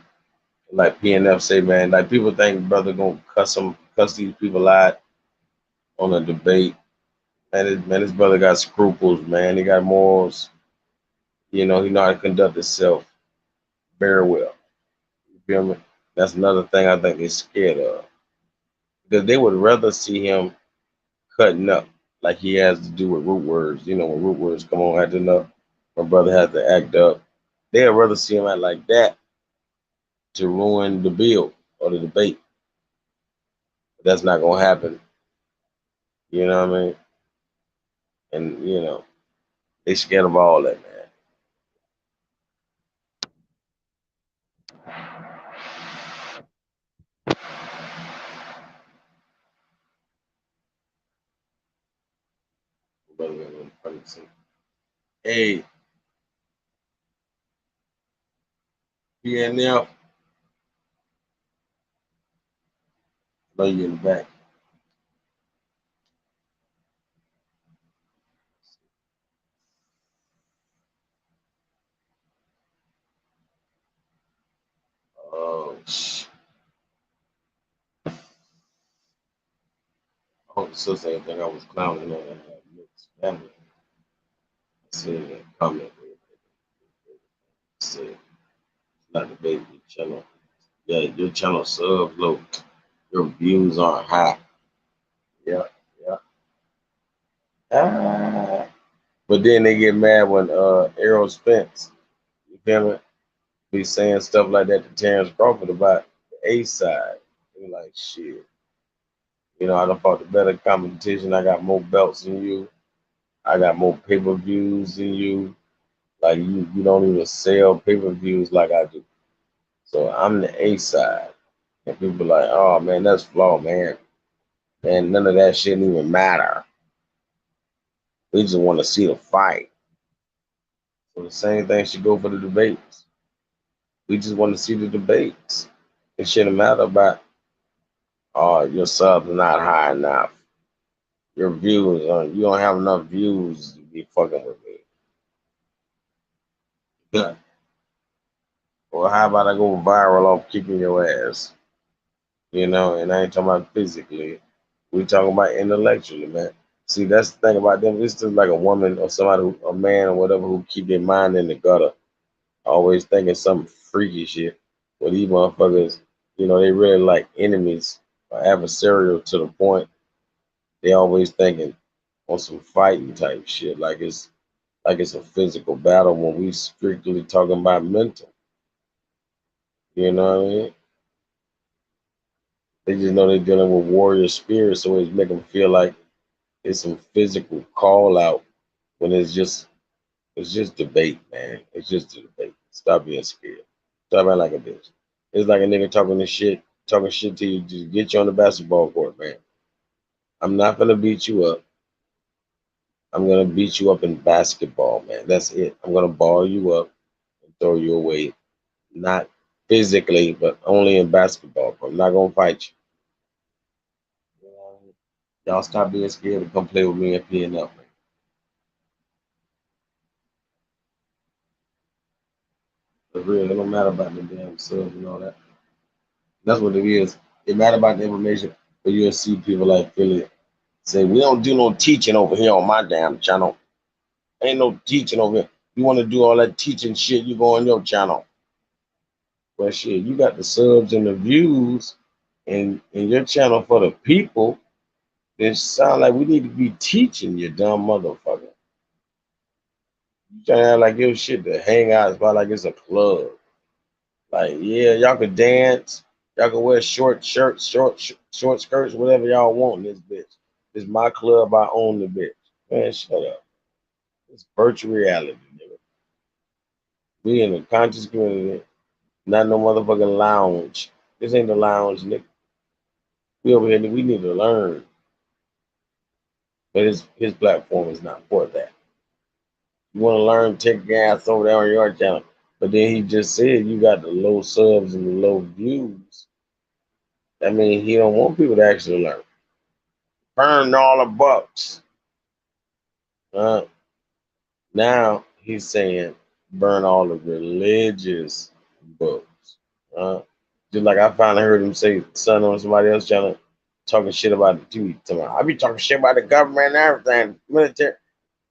Like PNF say, man, like people think brother gonna cuss these people out on a debate. Man, his brother got scruples, man. He got morals. You know, he know how to conduct himself very well. You feel me? That's another thing I think they're scared of. Because they would rather see him cutting up like he has to do with root words. You know, when root words come on acting up, my brother has to act up. They'd rather see him act like that to ruin the bill or the debate. But that's not gonna happen. You know what I mean? And you know, they scared of all that, man. Hey, PNF, know you in the back. Oh, I hope the sister ain't think I was clowning on that mixed family. I seen that comment. Said, not the baby channel. Yeah, your channel subs low. Your views aren't high. Yeah, yeah. Ah. But then they get mad when Errol Spence, you feel me, be saying stuff like that to Terrence Crawford about the A side. They like shit. You know, I done fought the better competition. I got more belts than you. I got more pay-per-views than you. Like you don't even sell pay-per-views like I do. So I'm the A side. And people like, oh man, that's flawed, man. Man, none of that shit even matter. We just want to see the fight. So the same thing should go for the debates. We just want to see the debates. It shouldn't matter about, oh, your subs not high enough. Your views, you don't have enough views to be fucking with me. Yeah. Well, how about I go viral off kicking your ass? You know, and I ain't talking about physically. We talking about intellectually, man. See, that's the thing about them. It's just like a woman or somebody, a man or whatever, who keep their mind in the gutter, always thinking some freaky shit. But these motherfuckers, they really like enemies or adversarial to the point they always thinking on some fighting type shit, like it's a physical battle when we strictly talking about mental. You know what I mean? They just know they're dealing with warrior spirits, so it make them feel like it's some physical call out when it's just debate, man. It's just a debate. Stop being scared. Stop acting like a bitch. It's like a nigga talking shit to you to get you on the basketball court, man. I'm not gonna beat you up. I'm gonna beat you up in basketball, man. That's it. I'm gonna ball you up and throw you away. Not physically, but only in basketball. I'm not gonna fight you. Y'all stop being scared to come play with me and PNL, man. For real, it don't matter about the damn subs and all that. That's what it is. It matter about the information, but you'll see people like Philly say, we don't do no teaching over here on my damn channel. Ain't no teaching over here. You want to do all that teaching shit, you go on your channel. Well, shit, you got the subs and the views in your channel for the people. It sound like we need to be teaching you, dumb motherfucker. You trying to act like your shit to hang out about like it's a club. Like, yeah, y'all can dance, y'all can wear short shirts, short skirts, whatever y'all want in this bitch. This my club, I own the bitch. Man, shut up. It's virtual reality, nigga. We in a conscious community, not no motherfucking lounge. This ain't the lounge, nigga. We over here, we need to learn. But his platform is not for that. You want to learn, take gas over there on your channel. But then he just said you got the low subs and the low views. That means he don't want people to actually learn. Burn all the bucks. Uh, Now he's saying burn all the religious books. Just like I finally heard him say son on somebody else channel talking shit about the tweet. I be talking shit about the government and everything, military.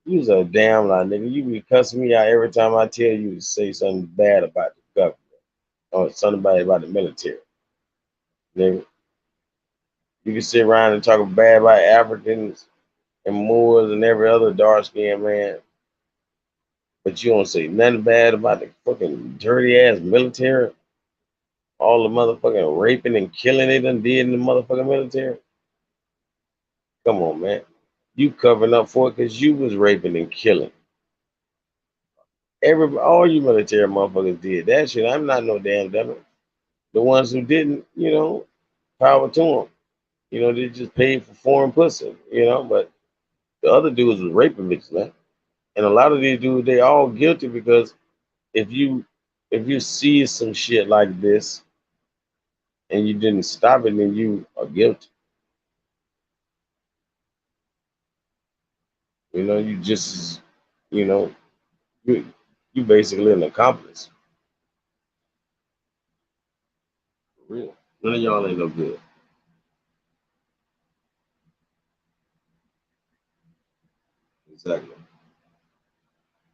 You's a damn lie, nigga. You be cussing me out every time I tell you to say something bad about the government or something bad about the military. Nigga, you can sit around and talk bad about Africans and Moors and every other dark skinned man, but you don't say nothing bad about the fucking dirty ass military. All the motherfucking raping and killing they done did in the motherfucking military. Come on, man. You covering up for it because you was raping and killing. All you military motherfuckers did that shit. I'm not no damn dummy. The ones who didn't, power to them. They just paid for foreign pussy, but the other dudes was raping bitches, man. And a lot of these dudes, they all guilty because if you see some shit like this and you didn't stop it, then you are guilty. You just, you know, you you basically an accomplice. For real. None of y'all ain't no good. Exactly.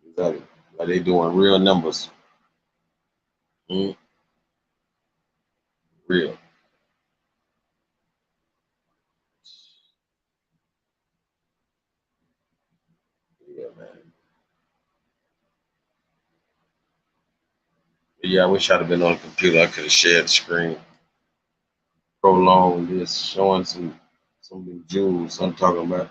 Exactly. Like they doing real numbers. Mm, real. Yeah, man. But yeah, I wish I'd have been on the computer. I could have shared the screen, prolonged this, showing some of the jewels I'm talking about.